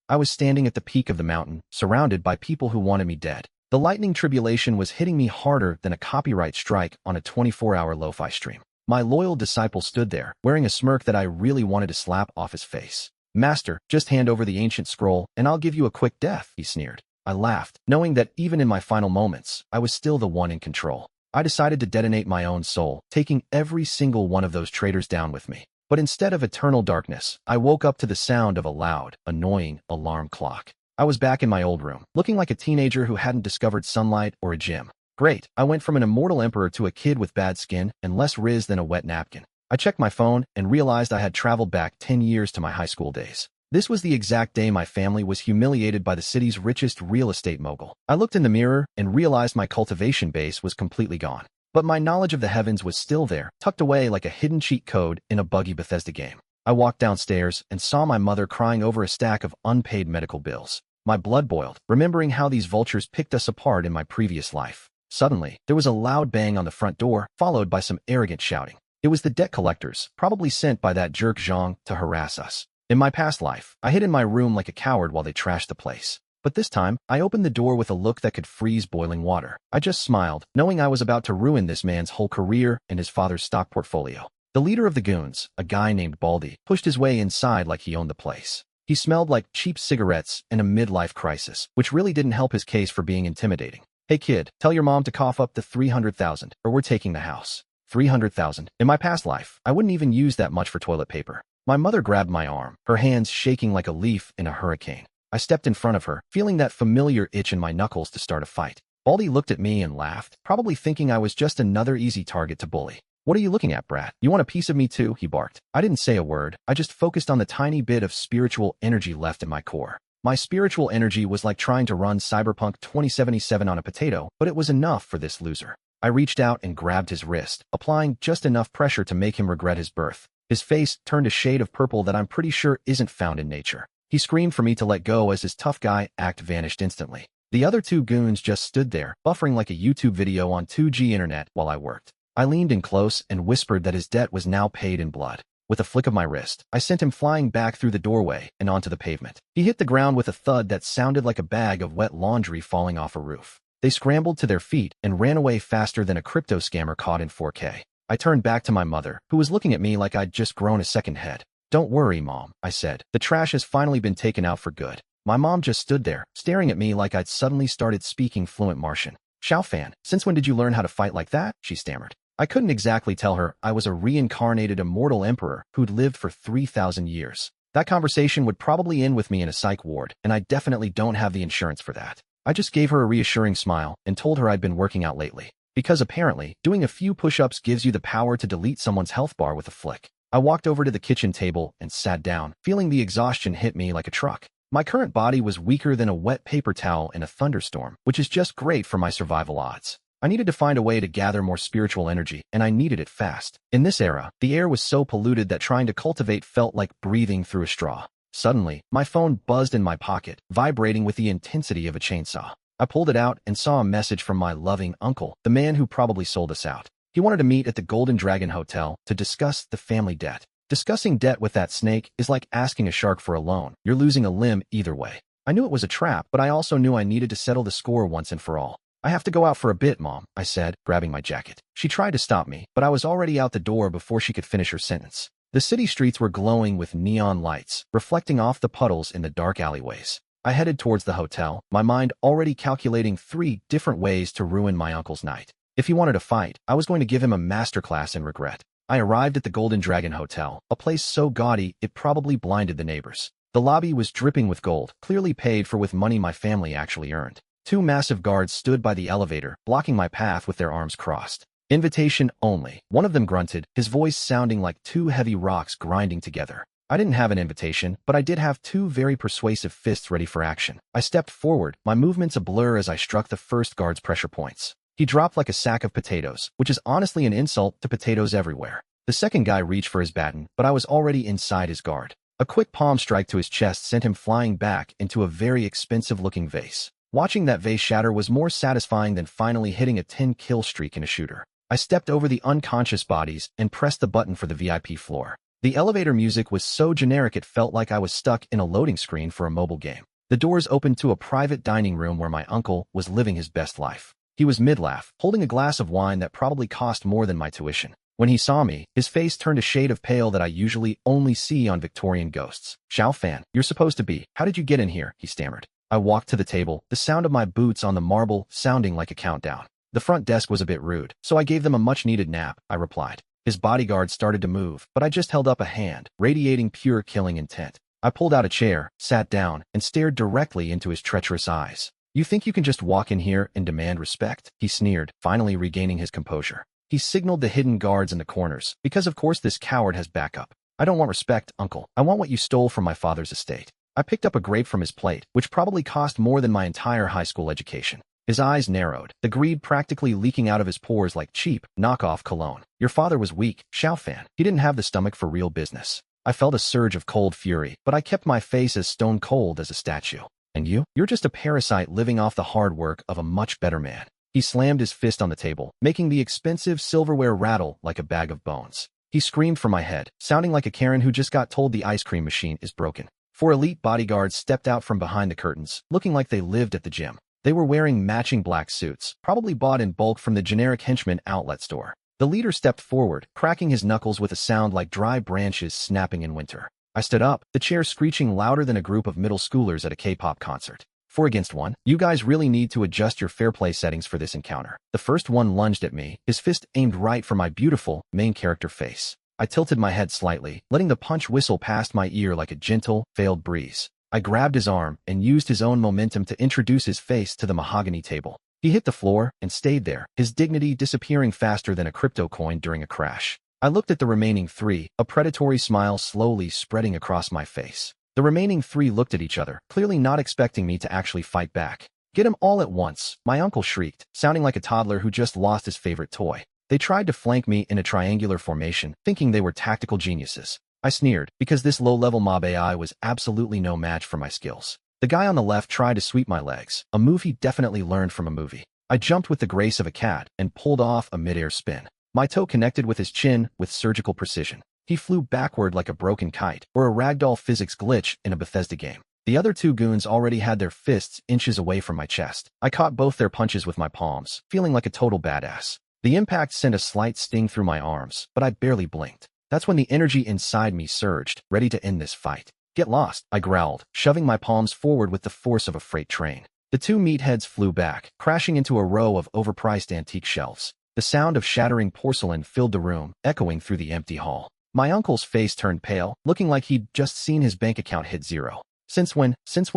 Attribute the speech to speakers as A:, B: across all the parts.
A: I was standing at the peak of the mountain, surrounded by people who wanted me dead. The lightning tribulation was hitting me harder than a copyright strike on a 24-hour lo-fi stream. My loyal disciple stood there, wearing a smirk that I really wanted to slap off his face. "Master, just hand over the ancient scroll, and I'll give you a quick death," he sneered. I laughed, knowing that even in my final moments, I was still the one in control. I decided to detonate my own soul, taking every single one of those traitors down with me. But instead of eternal darkness, I woke up to the sound of a loud, annoying alarm clock. I was back in my old room, looking like a teenager who hadn't discovered sunlight or a gym. Great, I went from an immortal emperor to a kid with bad skin and less riz than a wet napkin. I checked my phone and realized I had traveled back 10 years to my high school days. This was the exact day my family was humiliated by the city's richest real estate mogul. I looked in the mirror and realized my cultivation base was completely gone. But my knowledge of the heavens was still there, tucked away like a hidden cheat code in a buggy Bethesda game. I walked downstairs and saw my mother crying over a stack of unpaid medical bills. My blood boiled, remembering how these vultures picked us apart in my previous life. Suddenly, there was a loud bang on the front door, followed by some arrogant shouting. It was the debt collectors, probably sent by that jerk Zhang to harass us. In my past life, I hid in my room like a coward while they trashed the place. But this time, I opened the door with a look that could freeze boiling water. I just smiled, knowing I was about to ruin this man's whole career and his father's stock portfolio. The leader of the goons, a guy named Baldy, pushed his way inside like he owned the place. He smelled like cheap cigarettes and a midlife crisis, which really didn't help his case for being intimidating. "Hey kid, tell your mom to cough up the 300,000, or we're taking the house." 300,000. In my past life, I wouldn't even use that much for toilet paper. My mother grabbed my arm, her hands shaking like a leaf in a hurricane. I stepped in front of her, feeling that familiar itch in my knuckles to start a fight. Baldy looked at me and laughed, probably thinking I was just another easy target to bully. "What are you looking at, brat? You want a piece of me too?" he barked. I didn't say a word. I just focused on the tiny bit of spiritual energy left in my core. My spiritual energy was like trying to run Cyberpunk 2077 on a potato, but it was enough for this loser. I reached out and grabbed his wrist, applying just enough pressure to make him regret his birth. His face turned a shade of purple that I'm pretty sure isn't found in nature. He screamed for me to let go as his tough guy act vanished instantly. The other two goons just stood there, buffering like a YouTube video on 2G internet while I worked. I leaned in close and whispered that his debt was now paid in blood. With a flick of my wrist, I sent him flying back through the doorway and onto the pavement. He hit the ground with a thud that sounded like a bag of wet laundry falling off a roof. They scrambled to their feet and ran away faster than a crypto scammer caught in 4K. I turned back to my mother, who was looking at me like I'd just grown a second head. "Don't worry, Mom," I said. "The trash has finally been taken out for good." My mom just stood there, staring at me like I'd suddenly started speaking fluent Martian. "Xiaofan, since when did you learn how to fight like that?" she stammered. I couldn't exactly tell her I was a reincarnated immortal emperor who'd lived for 3,000 years. That conversation would probably end with me in a psych ward, and I definitely don't have the insurance for that. I just gave her a reassuring smile and told her I'd been working out lately. Because apparently, doing a few push-ups gives you the power to delete someone's health bar with a flick. I walked over to the kitchen table and sat down, feeling the exhaustion hit me like a truck. My current body was weaker than a wet paper towel in a thunderstorm, which is just great for my survival odds. I needed to find a way to gather more spiritual energy, and I needed it fast. In this era, the air was so polluted that trying to cultivate felt like breathing through a straw. Suddenly, my phone buzzed in my pocket, vibrating with the intensity of a chainsaw. I pulled it out and saw a message from my loving uncle, the man who probably sold us out. He wanted to meet at the Golden Dragon Hotel to discuss the family debt. Discussing debt with that snake is like asking a shark for a loan. You're losing a limb either way. I knew it was a trap, but I also knew I needed to settle the score once and for all. "I have to go out for a bit, Mom," I said, grabbing my jacket. She tried to stop me, but I was already out the door before she could finish her sentence. The city streets were glowing with neon lights, reflecting off the puddles in the dark alleyways. I headed towards the hotel, my mind already calculating 3 different ways to ruin my uncle's night. If he wanted to fight, I was going to give him a masterclass in regret. I arrived at the Golden Dragon Hotel, a place so gaudy it probably blinded the neighbors. The lobby was dripping with gold, clearly paid for with money my family actually earned. 2 massive guards stood by the elevator, blocking my path with their arms crossed. "Invitation only," one of them grunted, his voice sounding like 2 heavy rocks grinding together. I didn't have an invitation, but I did have 2 very persuasive fists ready for action. I stepped forward, my movements a blur as I struck the first guard's pressure points. He dropped like a sack of potatoes, which is honestly an insult to potatoes everywhere. The second guy reached for his baton, but I was already inside his guard. A quick palm strike to his chest sent him flying back into a very expensive-looking vase. Watching that vase shatter was more satisfying than finally hitting a 10-kill streak in a shooter. I stepped over the unconscious bodies and pressed the button for the VIP floor. The elevator music was so generic it felt like I was stuck in a loading screen for a mobile game. The doors opened to a private dining room where my uncle was living his best life. He was mid-laugh, holding a glass of wine that probably cost more than my tuition. When he saw me, his face turned a shade of pale that I usually only see on Victorian ghosts. "Xiao Fan, you're supposed to be. How did you get in here?" he stammered. I walked to the table, the sound of my boots on the marble sounding like a countdown. "The front desk was a bit rude, so I gave them a much-needed nap," I replied. His bodyguard started to move, but I just held up a hand, radiating pure killing intent. I pulled out a chair, sat down, and stared directly into his treacherous eyes. "You think you can just walk in here and demand respect?" he sneered, finally regaining his composure. He signaled the hidden guards in the corners, because of course this coward has backup. "I don't want respect, uncle. I want what you stole from my father's estate." I picked up a grape from his plate, which probably cost more than my entire high school education. His eyes narrowed, the greed practically leaking out of his pores like cheap, knockoff cologne. "Your father was weak, Xiao Fan. He didn't have the stomach for real business." I felt a surge of cold fury, but I kept my face as stone cold as a statue. "And you? You're just a parasite living off the hard work of a much better man." He slammed his fist on the table, making the expensive silverware rattle like a bag of bones. He screamed from my head, sounding like a Karen who just got told the ice cream machine is broken. Four elite bodyguards stepped out from behind the curtains, looking like they lived at the gym. They were wearing matching black suits, probably bought in bulk from the generic henchman outlet store. The leader stepped forward, cracking his knuckles with a sound like dry branches snapping in winter. I stood up, the chair screeching louder than a group of middle schoolers at a K-pop concert. 4 against 1. "You guys really need to adjust your fair play settings for this encounter." The first one lunged at me, his fist aimed right for my beautiful, main character face. I tilted my head slightly, letting the punch whistle past my ear like a gentle, veiled breeze. I grabbed his arm and used his own momentum to introduce his face to the mahogany table. He hit the floor and stayed there, his dignity disappearing faster than a crypto coin during a crash. I looked at the remaining 3, a predatory smile slowly spreading across my face. The remaining 3 looked at each other, clearly not expecting me to actually fight back. "Get him all at once," my uncle shrieked, sounding like a toddler who just lost his favorite toy. They tried to flank me in a triangular formation, thinking they were tactical geniuses. I sneered, because this low-level mob AI was absolutely no match for my skills. The guy on the left tried to sweep my legs, a move he definitely learned from a movie. I jumped with the grace of a cat and pulled off a mid-air spin. My toe connected with his chin with surgical precision. He flew backward like a broken kite, or a ragdoll physics glitch in a Bethesda game. The other 2 goons already had their fists inches away from my chest. I caught both their punches with my palms, feeling like a total badass. The impact sent a slight sting through my arms, but I barely blinked. That's when the energy inside me surged, ready to end this fight. "Get lost," I growled, shoving my palms forward with the force of a freight train. The 2 meatheads flew back, crashing into a row of overpriced antique shelves. The sound of shattering porcelain filled the room, echoing through the empty hall. My uncle's face turned pale, looking like he'd just seen his bank account hit zero. Since when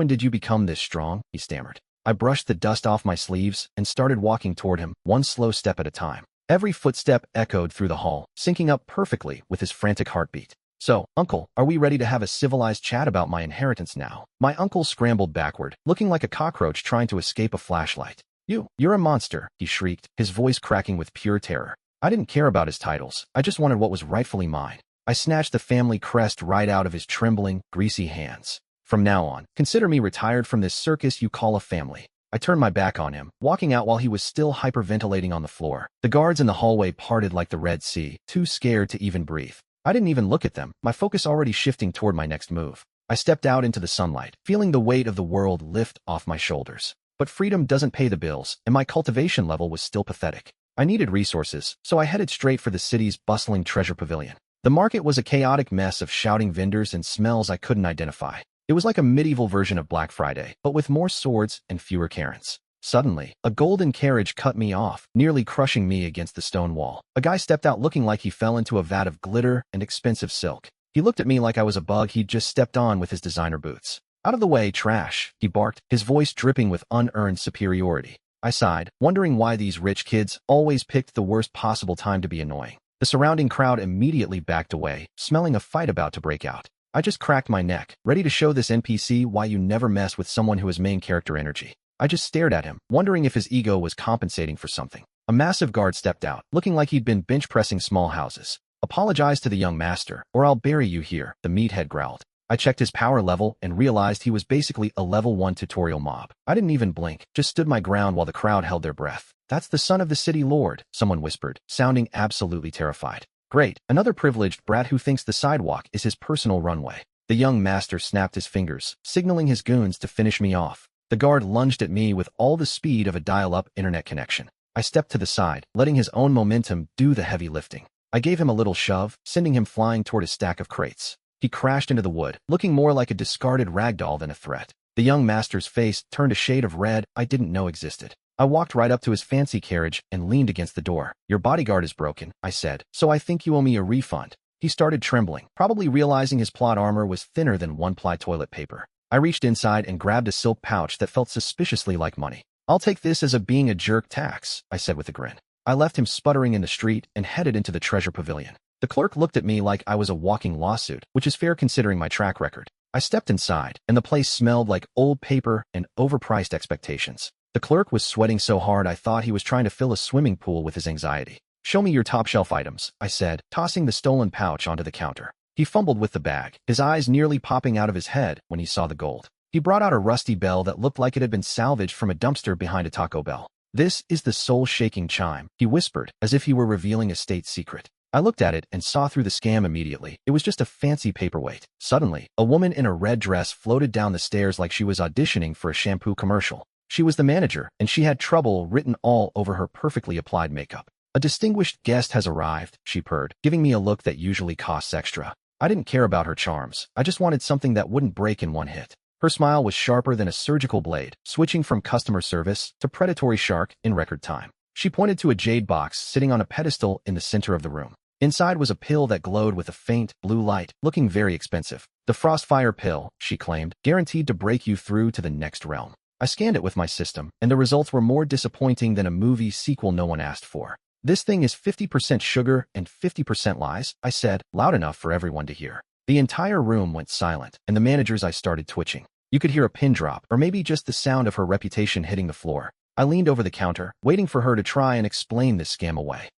A: did you become this strong?" he stammered. I brushed the dust off my sleeves and started walking toward him, one slow step at a time. Every footstep echoed through the hall, syncing up perfectly with his frantic heartbeat. "So, uncle, are we ready to have a civilized chat about my inheritance now?" My uncle scrambled backward, looking like a cockroach trying to escape a flashlight. You're a monster," he shrieked, his voice cracking with pure terror. I didn't care about his titles, I just wanted what was rightfully mine. I snatched the family crest right out of his trembling, greasy hands. "From now on, consider me retired from this circus you call a family." I turned my back on him, walking out while he was still hyperventilating on the floor. The guards in the hallway parted like the Red Sea, too scared to even breathe. I didn't even look at them, my focus already shifting toward my next move. I stepped out into the sunlight, feeling the weight of the world lift off my shoulders. But freedom doesn't pay the bills, and my cultivation level was still pathetic. I needed resources, so I headed straight for the city's bustling treasure pavilion. The market was a chaotic mess of shouting vendors and smells I couldn't identify. It was like a medieval version of Black Friday, but with more swords and fewer Karens. Suddenly, a golden carriage cut me off, nearly crushing me against the stone wall. A guy stepped out looking like he fell into a vat of glitter and expensive silk. He looked at me like I was a bug he'd just stepped on with his designer boots. "Out of the way, trash," he barked, his voice dripping with unearned superiority. I sighed, wondering why these rich kids always picked the worst possible time to be annoying. The surrounding crowd immediately backed away, smelling a fight about to break out. I just cracked my neck, ready to show this NPC why you never mess with someone who has main character energy. I just stared at him, wondering if his ego was compensating for something. A massive guard stepped out, looking like he'd been bench-pressing small houses. "Apologize to the young master, or I'll bury you here," the meathead growled. I checked his power level and realized he was basically a level 1 tutorial mob. I didn't even blink, just stood my ground while the crowd held their breath. "That's the son of the city lord," someone whispered, sounding absolutely terrified. Great, another privileged brat who thinks the sidewalk is his personal runway. The young master snapped his fingers, signaling his goons to finish me off. The guard lunged at me with all the speed of a dial-up internet connection. I stepped to the side, letting his own momentum do the heavy lifting. I gave him a little shove, sending him flying toward a stack of crates. He crashed into the wood, looking more like a discarded ragdoll than a threat. The young master's face turned a shade of red I didn't know existed. I walked right up to his fancy carriage and leaned against the door. "Your bodyguard is broken," I said, "so I think you owe me a refund." He started trembling, probably realizing his plot armor was thinner than one-ply toilet paper. I reached inside and grabbed a silk pouch that felt suspiciously like money. "I'll take this as being a jerk tax," I said with a grin. I left him sputtering in the street and headed into the treasure pavilion. The clerk looked at me like I was a walking lawsuit, which is fair considering my track record. I stepped inside, and the place smelled like old paper and overpriced expectations. The clerk was sweating so hard I thought he was trying to fill a swimming pool with his anxiety. "Show me your top-shelf items," I said, tossing the stolen pouch onto the counter. He fumbled with the bag, his eyes nearly popping out of his head when he saw the gold. He brought out a rusty bell that looked like it had been salvaged from a dumpster behind a Taco Bell. "This is the soul-shaking chime," he whispered, as if he were revealing a state secret. I looked at it and saw through the scam immediately. It was just a fancy paperweight. Suddenly, a woman in a red dress floated down the stairs like she was auditioning for a shampoo commercial. She was the manager, and she had trouble written all over her perfectly applied makeup. "A distinguished guest has arrived," she purred, giving me a look that usually costs extra. I didn't care about her charms. I just wanted something that wouldn't break in one hit. Her smile was sharper than a surgical blade, switching from customer service to predatory shark in record time. She pointed to a jade box sitting on a pedestal in the center of the room. Inside was a pill that glowed with a faint, blue light, looking very expensive. "The Frostfire pill," she claimed, "guaranteed to break you through to the next realm." I scanned it with my system, and the results were more disappointing than a movie sequel no one asked for. "This thing is 50% sugar and 50% lies," I said, loud enough for everyone to hear. The entire room went silent, and the manager's eyes started twitching. You could hear a pin drop, or maybe just the sound of her reputation hitting the floor. I leaned over the counter, waiting for her to try and explain this scam away.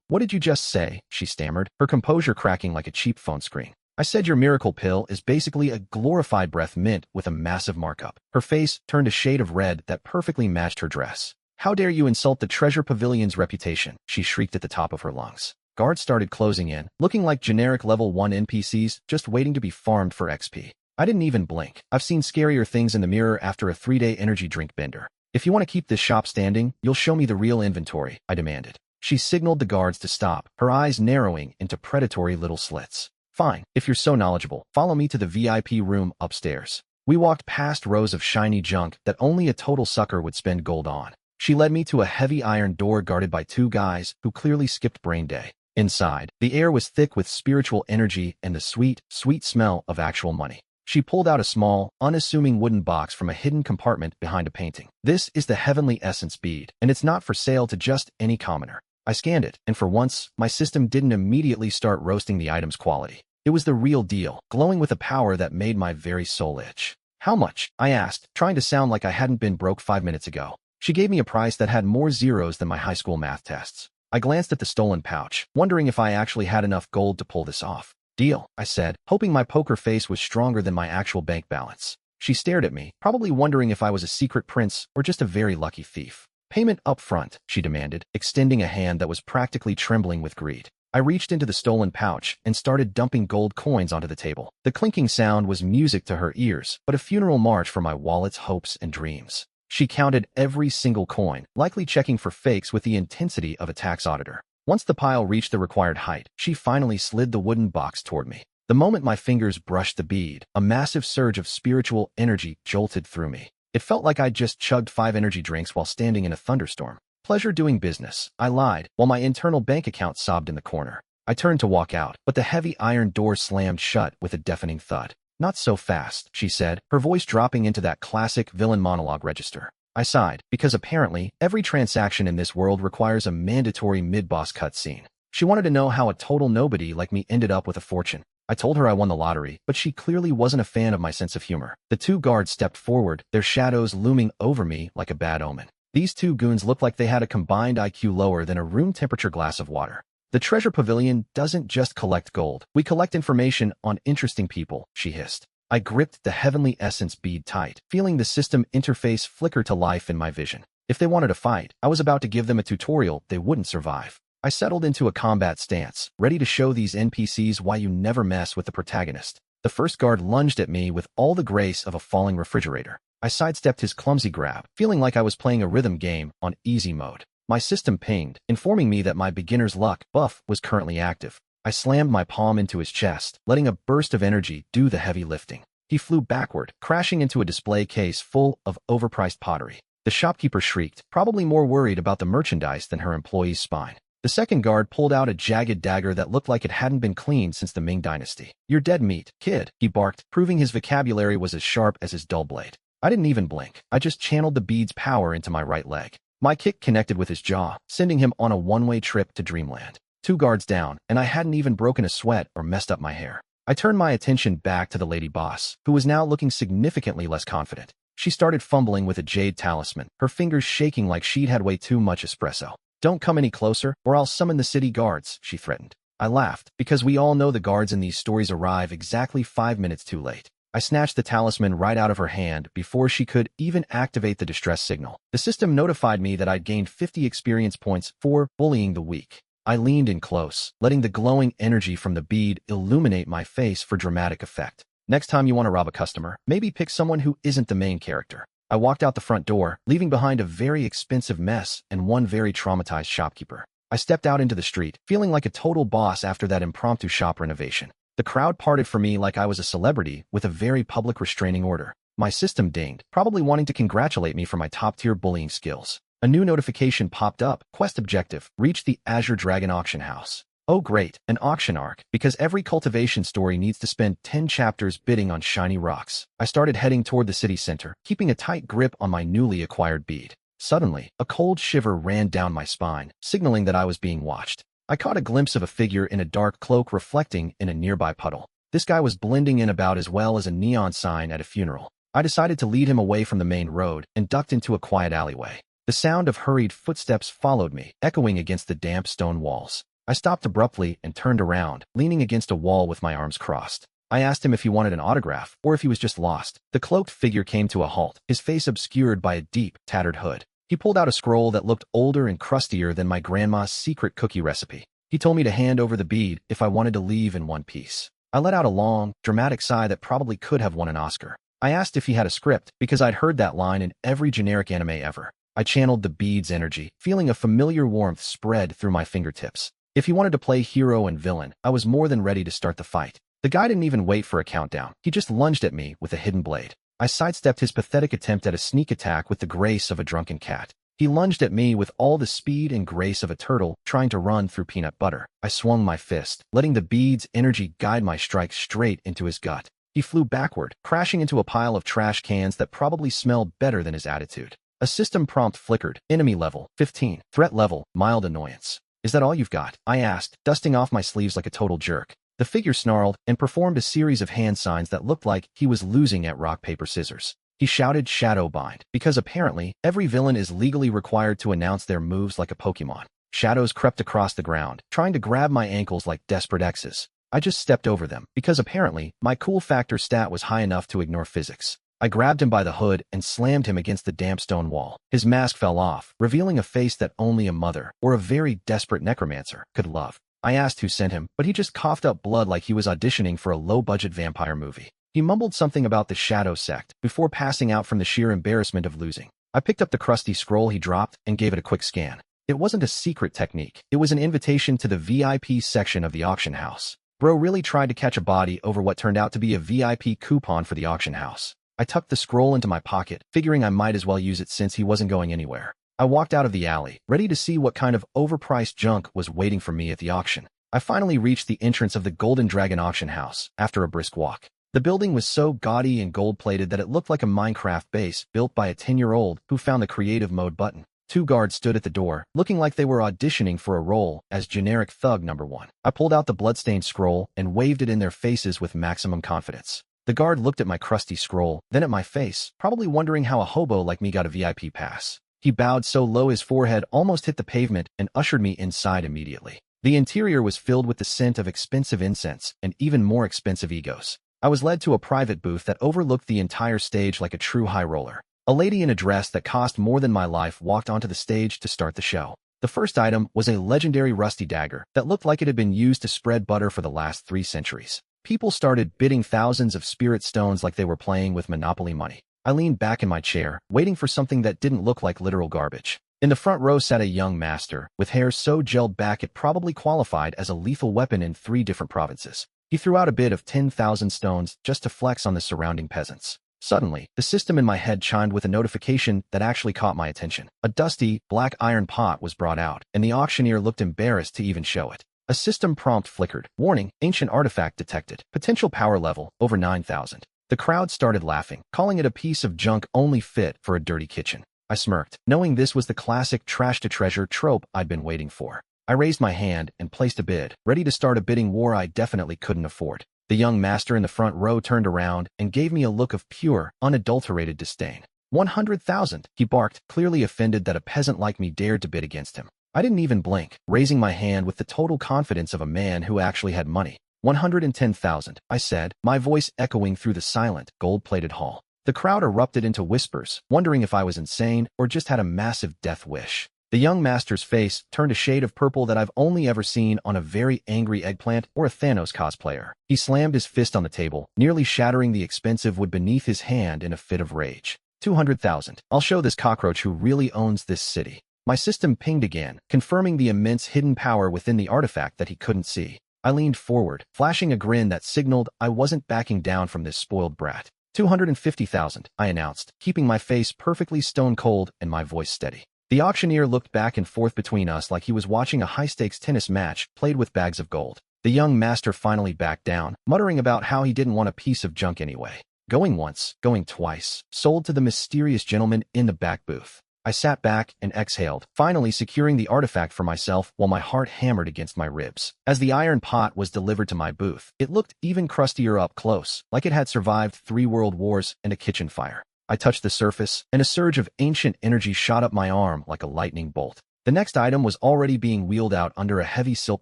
A: What did you just say?" she stammered, her composure cracking like a cheap phone screen. "I said your miracle pill is basically a glorified breath mint with a massive markup." Her face turned a shade of red that perfectly matched her dress. "How dare you insult the Treasure Pavilion's reputation?" she shrieked at the top of her lungs. Guards started closing in, looking like generic level 1 NPCs just waiting to be farmed for XP. I didn't even blink. I've seen scarier things in the mirror after a 3-day energy drink bender. "If you want to keep this shop standing, you'll show me the real inventory," I demanded. She signaled the guards to stop, her eyes narrowing into predatory little slits. "Fine, if you're so knowledgeable, follow me to the VIP room upstairs." We walked past rows of shiny junk that only a total sucker would spend gold on. She led me to a heavy iron door guarded by 2 guys who clearly skipped brain day. Inside, the air was thick with spiritual energy and the sweet, sweet smell of actual money. She pulled out a small, unassuming wooden box from a hidden compartment behind a painting. "This is the Heavenly Essence bead, and it's not for sale to just any commoner." I scanned it, and for once, my system didn't immediately start roasting the item's quality. It was the real deal, glowing with a power that made my very soul itch. "How much?" I asked, trying to sound like I hadn't been broke 5 minutes ago. She gave me a price that had more zeros than my high school math tests. I glanced at the stolen pouch, wondering if I actually had enough gold to pull this off. "Deal," I said, hoping my poker face was stronger than my actual bank balance. She stared at me, probably wondering if I was a secret prince or just a very lucky thief. "Payment up front," she demanded, extending a hand that was practically trembling with greed. I reached into the stolen pouch and started dumping gold coins onto the table. The clinking sound was music to her ears, but a funeral march for my wallet's hopes and dreams. She counted every single coin, likely checking for fakes with the intensity of a tax auditor. Once the pile reached the required height, she finally slid the wooden box toward me. The moment my fingers brushed the bead, a massive surge of spiritual energy jolted through me. It felt like I'd just chugged 5 energy drinks while standing in a thunderstorm. "Pleasure doing business," I lied, while my internal bank account sobbed in the corner. I turned to walk out, but the heavy iron door slammed shut with a deafening thud. "Not so fast," she said, her voice dropping into that classic villain monologue register. I sighed, because apparently, every transaction in this world requires a mandatory mid-boss cutscene. She wanted to know how a total nobody like me ended up with a fortune. I told her I won the lottery, but she clearly wasn't a fan of my sense of humor. The 2 guards stepped forward, their shadows looming over me like a bad omen. These 2 goons looked like they had a combined IQ lower than a room-temperature glass of water. "The Treasure Pavilion doesn't just collect gold. We collect information on interesting people," she hissed. I gripped the Heavenly Essence bead tight, feeling the system interface flicker to life in my vision. If they wanted a fight, I was about to give them a tutorial they wouldn't survive. I settled into a combat stance, ready to show these NPCs why you never mess with the protagonist. The first guard lunged at me with all the grace of a falling refrigerator. I sidestepped his clumsy grab, feeling like I was playing a rhythm game on easy mode. My system pinged, informing me that my beginner's luck buff was currently active. I slammed my palm into his chest, letting a burst of energy do the heavy lifting. He flew backward, crashing into a display case full of overpriced pottery. The shopkeeper shrieked, probably more worried about the merchandise than her employee's spine. The second guard pulled out a jagged dagger that looked like it hadn't been cleaned since the Ming Dynasty. "You're dead meat, kid," he barked, proving his vocabulary was as sharp as his dull blade. I didn't even blink. I just channeled the bead's power into my right leg. My kick connected with his jaw, sending him on a one-way trip to dreamland. 2 guards down, and I hadn't even broken a sweat or messed up my hair. I turned my attention back to the lady boss, who was now looking significantly less confident. She started fumbling with a jade talisman, her fingers shaking like she'd had way too much espresso. "Don't come any closer, or I'll summon the city guards," she threatened. I laughed, because we all know the guards in these stories arrive exactly 5 minutes too late. I snatched the talisman right out of her hand before she could even activate the distress signal. The system notified me that I'd gained 50 experience points for bullying the weak. I leaned in close, letting the glowing energy from the bead illuminate my face for dramatic effect. "Next time you want to rob a customer, maybe pick someone who isn't the main character." I walked out the front door, leaving behind a very expensive mess and one very traumatized shopkeeper. I stepped out into the street, feeling like a total boss after that impromptu shop renovation. The crowd parted for me like I was a celebrity with a very public restraining order. My system dinged, probably wanting to congratulate me for my top-tier bullying skills. A new notification popped up. Quest objective: reach the Azure Dragon auction house. Oh great, an auction arc, because every cultivation story needs to spend 10 chapters bidding on shiny rocks. I started heading toward the city center, keeping a tight grip on my newly acquired bead. Suddenly, a cold shiver ran down my spine, signaling that I was being watched. I caught a glimpse of a figure in a dark cloak reflecting in a nearby puddle. This guy was blending in about as well as a neon sign at a funeral. I decided to lead him away from the main road and ducked into a quiet alleyway. The sound of hurried footsteps followed me, echoing against the damp stone walls. I stopped abruptly and turned around, leaning against a wall with my arms crossed. I asked him if he wanted an autograph, or if he was just lost. The cloaked figure came to a halt, his face obscured by a deep, tattered hood. He pulled out a scroll that looked older and crustier than my grandma's secret cookie recipe. He told me to hand over the bead if I wanted to leave in one piece. I let out a long, dramatic sigh that probably could have won an Oscar. I asked if he had a script, because I'd heard that line in every generic anime ever. I channeled the bead's energy, feeling a familiar warmth spread through my fingertips. If he wanted to play hero and villain, I was more than ready to start the fight. The guy didn't even wait for a countdown. He just lunged at me with a hidden blade. I sidestepped his pathetic attempt at a sneak attack with the grace of a drunken cat. He lunged at me with all the speed and grace of a turtle trying to run through peanut butter. I swung my fist, letting the bead's energy guide my strike straight into his gut. He flew backward, crashing into a pile of trash cans that probably smelled better than his attitude. A system prompt flickered. Enemy level, 15. Threat level, mild annoyance. "Is that all you've got?" I asked, dusting off my sleeves like a total jerk. The figure snarled and performed a series of hand signs that looked like he was losing at rock, paper, scissors. He shouted Shadowbind, because apparently, every villain is legally required to announce their moves like a Pokemon. Shadows crept across the ground, trying to grab my ankles like desperate exes. I just stepped over them, because apparently, my cool factor stat was high enough to ignore physics. I grabbed him by the hood and slammed him against the damp stone wall. His mask fell off, revealing a face that only a mother, or a very desperate necromancer, could love. I asked who sent him, but he just coughed up blood like he was auditioning for a low-budget vampire movie. He mumbled something about the Shadow Sect, before passing out from the sheer embarrassment of losing. I picked up the crusty scroll he dropped and gave it a quick scan. It wasn't a secret technique. It was an invitation to the VIP section of the auction house. Bro really tried to catch a body over what turned out to be a VIP coupon for the auction house. I tucked the scroll into my pocket, figuring I might as well use it since he wasn't going anywhere. I walked out of the alley, ready to see what kind of overpriced junk was waiting for me at the auction. I finally reached the entrance of the Golden Dragon auction house, after a brisk walk. The building was so gaudy and gold-plated that it looked like a Minecraft base built by a 10-year-old who found the creative mode button. 2 guards stood at the door, looking like they were auditioning for a role as generic thug number 1. I pulled out the bloodstained scroll and waved it in their faces with maximum confidence. The guard looked at my crusty scroll, then at my face, probably wondering how a hobo like me got a VIP pass. He bowed so low his forehead almost hit the pavement and ushered me inside immediately. The interior was filled with the scent of expensive incense and even more expensive egos. I was led to a private booth that overlooked the entire stage like a true high roller. A lady in a dress that cost more than my life walked onto the stage to start the show. The first item was a legendary rusty dagger that looked like it had been used to spread butter for the last 3 centuries. People started bidding thousands of spirit stones like they were playing with Monopoly money. I leaned back in my chair, waiting for something that didn't look like literal garbage. In the front row sat a young master, with hair so gelled back it probably qualified as a lethal weapon in 3 different provinces. He threw out a bid of 10,000 stones just to flex on the surrounding peasants. Suddenly, the system in my head chimed with a notification that actually caught my attention. A dusty, black iron pot was brought out, and the auctioneer looked embarrassed to even show it. A system prompt flickered. Warning, ancient artifact detected. Potential power level, over 9,000. The crowd started laughing, calling it a piece of junk only fit for a dirty kitchen. I smirked, knowing this was the classic trash-to-treasure trope I'd been waiting for. I raised my hand and placed a bid, ready to start a bidding war I definitely couldn't afford. The young master in the front row turned around and gave me a look of pure, unadulterated disdain. 100,000, he barked, clearly offended that a peasant like me dared to bid against him. I didn't even blink, raising my hand with the total confidence of a man who actually had money. 110,000, I said, my voice echoing through the silent, gold-plated hall. The crowd erupted into whispers, wondering if I was insane or just had a massive death wish. The young master's face turned a shade of purple that I've only ever seen on a very angry eggplant or a Thanos cosplayer. He slammed his fist on the table, nearly shattering the expensive wood beneath his hand in a fit of rage. 200,000. I'll show this cockroach who really owns this city. My system pinged again, confirming the immense hidden power within the artifact that he couldn't see. I leaned forward, flashing a grin that signaled I wasn't backing down from this spoiled brat. 250,000, I announced, keeping my face perfectly stone-cold and my voice steady. The auctioneer looked back and forth between us like he was watching a high-stakes tennis match played with bags of gold. The young master finally backed down, muttering about how he didn't want a piece of junk anyway. Going once, going twice, sold to the mysterious gentleman in the back booth. I sat back and exhaled, finally securing the artifact for myself while my heart hammered against my ribs. As the iron pot was delivered to my booth, it looked even crustier up close, like it had survived 3 world wars and a kitchen fire. I touched the surface, and a surge of ancient energy shot up my arm like a lightning bolt. The next item was already being wheeled out under a heavy silk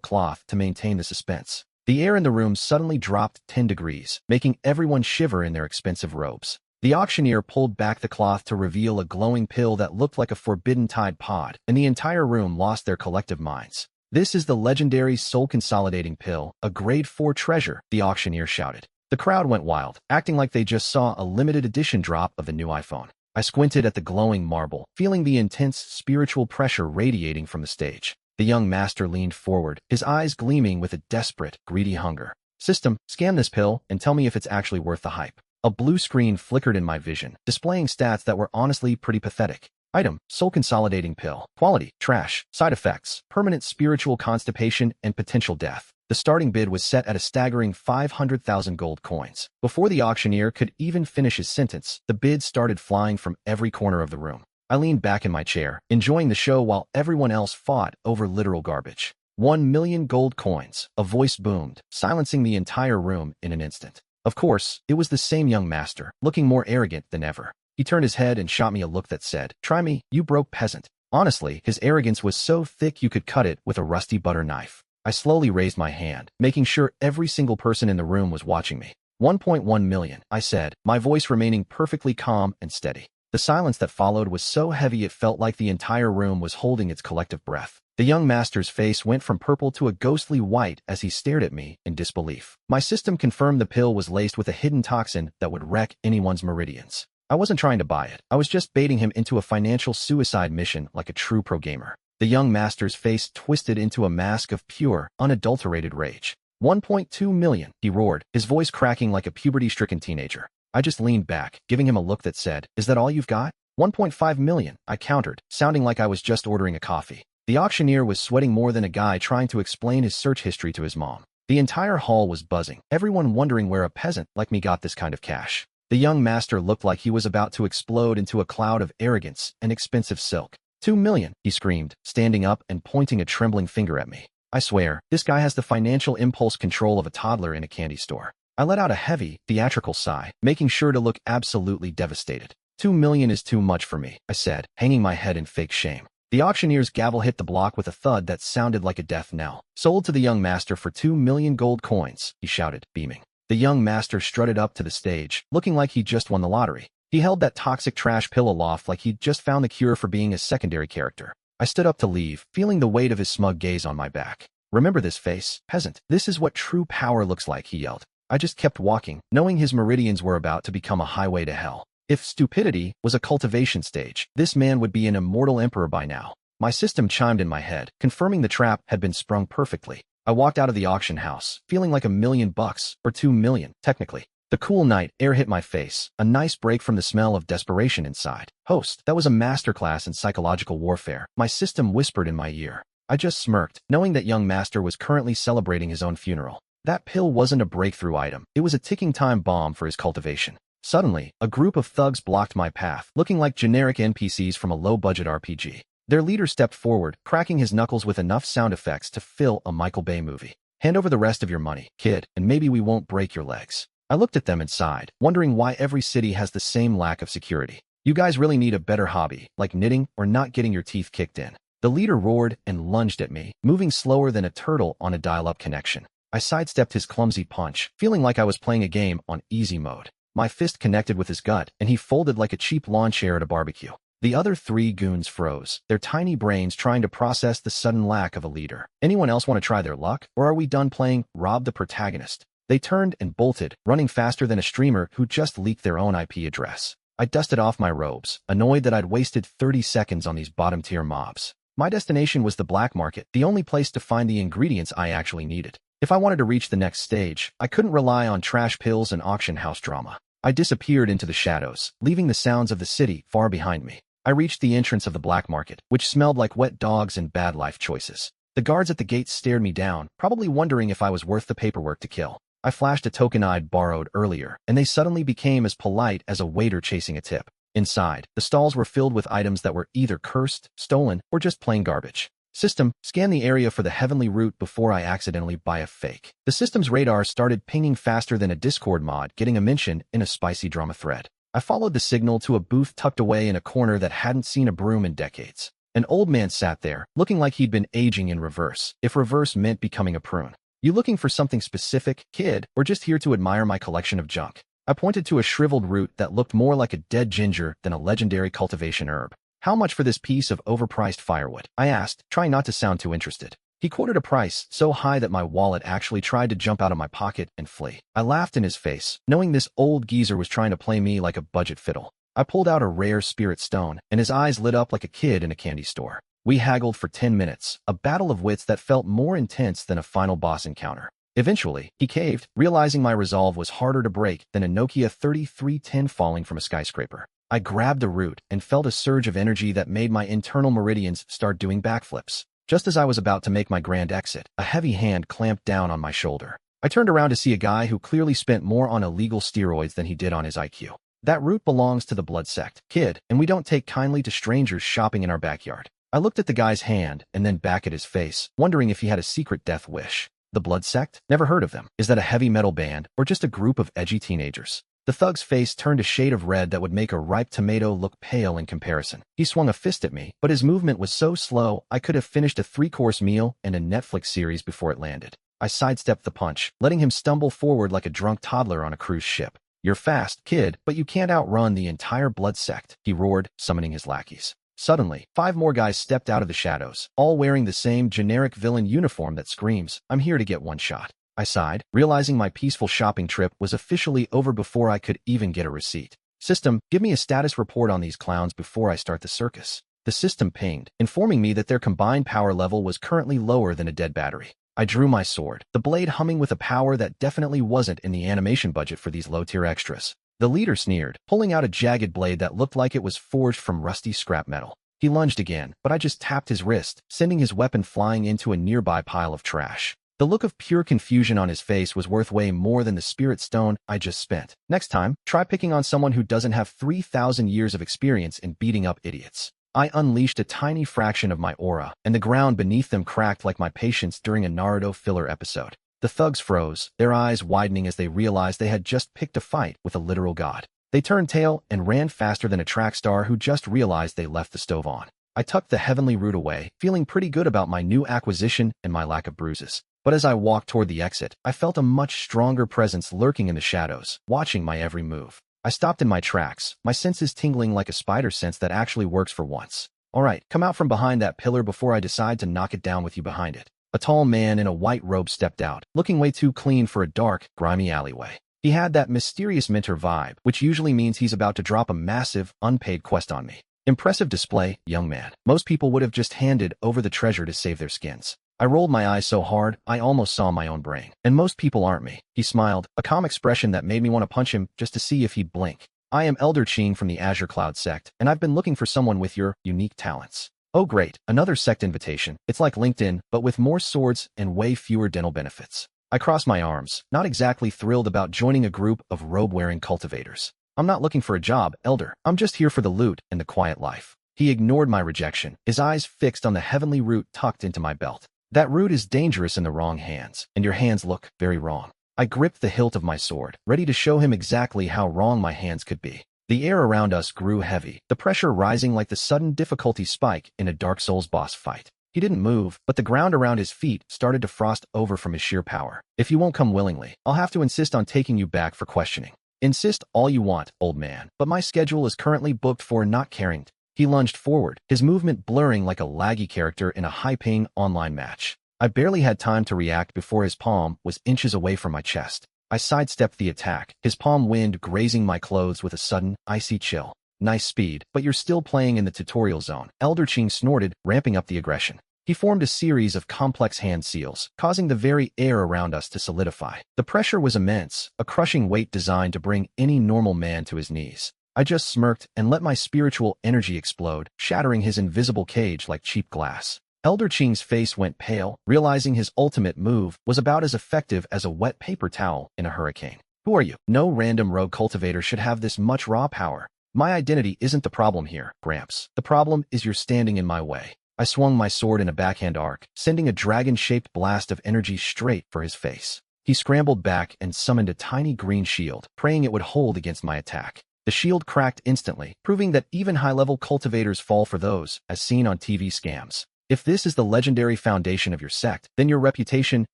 A: cloth to maintain the suspense. The air in the room suddenly dropped 10 degrees, making everyone shiver in their expensive robes. The auctioneer pulled back the cloth to reveal a glowing pill that looked like a forbidden Tide pod, and the entire room lost their collective minds. This is the legendary soul-consolidating pill, a grade 4 treasure, the auctioneer shouted. The crowd went wild, acting like they just saw a limited edition drop of the new iPhone. I squinted at the glowing marble, feeling the intense spiritual pressure radiating from the stage. The young master leaned forward, his eyes gleaming with a desperate, greedy hunger. System, scan this pill and tell me if it's actually worth the hype. A blue screen flickered in my vision, displaying stats that were honestly pretty pathetic. Item, soul consolidating pill. Quality, trash. Side effects, permanent spiritual constipation and potential death. The starting bid was set at a staggering 500,000 gold coins. Before the auctioneer could even finish his sentence, the bids started flying from every corner of the room. I leaned back in my chair, enjoying the show while everyone else fought over literal garbage. 1 million gold coins, a voice boomed, silencing the entire room in an instant. Of course, it was the same young master, looking more arrogant than ever. He turned his head and shot me a look that said, "Try me, you broke peasant." Honestly, his arrogance was so thick you could cut it with a rusty butter knife. I slowly raised my hand, making sure every single person in the room was watching me. 1.1 million, I said, my voice remaining perfectly calm and steady. The silence that followed was so heavy it felt like the entire room was holding its collective breath. The young master's face went from purple to a ghostly white as he stared at me in disbelief. My system confirmed the pill was laced with a hidden toxin that would wreck anyone's meridians. I wasn't trying to buy it. I was just baiting him into a financial suicide mission like a true pro gamer. The young master's face twisted into a mask of pure, unadulterated rage. 1.2 million, he roared, his voice cracking like a puberty-stricken teenager. I just leaned back, giving him a look that said, "Is that all you've got?" 1.5 million, I countered, sounding like I was just ordering a coffee. The auctioneer was sweating more than a guy trying to explain his search history to his mom. The entire hall was buzzing, everyone wondering where a peasant like me got this kind of cash. The young master looked like he was about to explode into a cloud of arrogance and expensive silk. 2 million, he screamed, standing up and pointing a trembling finger at me. I swear, this guy has the financial impulse control of a toddler in a candy store. I let out a heavy, theatrical sigh, making sure to look absolutely devastated. 2 million is too much for me, I said, hanging my head in fake shame. The auctioneer's gavel hit the block with a thud that sounded like a death knell. "Sold to the young master for 2 million gold coins," he shouted, beaming. The young master strutted up to the stage, looking like he just won the lottery. He held that toxic trash pill aloft like he'd just found the cure for being a secondary character. I stood up to leave, feeling the weight of his smug gaze on my back. "Remember this face, peasant. This is what true power looks like," he yelled. I just kept walking, knowing his meridians were about to become a highway to hell. If stupidity was a cultivation stage, this man would be an immortal emperor by now. My system chimed in my head, confirming the trap had been sprung perfectly. I walked out of the auction house, feeling like $1,000,000, or 2,000,000, technically. The cool night air hit my face, a nice break from the smell of desperation inside. "Host, that was a masterclass in psychological warfare," my system whispered in my ear. I just smirked, knowing that young master was currently celebrating his own funeral. That pill wasn't a breakthrough item, it was a ticking time bomb for his cultivation. Suddenly, a group of thugs blocked my path, looking like generic NPCs from a low-budget RPG. Their leader stepped forward, cracking his knuckles with enough sound effects to fill a Michael Bay movie. "Hand over the rest of your money, kid, and maybe we won't break your legs." I looked at them and sighed, wondering why every city has the same lack of security. "You guys really need a better hobby, like knitting or not getting your teeth kicked in." The leader roared and lunged at me, moving slower than a turtle on a dial-up connection. I sidestepped his clumsy punch, feeling like I was playing a game on easy mode. My fist connected with his gut, and he folded like a cheap lawn chair at a barbecue. The other three goons froze, their tiny brains trying to process the sudden lack of a leader. "Anyone else want to try their luck, or are we done playing rob the protagonist?" They turned and bolted, running faster than a streamer who just leaked their own IP address. I dusted off my robes, annoyed that I'd wasted 30 seconds on these bottom-tier mobs. My destination was the black market, the only place to find the ingredients I actually needed. If I wanted to reach the next stage, I couldn't rely on trash pills and auction house drama. I disappeared into the shadows, leaving the sounds of the city far behind me. I reached the entrance of the black market, which smelled like wet dogs and bad life choices. The guards at the gates stared me down, probably wondering if I was worth the paperwork to kill. I flashed a token I'd borrowed earlier, and they suddenly became as polite as a waiter chasing a tip. Inside, the stalls were filled with items that were either cursed, stolen, or just plain garbage. "System, scan the area for the heavenly root before I accidentally buy a fake." The system's radar started pinging faster than a Discord mod getting a mention in a spicy drama thread. I followed the signal to a booth tucked away in a corner that hadn't seen a broom in decades. An old man sat there, looking like he'd been aging in reverse, if reverse meant becoming a prune. "You looking for something specific, kid, or just here to admire my collection of junk?" I pointed to a shriveled root that looked more like a dead ginger than a legendary cultivation herb. "How much for this piece of overpriced firewood?" I asked, trying not to sound too interested. He quoted a price so high that my wallet actually tried to jump out of my pocket and flee. I laughed in his face, knowing this old geezer was trying to play me like a budget fiddle. I pulled out a rare spirit stone, and his eyes lit up like a kid in a candy store. We haggled for 10 minutes, a battle of wits that felt more intense than a final boss encounter. Eventually, he caved, realizing my resolve was harder to break than a Nokia 3310 falling from a skyscraper. I grabbed the root and felt a surge of energy that made my internal meridians start doing backflips. Just as I was about to make my grand exit, a heavy hand clamped down on my shoulder. I turned around to see a guy who clearly spent more on illegal steroids than he did on his IQ. "That root belongs to the blood sect, kid, and we don't take kindly to strangers shopping in our backyard." I looked at the guy's hand and then back at his face, wondering if he had a secret death wish. "The blood sect? Never heard of them. Is that a heavy metal band, or just a group of edgy teenagers?" The thug's face turned a shade of red that would make a ripe tomato look pale in comparison. He swung a fist at me, but his movement was so slow I could have finished a 3-course meal and a Netflix series before it landed. I sidestepped the punch, letting him stumble forward like a drunk toddler on a cruise ship. "You're fast, kid, but you can't outrun the entire blood sect," he roared, summoning his lackeys. Suddenly, 5 more guys stepped out of the shadows, all wearing the same generic villain uniform that screams, "I'm here to get one shot." I sighed, realizing my peaceful shopping trip was officially over before I could even get a receipt. "System, give me a status report on these clowns before I start the circus." The system pinged, informing me that their combined power level was currently lower than a dead battery. I drew my sword, the blade humming with a power that definitely wasn't in the animation budget for these low-tier extras. The leader sneered, pulling out a jagged blade that looked like it was forged from rusty scrap metal. He lunged again, but I just tapped his wrist, sending his weapon flying into a nearby pile of trash. The look of pure confusion on his face was worth way more than the spirit stone I just spent. "Next time, try picking on someone who doesn't have 3,000 years of experience in beating up idiots." I unleashed a tiny fraction of my aura, and the ground beneath them cracked like my patience during a Naruto filler episode. The thugs froze, their eyes widening as they realized they had just picked a fight with a literal god. They turned tail and ran faster than a track star who just realized they left the stove on. I tucked the heavenly root away, feeling pretty good about my new acquisition and my lack of bruises. But as I walked toward the exit, I felt a much stronger presence lurking in the shadows, watching my every move. I stopped in my tracks, my senses tingling like a spider sense that actually works for once. All right, come out from behind that pillar before I decide to knock it down with you behind it. A tall man in a white robe stepped out, looking way too clean for a dark, grimy alleyway. He had that mysterious mentor vibe, which usually means he's about to drop a massive, unpaid quest on me. Impressive display, young man. Most people would have just handed over the treasure to save their skins. I rolled my eyes so hard, I almost saw my own brain. And most people aren't me. He smiled, a calm expression that made me want to punch him just to see if he'd blink. I am Elder Ching from the Azure Cloud sect, and I've been looking for someone with your unique talents. Oh great, another sect invitation. It's like LinkedIn, but with more swords and way fewer dental benefits. I crossed my arms, not exactly thrilled about joining a group of robe-wearing cultivators. I'm not looking for a job, Elder. I'm just here for the loot and the quiet life. He ignored my rejection, his eyes fixed on the heavenly root tucked into my belt. That root is dangerous in the wrong hands, and your hands look very wrong. I gripped the hilt of my sword, ready to show him exactly how wrong my hands could be. The air around us grew heavy, the pressure rising like the sudden difficulty spike in a Dark Souls boss fight. He didn't move, but the ground around his feet started to frost over from his sheer power. If you won't come willingly, I'll have to insist on taking you back for questioning. Insist all you want, old man, but my schedule is currently booked for not caring. He lunged forward, his movement blurring like a laggy character in a high-paying online match. I barely had time to react before his palm was inches away from my chest. I sidestepped the attack, his palm wind grazing my clothes with a sudden, icy chill. Nice speed, but you're still playing in the tutorial zone. Elder Ching snorted, ramping up the aggression. He formed a series of complex hand seals, causing the very air around us to solidify. The pressure was immense, a crushing weight designed to bring any normal man to his knees. I just smirked and let my spiritual energy explode, shattering his invisible cage like cheap glass. Elder Ching's face went pale, realizing his ultimate move was about as effective as a wet paper towel in a hurricane. Who are you? No random rogue cultivator should have this much raw power. My identity isn't the problem here, Gramps. The problem is you're standing in my way. I swung my sword in a backhand arc, sending a dragon-shaped blast of energy straight for his face. He scrambled back and summoned a tiny green shield, praying it would hold against my attack. The shield cracked instantly, proving that even high-level cultivators fall for those, as seen on TV scams. If this is the legendary foundation of your sect, then your reputation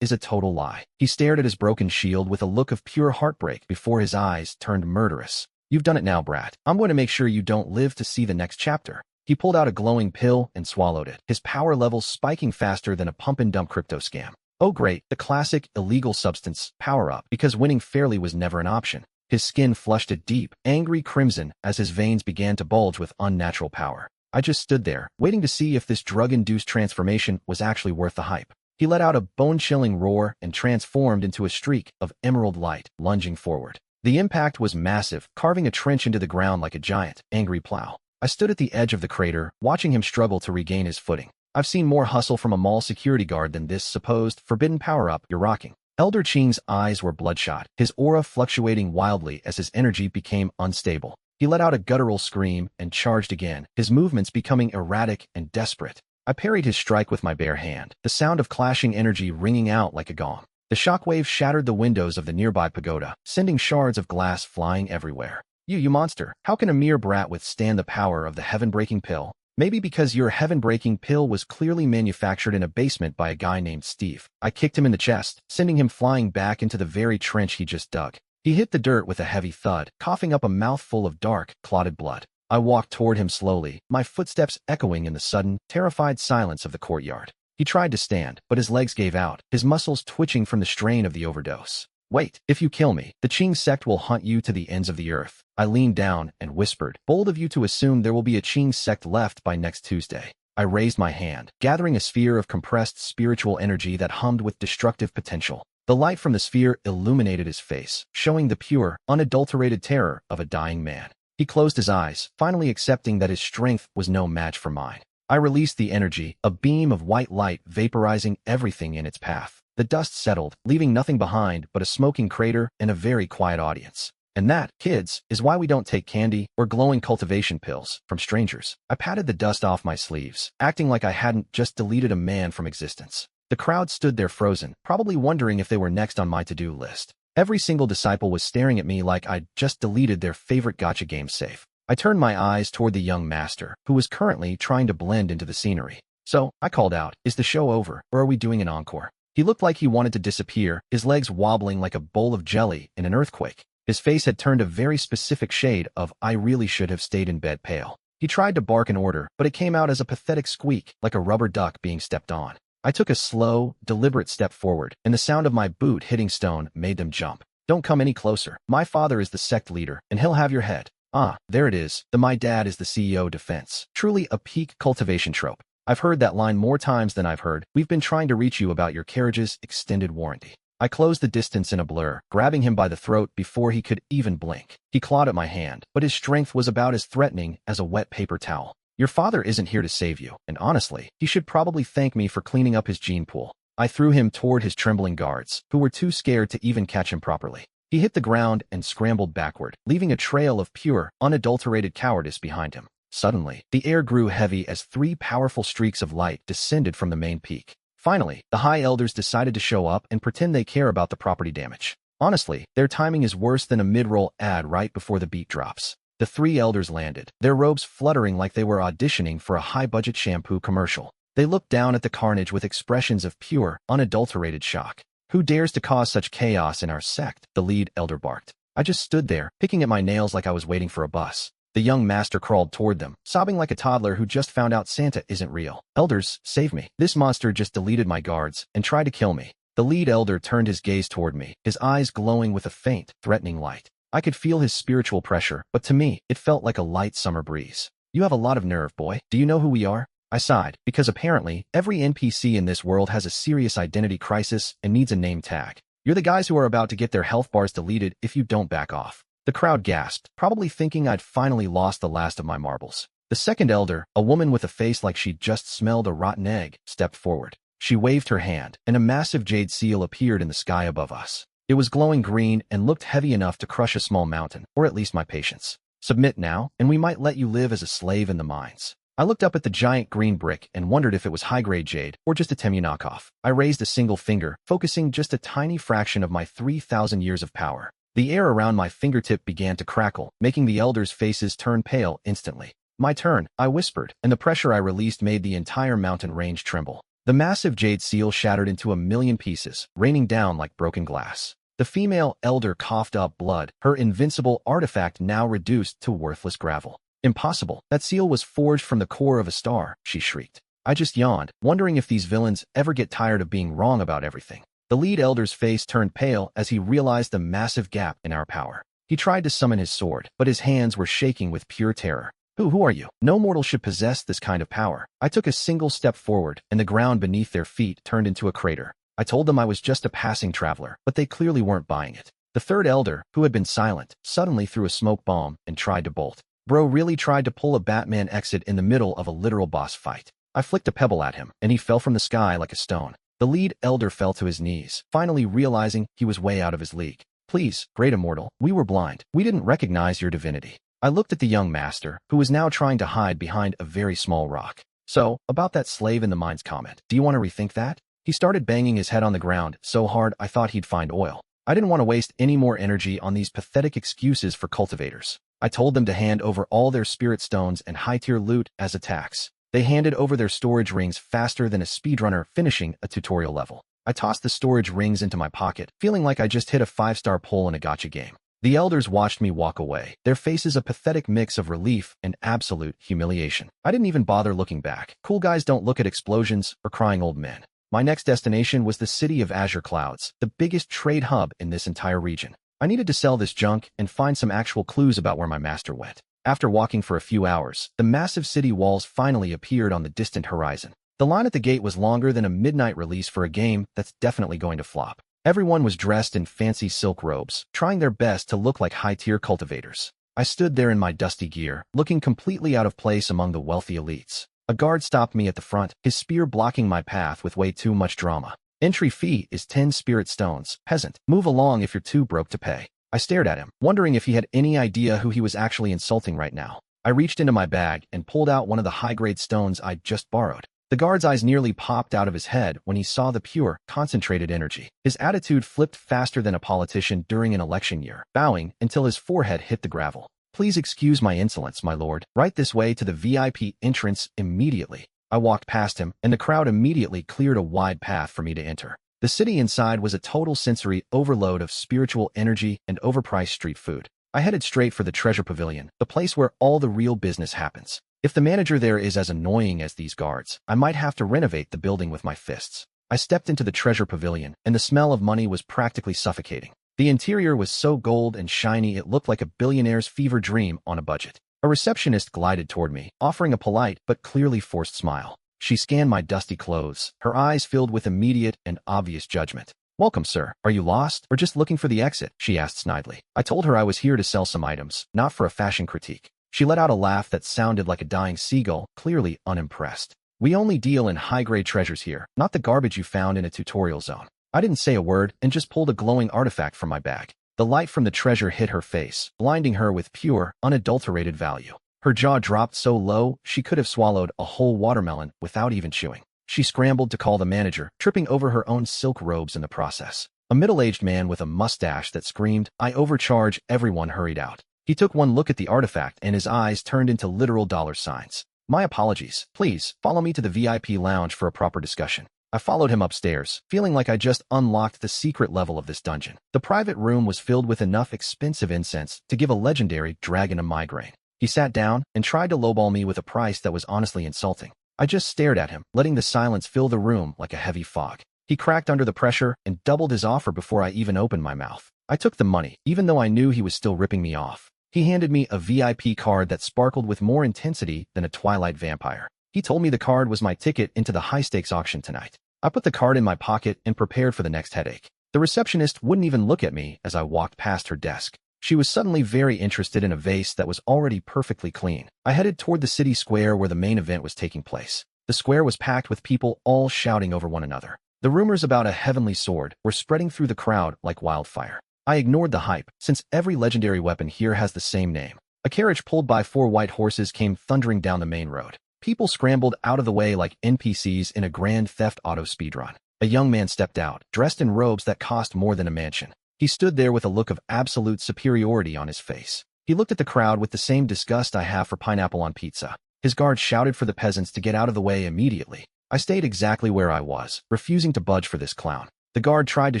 A: is a total lie. He stared at his broken shield with a look of pure heartbreak before his eyes turned murderous. You've done it now, brat. I'm going to make sure you don't live to see the next chapter. He pulled out a glowing pill and swallowed it, his power levels spiking faster than a pump-and-dump crypto scam. Oh great, the classic illegal substance power-up, because winning fairly was never an option. His skin flushed a deep, angry crimson as his veins began to bulge with unnatural power. I just stood there, waiting to see if this drug-induced transformation was actually worth the hype. He let out a bone-chilling roar and transformed into a streak of emerald light, lunging forward. The impact was massive, carving a trench into the ground like a giant, angry plow. I stood at the edge of the crater, watching him struggle to regain his footing. I've seen more hustle from a mall security guard than this supposed forbidden power-up you're rocking. Elder Ching's eyes were bloodshot, his aura fluctuating wildly as his energy became unstable. He let out a guttural scream and charged again, his movements becoming erratic and desperate. I parried his strike with my bare hand, the sound of clashing energy ringing out like a gong. The shockwave shattered the windows of the nearby pagoda, sending shards of glass flying everywhere. You monster, how can a mere brat withstand the power of the heaven-breaking pill? Maybe because your heaven-breaking pill was clearly manufactured in a basement by a guy named Steve. I kicked him in the chest, sending him flying back into the very trench he just dug. He hit the dirt with a heavy thud, coughing up a mouthful of dark, clotted blood. I walked toward him slowly, my footsteps echoing in the sudden, terrified silence of the courtyard. He tried to stand, but his legs gave out, his muscles twitching from the strain of the overdose. Wait, if you kill me, the Ching sect will hunt you to the ends of the earth. I leaned down and whispered, bold of you to assume there will be a Ching sect left by next Tuesday. I raised my hand, gathering a sphere of compressed spiritual energy that hummed with destructive potential. The light from the sphere illuminated his face, showing the pure, unadulterated terror of a dying man. He closed his eyes, finally accepting that his strength was no match for mine. I released the energy, a beam of white light vaporizing everything in its path. The dust settled, leaving nothing behind but a smoking crater and a very quiet audience. And that, kids, is why we don't take candy or glowing cultivation pills from strangers. I patted the dust off my sleeves, acting like I hadn't just deleted a man from existence. The crowd stood there frozen, probably wondering if they were next on my to-do list. Every single disciple was staring at me like I'd just deleted their favorite gacha game safe. I turned my eyes toward the young master, who was currently trying to blend into the scenery. So, I called out, is the show over, or are we doing an encore? He looked like he wanted to disappear, his legs wobbling like a bowl of jelly in an earthquake. His face had turned a very specific shade of I really should have stayed in bed pale. He tried to bark an order, but it came out as a pathetic squeak, like a rubber duck being stepped on. I took a slow, deliberate step forward, and the sound of my boot hitting stone made them jump. Don't come any closer. My father is the sect leader, and he'll have your head. Ah, there it is. The my dad is the CEO defense. Truly a peak cultivation trope. I've heard that line more times than I've heard. We've been trying to reach you about your carriage's extended warranty. I closed the distance in a blur, grabbing him by the throat before he could even blink. He clawed at my hand, but his strength was about as threatening as a wet paper towel. Your father isn't here to save you, and honestly, he should probably thank me for cleaning up his gene pool. I threw him toward his trembling guards, who were too scared to even catch him properly. He hit the ground and scrambled backward, leaving a trail of pure, unadulterated cowardice behind him. Suddenly, the air grew heavy as 3 powerful streaks of light descended from the main peak. Finally, the High Elders decided to show up and pretend they care about the property damage. Honestly, their timing is worse than a mid-roll ad right before the beat drops. The 3 elders landed, their robes fluttering like they were auditioning for a high-budget shampoo commercial. They looked down at the carnage with expressions of pure, unadulterated shock. Who dares to cause such chaos in our sect? The lead elder barked. I just stood there, picking at my nails like I was waiting for a bus. The young master crawled toward them, sobbing like a toddler who just found out Santa isn't real. Elders, save me. This monster just deleted my guards and tried to kill me. The lead elder turned his gaze toward me, his eyes glowing with a faint, threatening light. I could feel his spiritual pressure, but to me, it felt like a light summer breeze. You have a lot of nerve, boy. Do you know who we are? I sighed, because apparently, every NPC in this world has a serious identity crisis and needs a name tag. You're the guys who are about to get their health bars deleted if you don't back off. The crowd gasped, probably thinking I'd finally lost the last of my marbles. The second elder, a woman with a face like she'd just smelled a rotten egg, stepped forward. She waved her hand, and a massive jade seal appeared in the sky above us. It was glowing green and looked heavy enough to crush a small mountain, or at least my patience. Submit now, and we might let you live as a slave in the mines. I looked up at the giant green brick and wondered if it was high-grade jade or just a Temu knockoff. I raised a single finger, focusing just a tiny fraction of my 3,000 years of power. The air around my fingertip began to crackle, making the elders' faces turn pale instantly. My turn, I whispered, and the pressure I released made the entire mountain range tremble. The massive jade seal shattered into 1,000,000 pieces, raining down like broken glass. The female elder coughed up blood, her invincible artifact now reduced to worthless gravel. Impossible. That seal was forged from the core of a star, she shrieked. I just yawned, wondering if these villains ever get tired of being wrong about everything. The lead elder's face turned pale as he realized the massive gap in our power. He tried to summon his sword, but his hands were shaking with pure terror. Who are you? No mortal should possess this kind of power. I took a single step forward, and the ground beneath their feet turned into a crater. I told them I was just a passing traveler, but they clearly weren't buying it. The third elder, who had been silent, suddenly threw a smoke bomb and tried to bolt. Bro really tried to pull a Batman exit in the middle of a literal boss fight. I flicked a pebble at him, and he fell from the sky like a stone. The lead elder fell to his knees, finally realizing he was way out of his league. Please, great immortal, we were blind. We didn't recognize your divinity. I looked at the young master, who was now trying to hide behind a very small rock. So, about that slave in the mines comment, do you want to rethink that? He started banging his head on the ground so hard I thought he'd find oil. I didn't want to waste any more energy on these pathetic excuses for cultivators. I told them to hand over all their spirit stones and high-tier loot as a tax. They handed over their storage rings faster than a speedrunner finishing a tutorial level. I tossed the storage rings into my pocket, feeling like I just hit a 5-star pull in a gacha game. The elders watched me walk away, their faces a pathetic mix of relief and absolute humiliation. I didn't even bother looking back. Cool guys don't look at explosions or crying old men. My next destination was the city of Azure Clouds, the biggest trade hub in this entire region. I needed to sell this junk and find some actual clues about where my master went. After walking for a few hours, the massive city walls finally appeared on the distant horizon. The line at the gate was longer than a midnight release for a game that's definitely going to flop. Everyone was dressed in fancy silk robes, trying their best to look like high-tier cultivators. I stood there in my dusty gear, looking completely out of place among the wealthy elites. A guard stopped me at the front, his spear blocking my path with way too much drama. Entry fee is 10 spirit stones. Peasant, move along if you're too broke to pay. I stared at him, wondering if he had any idea who he was actually insulting right now. I reached into my bag and pulled out one of the high-grade stones I'd just borrowed. The guard's eyes nearly popped out of his head when he saw the pure, concentrated energy. His attitude flipped faster than a politician during an election year, bowing until his forehead hit the gravel. Please excuse my insolence, my lord. Right this way to the VIP entrance immediately. I walked past him, and the crowd immediately cleared a wide path for me to enter. The city inside was a total sensory overload of spiritual energy and overpriced street food. I headed straight for the treasure pavilion, the place where all the real business happens. If the manager there is as annoying as these guards, I might have to renovate the building with my fists. I stepped into the treasure pavilion, and the smell of money was practically suffocating. The interior was so gold and shiny it looked like a billionaire's fever dream on a budget. A receptionist glided toward me, offering a polite but clearly forced smile. She scanned my dusty clothes, her eyes filled with immediate and obvious judgment. "Welcome, sir. Are you lost, or just looking for the exit?" she asked snidely. I told her I was here to sell some items, not for a fashion critique. She let out a laugh that sounded like a dying seagull, clearly unimpressed. "We only deal in high-grade treasures here, not the garbage you found in a tutorial zone." I didn't say a word and just pulled a glowing artifact from my bag. The light from the treasure hit her face, blinding her with pure, unadulterated value. Her jaw dropped so low she could have swallowed a whole watermelon without even chewing. She scrambled to call the manager, tripping over her own silk robes in the process. A middle-aged man with a mustache that screamed, "I overcharge," everyone hurried out. He took one look at the artifact and his eyes turned into literal dollar signs. "My apologies. Please, follow me to the VIP lounge for a proper discussion." I followed him upstairs, feeling like I just unlocked the secret level of this dungeon. The private room was filled with enough expensive incense to give a legendary dragon a migraine. He sat down and tried to lowball me with a price that was honestly insulting. I just stared at him, letting the silence fill the room like a heavy fog. He cracked under the pressure and doubled his offer before I even opened my mouth. I took the money, even though I knew he was still ripping me off. He handed me a VIP card that sparkled with more intensity than a Twilight vampire. He told me the card was my ticket into the high-stakes auction tonight. I put the card in my pocket and prepared for the next headache. The receptionist wouldn't even look at me as I walked past her desk. She was suddenly very interested in a vase that was already perfectly clean. I headed toward the city square where the main event was taking place. The square was packed with people all shouting over one another. The rumors about a heavenly sword were spreading through the crowd like wildfire. I ignored the hype, since every legendary weapon here has the same name. A carriage pulled by 4 white horses came thundering down the main road. People scrambled out of the way like NPCs in a Grand Theft Auto speedrun. A young man stepped out, dressed in robes that cost more than a mansion. He stood there with a look of absolute superiority on his face. He looked at the crowd with the same disgust I have for pineapple on pizza. His guards shouted for the peasants to get out of the way immediately. I stayed exactly where I was, refusing to budge for this clown. The guard tried to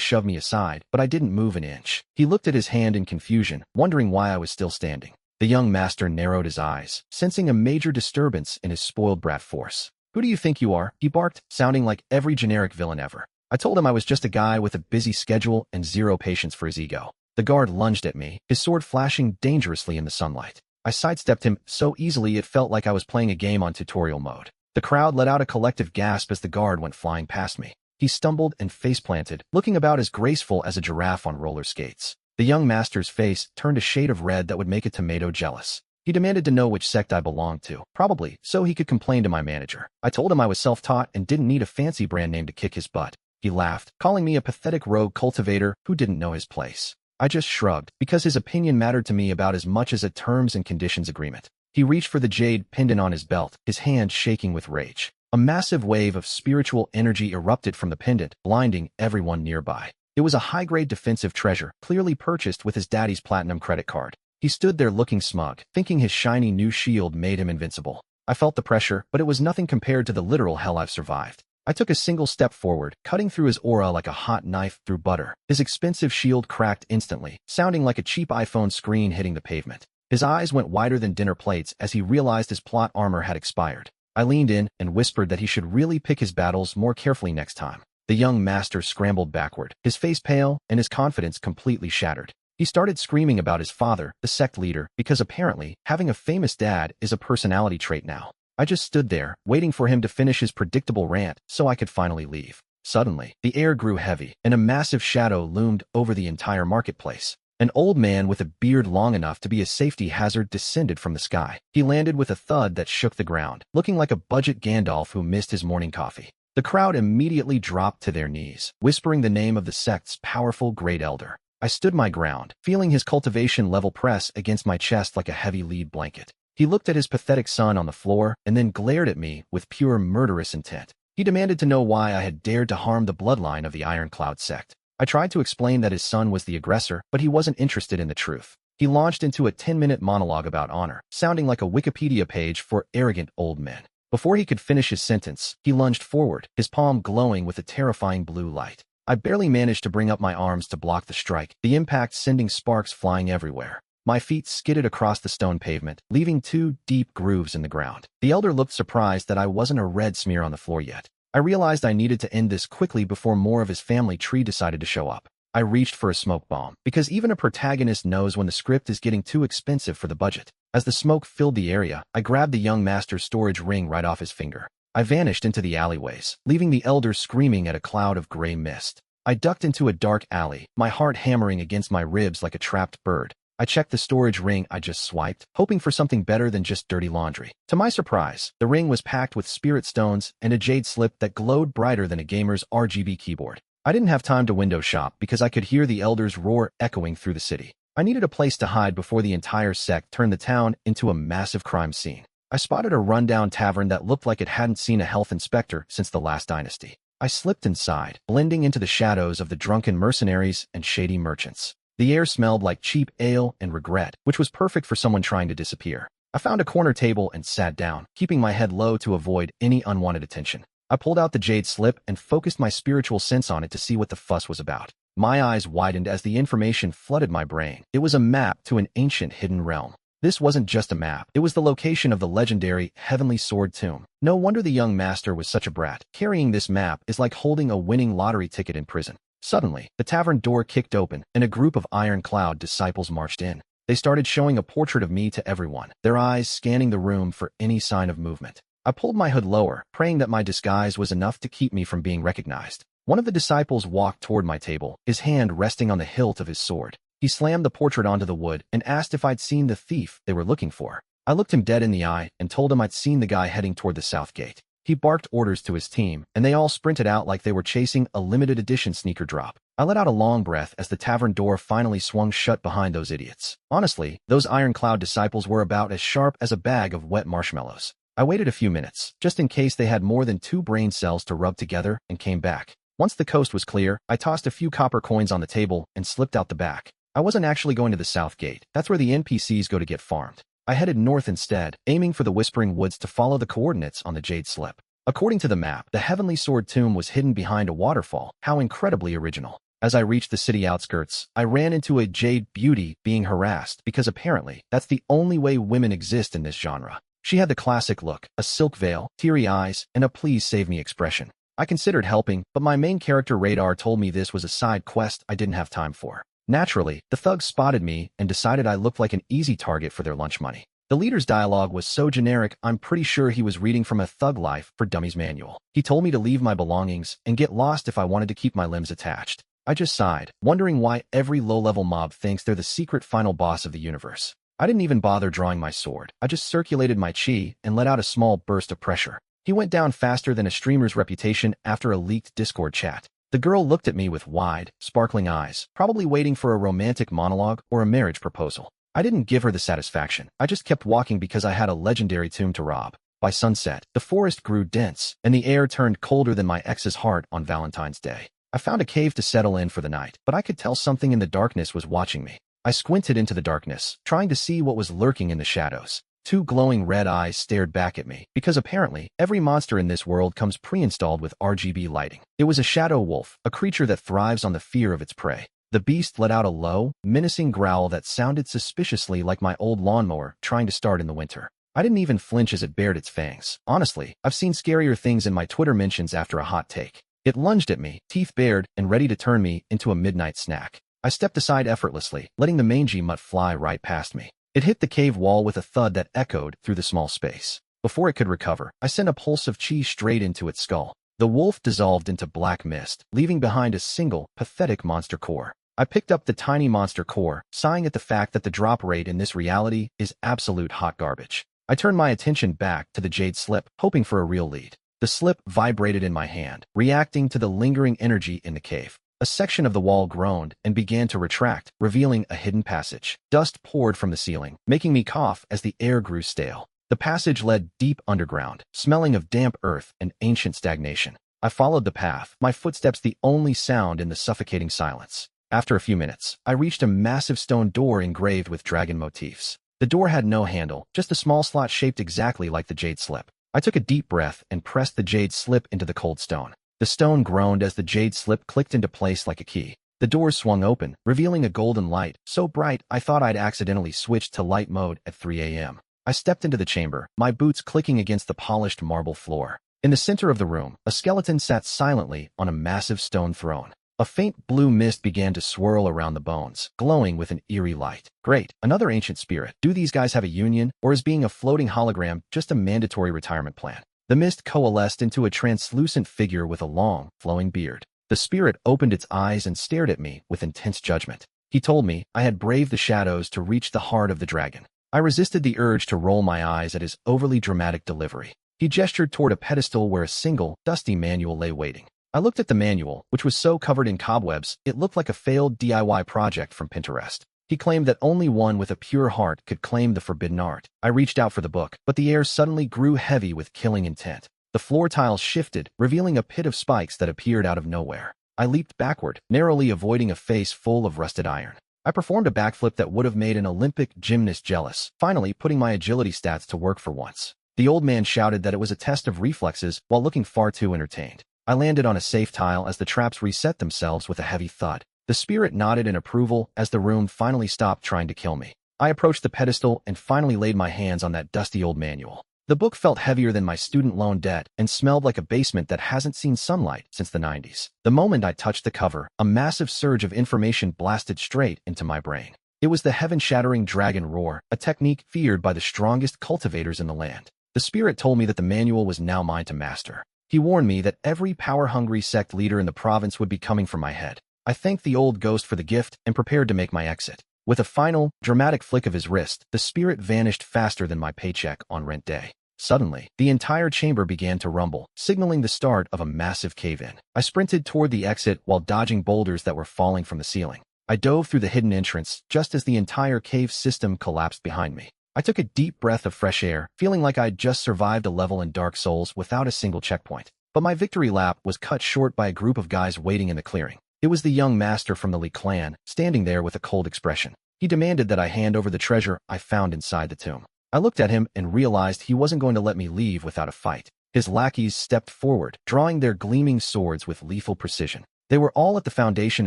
A: shove me aside, but I didn't move an inch. He looked at his hand in confusion, wondering why I was still standing. The young master narrowed his eyes, sensing a major disturbance in his spoiled brat force. "Who do you think you are?" he barked, sounding like every generic villain ever. I told him I was just a guy with a busy schedule and zero patience for his ego. The guard lunged at me, his sword flashing dangerously in the sunlight. I sidestepped him so easily it felt like I was playing a game on tutorial mode. The crowd let out a collective gasp as the guard went flying past me. He stumbled and face-planted, looking about as graceful as a giraffe on roller skates. The young master's face turned a shade of red that would make a tomato jealous. He demanded to know which sect I belonged to, probably so he could complain to my manager. I told him I was self-taught and didn't need a fancy brand name to kick his butt. He laughed, calling me a pathetic rogue cultivator who didn't know his place. I just shrugged, because his opinion mattered to me about as much as a terms and conditions agreement. He reached for the jade pendant on his belt, his hand shaking with rage. A massive wave of spiritual energy erupted from the pendant, blinding everyone nearby. It was a high-grade defensive treasure, clearly purchased with his daddy's platinum credit card. He stood there looking smug, thinking his shiny new shield made him invincible. I felt the pressure, but it was nothing compared to the literal hell I've survived. I took a single step forward, cutting through his aura like a hot knife through butter. His expensive shield cracked instantly, sounding like a cheap iPhone screen hitting the pavement. His eyes went wider than dinner plates as he realized his plot armor had expired. I leaned in and whispered that he should really pick his battles more carefully next time. The young master scrambled backward, his face pale and his confidence completely shattered. He started screaming about his father, the sect leader, because apparently, having a famous dad is a personality trait now. I just stood there, waiting for him to finish his predictable rant so I could finally leave. Suddenly, the air grew heavy, and a massive shadow loomed over the entire marketplace. An old man with a beard long enough to be a safety hazard descended from the sky. He landed with a thud that shook the ground, looking like a budget Gandalf who missed his morning coffee. The crowd immediately dropped to their knees, whispering the name of the sect's powerful great elder. I stood my ground, feeling his cultivation level press against my chest like a heavy lead blanket. He looked at his pathetic son on the floor and then glared at me with pure murderous intent. He demanded to know why I had dared to harm the bloodline of the Ironcloud sect. I tried to explain that his son was the aggressor, but he wasn't interested in the truth. He launched into a 10-minute monologue about honor, sounding like a Wikipedia page for arrogant old men. Before he could finish his sentence, he lunged forward, his palm glowing with a terrifying blue light. I barely managed to bring up my arms to block the strike, the impact sending sparks flying everywhere. My feet skidded across the stone pavement, leaving 2 deep grooves in the ground. The elder looked surprised that I wasn't a red smear on the floor yet. I realized I needed to end this quickly before more of his family tree decided to show up. I reached for a smoke bomb, because even a protagonist knows when the script is getting too expensive for the budget. As the smoke filled the area, I grabbed the young master's storage ring right off his finger. I vanished into the alleyways, leaving the elder screaming at a cloud of gray mist. I ducked into a dark alley, my heart hammering against my ribs like a trapped bird. I checked the storage ring I just swiped, hoping for something better than just dirty laundry. To my surprise, the ring was packed with spirit stones and a jade slip that glowed brighter than a gamer's RGB keyboard. I didn't have time to window shop because I could hear the elder's roar echoing through the city. I needed a place to hide before the entire sect turned the town into a massive crime scene. I spotted a rundown tavern that looked like it hadn't seen a health inspector since the last dynasty. I slipped inside, blending into the shadows of the drunken mercenaries and shady merchants. The air smelled like cheap ale and regret, which was perfect for someone trying to disappear. I found a corner table and sat down, keeping my head low to avoid any unwanted attention. I pulled out the jade slip and focused my spiritual sense on it to see what the fuss was about. My eyes widened as the information flooded my brain. It was a map to an ancient hidden realm. This wasn't just a map. It was the location of the legendary Heavenly Sword Tomb. No wonder the young master was such a brat. Carrying this map is like holding a winning lottery ticket in prison. Suddenly, the tavern door kicked open, and a group of iron-clad disciples marched in. They started showing a portrait of me to everyone, their eyes scanning the room for any sign of movement. I pulled my hood lower, praying that my disguise was enough to keep me from being recognized. One of the disciples walked toward my table, his hand resting on the hilt of his sword. He slammed the portrait onto the wood and asked if I'd seen the thief they were looking for. I looked him dead in the eye and told him I'd seen the guy heading toward the south gate. He barked orders to his team, and they all sprinted out like they were chasing a limited edition sneaker drop. I let out a long breath as the tavern door finally swung shut behind those idiots. Honestly, those iron-clad disciples were about as sharp as a bag of wet marshmallows. I waited a few minutes, just in case they had more than 2 brain cells to rub together, and came back. Once the coast was clear, I tossed a few copper coins on the table and slipped out the back. I wasn't actually going to the south gate. That's where the NPCs go to get farmed. I headed north instead, aiming for the Whispering Woods to follow the coordinates on the jade slip. According to the map, the Heavenly Sword Tomb was hidden behind a waterfall. How incredibly original. As I reached the city outskirts, I ran into a jade beauty being harassed because apparently that's the only way women exist in this genre. She had the classic look, a silk veil, teary eyes, and a please save me expression. I considered helping, but my main character radar told me this was a side quest I didn't have time for. Naturally, the thugs spotted me and decided I looked like an easy target for their lunch money. The leader's dialogue was so generic, I'm pretty sure he was reading from a Thug Life for Dummies manual. He told me to leave my belongings and get lost if I wanted to keep my limbs attached. I just sighed, wondering why every low-level mob thinks they're the secret final boss of the universe. I didn't even bother drawing my sword. I just circulated my chi and let out a small burst of pressure. He went down faster than a streamer's reputation after a leaked Discord chat. The girl looked at me with wide, sparkling eyes, probably waiting for a romantic monologue or a marriage proposal. I didn't give her the satisfaction. I just kept walking because I had a legendary tomb to rob. By sunset, the forest grew dense, and the air turned colder than my ex's heart on Valentine's Day. I found a cave to settle in for the night, but I could tell something in the darkness was watching me. I squinted into the darkness, trying to see what was lurking in the shadows. 2 glowing red eyes stared back at me, because apparently, every monster in this world comes pre-installed with RGB lighting. It was a shadow wolf, a creature that thrives on the fear of its prey. The beast let out a low, menacing growl that sounded suspiciously like my old lawnmower trying to start in the winter. I didn't even flinch as it bared its fangs. Honestly, I've seen scarier things in my Twitter mentions after a hot take. It lunged at me, teeth bared, and ready to turn me into a midnight snack. I stepped aside effortlessly, letting the mangy mutt fly right past me. It hit the cave wall with a thud that echoed through the small space. Before it could recover, I sent a pulse of chi straight into its skull. The wolf dissolved into black mist, leaving behind a single, pathetic monster core. I picked up the tiny monster core, sighing at the fact that the drop rate in this reality is absolute hot garbage. I turned my attention back to the jade slip, hoping for a real lead. The slip vibrated in my hand, reacting to the lingering energy in the cave. A section of the wall groaned and began to retract, revealing a hidden passage. Dust poured from the ceiling, making me cough as the air grew stale. The passage led deep underground, smelling of damp earth and ancient stagnation. I followed the path, my footsteps the only sound in the suffocating silence. After a few minutes, I reached a massive stone door engraved with dragon motifs. The door had no handle, just a small slot shaped exactly like the jade slip. I took a deep breath and pressed the jade slip into the cold stone. The stone groaned as the jade slip clicked into place like a key. The doors swung open, revealing a golden light, so bright I thought I'd accidentally switched to light mode at 3 a.m. I stepped into the chamber, my boots clicking against the polished marble floor. In the center of the room, a skeleton sat silently on a massive stone throne. A faint blue mist began to swirl around the bones, glowing with an eerie light. Great, another ancient spirit. Do these guys have a union, or is being a floating hologram just a mandatory retirement plan? The mist coalesced into a translucent figure with a long, flowing beard. The spirit opened its eyes and stared at me with intense judgment. He told me I had braved the shadows to reach the heart of the dragon. I resisted the urge to roll my eyes at his overly dramatic delivery. He gestured toward a pedestal where a single, dusty manual lay waiting. I looked at the manual, which was so covered in cobwebs, it looked like a failed DIY project from Pinterest. He claimed that only one with a pure heart could claim the forbidden art. I reached out for the book, but the air suddenly grew heavy with killing intent. The floor tiles shifted, revealing a pit of spikes that appeared out of nowhere. I leaped backward, narrowly avoiding a face full of rusted iron. I performed a backflip that would have made an Olympic gymnast jealous, finally putting my agility stats to work for once. The old man shouted that it was a test of reflexes while looking far too entertained. I landed on a safe tile as the traps reset themselves with a heavy thud. The spirit nodded in approval as the room finally stopped trying to kill me. I approached the pedestal and finally laid my hands on that dusty old manual. The book felt heavier than my student loan debt and smelled like a basement that hasn't seen sunlight since the 90s. The moment I touched the cover, a massive surge of information blasted straight into my brain. It was the heaven-shattering dragon roar, a technique feared by the strongest cultivators in the land. The spirit told me that the manual was now mine to master. He warned me that every power-hungry sect leader in the province would be coming for my head. I thanked the old ghost for the gift and prepared to make my exit. With a final, dramatic flick of his wrist, the spirit vanished faster than my paycheck on rent day. Suddenly, the entire chamber began to rumble, signaling the start of a massive cave-in. I sprinted toward the exit while dodging boulders that were falling from the ceiling. I dove through the hidden entrance just as the entire cave system collapsed behind me. I took a deep breath of fresh air, feeling like I'd just survived a level in Dark Souls without a single checkpoint. But my victory lap was cut short by a group of guys waiting in the clearing. It was the young master from the Li clan, standing there with a cold expression. He demanded that I hand over the treasure I found inside the tomb. I looked at him and realized he wasn't going to let me leave without a fight. His lackeys stepped forward, drawing their gleaming swords with lethal precision. They were all at the Foundation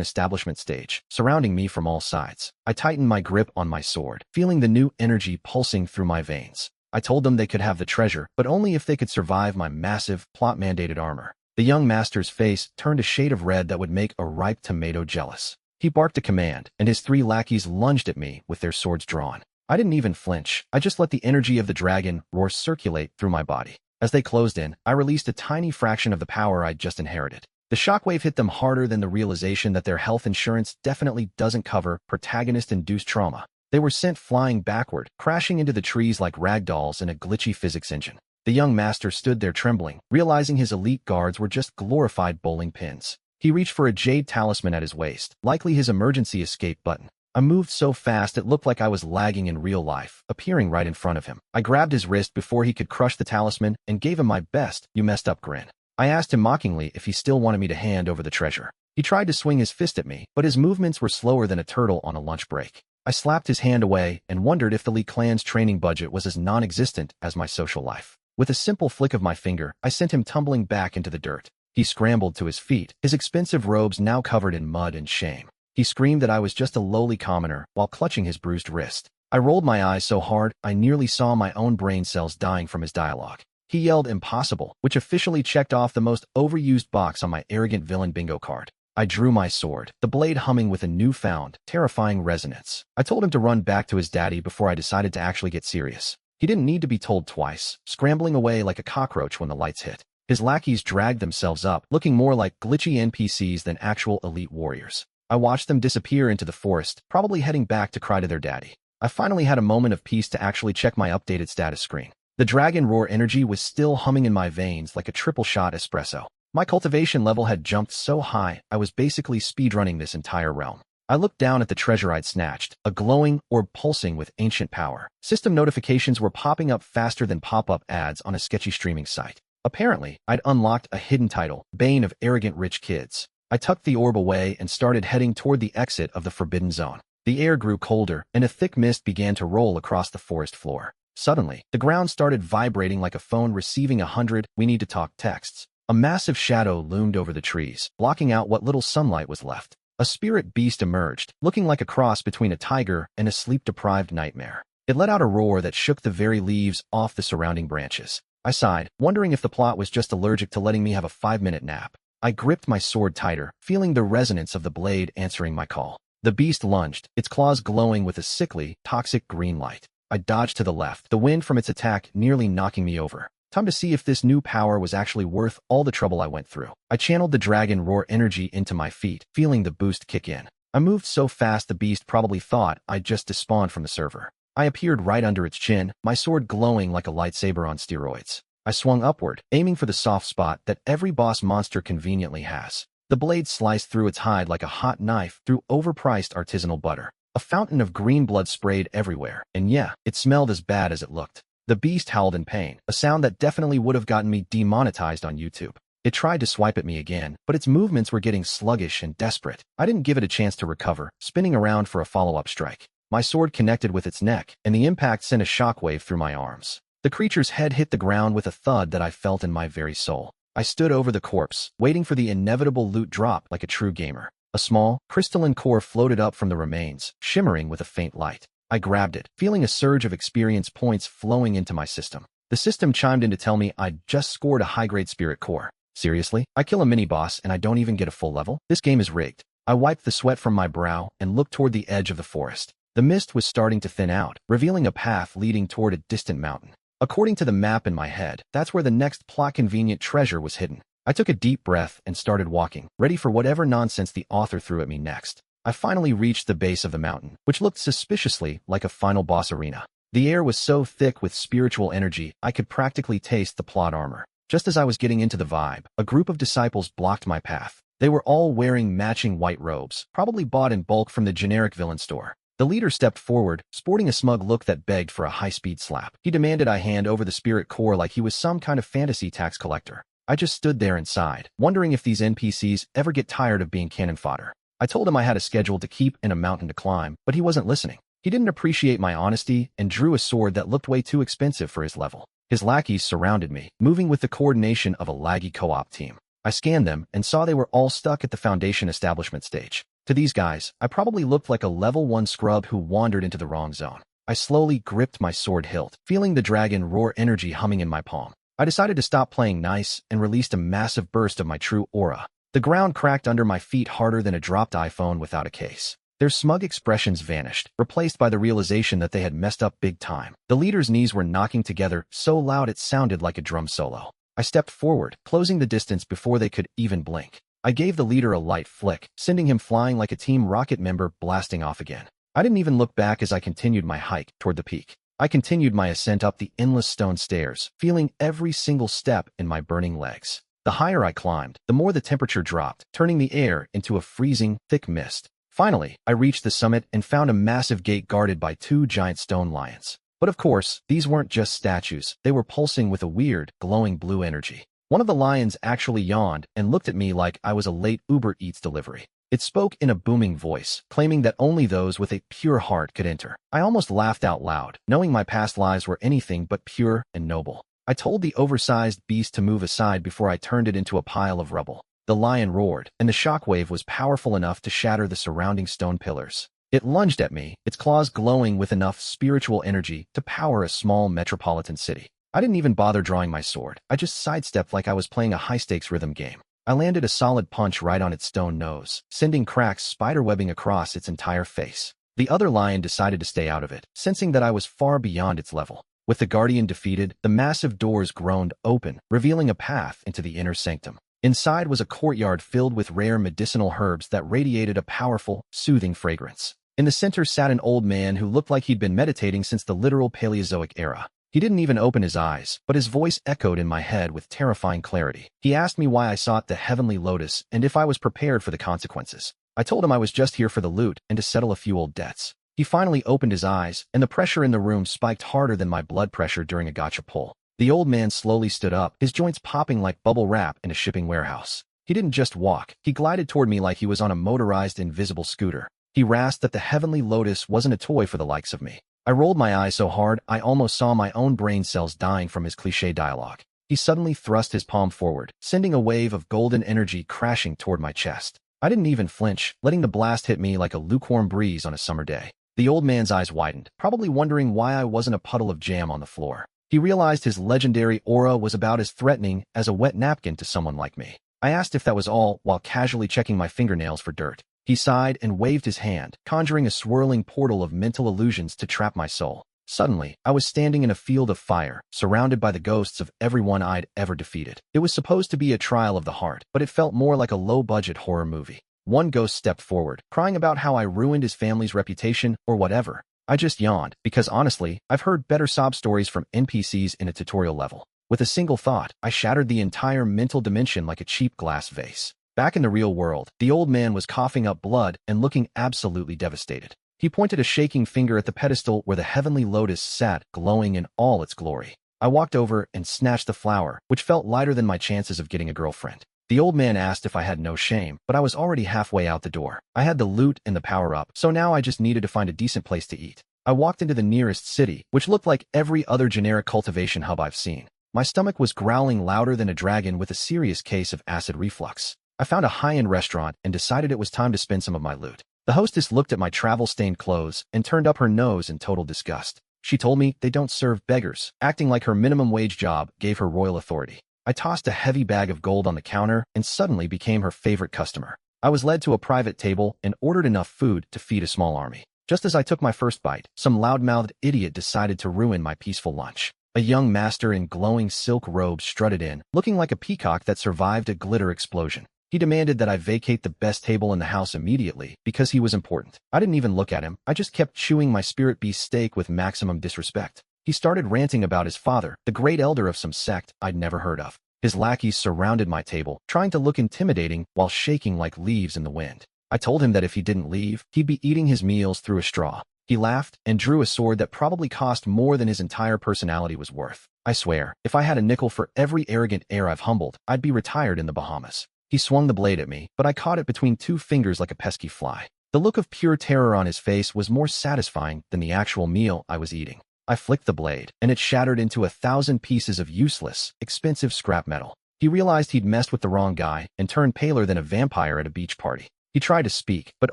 A: establishment stage, surrounding me from all sides. I tightened my grip on my sword, feeling the new energy pulsing through my veins. I told them they could have the treasure, but only if they could survive my massive, plot-mandated armor. The young master's face turned a shade of red that would make a ripe tomato jealous. He barked a command, and his 3 lackeys lunged at me with their swords drawn. I didn't even flinch. I just let the energy of the dragon roar circulate through my body. As they closed in, I released a tiny fraction of the power I'd just inherited. The shockwave hit them harder than the realization that their health insurance definitely doesn't cover protagonist-induced trauma. They were sent flying backward, crashing into the trees like ragdolls in a glitchy physics engine. The young master stood there trembling, realizing his elite guards were just glorified bowling pins. He reached for a jade talisman at his waist, likely his emergency escape button. I moved so fast it looked like I was lagging in real life, appearing right in front of him. I grabbed his wrist before he could crush the talisman and gave him my best, "You messed up" grin. I asked him mockingly if he still wanted me to hand over the treasure. He tried to swing his fist at me, but his movements were slower than a turtle on a lunch break. I slapped his hand away and wondered if the Li clan's training budget was as non-existent as my social life. With a simple flick of my finger, I sent him tumbling back into the dirt. He scrambled to his feet, his expensive robes now covered in mud and shame. He screamed that I was just a lowly commoner while clutching his bruised wrist. I rolled my eyes so hard I nearly saw my own brain cells dying from his dialogue. He yelled "impossible," which officially checked off the most overused box on my arrogant villain bingo card. I drew my sword, the blade humming with a newfound, terrifying resonance. I told him to run back to his daddy before I decided to actually get serious. He didn't need to be told twice, scrambling away like a cockroach when the lights hit. His lackeys dragged themselves up, looking more like glitchy NPCs than actual elite warriors. I watched them disappear into the forest, probably heading back to cry to their daddy. I finally had a moment of peace to actually check my updated status screen. The dragon roar energy was still humming in my veins like a triple-shot espresso. My cultivation level had jumped so high, I was basically speedrunning this entire realm. I looked down at the treasure I'd snatched, a glowing orb pulsing with ancient power. System notifications were popping up faster than pop-up ads on a sketchy streaming site. Apparently, I'd unlocked a hidden title, Bane of Arrogant Rich Kids. I tucked the orb away and started heading toward the exit of the Forbidden Zone. The air grew colder, and a thick mist began to roll across the forest floor. Suddenly, the ground started vibrating like a phone receiving 100 "we need to talk" texts. A massive shadow loomed over the trees, blocking out what little sunlight was left. A spirit beast emerged, looking like a cross between a tiger and a sleep-deprived nightmare. It let out a roar that shook the very leaves off the surrounding branches. I sighed, wondering if the plot was just allergic to letting me have a 5-minute nap. I gripped my sword tighter, feeling the resonance of the blade answering my call. The beast lunged, its claws glowing with a sickly, toxic green light. I dodged to the left, the wind from its attack nearly knocking me over. Time to see if this new power was actually worth all the trouble I went through. I channeled the dragon roar energy into my feet, feeling the boost kick in. I moved so fast the beast probably thought I'd just despawned from the server. I appeared right under its chin, my sword glowing like a lightsaber on steroids. I swung upward, aiming for the soft spot that every boss monster conveniently has. The blade sliced through its hide like a hot knife through overpriced artisanal butter. A fountain of green blood sprayed everywhere, and yeah, it smelled as bad as it looked. The beast howled in pain, a sound that definitely would have gotten me demonetized on YouTube. It tried to swipe at me again, but its movements were getting sluggish and desperate. I didn't give it a chance to recover, spinning around for a follow-up strike. My sword connected with its neck, and the impact sent a shockwave through my arms. The creature's head hit the ground with a thud that I felt in my very soul. I stood over the corpse, waiting for the inevitable loot drop like a true gamer. A small, crystalline core floated up from the remains, shimmering with a faint light. I grabbed it, feeling a surge of experience points flowing into my system. The system chimed in to tell me I'd just scored a high-grade spirit core. Seriously? I kill a mini-boss and I don't even get a full level? This game is rigged. I wiped the sweat from my brow and looked toward the edge of the forest. The mist was starting to thin out, revealing a path leading toward a distant mountain. According to the map in my head, that's where the next plot-convenient treasure was hidden. I took a deep breath and started walking, ready for whatever nonsense the author threw at me next. I finally reached the base of the mountain, which looked suspiciously like a final boss arena. The air was so thick with spiritual energy, I could practically taste the plot armor. Just as I was getting into the vibe, a group of disciples blocked my path. They were all wearing matching white robes, probably bought in bulk from the generic villain store. The leader stepped forward, sporting a smug look that begged for a high-speed slap. He demanded I hand over the spirit core like he was some kind of fantasy tax collector. I just stood there and sighed, wondering if these NPCs ever get tired of being cannon fodder. I told him I had a schedule to keep and a mountain to climb, but he wasn't listening. He didn't appreciate my honesty and drew a sword that looked way too expensive for his level. His lackeys surrounded me, moving with the coordination of a laggy co-op team. I scanned them and saw they were all stuck at the Foundation establishment stage. To these guys, I probably looked like a level 1 scrub who wandered into the wrong zone. I slowly gripped my sword hilt, feeling the dragon roar energy humming in my palm. I decided to stop playing nice and released a massive burst of my true aura. The ground cracked under my feet harder than a dropped iPhone without a case. Their smug expressions vanished, replaced by the realization that they had messed up big time. The leader's knees were knocking together so loud it sounded like a drum solo. I stepped forward, closing the distance before they could even blink. I gave the leader a light flick, sending him flying like a Team Rocket member blasting off again. I didn't even look back as I continued my hike toward the peak. I continued my ascent up the endless stone stairs, feeling every single step in my burning legs. The higher I climbed, the more the temperature dropped, turning the air into a freezing, thick mist. Finally, I reached the summit and found a massive gate guarded by 2 giant stone lions. But of course, these weren't just statues, they were pulsing with a weird, glowing blue energy. One of the lions actually yawned and looked at me like I was a late Uber Eats delivery. It spoke in a booming voice, claiming that only those with a pure heart could enter. I almost laughed out loud, knowing my past lives were anything but pure and noble. I told the oversized beast to move aside before I turned it into a pile of rubble. The lion roared, and the shockwave was powerful enough to shatter the surrounding stone pillars. It lunged at me, its claws glowing with enough spiritual energy to power a small metropolitan city. I didn't even bother drawing my sword. I just sidestepped like I was playing a high-stakes rhythm game. I landed a solid punch right on its stone nose, sending cracks spiderwebbing across its entire face. The other lion decided to stay out of it, sensing that I was far beyond its level. With the guardian defeated, the massive doors groaned open, revealing a path into the inner sanctum. Inside was a courtyard filled with rare medicinal herbs that radiated a powerful, soothing fragrance. In the center sat an old man who looked like he'd been meditating since the literal Paleozoic era. He didn't even open his eyes, but his voice echoed in my head with terrifying clarity. He asked me why I sought the heavenly lotus and if I was prepared for the consequences. I told him I was just here for the loot and to settle a few old debts. He finally opened his eyes, and the pressure in the room spiked harder than my blood pressure during a gacha pull. The old man slowly stood up, his joints popping like bubble wrap in a shipping warehouse. He didn't just walk, he glided toward me like he was on a motorized invisible scooter. He rasped that the heavenly lotus wasn't a toy for the likes of me. I rolled my eyes so hard I almost saw my own brain cells dying from his cliché dialogue. He suddenly thrust his palm forward, sending a wave of golden energy crashing toward my chest. I didn't even flinch, letting the blast hit me like a lukewarm breeze on a summer day. The old man's eyes widened, probably wondering why I wasn't a puddle of jam on the floor. He realized his legendary aura was about as threatening as a wet napkin to someone like me. I asked if that was all while casually checking my fingernails for dirt. He sighed and waved his hand, conjuring a swirling portal of mental illusions to trap my soul. Suddenly, I was standing in a field of fire, surrounded by the ghosts of everyone I'd ever defeated. It was supposed to be a trial of the heart, but it felt more like a low-budget horror movie. One ghost stepped forward, crying about how I ruined his family's reputation or whatever. I just yawned, because honestly, I've heard better sob stories from NPCs in a tutorial level. With a single thought, I shattered the entire mental dimension like a cheap glass vase. Back in the real world, the old man was coughing up blood and looking absolutely devastated. He pointed a shaking finger at the pedestal where the heavenly lotus sat, glowing in all its glory. I walked over and snatched the flower, which felt lighter than my chances of getting a girlfriend. The old man asked if I had no shame, but I was already halfway out the door. I had the loot and the power-up, so now I just needed to find a decent place to eat. I walked into the nearest city, which looked like every other generic cultivation hub I've seen. My stomach was growling louder than a dragon with a serious case of acid reflux. I found a high-end restaurant and decided it was time to spend some of my loot. The hostess looked at my travel-stained clothes and turned up her nose in total disgust. She told me they don't serve beggars, acting like her minimum wage job gave her royal authority. I tossed a heavy bag of gold on the counter and suddenly became her favorite customer. I was led to a private table and ordered enough food to feed a small army. Just as I took my first bite, some loud-mouthed idiot decided to ruin my peaceful lunch. A young master in glowing silk robes strutted in, looking like a peacock that survived a glitter explosion. He demanded that I vacate the best table in the house immediately because he was important. I didn't even look at him. I just kept chewing my spirit beast steak with maximum disrespect. He started ranting about his father, the great elder of some sect I'd never heard of. His lackeys surrounded my table, trying to look intimidating while shaking like leaves in the wind. I told him that if he didn't leave, he'd be eating his meals through a straw. He laughed and drew a sword that probably cost more than his entire personality was worth. I swear, if I had a nickel for every arrogant heir I've humbled, I'd be retired in the Bahamas. He swung the blade at me, but I caught it between two fingers like a pesky fly. The look of pure terror on his face was more satisfying than the actual meal I was eating. I flicked the blade, and it shattered into 1,000 pieces of useless, expensive scrap metal. He realized he'd messed with the wrong guy and turned paler than a vampire at a beach party. He tried to speak, but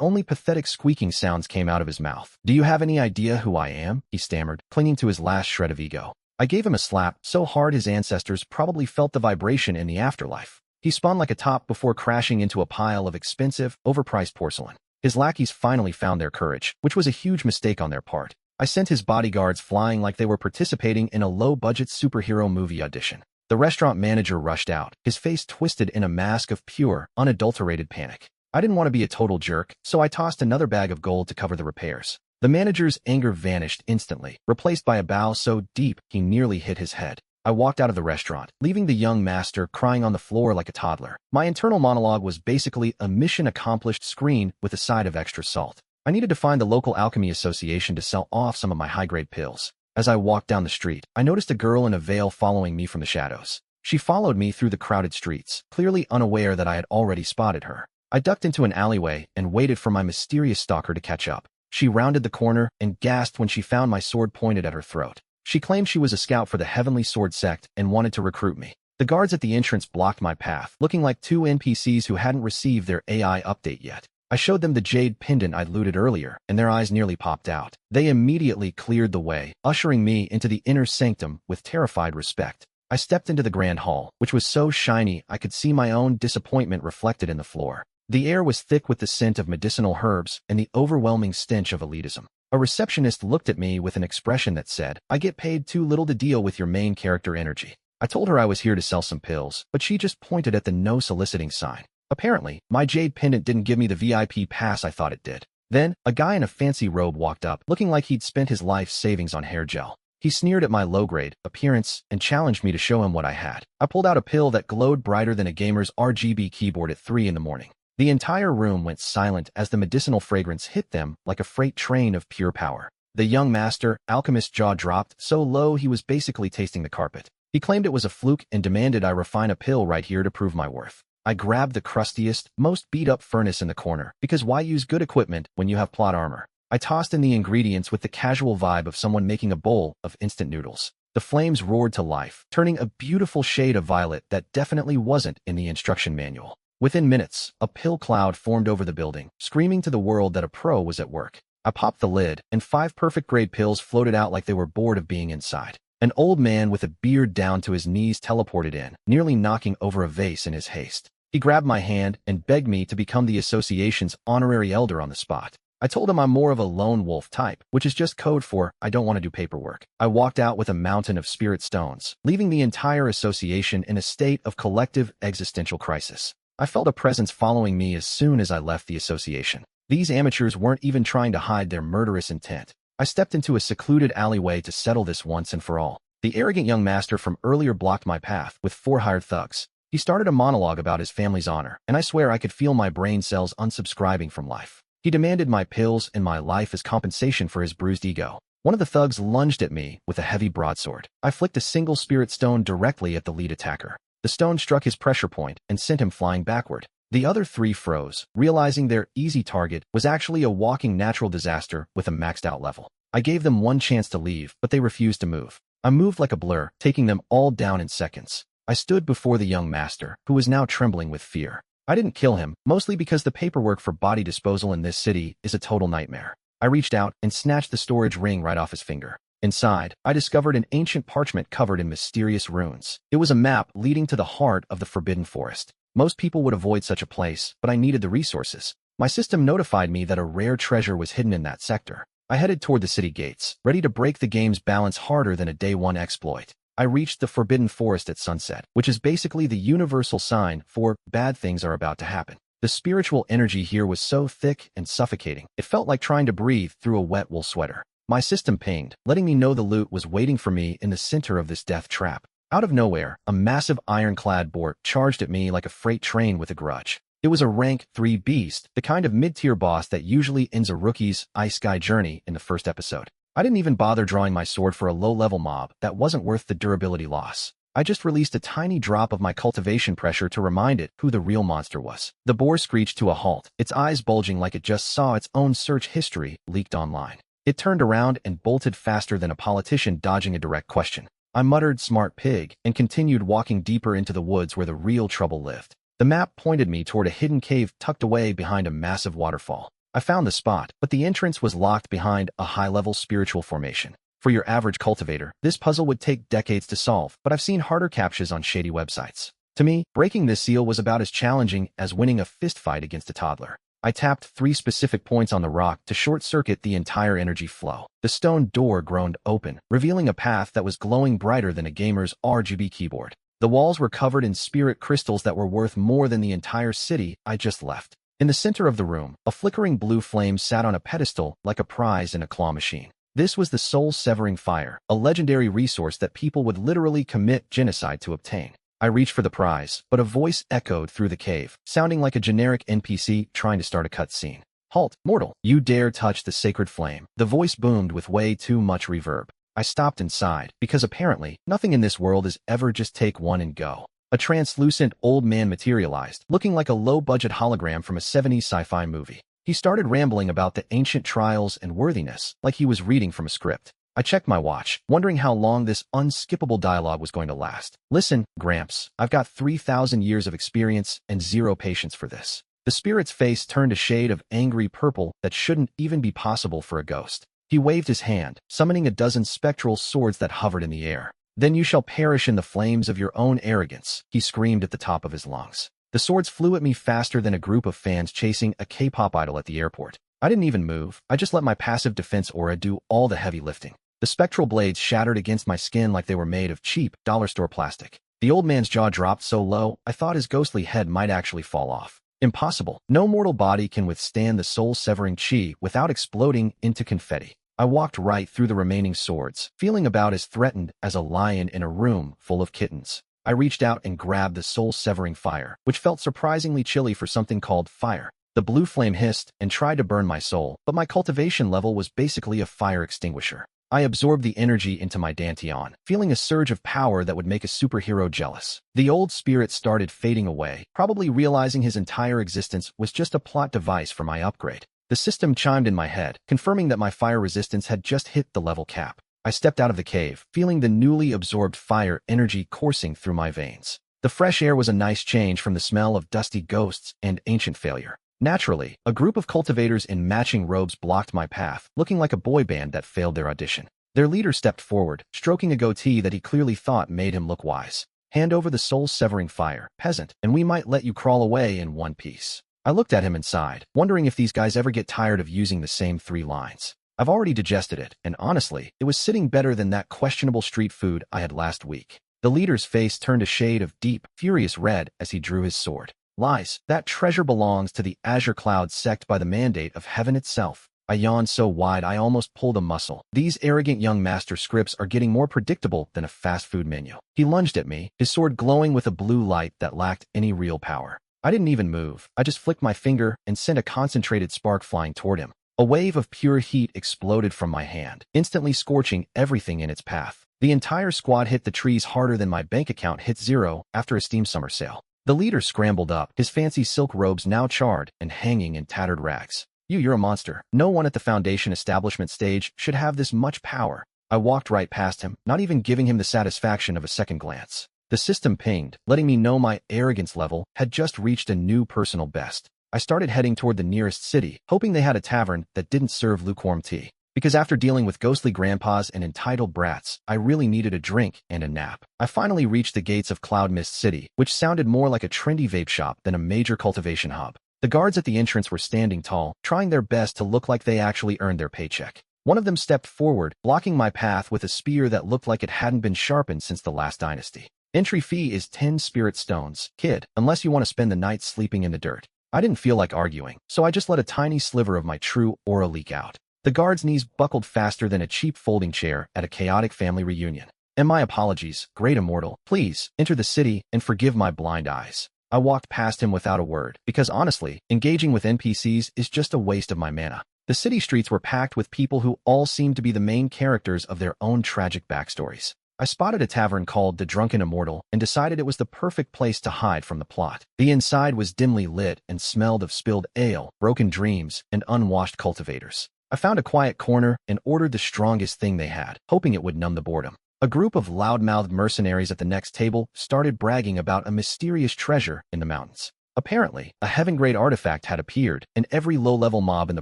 A: only pathetic squeaking sounds came out of his mouth. "Do you have any idea who I am?" he stammered, clinging to his last shred of ego. I gave him a slap so hard his ancestors probably felt the vibration in the afterlife. He spun like a top before crashing into a pile of expensive, overpriced porcelain. His lackeys finally found their courage, which was a huge mistake on their part. I sent his bodyguards flying like they were participating in a low-budget superhero movie audition. The restaurant manager rushed out, his face twisted in a mask of pure, unadulterated panic. I didn't want to be a total jerk, so I tossed another bag of gold to cover the repairs. The manager's anger vanished instantly, replaced by a bow so deep he nearly hit his head. I walked out of the restaurant, leaving the young master crying on the floor like a toddler. My internal monologue was basically a mission accomplished screen with a side of extra salt. I needed to find the local alchemy association to sell off some of my high-grade pills. As I walked down the street, I noticed a girl in a veil following me from the shadows. She followed me through the crowded streets, clearly unaware that I had already spotted her. I ducked into an alleyway and waited for my mysterious stalker to catch up. She rounded the corner and gasped when she found my sword pointed at her throat. She claimed she was a scout for the Heavenly Sword Sect and wanted to recruit me. The guards at the entrance blocked my path, looking like two NPCs who hadn't received their AI update yet. I showed them the jade pendant I'd looted earlier, and their eyes nearly popped out. They immediately cleared the way, ushering me into the inner sanctum with terrified respect. I stepped into the grand hall, which was so shiny I could see my own disappointment reflected in the floor. The air was thick with the scent of medicinal herbs and the overwhelming stench of elitism. A receptionist looked at me with an expression that said, "I get paid too little to deal with your main character energy." I told her I was here to sell some pills, but she just pointed at the no soliciting sign. Apparently, my jade pendant didn't give me the VIP pass I thought it did. Then, a guy in a fancy robe walked up, looking like he'd spent his life savings on hair gel. He sneered at my low-grade appearance and challenged me to show him what I had. I pulled out a pill that glowed brighter than a gamer's RGB keyboard at 3 in the morning. The entire room went silent as the medicinal fragrance hit them like a freight train of pure power. The young master, alchemist's jaw dropped so low he was basically tasting the carpet. He claimed it was a fluke and demanded I refine a pill right here to prove my worth. I grabbed the crustiest, most beat-up furnace in the corner, because why use good equipment when you have plot armor? I tossed in the ingredients with the casual vibe of someone making a bowl of instant noodles. The flames roared to life, turning a beautiful shade of violet that definitely wasn't in the instruction manual. Within minutes, a pill cloud formed over the building, screaming to the world that a pro was at work. I popped the lid, and 5 perfect-grade pills floated out like they were bored of being inside. An old man with a beard down to his knees teleported in, nearly knocking over a vase in his haste. He grabbed my hand and begged me to become the association's honorary elder on the spot. I told him I'm more of a lone wolf type, which is just code for I don't want to do paperwork. I walked out with a mountain of spirit stones, leaving the entire association in a state of collective existential crisis. I felt a presence following me as soon as I left the association. These amateurs weren't even trying to hide their murderous intent. I stepped into a secluded alleyway to settle this once and for all. The arrogant young master from earlier blocked my path with 4 hired thugs. He started a monologue about his family's honor, and I swear I could feel my brain cells unsubscribing from life. He demanded my pills and my life as compensation for his bruised ego. One of the thugs lunged at me with a heavy broadsword. I flicked a single spirit stone directly at the lead attacker. The stone struck his pressure point and sent him flying backward. The other 3 froze, realizing their easy target was actually a walking natural disaster with a maxed out level. I gave them one chance to leave, but they refused to move. I moved like a blur, taking them all down in seconds. I stood before the young master, who was now trembling with fear. I didn't kill him, mostly because the paperwork for body disposal in this city is a total nightmare. I reached out and snatched the storage ring right off his finger. Inside, I discovered an ancient parchment covered in mysterious runes. It was a map leading to the heart of the Forbidden Forest. Most people would avoid such a place, but I needed the resources. My system notified me that a rare treasure was hidden in that sector. I headed toward the city gates, ready to break the game's balance harder than a day 1 exploit. I reached the Forbidden Forest at sunset, which is basically the universal sign for bad things are about to happen. The spiritual energy here was so thick and suffocating, it felt like trying to breathe through a wet wool sweater. My system pinged, letting me know the loot was waiting for me in the center of this death trap. Out of nowhere, a massive ironclad boar charged at me like a freight train with a grudge. It was a rank 3 beast, the kind of mid-tier boss that usually ends a rookie's Ice Sky journey in the first episode. I didn't even bother drawing my sword for a low-level mob that wasn't worth the durability loss. I just released a tiny drop of my cultivation pressure to remind it who the real monster was. The boar screeched to a halt, its eyes bulging like it just saw its own search history leaked online. It turned around and bolted faster than a politician dodging a direct question. I muttered "smart pig" and continued walking deeper into the woods where the real trouble lived. The map pointed me toward a hidden cave tucked away behind a massive waterfall. I found the spot, but the entrance was locked behind a high-level spiritual formation. For your average cultivator, this puzzle would take decades to solve, but I've seen harder captchas on shady websites. To me, breaking this seal was about as challenging as winning a fistfight against a toddler. I tapped 3 specific points on the rock to short-circuit the entire energy flow. The stone door groaned open, revealing a path that was glowing brighter than a gamer's RGB keyboard. The walls were covered in spirit crystals that were worth more than the entire city I just left. In the center of the room, a flickering blue flame sat on a pedestal like a prize in a claw machine. This was the soul-severing fire, a legendary resource that people would literally commit genocide to obtain. I reached for the prize, but a voice echoed through the cave, sounding like a generic NPC trying to start a cutscene. "Halt, mortal! You dare touch the sacred flame." The voice boomed with way too much reverb. I stopped and sighed, because apparently, nothing in this world is ever just take one and go. A translucent old man materialized, looking like a low-budget hologram from a 70s sci-fi movie. He started rambling about the ancient trials and worthiness, like he was reading from a script. I checked my watch, wondering how long this unskippable dialogue was going to last. "Listen, Gramps, I've got 3,000 years of experience and 0 patience for this." The spirit's face turned a shade of angry purple that shouldn't even be possible for a ghost. He waved his hand, summoning a dozen spectral swords that hovered in the air. "Then you shall perish in the flames of your own arrogance," he screamed at the top of his lungs. The swords flew at me faster than a group of fans chasing a K-pop idol at the airport. I didn't even move. I just let my passive defense aura do all the heavy lifting. The spectral blades shattered against my skin like they were made of cheap, dollar store plastic. The old man's jaw dropped so low, I thought his ghostly head might actually fall off. Impossible. No mortal body can withstand the soul-severing chi without exploding into confetti. I walked right through the remaining swords, feeling about as threatened as a lion in a room full of kittens. I reached out and grabbed the soul-severing fire, which felt surprisingly chilly for something called fire. The blue flame hissed and tried to burn my soul, but my cultivation level was basically a fire extinguisher. I absorbed the energy into my dantian, feeling a surge of power that would make a superhero jealous. The old spirit started fading away, probably realizing his entire existence was just a plot device for my upgrade. The system chimed in my head, confirming that my fire resistance had just hit the level cap. I stepped out of the cave, feeling the newly absorbed fire energy coursing through my veins. The fresh air was a nice change from the smell of dusty ghosts and ancient failure. Naturally, a group of cultivators in matching robes blocked my path, looking like a boy band that failed their audition. Their leader stepped forward, stroking a goatee that he clearly thought made him look wise. "Hand over the soul-severing fire, peasant, and we might let you crawl away in one piece." I looked at him and sighed, wondering if these guys ever get tired of using the same 3 lines. I've already digested it, and honestly, it was sitting better than that questionable street food I had last week. The leader's face turned a shade of deep, furious red as he drew his sword. "Lies. That treasure belongs to the azure cloud sect by the mandate of heaven itself." I yawned so wide I almost pulled a muscle. These arrogant young master scripts are getting more predictable than a fast food menu. He lunged at me, his sword glowing with a blue light that lacked any real power. I didn't even move. I just flicked my finger and sent a concentrated spark flying toward him. A wave of pure heat exploded from my hand, instantly scorching everything in its path. The entire squad hit the trees harder than my bank account hit zero after a steam summer sale. The leader scrambled up, his fancy silk robes now charred and hanging in tattered rags. You're a monster. No one at the Foundation establishment stage should have this much power." I walked right past him, not even giving him the satisfaction of a second glance. The system pinged, letting me know my arrogance level had just reached a new personal best. I started heading toward the nearest city, hoping they had a tavern that didn't serve lukewarm tea. Because after dealing with ghostly grandpas and entitled brats, I really needed a drink and a nap. I finally reached the gates of Cloud Mist City, which sounded more like a trendy vape shop than a major cultivation hub. The guards at the entrance were standing tall, trying their best to look like they actually earned their paycheck. One of them stepped forward, blocking my path with a spear that looked like it hadn't been sharpened since the last dynasty. "Entry fee is 10 spirit stones, kid, unless you want to spend the night sleeping in the dirt." I didn't feel like arguing, so I just let a tiny sliver of my true aura leak out. The guard's knees buckled faster than a cheap folding chair at a chaotic family reunion. "And my apologies, great immortal. Please, enter the city and forgive my blind eyes." I walked past him without a word, because honestly, engaging with NPCs is just a waste of my mana. The city streets were packed with people who all seemed to be the main characters of their own tragic backstories. I spotted a tavern called The Drunken Immortal and decided it was the perfect place to hide from the plot. The inside was dimly lit and smelled of spilled ale, broken dreams, and unwashed cultivators. I found a quiet corner and ordered the strongest thing they had, hoping it would numb the boredom. A group of loud-mouthed mercenaries at the next table started bragging about a mysterious treasure in the mountains. Apparently, a heaven-grade artifact had appeared, and every low-level mob in the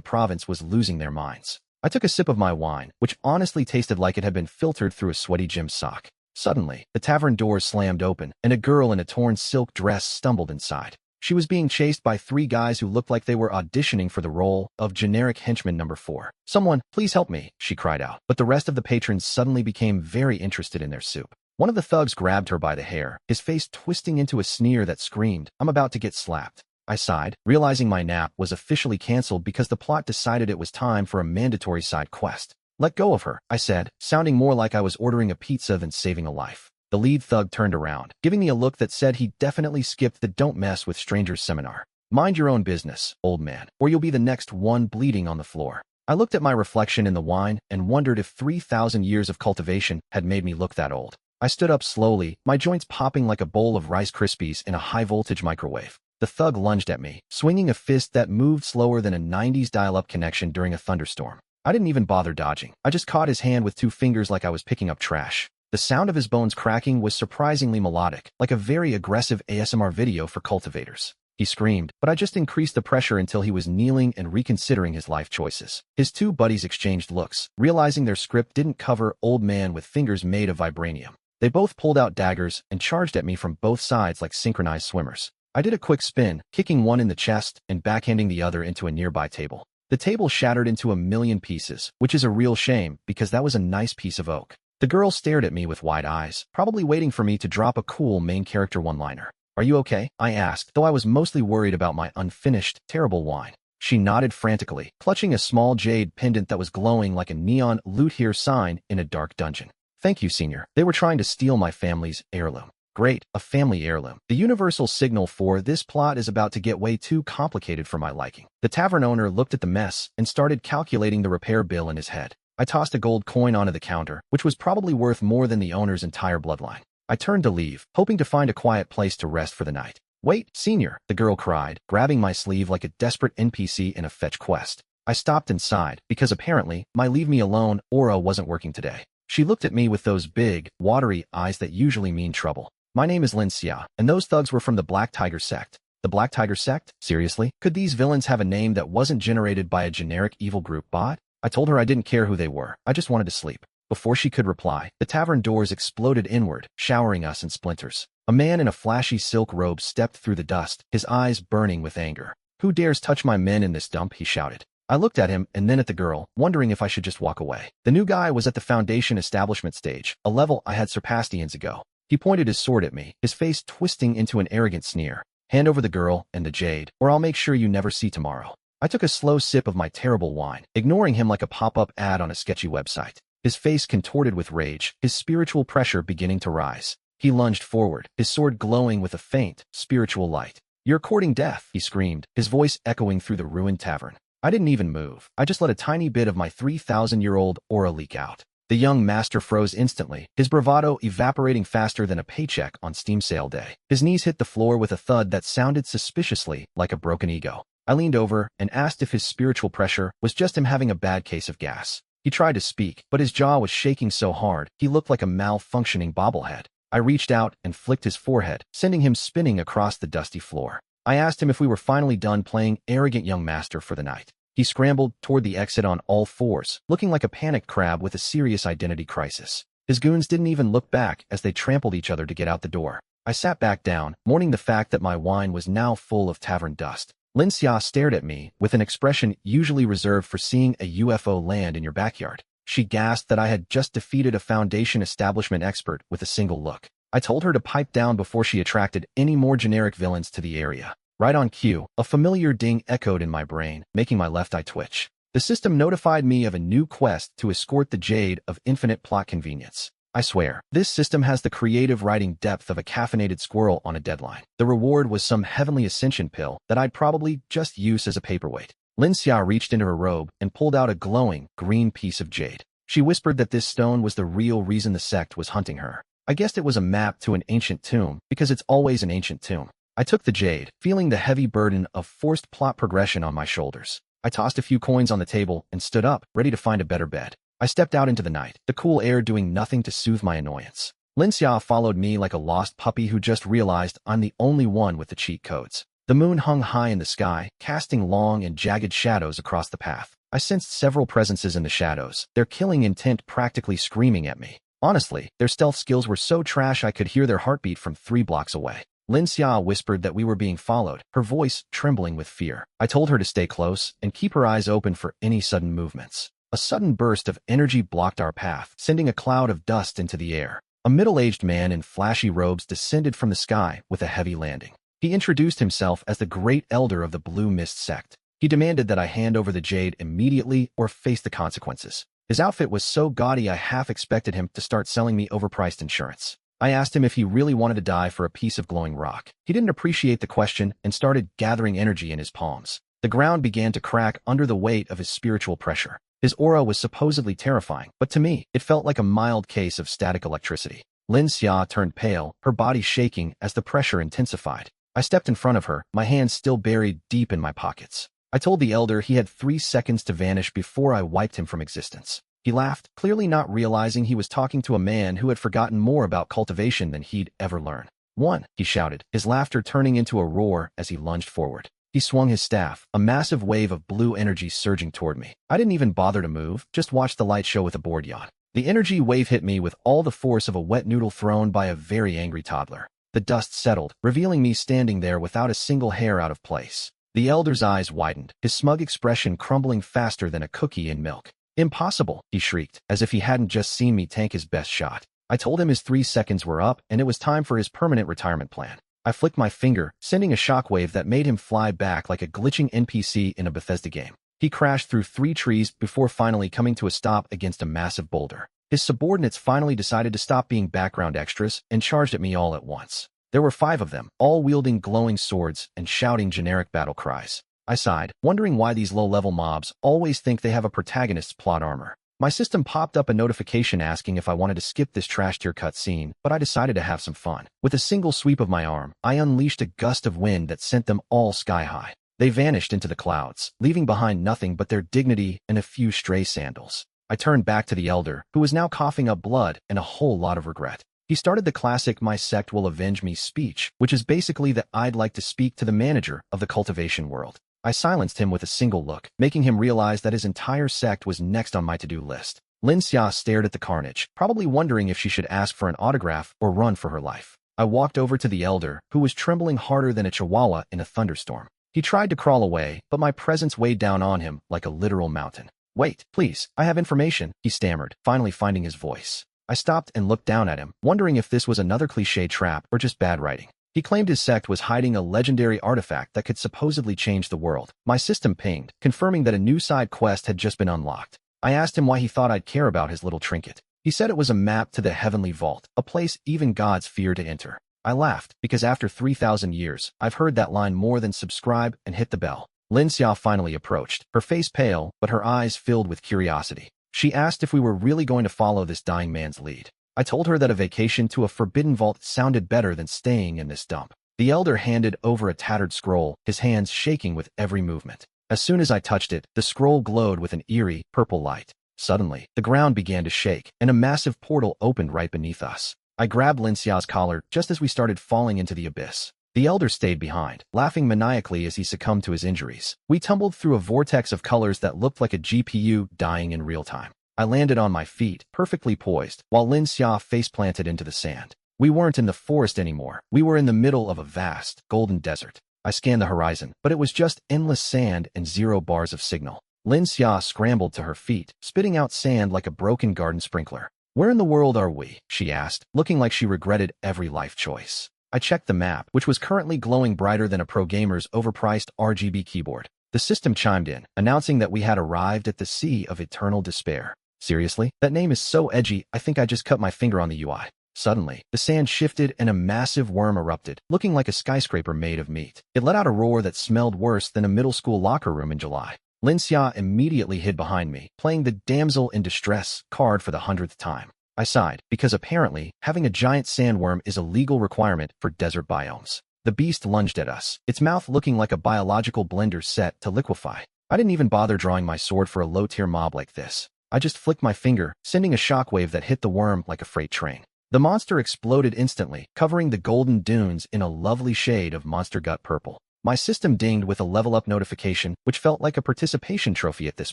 A: province was losing their minds. I took a sip of my wine, which honestly tasted like it had been filtered through a sweaty gym sock. Suddenly, the tavern doors slammed open, and a girl in a torn silk dress stumbled inside. She was being chased by 3 guys who looked like they were auditioning for the role of generic henchman number 4. "Someone, please help me," she cried out, but the rest of the patrons suddenly became very interested in their soup. One of the thugs grabbed her by the hair, his face twisting into a sneer that screamed, "I'm about to get slapped." I sighed, realizing my nap was officially canceled because the plot decided it was time for a mandatory side quest. "Let go of her," I said, sounding more like I was ordering a pizza than saving a life. The lead thug turned around, giving me a look that said he definitely skipped the "Don't Mess with Strangers" seminar. "Mind your own business, old man, or you'll be the next one bleeding on the floor." I looked at my reflection in the wine and wondered if 3,000 years of cultivation had made me look that old. I stood up slowly, my joints popping like a bowl of Rice Krispies in a high-voltage microwave. The thug lunged at me, swinging a fist that moved slower than a 90s dial-up connection during a thunderstorm. I didn't even bother dodging. I just caught his hand with 2 fingers like I was picking up trash. The sound of his bones cracking was surprisingly melodic, like a very aggressive ASMR video for cultivators. He screamed, but I just increased the pressure until he was kneeling and reconsidering his life choices. His 2 buddies exchanged looks, realizing their script didn't cover old man with fingers made of vibranium. They both pulled out daggers and charged at me from both sides like synchronized swimmers. I did a quick spin, kicking one in the chest and backhanding the other into a nearby table. The table shattered into a million pieces, which is a real shame because that was a nice piece of oak. The girl stared at me with wide eyes, probably waiting for me to drop a cool main character one-liner. "Are you okay?" I asked, though I was mostly worried about my unfinished, terrible wine. She nodded frantically, clutching a small jade pendant that was glowing like a neon "Loot Here" sign in a dark dungeon. "Thank you, senior. They were trying to steal my family's heirloom." Great, a family heirloom. The universal signal for this plot is about to get way too complicated for my liking. The tavern owner looked at the mess and started calculating the repair bill in his head. I tossed a gold coin onto the counter, which was probably worth more than the owner's entire bloodline. I turned to leave, hoping to find a quiet place to rest for the night. "Wait, senior," the girl cried, grabbing my sleeve like a desperate NPC in a fetch quest. I stopped and sighed, because apparently, my leave me alone aura wasn't working today. She looked at me with those big, watery eyes that usually mean trouble. My name is Lin Xia, and those thugs were from the Black Tiger sect. The Black Tiger sect? Seriously? Could these villains have a name that wasn't generated by a generic evil group bot? I told her I didn't care who they were, I just wanted to sleep. Before she could reply, the tavern doors exploded inward, showering us in splinters. A man in a flashy silk robe stepped through the dust, his eyes burning with anger. "Who dares touch my men in this dump?" he shouted. I looked at him and then at the girl, wondering if I should just walk away. The new guy was at the Foundation establishment stage, a level I had surpassed eons ago. He pointed his sword at me, his face twisting into an arrogant sneer. "Hand over the girl and the jade, or I'll make sure you never see tomorrow." I took a slow sip of my terrible wine, ignoring him like a pop-up ad on a sketchy website. His face contorted with rage, his spiritual pressure beginning to rise. He lunged forward, his sword glowing with a faint, spiritual light. "You're courting death," he screamed, his voice echoing through the ruined tavern. I didn't even move. I just let a tiny bit of my 3,000-year-old aura leak out. The young master froze instantly, his bravado evaporating faster than a paycheck on Steam sale day. His knees hit the floor with a thud that sounded suspiciously like a broken ego. I leaned over and asked if his spiritual pressure was just him having a bad case of gas. He tried to speak, but his jaw was shaking so hard, he looked like a malfunctioning bobblehead. I reached out and flicked his forehead, sending him spinning across the dusty floor. I asked him if we were finally done playing arrogant young master for the night. He scrambled toward the exit on all fours, looking like a panicked crab with a serious identity crisis. His goons didn't even look back as they trampled each other to get out the door. I sat back down, mourning the fact that my wine was now full of tavern dust. Lin Xia stared at me with an expression usually reserved for seeing a UFO land in your backyard. She gasped that I had just defeated a Foundation establishment expert with a single look. I told her to pipe down before she attracted any more generic villains to the area. Right on cue, a familiar ding echoed in my brain, making my left eye twitch. The system notified me of a new quest to escort the Jade of Infinite Plot Convenience. I swear, this system has the creative writing depth of a caffeinated squirrel on a deadline. The reward was some heavenly ascension pill that I'd probably just use as a paperweight. Lin Xia reached into her robe and pulled out a glowing, green piece of jade. She whispered that this stone was the real reason the sect was hunting her. I guessed it was a map to an ancient tomb, because it's always an ancient tomb. I took the jade, feeling the heavy burden of forced plot progression on my shoulders. I tossed a few coins on the table and stood up, ready to find a better bed. I stepped out into the night, the cool air doing nothing to soothe my annoyance. Lin Xia followed me like a lost puppy who just realized I'm the only one with the cheat codes. The moon hung high in the sky, casting long and jagged shadows across the path. I sensed several presences in the shadows, their killing intent practically screaming at me. Honestly, their stealth skills were so trash I could hear their heartbeat from 3 blocks away. Lin Xia whispered that we were being followed, her voice trembling with fear. I told her to stay close and keep her eyes open for any sudden movements. A sudden burst of energy blocked our path, sending a cloud of dust into the air. A middle-aged man in flashy robes descended from the sky with a heavy landing. He introduced himself as the Great Elder of the Blue Mist sect. He demanded that I hand over the jade immediately or face the consequences. His outfit was so gaudy I half expected him to start selling me overpriced insurance. I asked him if he really wanted to die for a piece of glowing rock. He didn't appreciate the question and started gathering energy in his palms. The ground began to crack under the weight of his spiritual pressure. His aura was supposedly terrifying, but to me, it felt like a mild case of static electricity. Lin Xia turned pale, her body shaking as the pressure intensified. I stepped in front of her, my hands still buried deep in my pockets. I told the elder he had 3 seconds to vanish before I wiped him from existence. He laughed, clearly not realizing he was talking to a man who had forgotten more about cultivation than he'd ever learn. "One," he shouted, his laughter turning into a roar as he lunged forward. He swung his staff, a massive wave of blue energy surging toward me. I didn't even bother to move, just watched the light show with a board yacht. The energy wave hit me with all the force of a wet noodle thrown by a very angry toddler. The dust settled, revealing me standing there without a single hair out of place. The elder's eyes widened, his smug expression crumbling faster than a cookie in milk. "Impossible," he shrieked, as if he hadn't just seen me tank his best shot. I told him his 3 seconds were up and it was time for his permanent retirement plan. I flicked my finger, sending a shockwave that made him fly back like a glitching NPC in a Bethesda game. He crashed through 3 trees before finally coming to a stop against a massive boulder. His subordinates finally decided to stop being background extras and charged at me all at once. There were 5 of them, all wielding glowing swords and shouting generic battle cries. I sighed, wondering why these low-level mobs always think they have a protagonist's plot armor. My system popped up a notification asking if I wanted to skip this trash-tier cutscene, but I decided to have some fun. With a single sweep of my arm, I unleashed a gust of wind that sent them all sky-high. They vanished into the clouds, leaving behind nothing but their dignity and a few stray sandals. I turned back to the elder, who was now coughing up blood and a whole lot of regret. He started the classic "my sect will avenge me" speech, which is basically that I'd like to speak to the manager of the cultivation world. I silenced him with a single look, making him realize that his entire sect was next on my to-do list. Lin Xia stared at the carnage, probably wondering if she should ask for an autograph or run for her life. I walked over to the elder, who was trembling harder than a chihuahua in a thunderstorm. He tried to crawl away, but my presence weighed down on him like a literal mountain. "Wait, please, I have information," he stammered, finally finding his voice. I stopped and looked down at him, wondering if this was another cliché trap or just bad writing. He claimed his sect was hiding a legendary artifact that could supposedly change the world. My system pinged, confirming that a new side quest had just been unlocked. I asked him why he thought I'd care about his little trinket. He said it was a map to the heavenly vault, a place even gods fear to enter. I laughed, because after 3,000 years, I've heard that line more than subscribe and hit the bell. Lin Xia finally approached, her face pale, but her eyes filled with curiosity. She asked if we were really going to follow this dying man's lead. I told her that a vacation to a forbidden vault sounded better than staying in this dump. The elder handed over a tattered scroll, his hands shaking with every movement. As soon as I touched it, the scroll glowed with an eerie, purple light. Suddenly, the ground began to shake, and a massive portal opened right beneath us. I grabbed Lin Xia's collar just as we started falling into the abyss. The elder stayed behind, laughing maniacally as he succumbed to his injuries. We tumbled through a vortex of colors that looked like a GPU dying in real time. I landed on my feet, perfectly poised, while Lin Xia face-planted into the sand. We weren't in the forest anymore. We were in the middle of a vast, golden desert. I scanned the horizon, but it was just endless sand and 0 bars of signal. Lin Xia scrambled to her feet, spitting out sand like a broken garden sprinkler. "Where in the world are we?" she asked, looking like she regretted every life choice. I checked the map, which was currently glowing brighter than a pro gamer's overpriced RGB keyboard. The system chimed in, announcing that we had arrived at the Sea of Eternal Despair. Seriously? That name is so edgy, I think I just cut my finger on the UI. Suddenly, the sand shifted and a massive worm erupted, looking like a skyscraper made of meat. It let out a roar that smelled worse than a middle school locker room in July. Lin Xia immediately hid behind me, playing the damsel in distress card for the 100th time. I sighed, because apparently, having a giant sandworm is a legal requirement for desert biomes. The beast lunged at us, its mouth looking like a biological blender set to liquefy. I didn't even bother drawing my sword for a low-tier mob like this. I just flicked my finger, sending a shockwave that hit the worm like a freight train. The monster exploded instantly, covering the golden dunes in a lovely shade of monster gut purple. My system dinged with a level-up notification, which felt like a participation trophy at this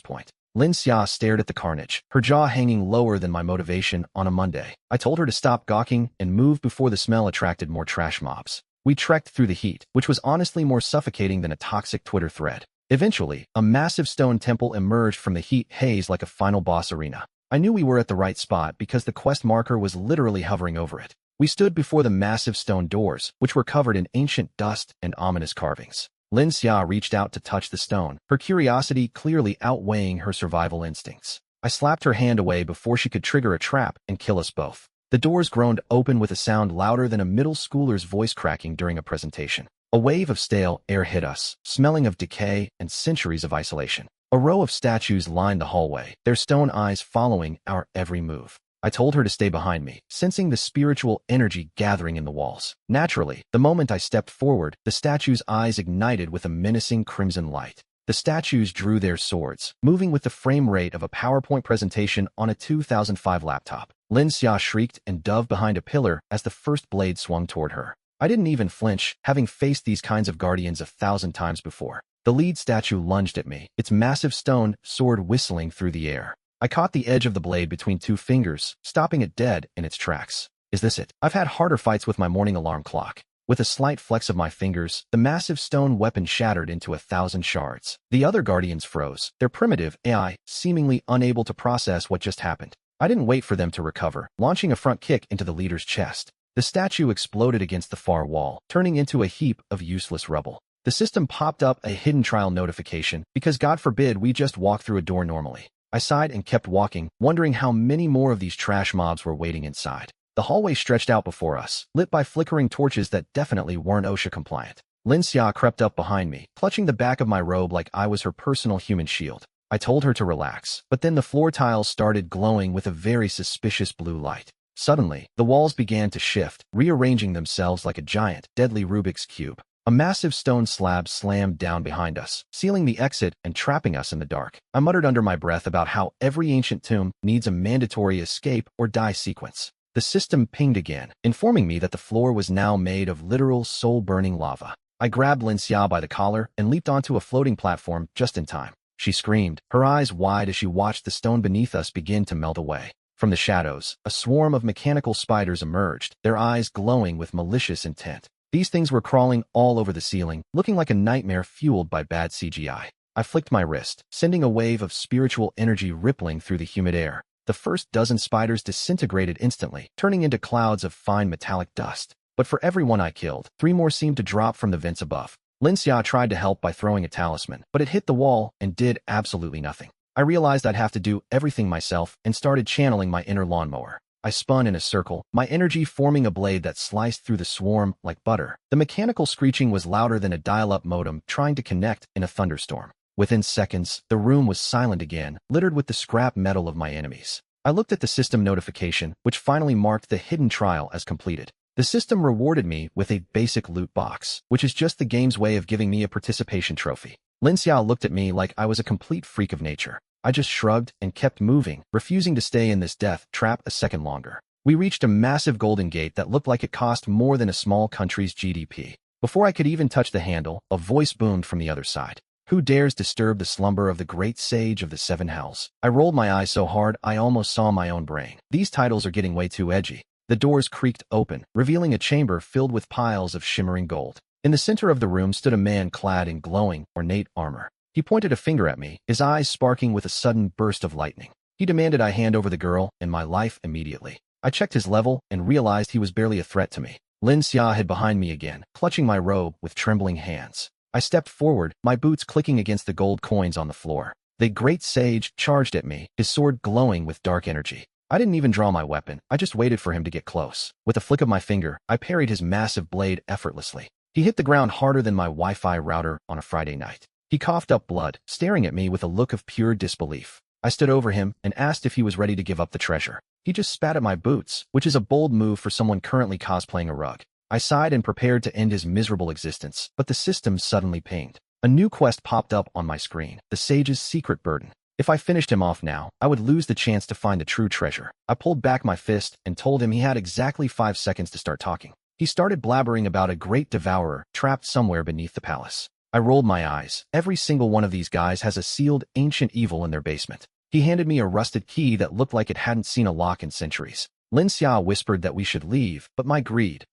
A: point. Lin Xia stared at the carnage, her jaw hanging lower than my motivation on a Monday. I told her to stop gawking and move before the smell attracted more trash mobs. We trekked through the heat, which was honestly more suffocating than a toxic Twitter thread. Eventually, a massive stone temple emerged from the heat haze like a final boss arena. I knew we were at the right spot because the quest marker was literally hovering over it. We stood before the massive stone doors, which were covered in ancient dust and ominous carvings. Lin Xia reached out to touch the stone, her curiosity clearly outweighing her survival instincts. I slapped her hand away before she could trigger a trap and kill us both. The doors groaned open with a sound louder than a middle schooler's voice cracking during a presentation. A wave of stale air hit us, smelling of decay and centuries of isolation. A row of statues lined the hallway, their stone eyes following our every move. I told her to stay behind me, sensing the spiritual energy gathering in the walls. Naturally, the moment I stepped forward, the statues' eyes ignited with a menacing crimson light. The statues drew their swords, moving with the frame rate of a PowerPoint presentation on a 2005 laptop. Lin Xia shrieked and dove behind a pillar as the first blade swung toward her. I didn't even flinch, having faced these kinds of guardians 1,000 times before. The lead statue lunged at me, its massive stone sword whistling through the air. I caught the edge of the blade between 2 fingers, stopping it dead in its tracks. Is this it? I've had harder fights with my morning alarm clock. With a slight flex of my fingers, the massive stone weapon shattered into 1,000 shards. The other guardians froze, their primitive AI seemingly unable to process what just happened. I didn't wait for them to recover, launching a front kick into the leader's chest. The statue exploded against the far wall, turning into a heap of useless rubble. The system popped up a hidden trial notification, because God forbid we just walk through a door normally. I sighed and kept walking, wondering how many more of these trash mobs were waiting inside. The hallway stretched out before us, lit by flickering torches that definitely weren't OSHA compliant. Lin Xia crept up behind me, clutching the back of my robe like I was her personal human shield. I told her to relax, but then the floor tiles started glowing with a very suspicious blue light. Suddenly, the walls began to shift, rearranging themselves like a giant, deadly Rubik's Cube. A massive stone slab slammed down behind us, sealing the exit and trapping us in the dark. I muttered under my breath about how every ancient tomb needs a mandatory escape or die sequence. the system pinged again, informing me that the floor was now made of literal soul-burning lava. I grabbed Linxia by the collar and leaped onto a floating platform just in time. She screamed, her eyes wide as she watched the stone beneath us begin to melt away. From the shadows, a swarm of mechanical spiders emerged, their eyes glowing with malicious intent. These things were crawling all over the ceiling, looking like a nightmare fueled by bad CGI. I flicked my wrist, sending a wave of spiritual energy rippling through the humid air. The first dozen spiders disintegrated instantly, turning into clouds of fine metallic dust. But for every one I killed, 3 more seemed to drop from the vents above. Linxia tried to help by throwing a talisman, but it hit the wall and did absolutely nothing. I realized I'd have to do everything myself and started channeling my inner lawnmower. I spun in a circle, my energy forming a blade that sliced through the swarm like butter. The mechanical screeching was louder than a dial-up modem trying to connect in a thunderstorm. Within seconds, the room was silent again, littered with the scrap metal of my enemies. I looked at the system notification, which finally marked the hidden trial as completed. The system rewarded me with a basic loot box, which is just the game's way of giving me a participation trophy. Linxia looked at me like I was a complete freak of nature. I just shrugged and kept moving, refusing to stay in this death trap a second longer. We reached a massive golden gate that looked like it cost more than a small country's GDP. Before I could even touch the handle, a voice boomed from the other side. Who dares disturb the slumber of the great sage of the 7 hells? I rolled my eyes so hard I almost saw my own brain. These titles are getting way too edgy. The doors creaked open, revealing a chamber filled with piles of shimmering gold. In the center of the room stood a man clad in glowing, ornate armor. He pointed a finger at me, his eyes sparking with a sudden burst of lightning. He demanded I hand over the girl and my life immediately. I checked his level and realized he was barely a threat to me. Linxia hid behind me again, clutching my robe with trembling hands. I stepped forward, my boots clicking against the gold coins on the floor. The great sage charged at me, his sword glowing with dark energy. I didn't even draw my weapon, I just waited for him to get close. With a flick of my finger, I parried his massive blade effortlessly. He hit the ground harder than my Wi-Fi router on a Friday night. He coughed up blood, staring at me with a look of pure disbelief. I stood over him and asked if he was ready to give up the treasure. He just spat at my boots, which is a bold move for someone currently cosplaying a rug. I sighed and prepared to end his miserable existence, but the system suddenly pinged. A new quest popped up on my screen, the sage's secret burden. If I finished him off now, I would lose the chance to find the true treasure. I pulled back my fist and told him he had exactly 5 seconds to start talking. He started blabbering about a great devourer trapped somewhere beneath the palace. I rolled my eyes. Every single one of these guys has a sealed ancient evil in their basement. He handed me a rusted key that looked like it hadn't seen a lock in centuries. Linxia whispered that we should leave, but my greed,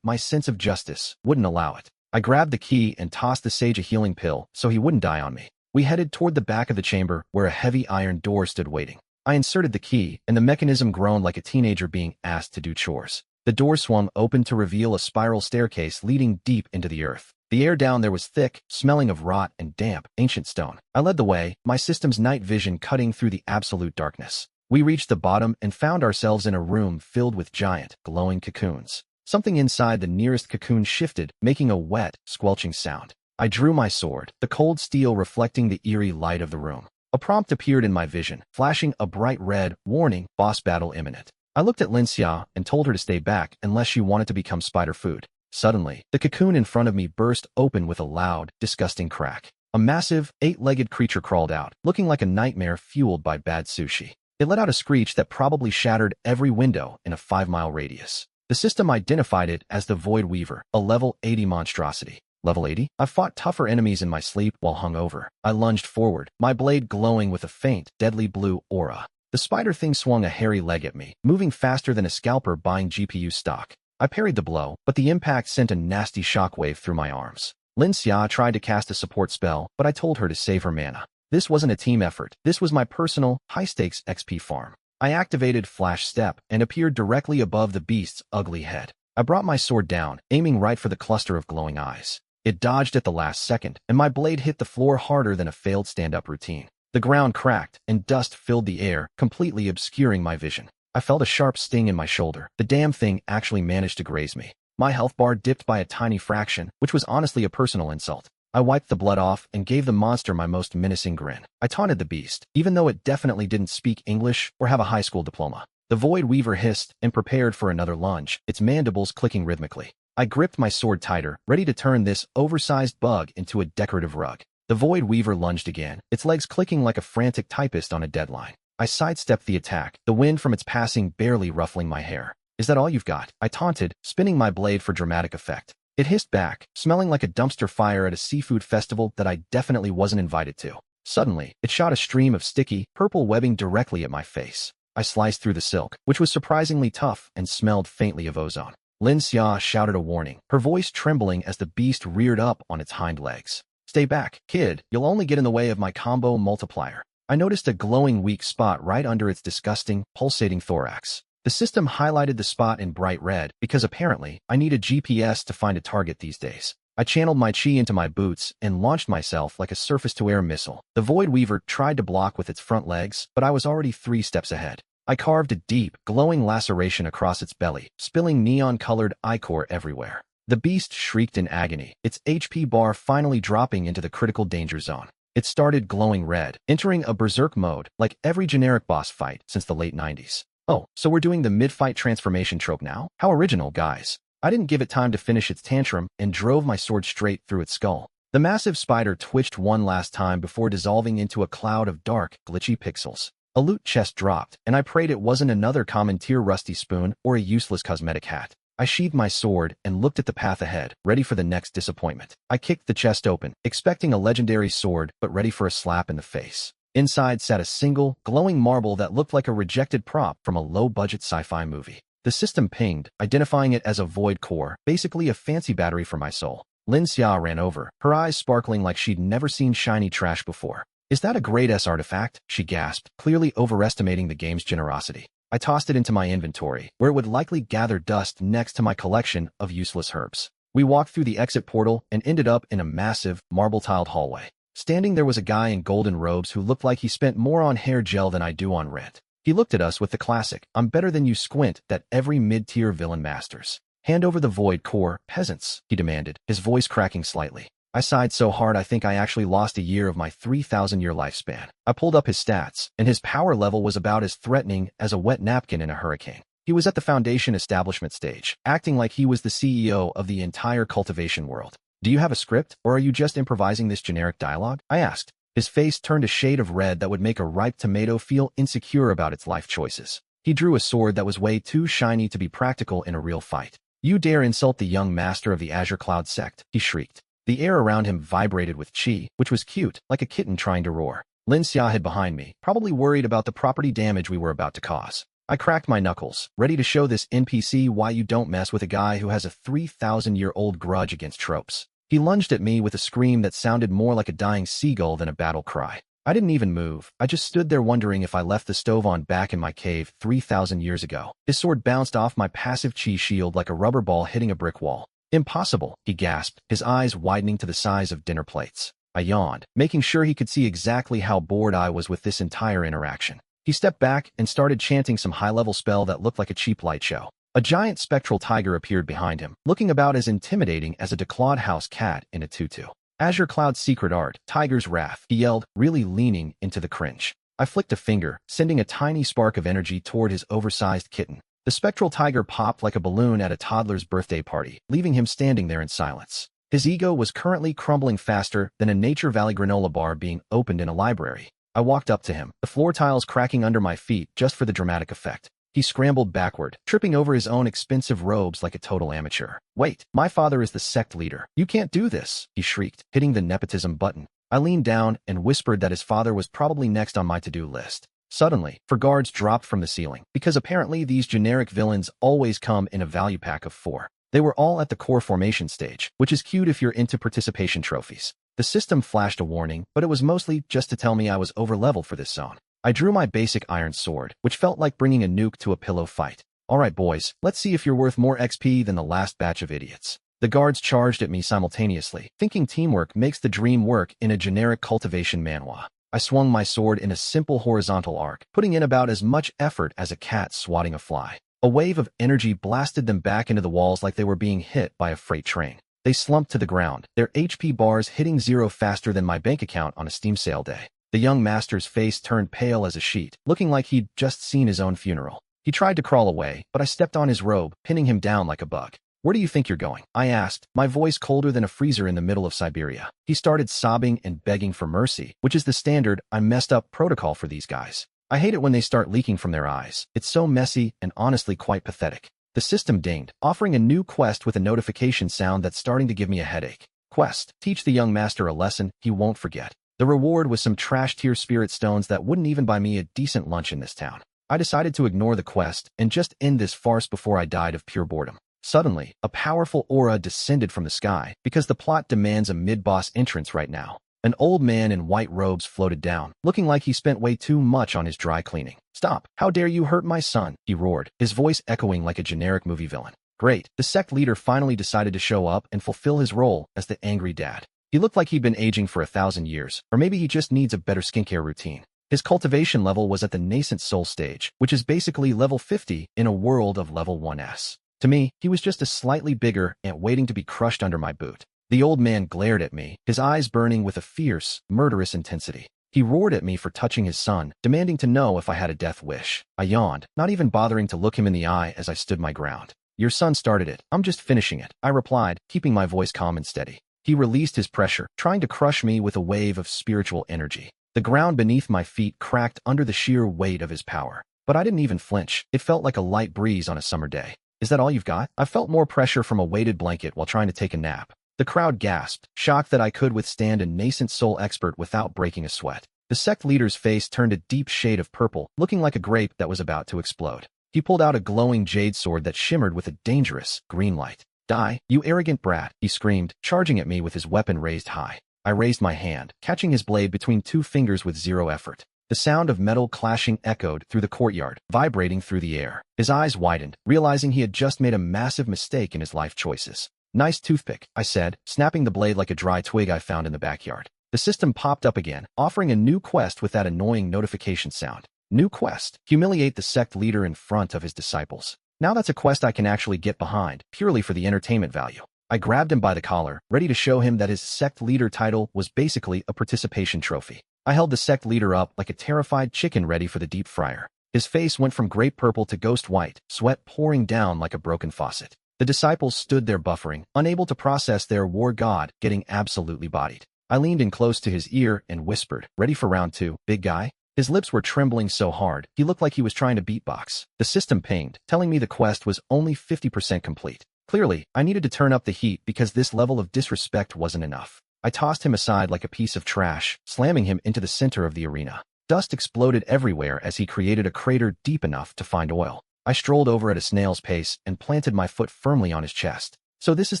A: my sense of justice, wouldn't allow it. I grabbed the key and tossed the sage a healing pill so he wouldn't die on me. We headed toward the back of the chamber where a heavy iron door stood waiting. I inserted the key, and the mechanism groaned like a teenager being asked to do chores. The door swung open to reveal a spiral staircase leading deep into the earth. The air down there was thick, smelling of rot and damp, ancient stone. I led the way, my system's night vision cutting through the absolute darkness. We reached the bottom and found ourselves in a room filled with giant, glowing cocoons. Something inside the nearest cocoon shifted, making a wet, squelching sound. I drew my sword, the cold steel reflecting the eerie light of the room. A prompt appeared in my vision, flashing a bright red, warning, boss battle imminent. I looked at Linxia and told her to stay back unless she wanted to become spider food. Suddenly, the cocoon in front of me burst open with a loud, disgusting crack. A massive, 8-legged creature crawled out, looking like a nightmare fueled by bad sushi. It let out a screech that probably shattered every window in a 5-mile radius. The system identified it as the Void Weaver, a level 80 monstrosity. Level 80? I fought tougher enemies in my sleep while hungover. I lunged forward, my blade glowing with a faint, deadly blue aura. The spider thing swung a hairy leg at me, moving faster than a scalper buying GPU stock. I parried the blow, but the impact sent a nasty shockwave through my arms. Linxia tried to cast a support spell, but I told her to save her mana. This wasn't a team effort. This was my personal, high-stakes XP farm. I activated Flash Step and appeared directly above the beast's ugly head. I brought my sword down, aiming right for the cluster of glowing eyes. It dodged at the last second, and my blade hit the floor harder than a failed stand-up routine. The ground cracked, and dust filled the air, completely obscuring my vision. I felt a sharp sting in my shoulder. The damn thing actually managed to graze me. My health bar dipped by a tiny fraction, which was honestly a personal insult. I wiped the blood off and gave the monster my most menacing grin. I taunted the beast, even though it definitely didn't speak English or have a high school diploma. The Void Weaver hissed and prepared for another lunge, its mandibles clicking rhythmically. I gripped my sword tighter, ready to turn this oversized bug into a decorative rug. The Void Weaver lunged again, its legs clicking like a frantic typist on a deadline. I sidestepped the attack, the wind from its passing barely ruffling my hair. Is that all you've got? I taunted, spinning my blade for dramatic effect. It hissed back, smelling like a dumpster fire at a seafood festival that I definitely wasn't invited to. Suddenly, it shot a stream of sticky, purple webbing directly at my face. I sliced through the silk, which was surprisingly tough and smelled faintly of ozone. Lin Xia shouted a warning, her voice trembling as the beast reared up on its hind legs. Stay back, kid, you'll only get in the way of my combo multiplier. I noticed a glowing weak spot right under its disgusting, pulsating thorax. The system highlighted the spot in bright red because apparently I need a GPS to find a target these days. I channeled my chi into my boots and launched myself like a surface-to-air missile. The Void Weaver tried to block with its front legs, but I was already 3 steps ahead. I carved a deep, glowing laceration across its belly, spilling neon-colored ichor everywhere. The beast shrieked in agony, its HP bar finally dropping into the critical danger zone. It started glowing red, entering a berserk mode, like every generic boss fight since the late 90s. Oh, so we're doing the mid-fight transformation trope now? How original, guys. I didn't give it time to finish its tantrum and drove my sword straight through its skull. The massive spider twitched one last time before dissolving into a cloud of dark, glitchy pixels. A loot chest dropped, and I prayed it wasn't another common tier rusty spoon or a useless cosmetic hat. I sheathed my sword and looked at the path ahead, ready for the next disappointment. I kicked the chest open, expecting a legendary sword, but ready for a slap in the face. Inside sat a single, glowing marble that looked like a rejected prop from a low-budget sci-fi movie. The system pinged, identifying it as a void core, basically a fancy battery for my soul. Lin Xia ran over, her eyes sparkling like she'd never seen shiny trash before. Is that a grade S artifact? She gasped, clearly overestimating the game's generosity. I tossed it into my inventory, where it would likely gather dust next to my collection of useless herbs. We walked through the exit portal and ended up in a massive, marble-tiled hallway. Standing there was a guy in golden robes who looked like he spent more on hair gel than I do on rent. He looked at us with the classic, "I'm better than you" squint that every mid-tier villain masters. Hand over the void core, peasants, he demanded, his voice cracking slightly. I sighed so hard I think I actually lost a year of my 3,000-year lifespan. I pulled up his stats, and his power level was about as threatening as a wet napkin in a hurricane. He was at the Foundation establishment stage, acting like he was the CEO of the entire cultivation world. Do you have a script, or are you just improvising this generic dialogue? I asked. His face turned a shade of red that would make a ripe tomato feel insecure about its life choices. He drew a sword that was way too shiny to be practical in a real fight. You dare insult the young master of the Azure Cloud sect, he shrieked. The air around him vibrated with chi, which was cute, like a kitten trying to roar. Lin Xia hid behind me, probably worried about the property damage we were about to cause. I cracked my knuckles, ready to show this NPC why you don't mess with a guy who has a 3,000-year-old grudge against tropes. He lunged at me with a scream that sounded more like a dying seagull than a battle cry. I didn't even move. I just stood there wondering if I left the stove on back in my cave 3,000 years ago. His sword bounced off my passive chi shield like a rubber ball hitting a brick wall. Impossible, he gasped, his eyes widening to the size of dinner plates. I yawned, making sure he could see exactly how bored I was with this entire interaction. He stepped back and started chanting some high-level spell that looked like a cheap light show. A giant spectral tiger appeared behind him, looking about as intimidating as a declawed house cat in a tutu. Azure Cloud's secret art, Tiger's Wrath, he yelled, really leaning into the cringe. I flicked a finger, sending a tiny spark of energy toward his oversized kitten. The spectral tiger popped like a balloon at a toddler's birthday party, leaving him standing there in silence. His ego was currently crumbling faster than a Nature Valley granola bar being opened in a library. I walked up to him, the floor tiles cracking under my feet just for the dramatic effect. He scrambled backward, tripping over his own expensive robes like a total amateur. Wait, my father is the sect leader. You can't do this, he shrieked, hitting the nepotism button. I leaned down and whispered that his father was probably next on my to-do list. Suddenly, four guards dropped from the ceiling, because apparently these generic villains always come in a value pack of 4. They were all at the core formation stage, which is cute if you're into participation trophies. The system flashed a warning, but it was mostly just to tell me I was over-leveled for this zone. I drew my basic iron sword, which felt like bringing a nuke to a pillow fight. Alright boys, let's see if you're worth more XP than the last batch of idiots. The guards charged at me simultaneously, thinking teamwork makes the dream work in a generic cultivation manhwa. I swung my sword in a simple horizontal arc, putting in about as much effort as a cat swatting a fly. A wave of energy blasted them back into the walls like they were being hit by a freight train. They slumped to the ground, their HP bars hitting 0 faster than my bank account on a Steam sale day. The young master's face turned pale as a sheet, looking like he'd just seen his own funeral. He tried to crawl away, but I stepped on his robe, pinning him down like a bug. Where do you think you're going? I asked, my voice colder than a freezer in the middle of Siberia. He started sobbing and begging for mercy, which is the standard, I messed up protocol for these guys. I hate it when they start leaking from their eyes. It's so messy and honestly quite pathetic. The system dinged, offering a new quest with a notification sound that's starting to give me a headache. Quest: teach the young master a lesson he won't forget. The reward was some trash-tier spirit stones that wouldn't even buy me a decent lunch in this town. I decided to ignore the quest and just end this farce before I died of pure boredom. Suddenly, a powerful aura descended from the sky because the plot demands a mid-boss entrance right now. An old man in white robes floated down, looking like he spent way too much on his dry cleaning. "Stop! How dare you hurt my son?" he roared, his voice echoing like a generic movie villain. Great, the sect leader finally decided to show up and fulfill his role as the angry dad. He looked like he'd been aging for 1,000 years, or maybe he just needs a better skincare routine. His cultivation level was at the nascent soul stage, which is basically level 50 in a world of level 1s. To me, he was just a slightly bigger ant waiting to be crushed under my boot. The old man glared at me, his eyes burning with a fierce, murderous intensity. He roared at me for touching his son, demanding to know if I had a death wish. I yawned, not even bothering to look him in the eye as I stood my ground. "Your son started it. I'm just finishing it," I replied, keeping my voice calm and steady. He released his pressure, trying to crush me with a wave of spiritual energy. The ground beneath my feet cracked under the sheer weight of his power. But I didn't even flinch. It felt like a light breeze on a summer day. "Is that all you've got?" I felt more pressure from a weighted blanket while trying to take a nap. The crowd gasped, shocked that I could withstand a nascent soul expert without breaking a sweat. The sect leader's face turned a deep shade of purple, looking like a grape that was about to explode. He pulled out a glowing jade sword that shimmered with a dangerous, green light. "Die, you arrogant brat," he screamed, charging at me with his weapon raised high. I raised my hand, catching his blade between two fingers with zero effort. The sound of metal clashing echoed through the courtyard, vibrating through the air. His eyes widened, realizing he had just made a massive mistake in his life choices. "Nice toothpick," I said, snapping the blade like a dry twig I found in the backyard. The system popped up again, offering a new quest with that annoying notification sound. New quest: humiliate the sect leader in front of his disciples. Now that's a quest I can actually get behind, purely for the entertainment value. I grabbed him by the collar, ready to show him that his sect leader title was basically a participation trophy. I held the sect leader up like a terrified chicken ready for the deep fryer. His face went from grape purple to ghost white, sweat pouring down like a broken faucet. The disciples stood there buffering, unable to process their war god getting absolutely bodied. I leaned in close to his ear and whispered, "Ready for round 2, big guy?" His lips were trembling so hard, he looked like he was trying to beatbox. The system pinged, telling me the quest was only 50% complete. Clearly, I needed to turn up the heat because this level of disrespect wasn't enough. I tossed him aside like a piece of trash, slamming him into the center of the arena. Dust exploded everywhere as he created a crater deep enough to find oil. I strolled over at a snail's pace and planted my foot firmly on his chest. "So this is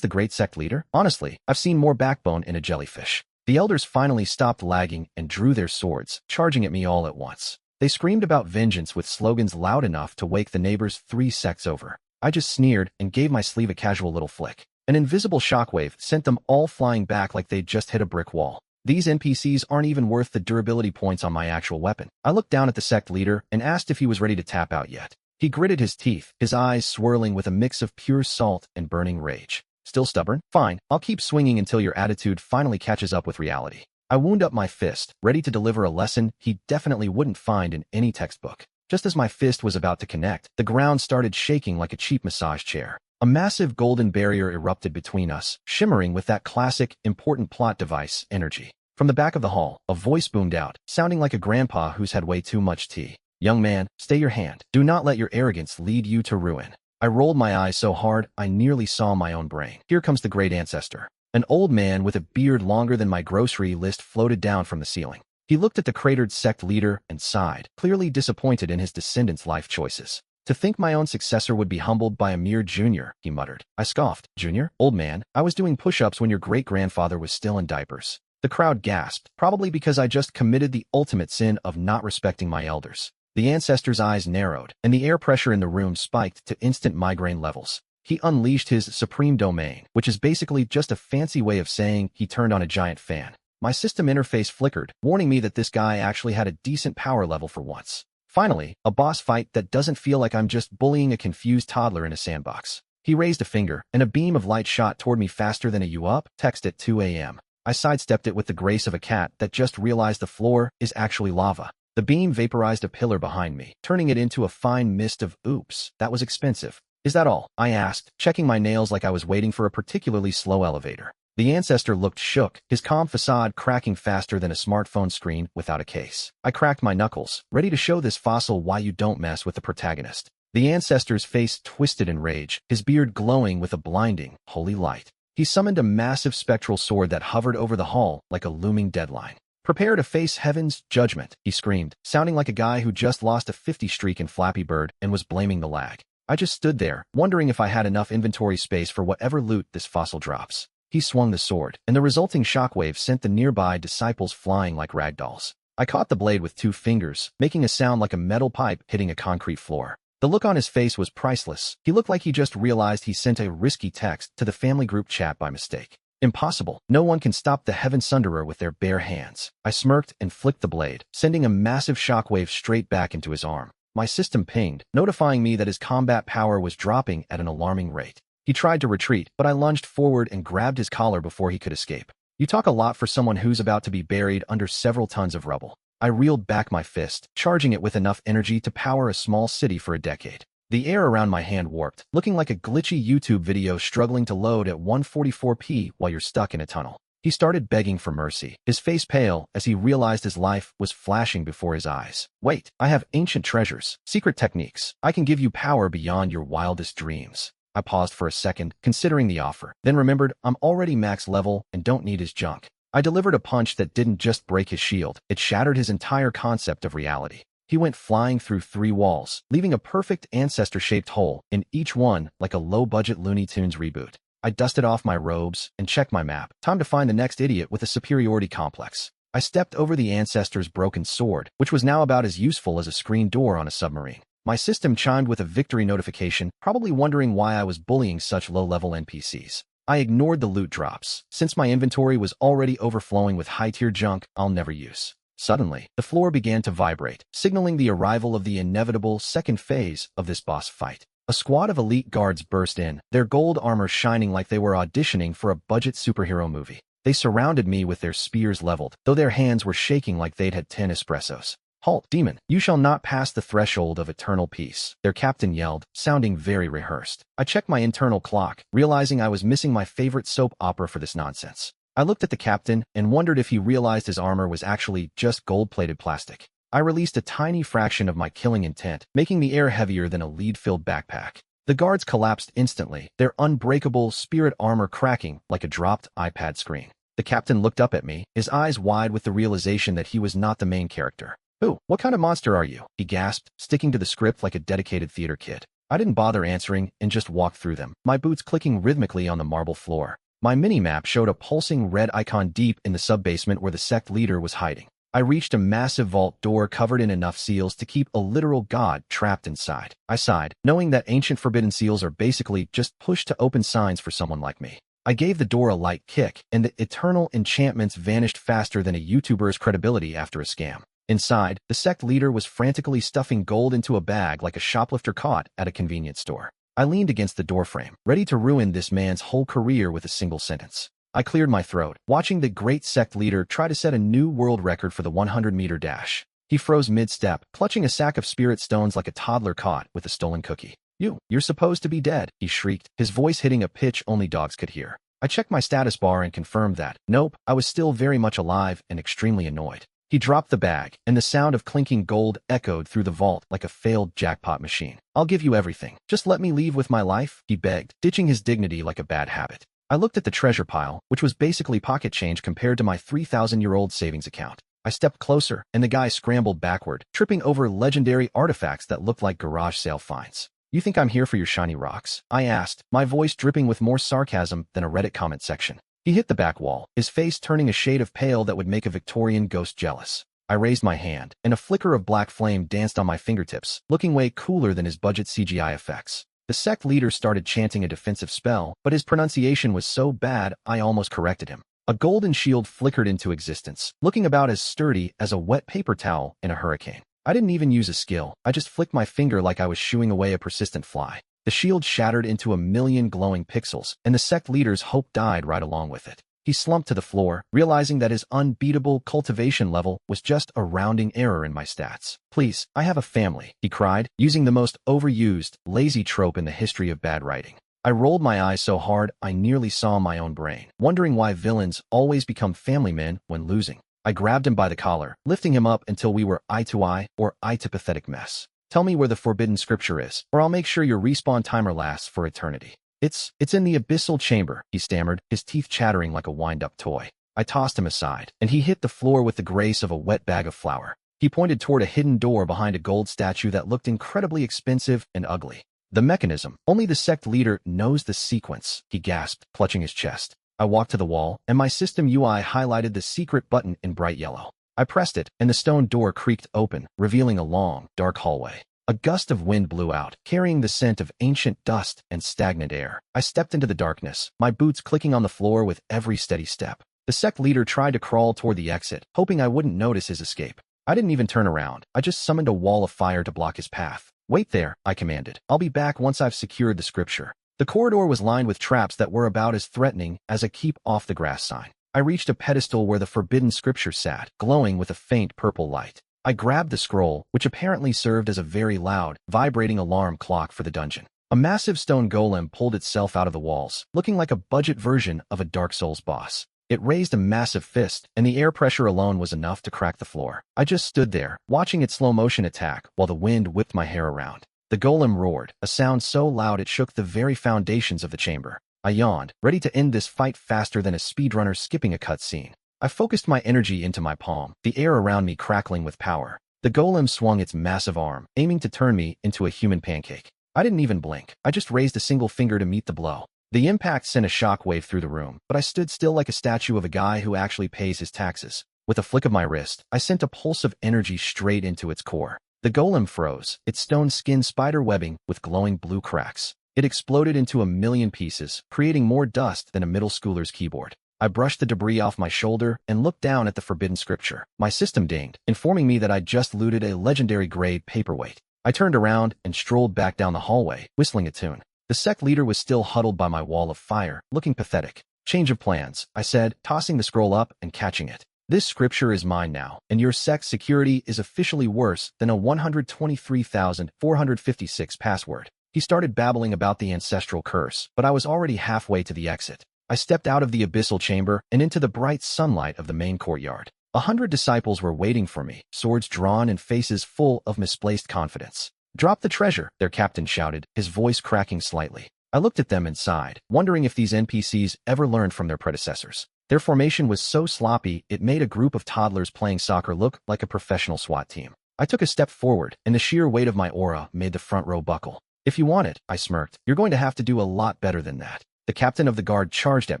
A: the great sect leader? Honestly, I've seen more backbone in a jellyfish." The elders finally stopped lagging and drew their swords, charging at me all at once. They screamed about vengeance with slogans loud enough to wake the neighbors 3 sects over. I just sneered and gave my sleeve a casual little flick. An invisible shockwave sent them all flying back like they'd just hit a brick wall. These NPCs aren't even worth the durability points on my actual weapon. I looked down at the sect leader and asked if he was ready to tap out yet. He gritted his teeth, his eyes swirling with a mix of pure salt and burning rage. "Still stubborn? Fine, I'll keep swinging until your attitude finally catches up with reality." I wound up my fist, ready to deliver a lesson he definitely wouldn't find in any textbook. Just as my fist was about to connect, the ground started shaking like a cheap massage chair. A massive golden barrier erupted between us, shimmering with that classic, important plot device, energy. From the back of the hall, a voice boomed out, sounding like a grandpa who's had way too much tea. "Young man, stay your hand. Do not let your arrogance lead you to ruin." I rolled my eyes so hard I nearly saw my own brain. Here comes the great ancestor. An old man with a beard longer than my grocery list floated down from the ceiling. He looked at the cratered sect leader and sighed, clearly disappointed in his descendants' life choices. "To think my own successor would be humbled by a mere junior," he muttered. I scoffed. "Junior? Old man, I was doing push-ups when your great-grandfather was still in diapers." The crowd gasped, probably because I just committed the ultimate sin of not respecting my elders. The ancestor's eyes narrowed, and the air pressure in the room spiked to instant migraine levels. He unleashed his supreme domain, which is basically just a fancy way of saying he turned on a giant fan. My system interface flickered, warning me that this guy actually had a decent power level for once. Finally, a boss fight that doesn't feel like I'm just bullying a confused toddler in a sandbox. He raised a finger, and a beam of light shot toward me faster than a "you up" text at 2 a.m. I sidestepped it with the grace of a cat that just realized the floor is actually lava. The beam vaporized a pillar behind me, turning it into a fine mist of "oops, that was expensive." "Is that all?" I asked, checking my nails like I was waiting for a particularly slow elevator. The ancestor looked shook, his calm facade cracking faster than a smartphone screen without a case. I cracked my knuckles, ready to show this fossil why you don't mess with the protagonist. The ancestor's face twisted in rage, his beard glowing with a blinding, holy light. He summoned a massive spectral sword that hovered over the hall like a looming deadline. "Prepare to face heaven's judgment," he screamed, sounding like a guy who just lost a 50 streak in Flappy Bird and was blaming the lag. I just stood there, wondering if I had enough inventory space for whatever loot this fossil drops. He swung the sword, and the resulting shockwave sent the nearby disciples flying like ragdolls. I caught the blade with 2 fingers, making a sound like a metal pipe hitting a concrete floor. The look on his face was priceless. He looked like he just realized he sent a risky text to the family group chat by mistake. Impossible. No one can stop the Heaven Sunderer with their bare hands. I smirked and flicked the blade, sending a massive shockwave straight back into his arm. My system pinged, notifying me that his combat power was dropping at an alarming rate. He tried to retreat, but I lunged forward and grabbed his collar before he could escape. You talk a lot for someone who's about to be buried under several tons of rubble. I reeled back my fist, charging it with enough energy to power a small city for a decade. The air around my hand warped, looking like a glitchy YouTube video struggling to load at 144p while you're stuck in a tunnel. He started begging for mercy, his face pale as he realized his life was flashing before his eyes. "Wait, I have ancient treasures, secret techniques. I can give you power beyond your wildest dreams." I paused for a second, considering the offer, then remembered I'm already max level and don't need his junk. I delivered a punch that didn't just break his shield, it shattered his entire concept of reality. He went flying through 3 walls, leaving a perfect ancestor-shaped hole in each one like a low-budget Looney Tunes reboot. I dusted off my robes and checked my map. Time to find the next idiot with a superiority complex. I stepped over the ancestor's broken sword, which was now about as useful as a screen door on a submarine. My system chimed with a victory notification, probably wondering why I was bullying such low-level NPCs. I ignored the loot drops, since my inventory was already overflowing with high-tier junk I'll never use. Suddenly, the floor began to vibrate, signaling the arrival of the inevitable second phase of this boss fight. A squad of elite guards burst in, their gold armor shining like they were auditioning for a budget superhero movie. They surrounded me with their spears leveled, though their hands were shaking like they'd had 10 espressos. "Halt, demon! You shall not pass the threshold of eternal peace," their captain yelled, sounding very rehearsed. I checked my internal clock, realizing I was missing my favorite soap opera for this nonsense. I looked at the captain and wondered if he realized his armor was actually just gold-plated plastic. I released a tiny fraction of my killing intent, making the air heavier than a lead-filled backpack. The guards collapsed instantly, their unbreakable spirit armor cracking like a dropped iPad screen. The captain looked up at me, his eyes wide with the realization that he was not the main character. "Who? What kind of monster are you?" he gasped, sticking to the script like a dedicated theater kid. I didn't bother answering and just walked through them, my boots clicking rhythmically on the marble floor. My mini-map showed a pulsing red icon deep in the sub-basement where the sect leader was hiding. I reached a massive vault door covered in enough seals to keep a literal god trapped inside. I sighed, knowing that ancient forbidden seals are basically just push-to-open signs for someone like me. I gave the door a light kick, and the eternal enchantments vanished faster than a YouTuber's credibility after a scam. Inside, the sect leader was frantically stuffing gold into a bag like a shoplifter caught at a convenience store. I leaned against the doorframe, ready to ruin this man's whole career with a single sentence. I cleared my throat, watching the great sect leader try to set a new world record for the 100-meter dash. He froze mid-step, clutching a sack of spirit stones like a toddler caught with a stolen cookie. You're supposed to be dead," he shrieked, his voice hitting a pitch only dogs could hear. I checked my status bar and confirmed that, nope, I was still very much alive and extremely annoyed. He dropped the bag, and the sound of clinking gold echoed through the vault like a failed jackpot machine. "I'll give you everything. Just let me leave with my life," he begged, ditching his dignity like a bad habit. I looked at the treasure pile, which was basically pocket change compared to my 3,000-year-old savings account. I stepped closer, and the guy scrambled backward, tripping over legendary artifacts that looked like garage sale finds. "You think I'm here for your shiny rocks?" I asked, my voice dripping with more sarcasm than a Reddit comment section. He hit the back wall, his face turning a shade of pale that would make a Victorian ghost jealous. I raised my hand, and a flicker of black flame danced on my fingertips, looking way cooler than his budget CGI effects. The sect leader started chanting a defensive spell, but his pronunciation was so bad I almost corrected him. A golden shield flickered into existence, looking about as sturdy as a wet paper towel in a hurricane. I didn't even use a skill, I just flicked my finger like I was shooing away a persistent fly. The shield shattered into a million glowing pixels, and the sect leader's hope died right along with it. He slumped to the floor, realizing that his unbeatable cultivation level was just a rounding error in my stats. "Please, I have a family," he cried, using the most overused, lazy trope in the history of bad writing. I rolled my eyes so hard I nearly saw my own brain, wondering why villains always become family men when losing. I grabbed him by the collar, lifting him up until we were eye to eye or eye to pathetic mess. Tell me where the forbidden scripture is, or I'll make sure your respawn timer lasts for eternity. It's in the abyssal chamber, he stammered, his teeth chattering like a wind-up toy. I tossed him aside, and he hit the floor with the grace of a wet bag of flour. He pointed toward a hidden door behind a gold statue that looked incredibly expensive and ugly. The mechanism. Only the sect leader knows the sequence, he gasped, clutching his chest. I walked to the wall, and my system UI highlighted the secret button in bright yellow. I pressed it, and the stone door creaked open, revealing a long, dark hallway. A gust of wind blew out, carrying the scent of ancient dust and stagnant air. I stepped into the darkness, my boots clicking on the floor with every steady step. The sect leader tried to crawl toward the exit, hoping I wouldn't notice his escape. I didn't even turn around. I just summoned a wall of fire to block his path. Wait there, I commanded. I'll be back once I've secured the scripture. The corridor was lined with traps that were about as threatening as a keep off the grass sign. I reached a pedestal where the forbidden scripture sat, glowing with a faint purple light. I grabbed the scroll, which apparently served as a very loud, vibrating alarm clock for the dungeon. A massive stone golem pulled itself out of the walls, looking like a budget version of a Dark Souls boss. It raised a massive fist, and the air pressure alone was enough to crack the floor. I just stood there, watching its slow-motion attack while the wind whipped my hair around. The golem roared, a sound so loud it shook the very foundations of the chamber. I yawned, ready to end this fight faster than a speedrunner skipping a cutscene. I focused my energy into my palm, the air around me crackling with power. The golem swung its massive arm, aiming to turn me into a human pancake. I didn't even blink. I just raised a single finger to meet the blow. The impact sent a shockwave through the room, but I stood still like a statue of a guy who actually pays his taxes. With a flick of my wrist, I sent a pulse of energy straight into its core. The golem froze, its stone skin spider webbing with glowing blue cracks. It exploded into a million pieces, creating more dust than a middle schooler's keyboard. I brushed the debris off my shoulder and looked down at the forbidden scripture. My system dinged, informing me that I'd just looted a legendary grade paperweight. I turned around and strolled back down the hallway, whistling a tune. The sect leader was still huddled by my wall of fire, looking pathetic. Change of plans, I said, tossing the scroll up and catching it. This scripture is mine now, and your sect's security is officially worse than a 123,456 password. He started babbling about the ancestral curse, but I was already halfway to the exit. I stepped out of the abyssal chamber and into the bright sunlight of the main courtyard. 100 disciples were waiting for me, swords drawn and faces full of misplaced confidence. Drop the treasure, their captain shouted, his voice cracking slightly. I looked at them and sighed, wondering if these NPCs ever learned from their predecessors. Their formation was so sloppy, it made a group of toddlers playing soccer look like a professional SWAT team. I took a step forward, and the sheer weight of my aura made the front row buckle. If you want it, I smirked, you're going to have to do a lot better than that. The captain of the guard charged at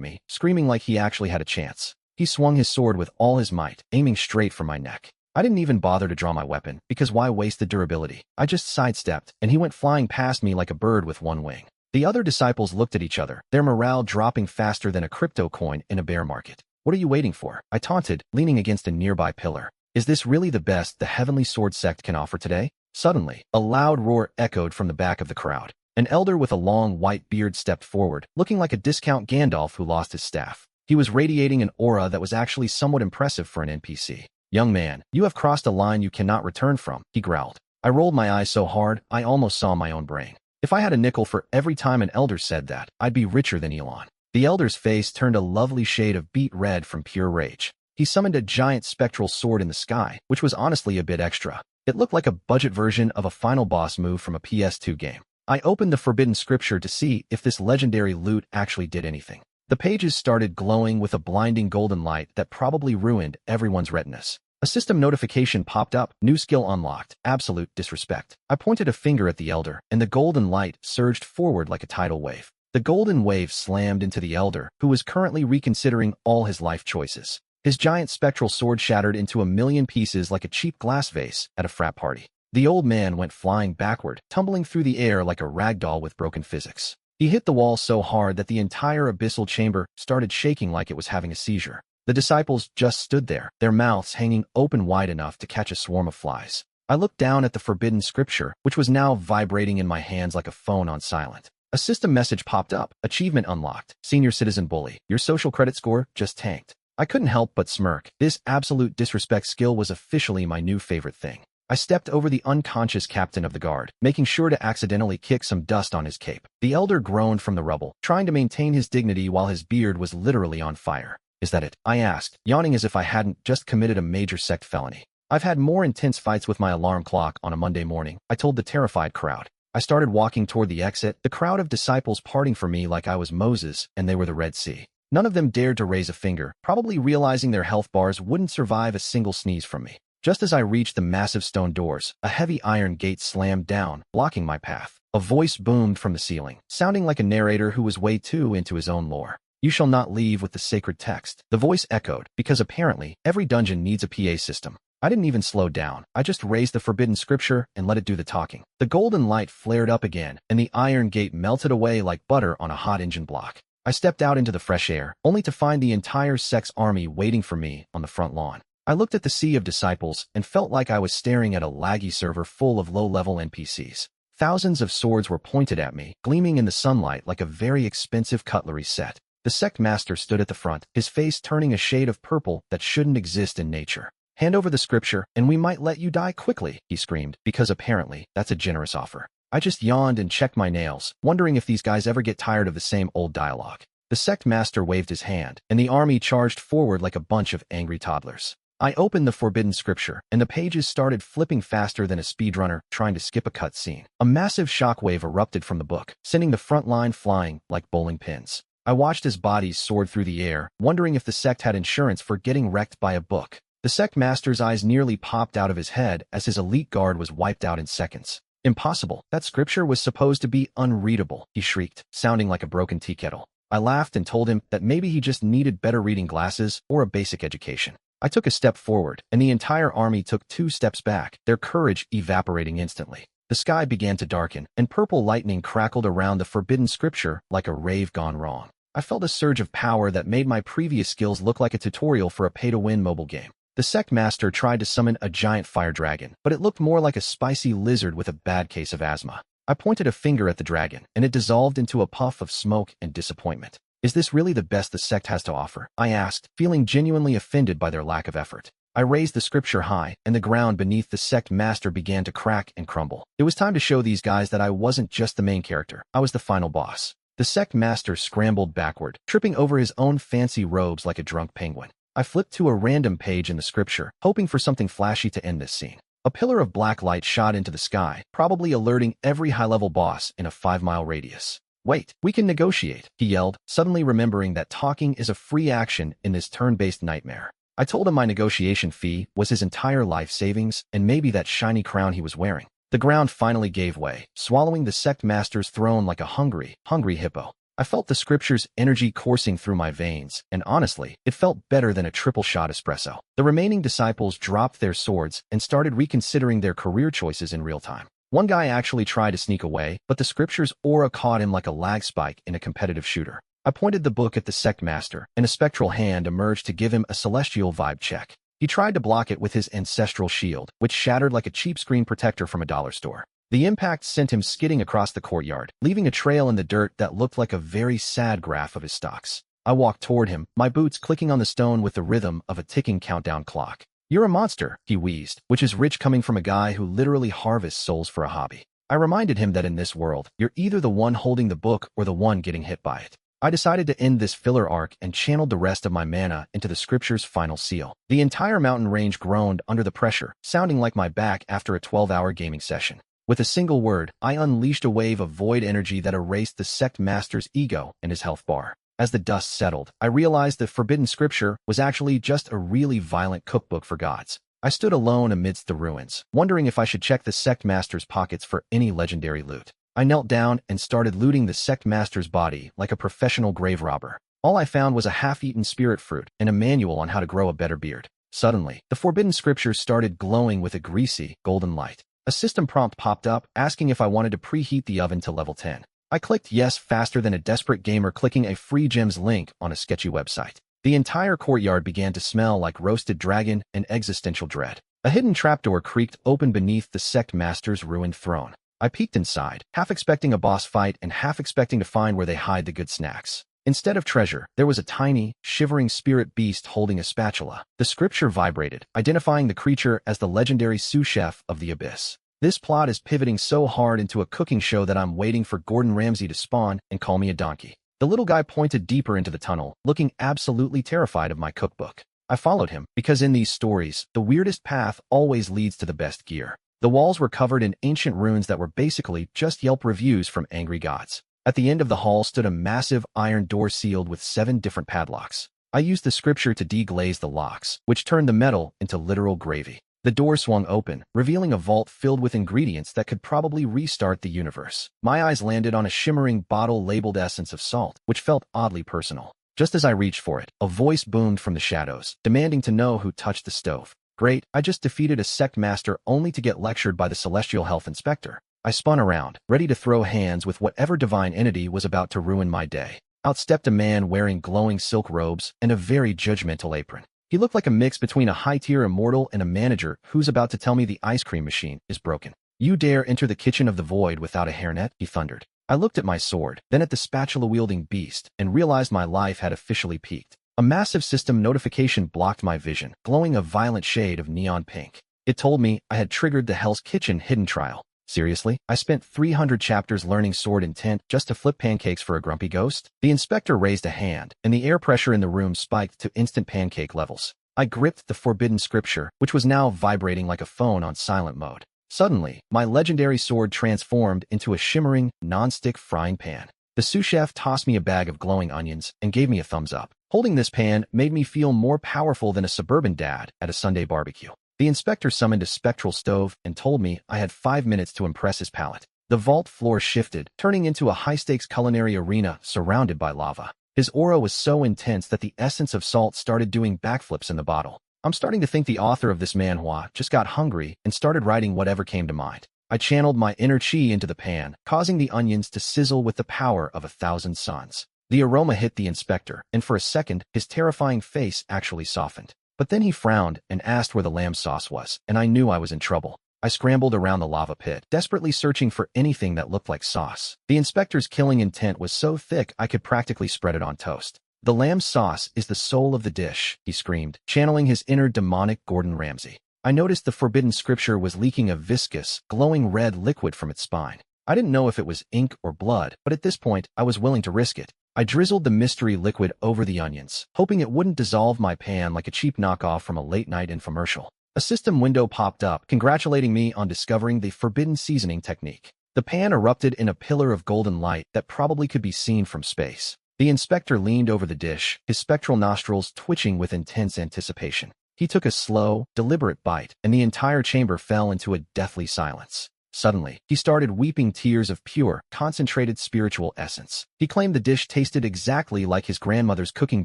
A: me, screaming like he actually had a chance. He swung his sword with all his might, aiming straight for my neck. I didn't even bother to draw my weapon, because why waste the durability? I just sidestepped, and he went flying past me like a bird with one wing. The other disciples looked at each other, their morale dropping faster than a crypto coin in a bear market. What are you waiting for? I taunted, leaning against a nearby pillar. Is this really the best the Heavenly Sword sect can offer today? Suddenly, a loud roar echoed from the back of the crowd. An elder with a long white beard stepped forward, looking like a discount Gandalf who lost his staff. He was radiating an aura that was actually somewhat impressive for an NPC. Young man, you have crossed a line you cannot return from, he growled. I rolled my eyes so hard, I almost saw my own brain. If I had a nickel for every time an elder said that, I'd be richer than Elon. The elder's face turned a lovely shade of beet red from pure rage. He summoned a giant spectral sword in the sky, which was honestly a bit extra. It looked like a budget version of a final boss move from a PS2 game. I opened the forbidden scripture to see if this legendary loot actually did anything. The pages started glowing with a blinding golden light that probably ruined everyone's retinas. A system notification popped up, new skill unlocked, absolute disrespect. I pointed a finger at the elder, and the golden light surged forward like a tidal wave. The golden wave slammed into the elder, who was currently reconsidering all his life choices. His giant spectral sword shattered into a million pieces like a cheap glass vase at a frat party. The old man went flying backward, tumbling through the air like a rag doll with broken physics. He hit the wall so hard that the entire abyssal chamber started shaking like it was having a seizure. The disciples just stood there, their mouths hanging open wide enough to catch a swarm of flies. I looked down at the forbidden scripture, which was now vibrating in my hands like a phone on silent. A system message popped up, achievement unlocked, senior citizen bully, your social credit score just tanked. I couldn't help but smirk. This absolute disrespect skill was officially my new favorite thing. I stepped over the unconscious captain of the guard, making sure to accidentally kick some dust on his cape. The elder groaned from the rubble, trying to maintain his dignity while his beard was literally on fire. Is that it? I asked, yawning as if I hadn't just committed a major sect felony. I've had more intense fights with my alarm clock on a Monday morning, I told the terrified crowd. I started walking toward the exit, the crowd of disciples parting for me like I was Moses and they were the Red Sea. None of them dared to raise a finger, probably realizing their health bars wouldn't survive a single sneeze from me. Just as I reached the massive stone doors, a heavy iron gate slammed down, blocking my path. A voice boomed from the ceiling, sounding like a narrator who was way too into his own lore. "You shall not leave with the sacred text." The voice echoed, because apparently, every dungeon needs a PA system. I didn't even slow down. I just raised the forbidden scripture and let it do the talking. The golden light flared up again, and the iron gate melted away like butter on a hot engine block. I stepped out into the fresh air, only to find the entire sex army waiting for me on the front lawn. I looked at the sea of disciples and felt like I was staring at a laggy server full of low-level NPCs. Thousands of swords were pointed at me, gleaming in the sunlight like a very expensive cutlery set. The sect master stood at the front, his face turning a shade of purple that shouldn't exist in nature. "Hand over the scripture, and we might let you die quickly," he screamed, because apparently, that's a generous offer. I just yawned and checked my nails, wondering if these guys ever get tired of the same old dialogue. The sect master waved his hand, and the army charged forward like a bunch of angry toddlers. I opened the forbidden scripture, and the pages started flipping faster than a speedrunner trying to skip a cut scene. A massive shockwave erupted from the book, sending the front line flying like bowling pins. I watched as bodies soared through the air, wondering if the sect had insurance for getting wrecked by a book. The sect master's eyes nearly popped out of his head as his elite guard was wiped out in seconds. "Impossible. That scripture was supposed to be unreadable," he shrieked, sounding like a broken tea kettle. I laughed and told him that maybe he just needed better reading glasses or a basic education. I took a step forward, and the entire army took 2 steps back, their courage evaporating instantly. The sky began to darken, and purple lightning crackled around the forbidden scripture like a rave gone wrong. I felt a surge of power that made my previous skills look like a tutorial for a pay-to-win mobile game. The sect master tried to summon a giant fire dragon, but it looked more like a spicy lizard with a bad case of asthma. I pointed a finger at the dragon, and it dissolved into a puff of smoke and disappointment. "Is this really the best the sect has to offer?" I asked, feeling genuinely offended by their lack of effort. I raised the scripture high, and the ground beneath the sect master began to crack and crumble. It was time to show these guys that I wasn't just the main character, I was the final boss. The sect master scrambled backward, tripping over his own fancy robes like a drunk penguin. I flipped to a random page in the scripture, hoping for something flashy to end this scene. A pillar of black light shot into the sky, probably alerting every high-level boss in a 5-mile radius. "Wait, we can negotiate," he yelled, suddenly remembering that talking is a free action in this turn-based nightmare. I told him my negotiation fee was his entire life savings and maybe that shiny crown he was wearing. The ground finally gave way, swallowing the sect master's throne like a hungry hippo. I felt the scripture's energy coursing through my veins, and honestly, it felt better than a triple-shot espresso. The remaining disciples dropped their swords and started reconsidering their career choices in real time. One guy actually tried to sneak away, but the scripture's aura caught him like a lag spike in a competitive shooter. I pointed the book at the sect master, and a spectral hand emerged to give him a celestial vibe check. He tried to block it with his ancestral shield, which shattered like a cheap screen protector from a dollar store. The impact sent him skidding across the courtyard, leaving a trail in the dirt that looked like a very sad graph of his stocks. I walked toward him, my boots clicking on the stone with the rhythm of a ticking countdown clock. "You're a monster," he wheezed, which is rich coming from a guy who literally harvests souls for a hobby. I reminded him that in this world, you're either the one holding the book or the one getting hit by it. I decided to end this filler arc and channeled the rest of my mana into the scripture's final seal. The entire mountain range groaned under the pressure, sounding like my back after a 12-hour gaming session. With a single word, I unleashed a wave of void energy that erased the sect master's ego and his health bar. As the dust settled, I realized the forbidden scripture was actually just a really violent cookbook for gods. I stood alone amidst the ruins, wondering if I should check the sect master's pockets for any legendary loot. I knelt down and started looting the sect master's body like a professional grave robber. All I found was a half-eaten spirit fruit and a manual on how to grow a better beard. Suddenly, the forbidden scripture started glowing with a greasy, golden light. A system prompt popped up, asking if I wanted to preheat the oven to level 10. I clicked yes faster than a desperate gamer clicking a free gems link on a sketchy website. The entire courtyard began to smell like roasted dragon and existential dread. A hidden trapdoor creaked open beneath the sect master's ruined throne. I peeked inside, half expecting a boss fight and half expecting to find where they hide the good snacks. Instead of treasure, there was a tiny, shivering spirit beast holding a spatula. The scripture vibrated, identifying the creature as the legendary sous chef of the abyss. This plot is pivoting so hard into a cooking show that I'm waiting for Gordon Ramsay to spawn and call me a donkey. The little guy pointed deeper into the tunnel, looking absolutely terrified of my cookbook. I followed him, because in these stories, the weirdest path always leads to the best gear. The walls were covered in ancient runes that were basically just Yelp reviews from angry gods. At the end of the hall stood a massive iron door sealed with 7 different padlocks. I used the scripture to deglaze the locks, which turned the metal into literal gravy. The door swung open, revealing a vault filled with ingredients that could probably restart the universe. My eyes landed on a shimmering bottle labeled essence of salt, which felt oddly personal. Just as I reached for it, a voice boomed from the shadows, demanding to know who touched the stove. Great, I just defeated a sect master only to get lectured by the celestial health inspector. I spun around, ready to throw hands with whatever divine entity was about to ruin my day. Out stepped a man wearing glowing silk robes and a very judgmental apron. He looked like a mix between a high-tier immortal and a manager who's about to tell me the ice cream machine is broken. You dare enter the kitchen of the void without a hairnet? He thundered. I looked at my sword, then at the spatula-wielding beast, and realized my life had officially peaked. A massive system notification blocked my vision, glowing a violent shade of neon pink. It told me I had triggered the Hell's Kitchen hidden trial. Seriously? I spent 300 chapters learning sword intent just to flip pancakes for a grumpy ghost? The inspector raised a hand, and the air pressure in the room spiked to instant pancake levels. I gripped the forbidden scripture, which was now vibrating like a phone on silent mode. Suddenly, my legendary sword transformed into a shimmering, non-stick frying pan. The sous chef tossed me a bag of glowing onions and gave me a thumbs up. Holding this pan made me feel more powerful than a suburban dad at a Sunday barbecue. The inspector summoned a spectral stove and told me I had 5 minutes to impress his palate. The vault floor shifted, turning into a high-stakes culinary arena surrounded by lava. His aura was so intense that the essence of salt started doing backflips in the bottle. I'm starting to think the author of this manhwa just got hungry and started writing whatever came to mind. I channeled my inner chi into the pan, causing the onions to sizzle with the power of 1,000 suns. The aroma hit the inspector, and for a second, his terrifying face actually softened. But then he frowned and asked where the lamb sauce was, and I knew I was in trouble. I scrambled around the lava pit, desperately searching for anything that looked like sauce. The inspector's killing intent was so thick I could practically spread it on toast. The lamb sauce is the soul of the dish, he screamed, channeling his inner demonic Gordon Ramsay. I noticed the forbidden scripture was leaking a viscous, glowing red liquid from its spine. I didn't know if it was ink or blood, but at this point, I was willing to risk it. I drizzled the mystery liquid over the onions, hoping it wouldn't dissolve my pan like a cheap knockoff from a late-night infomercial. A system window popped up, congratulating me on discovering the forbidden seasoning technique. The pan erupted in a pillar of golden light that probably could be seen from space. The inspector leaned over the dish, his spectral nostrils twitching with intense anticipation. He took a slow, deliberate bite, and the entire chamber fell into a deathly silence. Suddenly, he started weeping tears of pure, concentrated spiritual essence. He claimed the dish tasted exactly like his grandmother's cooking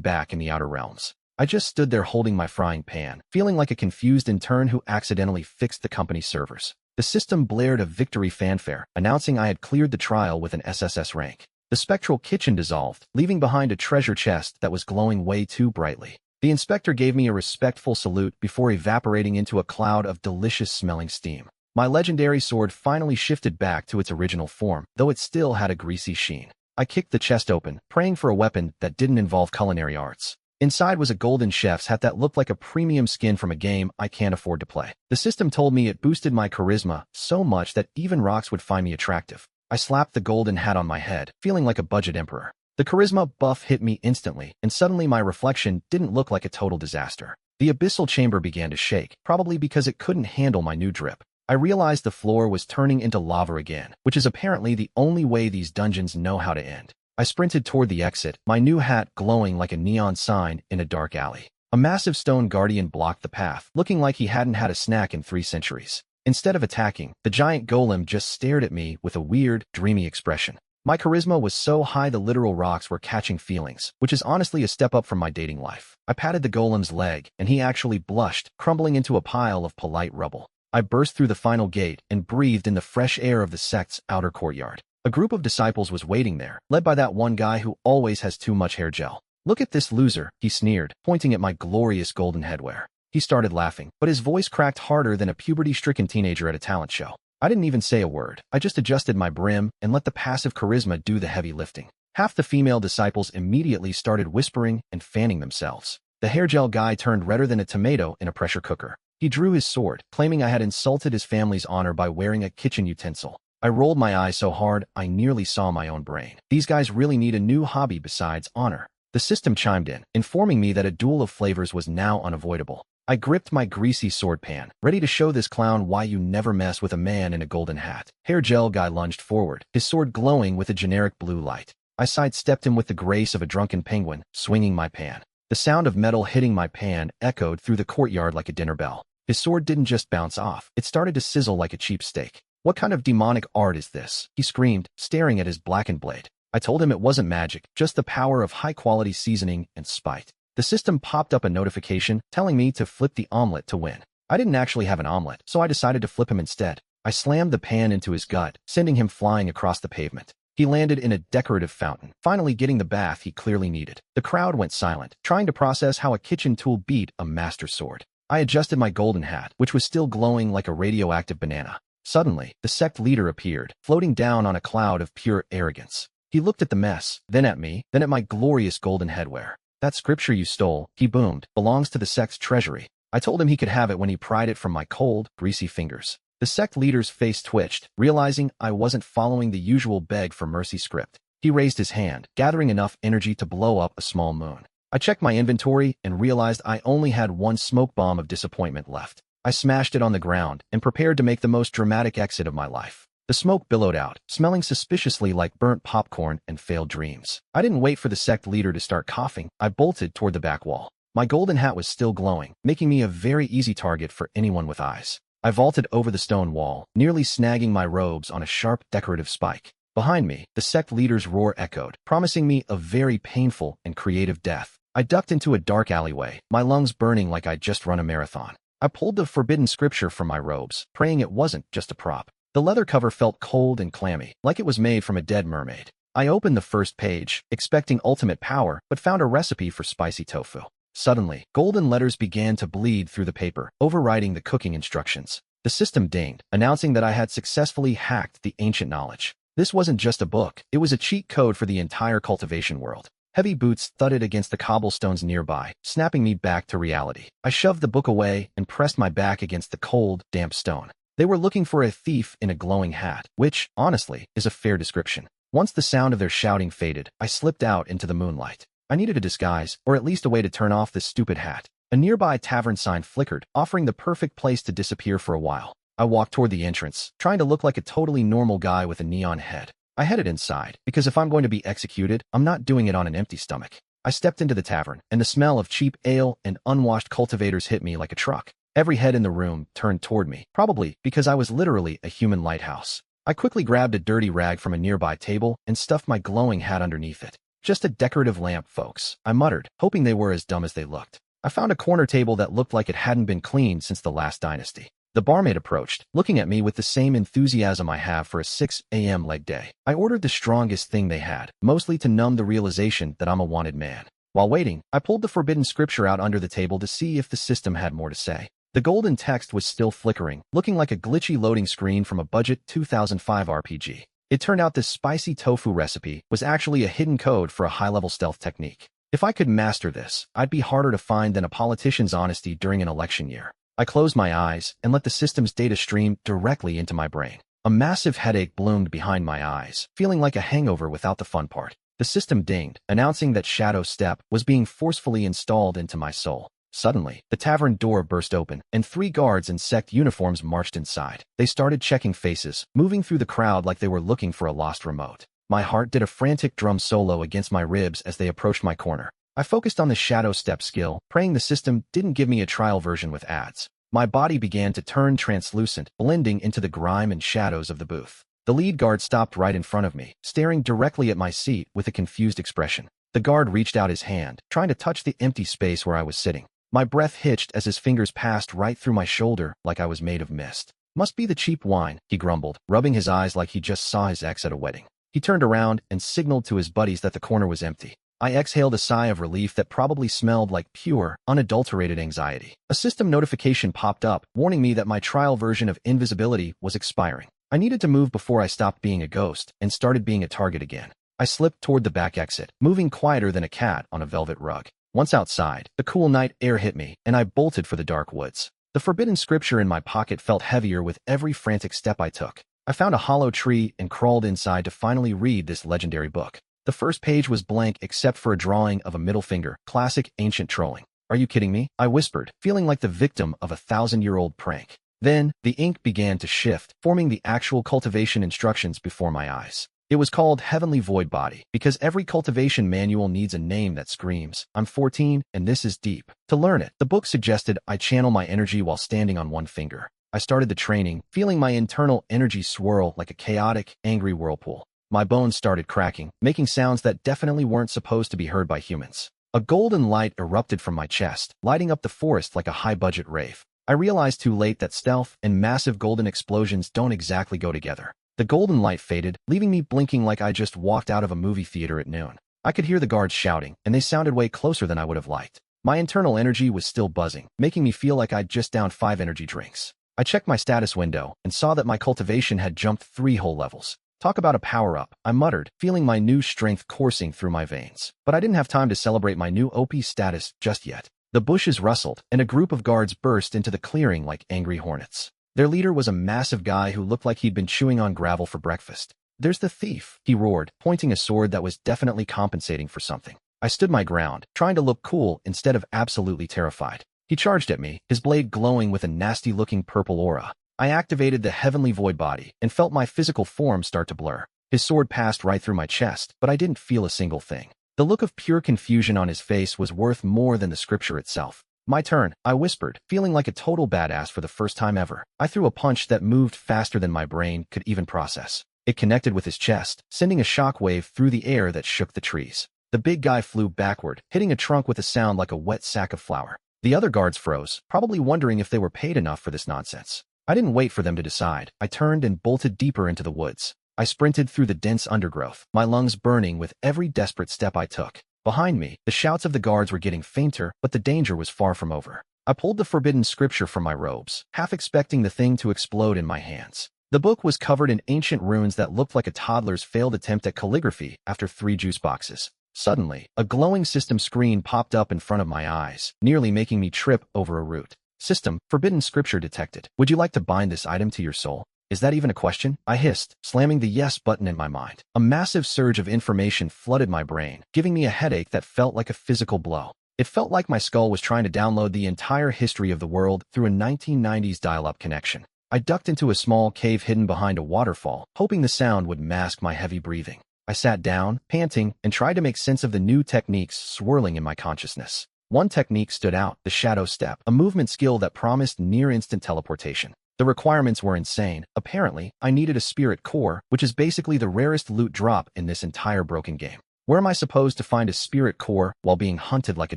A: back in the outer realms. I just stood there holding my frying pan, feeling like a confused intern who accidentally fixed the company's servers. The system blared a victory fanfare, announcing I had cleared the trial with an SSS rank. The spectral kitchen dissolved, leaving behind a treasure chest that was glowing way too brightly. The inspector gave me a respectful salute before evaporating into a cloud of delicious-smelling steam. My legendary sword finally shifted back to its original form, though it still had a greasy sheen. I kicked the chest open, praying for a weapon that didn't involve culinary arts. Inside was a golden chef's hat that looked like a premium skin from a game I can't afford to play. The system told me it boosted my charisma so much that even rocks would find me attractive. I slapped the golden hat on my head, feeling like a budget emperor. The charisma buff hit me instantly, and suddenly my reflection didn't look like a total disaster. The abyssal chamber began to shake, probably because it couldn't handle my new drip. I realized the floor was turning into lava again, which is apparently the only way these dungeons know how to end. I sprinted toward the exit, my new hat glowing like a neon sign in a dark alley. A massive stone guardian blocked the path, looking like he hadn't had a snack in 3 centuries. Instead of attacking, the giant golem just stared at me with a weird, dreamy expression. My charisma was so high the literal rocks were catching feelings, which is honestly a step up from my dating life. I patted the golem's leg, and he actually blushed, crumbling into a pile of polite rubble. I burst through the final gate and breathed in the fresh air of the sect's outer courtyard. A group of disciples was waiting there, led by that one guy who always has too much hair gel. "Look at this loser," he sneered, pointing at my glorious golden headwear. He started laughing, but his voice cracked harder than a puberty-stricken teenager at a talent show. I didn't even say a word. I just adjusted my brim and let the passive charisma do the heavy lifting. Half the female disciples immediately started whispering and fanning themselves. The hair gel guy turned redder than a tomato in a pressure cooker. He drew his sword, claiming I had insulted his family's honor by wearing a kitchen utensil. I rolled my eyes so hard I nearly saw my own brain. These guys really need a new hobby besides honor. The system chimed in, informing me that a duel of flavors was now unavoidable. I gripped my greasy sword pan, ready to show this clown why you never mess with a man in a golden hat. Hair gel guy lunged forward, his sword glowing with a generic blue light. I sidestepped him with the grace of a drunken penguin, swinging my pan. The sound of metal hitting my pan echoed through the courtyard like a dinner bell. His sword didn't just bounce off, it started to sizzle like a cheap steak. "What kind of demonic art is this?" he screamed, staring at his blackened blade. I told him it wasn't magic, just the power of high-quality seasoning and spite. The system popped up a notification telling me to flip the omelet to win. I didn't actually have an omelet, so I decided to flip him instead. I slammed the pan into his gut, sending him flying across the pavement. He landed in a decorative fountain, finally getting the bath he clearly needed. The crowd went silent, trying to process how a kitchen tool beat a master sword. I adjusted my golden hat, which was still glowing like a radioactive banana. Suddenly, the sect leader appeared, floating down on a cloud of pure arrogance. He looked at the mess, then at me, then at my glorious golden headwear. "That scripture you stole," he boomed, "belongs to the sect's treasury." I told him he could have it when he pried it from my cold, greasy fingers. The sect leader's face twitched, realizing I wasn't following the usual beg for mercy script. He raised his hand, gathering enough energy to blow up a small moon. I checked my inventory and realized I only had one smoke bomb of disappointment left. I smashed it on the ground and prepared to make the most dramatic exit of my life. The smoke billowed out, smelling suspiciously like burnt popcorn and failed dreams. I didn't wait for the sect leader to start coughing. I bolted toward the back wall. My golden hat was still glowing, making me a very easy target for anyone with eyes. I vaulted over the stone wall, nearly snagging my robes on a sharp decorative spike. Behind me, the sect leader's roar echoed, promising me a very painful and creative death. I ducked into a dark alleyway, my lungs burning like I'd just run a marathon. I pulled the forbidden scripture from my robes, praying it wasn't just a prop. The leather cover felt cold and clammy, like it was made from a dead mermaid. I opened the first page, expecting ultimate power, but found a recipe for spicy tofu. Suddenly, golden letters began to bleed through the paper, overriding the cooking instructions. The system dinged, announcing that I had successfully hacked the ancient knowledge. This wasn't just a book, it was a cheat code for the entire cultivation world. Heavy boots thudded against the cobblestones nearby, snapping me back to reality. I shoved the book away and pressed my back against the cold, damp stone. They were looking for a thief in a glowing hat, which, honestly, is a fair description. Once the sound of their shouting faded, I slipped out into the moonlight. I needed a disguise, or at least a way to turn off this stupid hat. A nearby tavern sign flickered, offering the perfect place to disappear for a while. I walked toward the entrance, trying to look like a totally normal guy with a neon head. I headed inside, because if I'm going to be executed, I'm not doing it on an empty stomach. I stepped into the tavern, and the smell of cheap ale and unwashed cultivators hit me like a truck. Every head in the room turned toward me, probably because I was literally a human lighthouse. I quickly grabbed a dirty rag from a nearby table and stuffed my glowing hat underneath it. "Just a decorative lamp, folks," I muttered, hoping they were as dumb as they looked. I found a corner table that looked like it hadn't been cleaned since the last dynasty. The barmaid approached, looking at me with the same enthusiasm I have for a 6 a.m. leg day. I ordered the strongest thing they had, mostly to numb the realization that I'm a wanted man. While waiting, I pulled the forbidden scripture out under the table to see if the system had more to say. The golden text was still flickering, looking like a glitchy loading screen from a budget 2005 RPG. It turned out this spicy tofu recipe was actually a hidden code for a high-level stealth technique. If I could master this, I'd be harder to find than a politician's honesty during an election year. I closed my eyes and let the system's data stream directly into my brain. A massive headache bloomed behind my eyes, feeling like a hangover without the fun part. The system dinged, announcing that Shadow Step was being forcefully installed into my soul. Suddenly, the tavern door burst open, and 3 guards in sect uniforms marched inside. They started checking faces, moving through the crowd like they were looking for a lost remote. My heart did a frantic drum solo against my ribs as they approached my corner. I focused on the Shadow Step skill, praying the system didn't give me a trial version with ads. My body began to turn translucent, blending into the grime and shadows of the booth. The lead guard stopped right in front of me, staring directly at my seat with a confused expression. The guard reached out his hand, trying to touch the empty space where I was sitting. My breath hitched as his fingers passed right through my shoulder like I was made of mist. "Must be the cheap wine," he grumbled, rubbing his eyes like he just saw his ex at a wedding. He turned around and signaled to his buddies that the corner was empty. I exhaled a sigh of relief that probably smelled like pure, unadulterated anxiety. A system notification popped up, warning me that my trial version of invisibility was expiring. I needed to move before I stopped being a ghost and started being a target again. I slipped toward the back exit, moving quieter than a cat on a velvet rug. Once outside, the cool night air hit me, and I bolted for the dark woods. The forbidden scripture in my pocket felt heavier with every frantic step I took. I found a hollow tree and crawled inside to finally read this legendary book. The first page was blank except for a drawing of a middle finger, classic ancient trolling. Are you kidding me? I whispered, feeling like the victim of a 1,000-year-old prank. Then, the ink began to shift, forming the actual cultivation instructions before my eyes. It was called Heavenly Void Body, because every cultivation manual needs a name that screams, I'm 14, and this is deep. To learn it, the book suggested I channel my energy while standing on one finger. I started the training, feeling my internal energy swirl like a chaotic, angry whirlpool. My bones started cracking, making sounds that definitely weren't supposed to be heard by humans. A golden light erupted from my chest, lighting up the forest like a high-budget rave. I realized too late that stealth and massive golden explosions don't exactly go together. The golden light faded, leaving me blinking like I just walked out of a movie theater at noon. I could hear the guards shouting, and they sounded way closer than I would have liked. My internal energy was still buzzing, making me feel like I'd just downed 5 energy drinks. I checked my status window and saw that my cultivation had jumped 3 whole levels. Talk about a power-up, I muttered, feeling my new strength coursing through my veins. But I didn't have time to celebrate my new OP status just yet. The bushes rustled, and a group of guards burst into the clearing like angry hornets. Their leader was a massive guy who looked like he'd been chewing on gravel for breakfast. There's the thief, he roared, pointing a sword that was definitely compensating for something. I stood my ground, trying to look cool instead of absolutely terrified. He charged at me, his blade glowing with a nasty-looking purple aura. I activated the Heavenly Void Body and felt my physical form start to blur. His sword passed right through my chest, but I didn't feel a single thing. The look of pure confusion on his face was worth more than the scripture itself. My turn, I whispered, feeling like a total badass for the first time ever. I threw a punch that moved faster than my brain could even process. It connected with his chest, sending a shockwave through the air that shook the trees. The big guy flew backward, hitting a trunk with a sound like a wet sack of flour. The other guards froze, probably wondering if they were paid enough for this nonsense. I didn't wait for them to decide. I turned and bolted deeper into the woods. I sprinted through the dense undergrowth, my lungs burning with every desperate step I took. Behind me, the shouts of the guards were getting fainter, but the danger was far from over. I pulled the forbidden scripture from my robes, half expecting the thing to explode in my hands. The book was covered in ancient runes that looked like a toddler's failed attempt at calligraphy after 3 juice boxes. Suddenly, a glowing system screen popped up in front of my eyes, nearly making me trip over a root. System, forbidden scripture detected. Would you like to bind this item to your soul? Is that even a question? I hissed, slamming the yes button in my mind. A massive surge of information flooded my brain, giving me a headache that felt like a physical blow. It felt like my skull was trying to download the entire history of the world through a 1990s dial-up connection. I ducked into a small cave hidden behind a waterfall, hoping the sound would mask my heavy breathing. I sat down, panting, and tried to make sense of the new techniques swirling in my consciousness. One technique stood out, the shadow step, a movement skill that promised near-instant teleportation. The requirements were insane. Apparently, I needed a spirit core, which is basically the rarest loot drop in this entire broken game. Where am I supposed to find a spirit core while being hunted like a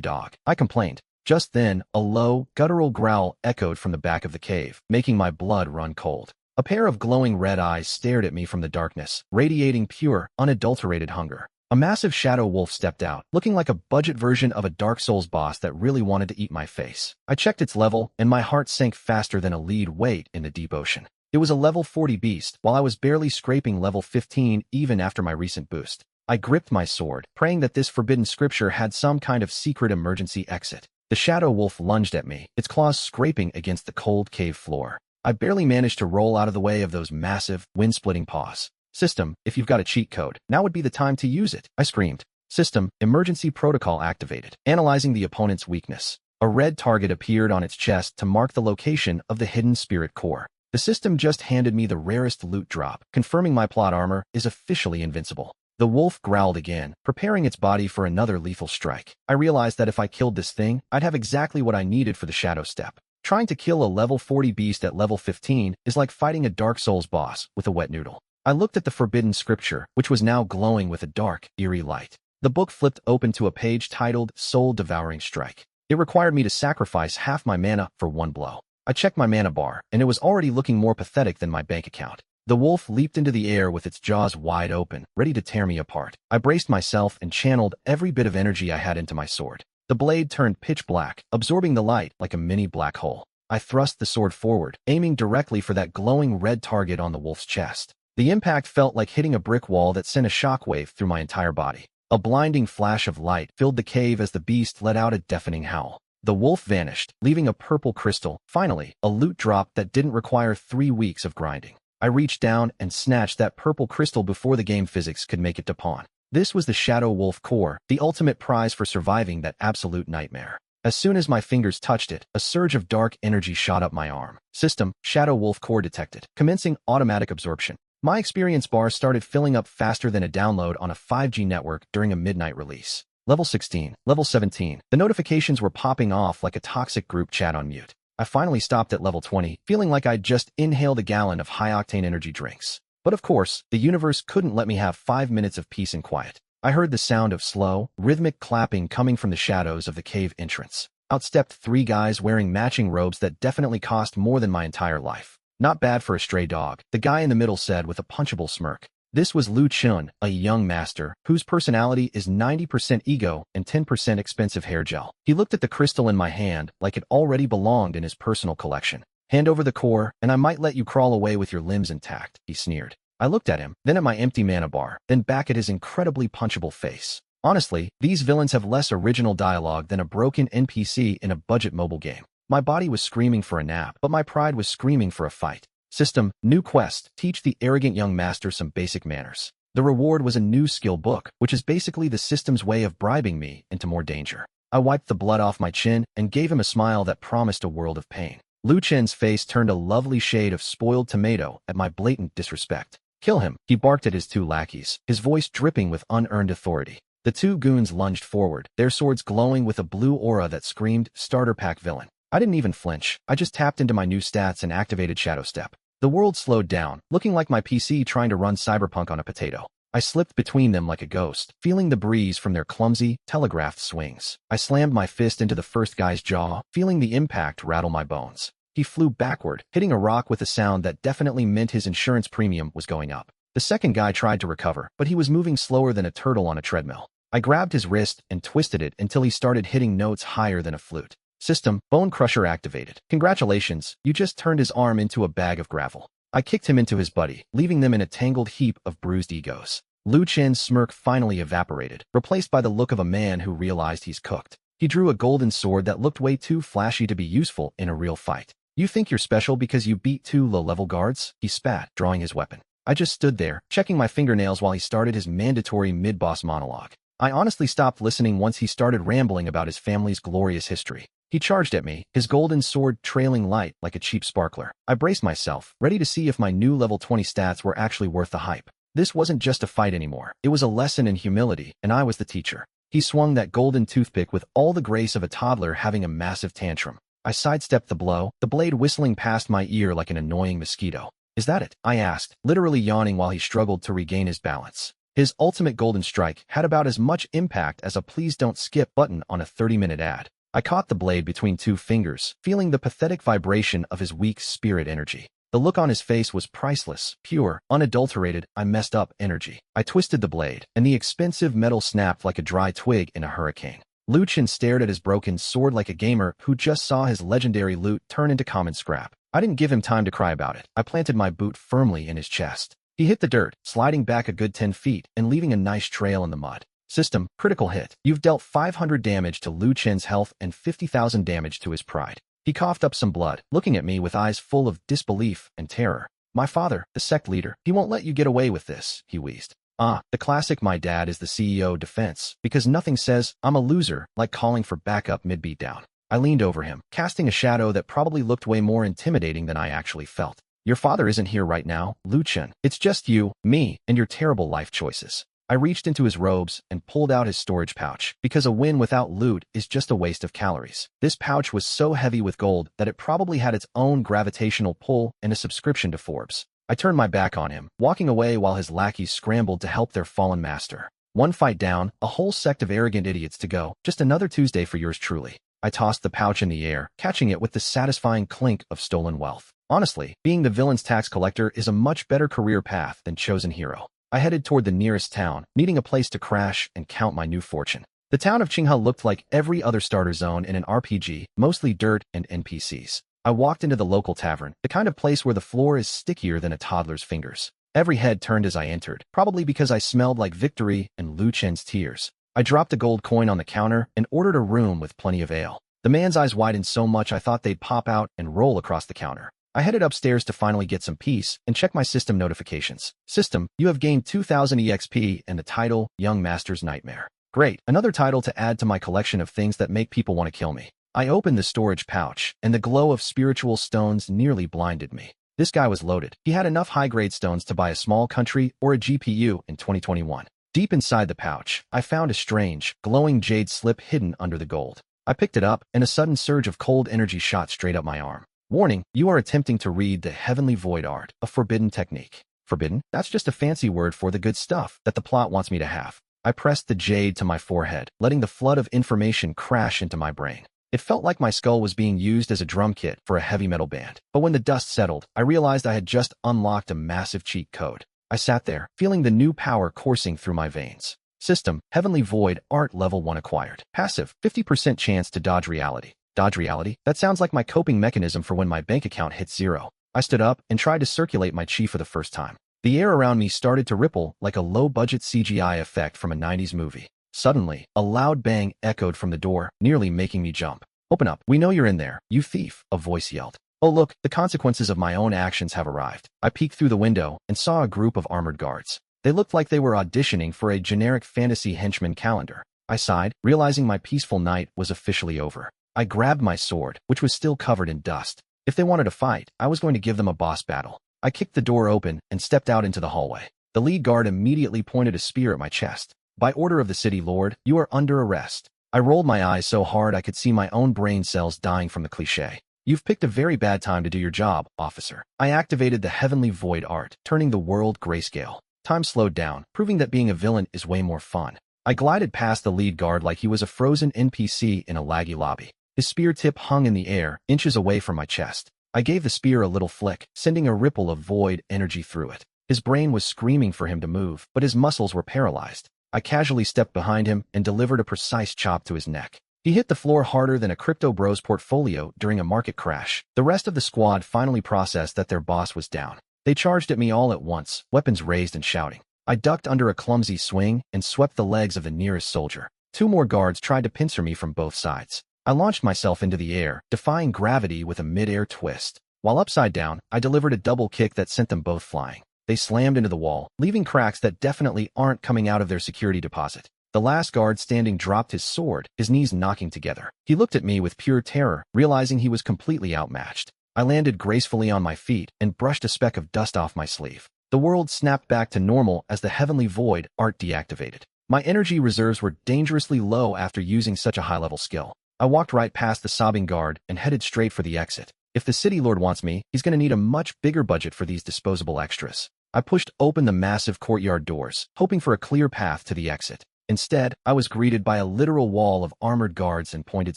A: dog? I complained. Just then, a low, guttural growl echoed from the back of the cave, making my blood run cold. A pair of glowing red eyes stared at me from the darkness, radiating pure, unadulterated hunger. A massive shadow wolf stepped out, looking like a budget version of a Dark Souls boss that really wanted to eat my face. I checked its level, and my heart sank faster than a lead weight in the deep ocean. It was a level 40 beast, while I was barely scraping level 15 even after my recent boost. I gripped my sword, praying that this forbidden scripture had some kind of secret emergency exit. The shadow wolf lunged at me, its claws scraping against the cold cave floor. I barely managed to roll out of the way of those massive, wind-splitting paws. System, if you've got a cheat code, now would be the time to use it, I screamed. System, emergency protocol activated. Analyzing the opponent's weakness. A red target appeared on its chest to mark the location of the hidden spirit core. The system just handed me the rarest loot drop, confirming my plot armor is officially invincible. The wolf growled again, preparing its body for another lethal strike. I realized that if I killed this thing, I'd have exactly what I needed for the shadow step. Trying to kill a level 40 beast at level 15 is like fighting a Dark Souls boss with a wet noodle. I looked at the forbidden scripture, which was now glowing with a dark, eerie light. The book flipped open to a page titled Soul-Devouring Strike. It required me to sacrifice half my mana for one blow. I checked my mana bar, and it was already looking more pathetic than my bank account. The wolf leaped into the air with its jaws wide open, ready to tear me apart. I braced myself and channeled every bit of energy I had into my sword. The blade turned pitch black, absorbing the light like a mini black hole. I thrust the sword forward, aiming directly for that glowing red target on the wolf's chest. The impact felt like hitting a brick wall that sent a shockwave through my entire body. A blinding flash of light filled the cave as the beast let out a deafening howl. The wolf vanished, leaving a purple crystal, finally, a loot drop that didn't require 3 weeks of grinding. I reached down and snatched that purple crystal before the game physics could make it to pawn. This was the Shadow Wolf core, the ultimate prize for surviving that absolute nightmare. As soon as my fingers touched it, a surge of dark energy shot up my arm. System, Shadow Wolf core detected. Commencing automatic absorption. My experience bar started filling up faster than a download on a 5G network during a midnight release. Level 16, level 17. The notifications were popping off like a toxic group chat on mute. I finally stopped at level 20, feeling like I'd just inhaled a gallon of high-octane energy drinks. But of course, the universe couldn't let me have 5 minutes of peace and quiet. I heard the sound of slow, rhythmic clapping coming from the shadows of the cave entrance. Out stepped 3 guys wearing matching robes that definitely cost more than my entire life. Not bad for a stray dog, the guy in the middle said with a punchable smirk. This was Lu Chun, a young master, whose personality is 90% ego and 10% expensive hair gel. He looked at the crystal in my hand like it already belonged in his personal collection. Hand over the core, and I might let you crawl away with your limbs intact, he sneered. I looked at him, then at my empty mana bar, then back at his incredibly punchable face. Honestly, these villains have less original dialogue than a broken NPC in a budget mobile game. My body was screaming for a nap, but my pride was screaming for a fight. System, new quest, teach the arrogant young master some basic manners. The reward was a new skill book, which is basically the system's way of bribing me into more danger. I wiped the blood off my chin and gave him a smile that promised a world of pain. Lu Chen's face turned a lovely shade of spoiled tomato at my blatant disrespect. Kill him, he barked at his 2 lackeys, his voice dripping with unearned authority. The 2 goons lunged forward, their swords glowing with a blue aura that screamed, starter pack villain. I didn't even flinch, I just tapped into my new stats and activated Shadow Step. The world slowed down, looking like my PC trying to run Cyberpunk on a potato. I slipped between them like a ghost, feeling the breeze from their clumsy, telegraphed swings. I slammed my fist into the first guy's jaw, feeling the impact rattle my bones. He flew backward, hitting a rock with a sound that definitely meant his insurance premium was going up. The second guy tried to recover, but he was moving slower than a turtle on a treadmill. I grabbed his wrist and twisted it until he started hitting notes higher than a flute. System, Bone Crusher activated. Congratulations, you just turned his arm into a bag of gravel. I kicked him into his buddy, leaving them in a tangled heap of bruised egos. Lu Chen's smirk finally evaporated, replaced by the look of a man who realized he's cooked. He drew a golden sword that looked way too flashy to be useful in a real fight. You think you're special because you beat 2 low-level guards? He spat, drawing his weapon. I just stood there, checking my fingernails while he started his mandatory mid-boss monologue. I honestly stopped listening once he started rambling about his family's glorious history. He charged at me, his golden sword trailing light like a cheap sparkler. I braced myself, ready to see if my new level 20 stats were actually worth the hype. This wasn't just a fight anymore. It was a lesson in humility, and I was the teacher. He swung that golden toothpick with all the grace of a toddler having a massive tantrum. I sidestepped the blow, the blade whistling past my ear like an annoying mosquito. Is that it? I asked, literally yawning while he struggled to regain his balance. His ultimate golden strike had about as much impact as a please don't skip button on a 30-minute ad. I caught the blade between 2 fingers, feeling the pathetic vibration of his weak spirit energy. The look on his face was priceless, pure, unadulterated, I messed up energy. I twisted the blade, and the expensive metal snapped like a dry twig in a hurricane. Lu Chen stared at his broken sword like a gamer who just saw his legendary loot turn into common scrap. I didn't give him time to cry about it. I planted my boot firmly in his chest. He hit the dirt, sliding back a good 10 feet and leaving a nice trail in the mud. System, critical hit. You've dealt 500 damage to Lu Chen's health and 50,000 damage to his pride. He coughed up some blood, looking at me with eyes full of disbelief and terror. My father, the sect leader, he won't let you get away with this, he wheezed. The classic my dad is the CEO defense, because nothing says, I'm a loser, like calling for backup mid-beatdown. I leaned over him, casting a shadow that probably looked way more intimidating than I actually felt. Your father isn't here right now, Lu Chen. It's just you, me, and your terrible life choices. I reached into his robes and pulled out his storage pouch, because a win without loot is just a waste of calories. This pouch was so heavy with gold that it probably had its own gravitational pull and a subscription to Forbes. I turned my back on him, walking away while his lackeys scrambled to help their fallen master. One fight down, a whole sect of arrogant idiots to go, just another Tuesday for yours truly. I tossed the pouch in the air, catching it with the satisfying clink of stolen wealth. Honestly, being the villain's tax collector is a much better career path than chosen hero. I headed toward the nearest town, needing a place to crash and count my new fortune. The town of Qinghe looked like every other starter zone in an RPG, mostly dirt and NPCs. I walked into the local tavern, the kind of place where the floor is stickier than a toddler's fingers. Every head turned as I entered, probably because I smelled like victory and Lu Chen's tears. I dropped a gold coin on the counter and ordered a room with plenty of ale. The man's eyes widened so much I thought they'd pop out and roll across the counter. I headed upstairs to finally get some peace and check my system notifications. System, you have gained 2000 EXP and the title, Young Master's Nightmare. Great, another title to add to my collection of things that make people want to kill me. I opened the storage pouch, and the glow of spiritual stones nearly blinded me. This guy was loaded. He had enough high-grade stones to buy a small country or a GPU in 2021. Deep inside the pouch, I found a strange, glowing jade slip hidden under the gold. I picked it up, and a sudden surge of cold energy shot straight up my arm. Warning, you are attempting to read the Heavenly Void Art, a forbidden technique. Forbidden? That's just a fancy word for the good stuff that the plot wants me to have. I pressed the jade to my forehead, letting the flood of information crash into my brain. It felt like my skull was being used as a drum kit for a heavy metal band. But when the dust settled, I realized I had just unlocked a massive cheat code. I sat there, feeling the new power coursing through my veins. System, Heavenly Void Art Level 1 acquired. Passive, 50% chance to dodge reality. Dodge reality? That sounds like my coping mechanism for when my bank account hits zero. I stood up and tried to circulate my chi for the first time. The air around me started to ripple like a low-budget CGI effect from a 90s movie. Suddenly, a loud bang echoed from the door, nearly making me jump. Open up. We know you're in there, you thief, a voice yelled. Oh look, the consequences of my own actions have arrived. I peeked through the window and saw a group of armored guards. They looked like they were auditioning for a generic fantasy henchman calendar. I sighed, realizing my peaceful night was officially over. I grabbed my sword, which was still covered in dust. If they wanted to fight, I was going to give them a boss battle. I kicked the door open and stepped out into the hallway. The lead guard immediately pointed a spear at my chest. By order of the city lord, you are under arrest. I rolled my eyes so hard I could see my own brain cells dying from the cliché. You've picked a very bad time to do your job, officer. I activated the Heavenly Void Art, turning the world grayscale. Time slowed down, proving that being a villain is way more fun. I glided past the lead guard like he was a frozen NPC in a laggy lobby. His spear tip hung in the air, inches away from my chest. I gave the spear a little flick, sending a ripple of void energy through it. His brain was screaming for him to move, but his muscles were paralyzed. I casually stepped behind him and delivered a precise chop to his neck. He hit the floor harder than a crypto bro's portfolio during a market crash. The rest of the squad finally processed that their boss was down. They charged at me all at once, weapons raised and shouting. I ducked under a clumsy swing and swept the legs of the nearest soldier. Two more guards tried to pincer me from both sides. I launched myself into the air, defying gravity with a mid-air twist. While upside down, I delivered a double kick that sent them both flying. They slammed into the wall, leaving cracks that definitely aren't coming out of their security deposit. The last guard standing dropped his sword, his knees knocking together. He looked at me with pure terror, realizing he was completely outmatched. I landed gracefully on my feet and brushed a speck of dust off my sleeve. The world snapped back to normal as the Heavenly Void Art deactivated. My energy reserves were dangerously low after using such a high-level skill. I walked right past the sobbing guard and headed straight for the exit. If the city lord wants me, he's going to need a much bigger budget for these disposable extras. I pushed open the massive courtyard doors, hoping for a clear path to the exit. Instead, I was greeted by a literal wall of armored guards and pointed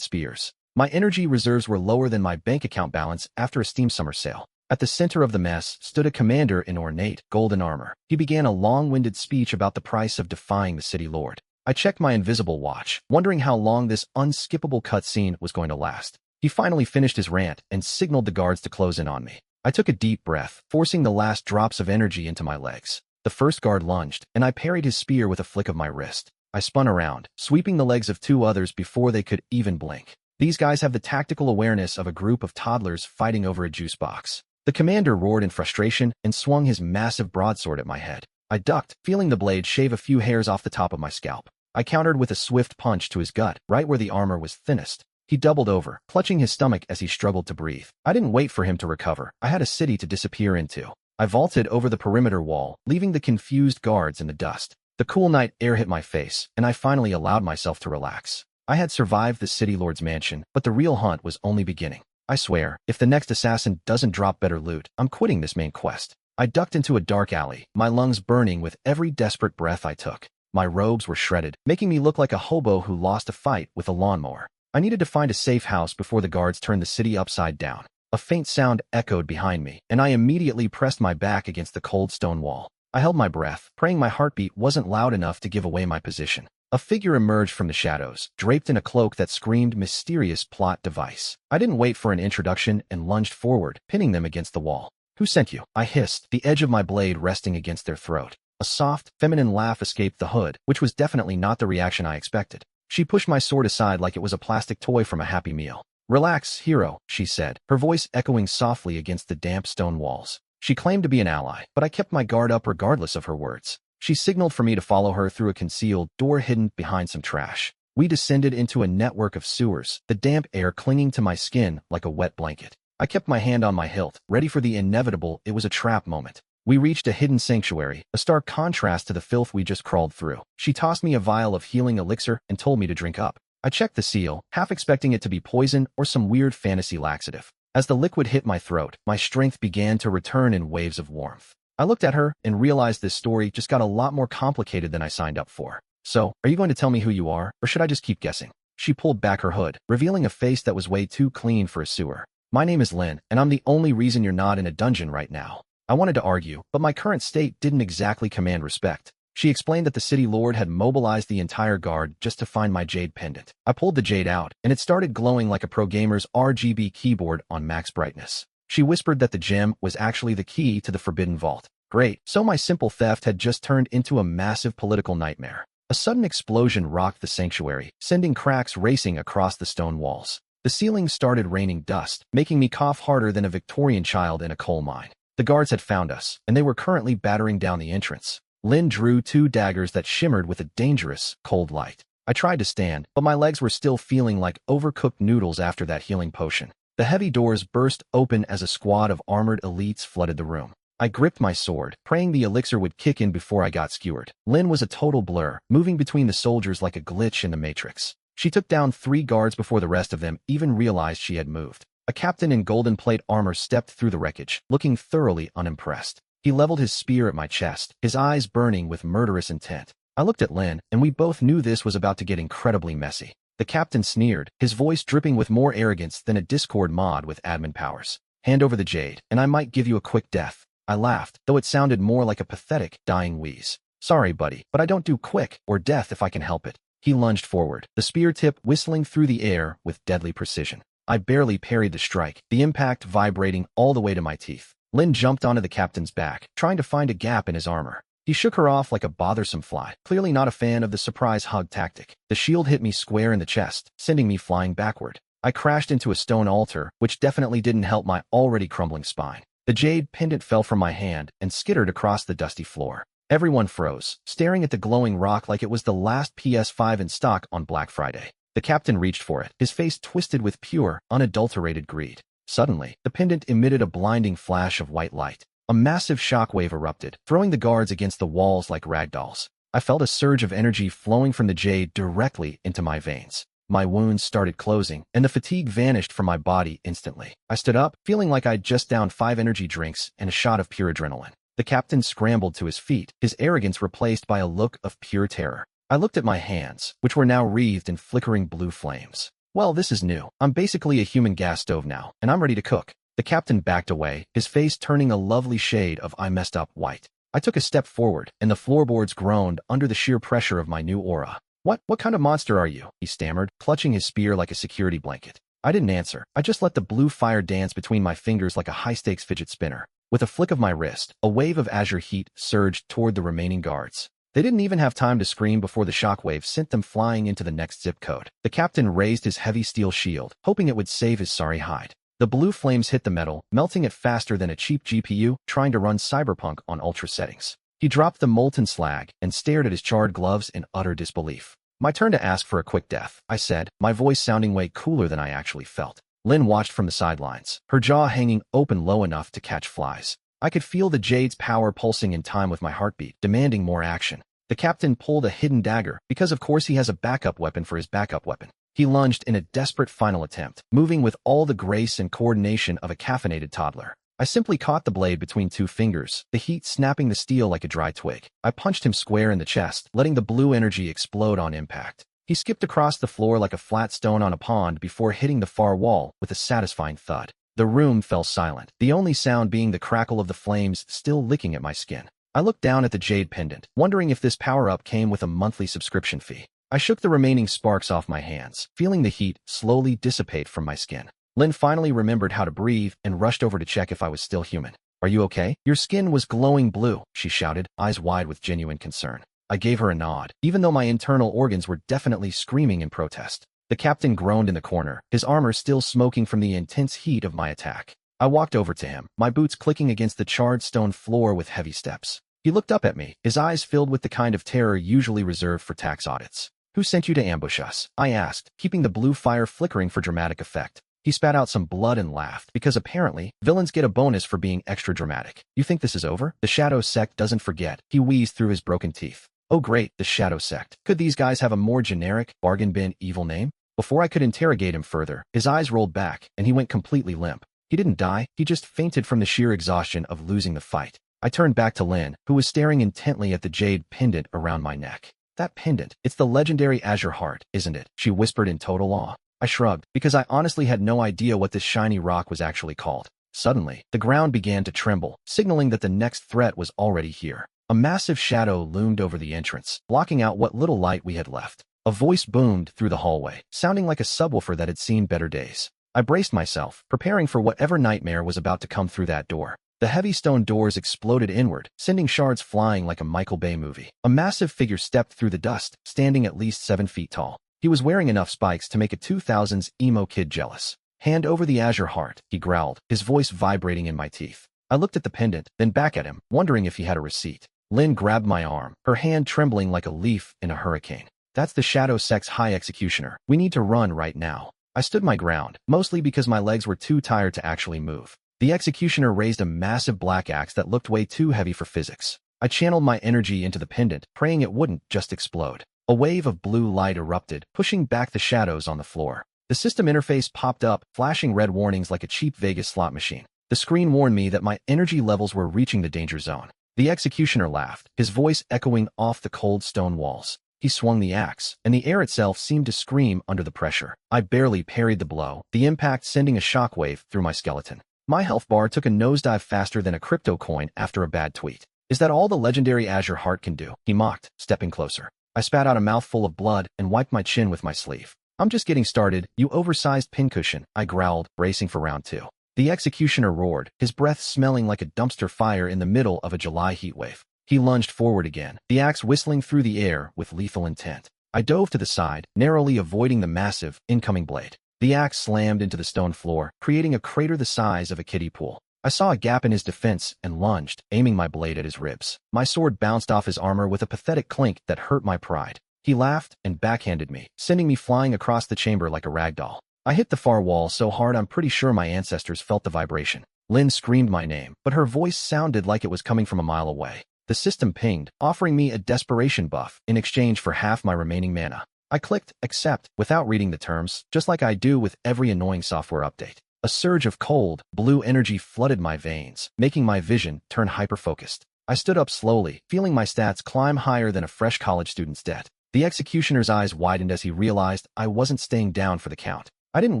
A: spears. My energy reserves were lower than my bank account balance after a Steam summer sale. At the center of the mess stood a commander in ornate, golden armor. He began a long-winded speech about the price of defying the city lord. I checked my invisible watch, wondering how long this unskippable cutscene was going to last. He finally finished his rant and signaled the guards to close in on me. I took a deep breath, forcing the last drops of energy into my legs. The first guard lunged, and I parried his spear with a flick of my wrist. I spun around, sweeping the legs of two others before they could even blink. These guys have the tactical awareness of a group of toddlers fighting over a juice box. The commander roared in frustration and swung his massive broadsword at my head. I ducked, feeling the blade shave a few hairs off the top of my scalp. I countered with a swift punch to his gut, right where the armor was thinnest. He doubled over, clutching his stomach as he struggled to breathe. I didn't wait for him to recover. I had a city to disappear into. I vaulted over the perimeter wall, leaving the confused guards in the dust. The cool night air hit my face, and I finally allowed myself to relax. I had survived the city lord's mansion, but the real hunt was only beginning. I swear, if the next assassin doesn't drop better loot, I'm quitting this main quest. I ducked into a dark alley, my lungs burning with every desperate breath I took. My robes were shredded, making me look like a hobo who lost a fight with a lawnmower. I needed to find a safe house before the guards turned the city upside down. A faint sound echoed behind me, and I immediately pressed my back against the cold stone wall. I held my breath, praying my heartbeat wasn't loud enough to give away my position. A figure emerged from the shadows, draped in a cloak that screamed mysterious plot device. I didn't wait for an introduction and lunged forward, pinning them against the wall. "Who sent you?" I hissed, the edge of my blade resting against their throat. A soft, feminine laugh escaped the hood, which was definitely not the reaction I expected. She pushed my sword aside like it was a plastic toy from a Happy Meal. Relax, hero, she said, her voice echoing softly against the damp stone walls. She claimed to be an ally, but I kept my guard up regardless of her words. She signaled for me to follow her through a concealed door hidden behind some trash. We descended into a network of sewers, the damp air clinging to my skin like a wet blanket. I kept my hand on my hilt, ready for the inevitable it was a trap moment. We reached a hidden sanctuary, a stark contrast to the filth we just crawled through. She tossed me a vial of healing elixir and told me to drink up. I checked the seal, half expecting it to be poison or some weird fantasy laxative. As the liquid hit my throat, my strength began to return in waves of warmth. I looked at her and realized this story just got a lot more complicated than I signed up for. So, are you going to tell me who you are, or should I just keep guessing? She pulled back her hood, revealing a face that was way too clean for a sewer. My name is Lin, and I'm the only reason you're not in a dungeon right now. I wanted to argue, but my current state didn't exactly command respect. She explained that the city lord had mobilized the entire guard just to find my jade pendant. I pulled the jade out, and it started glowing like a pro gamer's RGB keyboard on max brightness. She whispered that the gem was actually the key to the forbidden vault. Great, so my simple theft had just turned into a massive political nightmare. A sudden explosion rocked the sanctuary, sending cracks racing across the stone walls. The ceiling started raining dust, making me cough harder than a Victorian child in a coal mine. The guards had found us, and they were currently battering down the entrance. Lin drew 2 daggers that shimmered with a dangerous, cold light. I tried to stand, but my legs were still feeling like overcooked noodles after that healing potion. The heavy doors burst open as a squad of armored elites flooded the room. I gripped my sword, praying the elixir would kick in before I got skewered. Lin was a total blur, moving between the soldiers like a glitch in the Matrix. She took down 3 guards before the rest of them even realized she had moved. A captain in golden plate armor stepped through the wreckage, looking thoroughly unimpressed. He leveled his spear at my chest, his eyes burning with murderous intent. I looked at Lin, and we both knew this was about to get incredibly messy. The captain sneered, his voice dripping with more arrogance than a Discord mod with admin powers. Hand over the jade, and I might give you a quick death. I laughed, though it sounded more like a pathetic, dying wheeze. Sorry, buddy, but I don't do quick or death if I can help it. He lunged forward, the spear tip whistling through the air with deadly precision. I barely parried the strike, the impact vibrating all the way to my teeth. Lin jumped onto the captain's back, trying to find a gap in his armor. He shook her off like a bothersome fly, clearly not a fan of the surprise hug tactic. The shield hit me square in the chest, sending me flying backward. I crashed into a stone altar, which definitely didn't help my already crumbling spine. The jade pendant fell from my hand and skittered across the dusty floor. Everyone froze, staring at the glowing rock like it was the last PS5 in stock on Black Friday. The captain reached for it, his face twisted with pure, unadulterated greed. Suddenly, the pendant emitted a blinding flash of white light. A massive shockwave erupted, throwing the guards against the walls like ragdolls. I felt a surge of energy flowing from the jade directly into my veins. My wounds started closing, and the fatigue vanished from my body instantly. I stood up, feeling like I'd just downed 5 energy drinks and a shot of pure adrenaline. The captain scrambled to his feet, his arrogance replaced by a look of pure terror. I looked at my hands, which were now wreathed in flickering blue flames. Well, this is new. I'm basically a human gas stove now, and I'm ready to cook. The captain backed away, his face turning a lovely shade of I messed up white. I took a step forward, and the floorboards groaned under the sheer pressure of my new aura. What kind of monster are you? He stammered, clutching his spear like a security blanket. I didn't answer. I just let the blue fire dance between my fingers like a high-stakes fidget spinner. With a flick of my wrist, a wave of azure heat surged toward the remaining guards. They didn't even have time to scream before the shockwave sent them flying into the next zip code. The captain raised his heavy steel shield, hoping it would save his sorry hide. The blue flames hit the metal, melting it faster than a cheap GPU trying to run Cyberpunk on ultra settings. He dropped the molten slag and stared at his charred gloves in utter disbelief. My turn to ask for a quick death, I said, my voice sounding way cooler than I actually felt. Lin watched from the sidelines, her jaw hanging open low enough to catch flies. I could feel the jade's power pulsing in time with my heartbeat, demanding more action. The captain pulled a hidden dagger, because of course he has a backup weapon for his backup weapon. He lunged in a desperate final attempt, moving with all the grace and coordination of a caffeinated toddler. I simply caught the blade between 2 fingers, the heat snapping the steel like a dry twig. I punched him square in the chest, letting the blue energy explode on impact. He skipped across the floor like a flat stone on a pond before hitting the far wall with a satisfying thud. The room fell silent, the only sound being the crackle of the flames still licking at my skin. I looked down at the jade pendant, wondering if this power-up came with a monthly subscription fee. I shook the remaining sparks off my hands, feeling the heat slowly dissipate from my skin. Lin finally remembered how to breathe and rushed over to check if I was still human. Are you okay? Your skin was glowing blue, she shouted, eyes wide with genuine concern. I gave her a nod, even though my internal organs were definitely screaming in protest. The captain groaned in the corner, his armor still smoking from the intense heat of my attack. I walked over to him, my boots clicking against the charred stone floor with heavy steps. He looked up at me, his eyes filled with the kind of terror usually reserved for tax audits. "Who sent you to ambush us?" I asked, keeping the blue fire flickering for dramatic effect. He spat out some blood and laughed, because apparently, villains get a bonus for being extra dramatic. "You think this is over? The Shadow Sect doesn't forget," he wheezed through his broken teeth. "Oh great, the Shadow Sect. Could these guys have a more generic, bargain bin evil name?" Before I could interrogate him further, his eyes rolled back, and he went completely limp. He didn't die, he just fainted from the sheer exhaustion of losing the fight. I turned back to Lin, who was staring intently at the jade pendant around my neck. "That pendant, it's the legendary Azure Heart, isn't it?" she whispered in total awe. I shrugged, because I honestly had no idea what this shiny rock was actually called. Suddenly, the ground began to tremble, signaling that the next threat was already here. A massive shadow loomed over the entrance, blocking out what little light we had left. A voice boomed through the hallway, sounding like a subwoofer that had seen better days. I braced myself, preparing for whatever nightmare was about to come through that door. The heavy stone doors exploded inward, sending shards flying like a Michael Bay movie. A massive figure stepped through the dust, standing at least 7 feet tall. He was wearing enough spikes to make a 2000s emo kid jealous. "Hand over the Azure Heart," he growled, his voice vibrating in my teeth. I looked at the pendant, then back at him, wondering if he had a receipt. Lin grabbed my arm, her hand trembling like a leaf in a hurricane. "That's the Shadow Sect's High Executioner. We need to run right now." I stood my ground, mostly because my legs were too tired to actually move. The Executioner raised a massive black axe that looked way too heavy for physics. I channeled my energy into the pendant, praying it wouldn't just explode. A wave of blue light erupted, pushing back the shadows on the floor. The system interface popped up, flashing red warnings like a cheap Vegas slot machine. The screen warned me that my energy levels were reaching the danger zone. The Executioner laughed, his voice echoing off the cold stone walls. He swung the axe, and the air itself seemed to scream under the pressure. I barely parried the blow, the impact sending a shockwave through my skeleton. My health bar took a nosedive faster than a crypto coin after a bad tweet. "Is that all the legendary Azure Heart can do?" he mocked, stepping closer. I spat out a mouthful of blood and wiped my chin with my sleeve. "I'm just getting started, you oversized pincushion," I growled, bracing for round 2. The Executioner roared, his breath smelling like a dumpster fire in the middle of a July heatwave. He lunged forward again, the axe whistling through the air with lethal intent. I dove to the side, narrowly avoiding the massive, incoming blade. The axe slammed into the stone floor, creating a crater the size of a kiddie pool. I saw a gap in his defense and lunged, aiming my blade at his ribs. My sword bounced off his armor with a pathetic clink that hurt my pride. He laughed and backhanded me, sending me flying across the chamber like a rag doll. I hit the far wall so hard I'm pretty sure my ancestors felt the vibration. Lin screamed my name, but her voice sounded like it was coming from a mile away. The system pinged, offering me a desperation buff in exchange for half my remaining mana. I clicked accept without reading the terms, just like I do with every annoying software update. A surge of cold, blue energy flooded my veins, making my vision turn hyper-focused. I stood up slowly, feeling my stats climb higher than a fresh college student's debt. The Executioner's eyes widened as he realized I wasn't staying down for the count. I didn't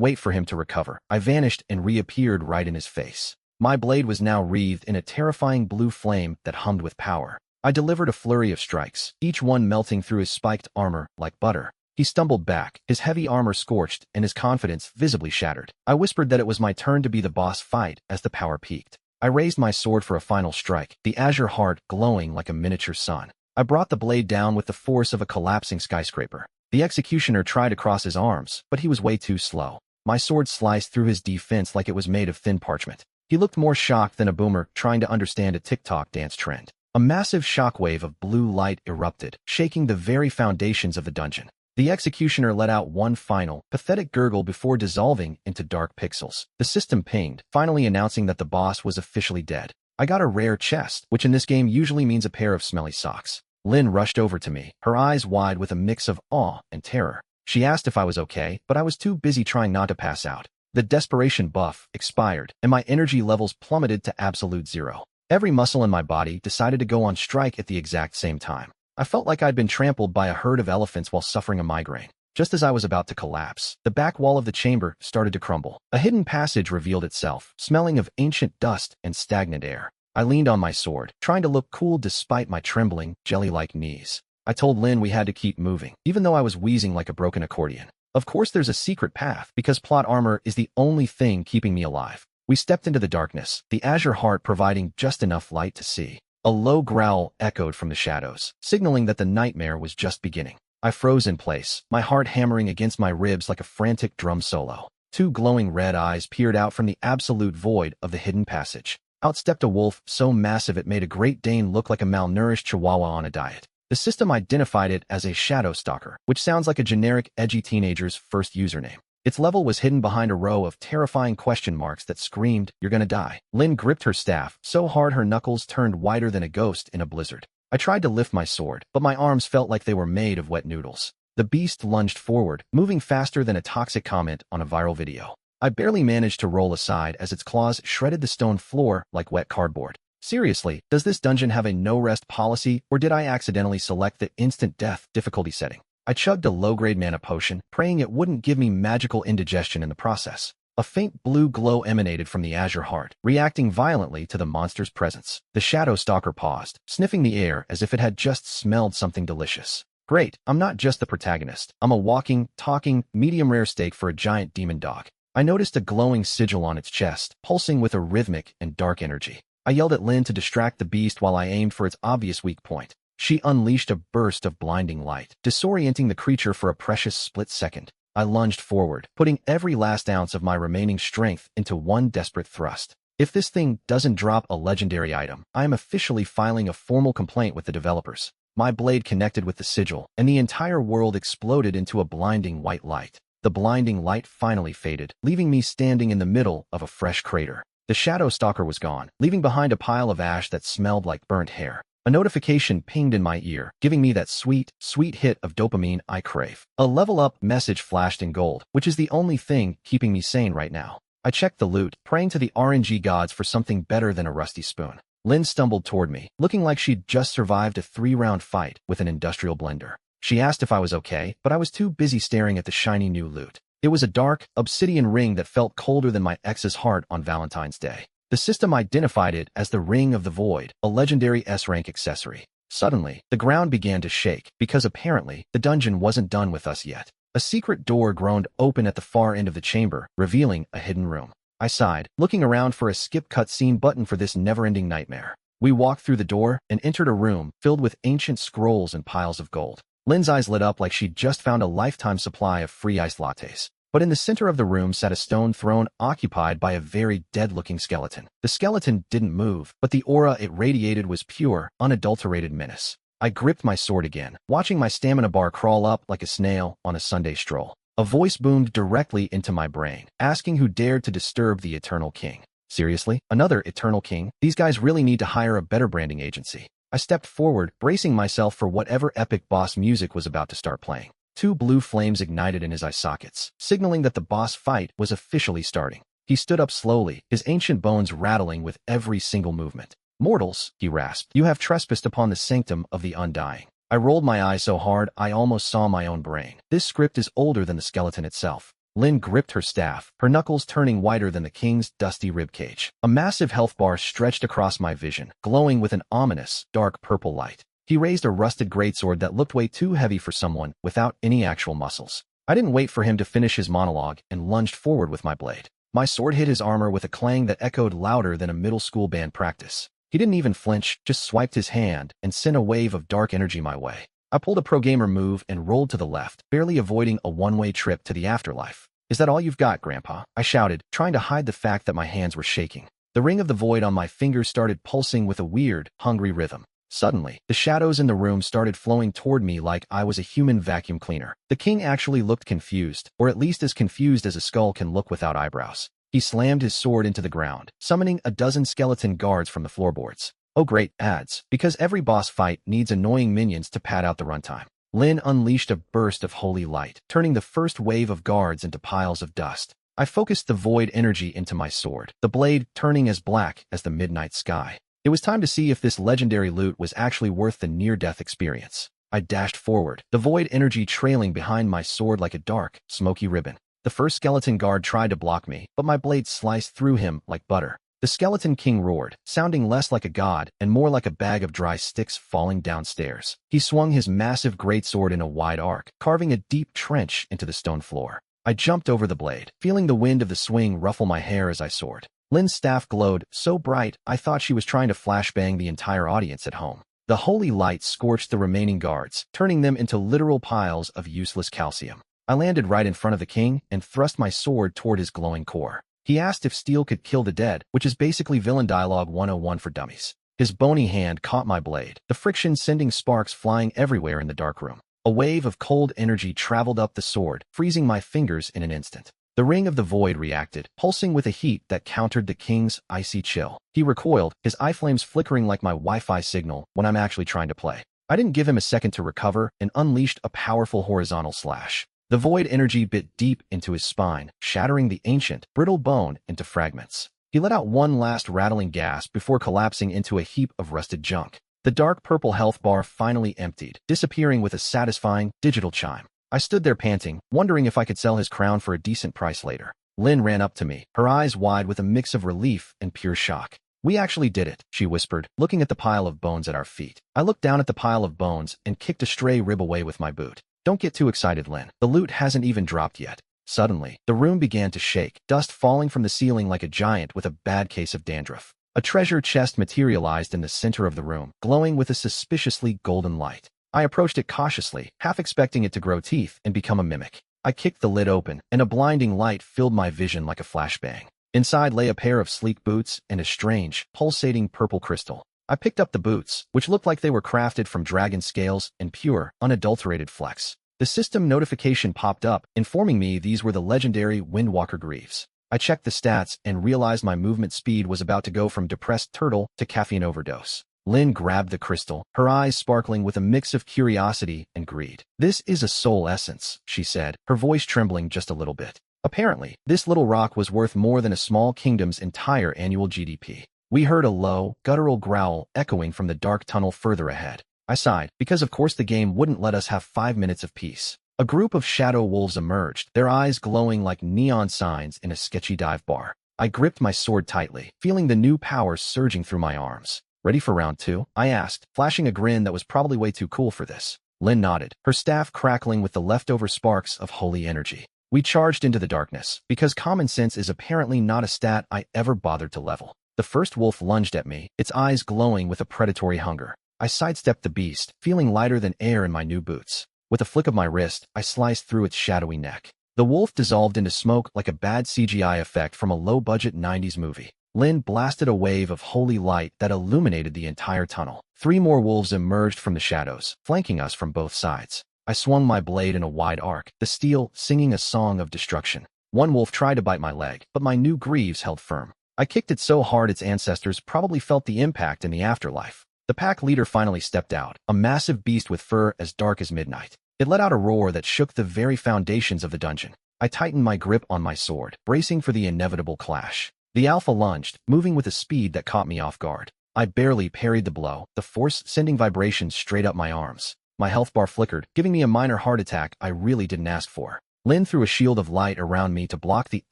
A: wait for him to recover. I vanished and reappeared right in his face. My blade was now wreathed in a terrifying blue flame that hummed with power. I delivered a flurry of strikes, each one melting through his spiked armor like butter. He stumbled back, his heavy armor scorched and his confidence visibly shattered. I whispered that it was my turn to be the boss fight as the power peaked. I raised my sword for a final strike, the Azure Heart glowing like a miniature sun. I brought the blade down with the force of a collapsing skyscraper. The Executioner tried to cross his arms, but he was way too slow. My sword sliced through his defense like it was made of thin parchment. He looked more shocked than a boomer trying to understand a TikTok dance trend. A massive shockwave of blue light erupted, shaking the very foundations of the dungeon. The Executioner let out one final, pathetic gurgle before dissolving into dark pixels. The system pinged, finally announcing that the boss was officially dead. I got a rare chest, which in this game usually means a pair of smelly socks. Lin rushed over to me, her eyes wide with a mix of awe and terror. She asked if I was okay, but I was too busy trying not to pass out. The desperation buff expired, and my energy levels plummeted to absolute zero. Every muscle in my body decided to go on strike at the exact same time. I felt like I'd been trampled by a herd of elephants while suffering a migraine. Just as I was about to collapse, the back wall of the chamber started to crumble. A hidden passage revealed itself, smelling of ancient dust and stagnant air. I leaned on my sword, trying to look cool despite my trembling, jelly-like knees. I told Lin we had to keep moving, even though I was wheezing like a broken accordion. Of course there's a secret path, because plot armor is the only thing keeping me alive. We stepped into the darkness, the Azure Heart providing just enough light to see. A low growl echoed from the shadows, signaling that the nightmare was just beginning. I froze in place, my heart hammering against my ribs like a frantic drum solo. Two glowing red eyes peered out from the absolute void of the hidden passage. Out stepped a wolf so massive it made a Great Dane look like a malnourished chihuahua on a diet. The system identified it as a shadow stalker, which sounds like a generic edgy teenager's first username. Its level was hidden behind a row of terrifying question marks that screamed, "You're gonna die." Lynn gripped her staff so hard her knuckles turned whiter than a ghost in a blizzard. I tried to lift my sword, but my arms felt like they were made of wet noodles. The beast lunged forward, moving faster than a toxic comment on a viral video. I barely managed to roll aside as its claws shredded the stone floor like wet cardboard. Seriously, does this dungeon have a no-rest policy, or did I accidentally select the instant death difficulty setting? I chugged a low-grade mana potion, praying it wouldn't give me magical indigestion in the process. A faint blue glow emanated from the azure heart, reacting violently to the monster's presence. The shadow stalker paused, sniffing the air as if it had just smelled something delicious. Great, I'm not just the protagonist. I'm a walking, talking, medium-rare steak for a giant demon dog. I noticed a glowing sigil on its chest, pulsing with a rhythmic and dark energy. I yelled at Lynn to distract the beast while I aimed for its obvious weak point. She unleashed a burst of blinding light, disorienting the creature for a precious split second. I lunged forward, putting every last ounce of my remaining strength into one desperate thrust. If this thing doesn't drop a legendary item, I am officially filing a formal complaint with the developers. My blade connected with the sigil, and the entire world exploded into a blinding white light. The blinding light finally faded, leaving me standing in the middle of a fresh crater. The shadow stalker was gone, leaving behind a pile of ash that smelled like burnt hair. A notification pinged in my ear, giving me that sweet, sweet hit of dopamine I crave. A level up message flashed in gold, which is the only thing keeping me sane right now. I checked the loot, praying to the RNG gods for something better than a rusty spoon. Lynn stumbled toward me, looking like she'd just survived a 3-round fight with an industrial blender. She asked if I was okay, but I was too busy staring at the shiny new loot. It was a dark, obsidian ring that felt colder than my ex's heart on Valentine's Day. The system identified it as the Ring of the Void, a legendary S-rank accessory. Suddenly, the ground began to shake, because apparently, the dungeon wasn't done with us yet. A secret door groaned open at the far end of the chamber, revealing a hidden room. I sighed, looking around for a skip cutscene button for this never-ending nightmare. We walked through the door and entered a room filled with ancient scrolls and piles of gold. Lynn's eyes lit up like she'd just found a lifetime supply of free iced lattes. But in the center of the room sat a stone throne occupied by a very dead-looking skeleton. The skeleton didn't move, but the aura it radiated was pure, unadulterated menace. I gripped my sword again, watching my stamina bar crawl up like a snail on a Sunday stroll. A voice boomed directly into my brain, asking who dared to disturb the Eternal King. Seriously? Another Eternal King? These guys really need to hire a better branding agency. I stepped forward, bracing myself for whatever epic boss music was about to start playing. Two blue flames ignited in his eye sockets, signaling that the boss fight was officially starting. He stood up slowly, his ancient bones rattling with every single movement. "Mortals," he rasped, "you have trespassed upon the sanctum of the undying." I rolled my eyes so hard I almost saw my own brain. This script is older than the skeleton itself. Lynn gripped her staff, her knuckles turning whiter than the king's dusty ribcage. A massive health bar stretched across my vision, glowing with an ominous, dark purple light. He raised a rusted greatsword that looked way too heavy for someone without any actual muscles. I didn't wait for him to finish his monologue and lunged forward with my blade. My sword hit his armor with a clang that echoed louder than a middle school band practice. He didn't even flinch, just swiped his hand and sent a wave of dark energy my way. I pulled a pro gamer move and rolled to the left, barely avoiding a one-way trip to the afterlife. "Is that all you've got, Grandpa?" I shouted, trying to hide the fact that my hands were shaking. The ring of the void on my fingers started pulsing with a weird, hungry rhythm. Suddenly, the shadows in the room started flowing toward me like I was a human vacuum cleaner. The king actually looked confused, or at least as confused as a skull can look without eyebrows. He slammed his sword into the ground, summoning a dozen skeleton guards from the floorboards. Oh great, ads, because every boss fight needs annoying minions to pad out the runtime. Lynn unleashed a burst of holy light, turning the first wave of guards into piles of dust. I focused the void energy into my sword, the blade turning as black as the midnight sky. It was time to see if this legendary loot was actually worth the near-death experience. I dashed forward, the void energy trailing behind my sword like a dark, smoky ribbon. The first skeleton guard tried to block me, but my blade sliced through him like butter. The skeleton king roared, sounding less like a god and more like a bag of dry sticks falling downstairs. He swung his massive greatsword in a wide arc, carving a deep trench into the stone floor. I jumped over the blade, feeling the wind of the swing ruffle my hair as I soared. Lynn's staff glowed so bright I thought she was trying to flashbang the entire audience at home. The holy light scorched the remaining guards, turning them into literal piles of useless calcium. I landed right in front of the king and thrust my sword toward his glowing core. He asked if steel could kill the dead, which is basically villain dialogue 101 for dummies. His bony hand caught my blade, the friction sending sparks flying everywhere in the dark room. A wave of cold energy traveled up the sword, freezing my fingers in an instant. The ring of the void reacted, pulsing with a heat that countered the king's icy chill. He recoiled, his eye flames flickering like my Wi-Fi signal when I'm actually trying to play. I didn't give him a second to recover and unleashed a powerful horizontal slash. The void energy bit deep into his spine, shattering the ancient, brittle bone into fragments. He let out one last rattling gasp before collapsing into a heap of rusted junk. The dark purple health bar finally emptied, disappearing with a satisfying, digital chime. I stood there panting, wondering if I could sell his crown for a decent price later. Lynn ran up to me, her eyes wide with a mix of relief and pure shock. "We actually did it," she whispered, looking at the pile of bones at our feet. I looked down at the pile of bones and kicked a stray rib away with my boot. "Don't get too excited, Lynn. The loot hasn't even dropped yet." Suddenly, the room began to shake, dust falling from the ceiling like a giant with a bad case of dandruff. A treasure chest materialized in the center of the room, glowing with a suspiciously golden light. I approached it cautiously, half expecting it to grow teeth and become a mimic. I kicked the lid open, and a blinding light filled my vision like a flashbang. Inside lay a pair of sleek boots and a strange, pulsating purple crystal. I picked up the boots, which looked like they were crafted from dragon scales and pure, unadulterated flex. The system notification popped up, informing me these were the legendary Windwalker Greaves. I checked the stats and realized my movement speed was about to go from depressed turtle to caffeine overdose. Lynn grabbed the crystal, her eyes sparkling with a mix of curiosity and greed. "This is a soul essence," she said, her voice trembling just a little bit. Apparently, this little rock was worth more than a small kingdom's entire annual GDP. We heard a low, guttural growl echoing from the dark tunnel further ahead. I sighed, because of course the game wouldn't let us have 5 minutes of peace. A group of shadow wolves emerged, their eyes glowing like neon signs in a sketchy dive bar. I gripped my sword tightly, feeling the new power surging through my arms. "Ready for round 2? I asked, flashing a grin that was probably way too cool for this. Lynn nodded, her staff crackling with the leftover sparks of holy energy. We charged into the darkness, because common sense is apparently not a stat I ever bothered to level. The first wolf lunged at me, its eyes glowing with a predatory hunger. I sidestepped the beast, feeling lighter than air in my new boots. With a flick of my wrist, I sliced through its shadowy neck. The wolf dissolved into smoke like a bad CGI effect from a low-budget 90s movie. Lynn blasted a wave of holy light that illuminated the entire tunnel. 3 more wolves emerged from the shadows, flanking us from both sides. I swung my blade in a wide arc, the steel singing a song of destruction. One wolf tried to bite my leg, but my new greaves held firm. I kicked it so hard its ancestors probably felt the impact in the afterlife. The pack leader finally stepped out, a massive beast with fur as dark as midnight. It let out a roar that shook the very foundations of the dungeon. I tightened my grip on my sword, bracing for the inevitable clash. The alpha lunged, moving with a speed that caught me off guard. I barely parried the blow, the force sending vibrations straight up my arms. My health bar flickered, giving me a minor heart attack I really didn't ask for. Lynn threw a shield of light around me to block the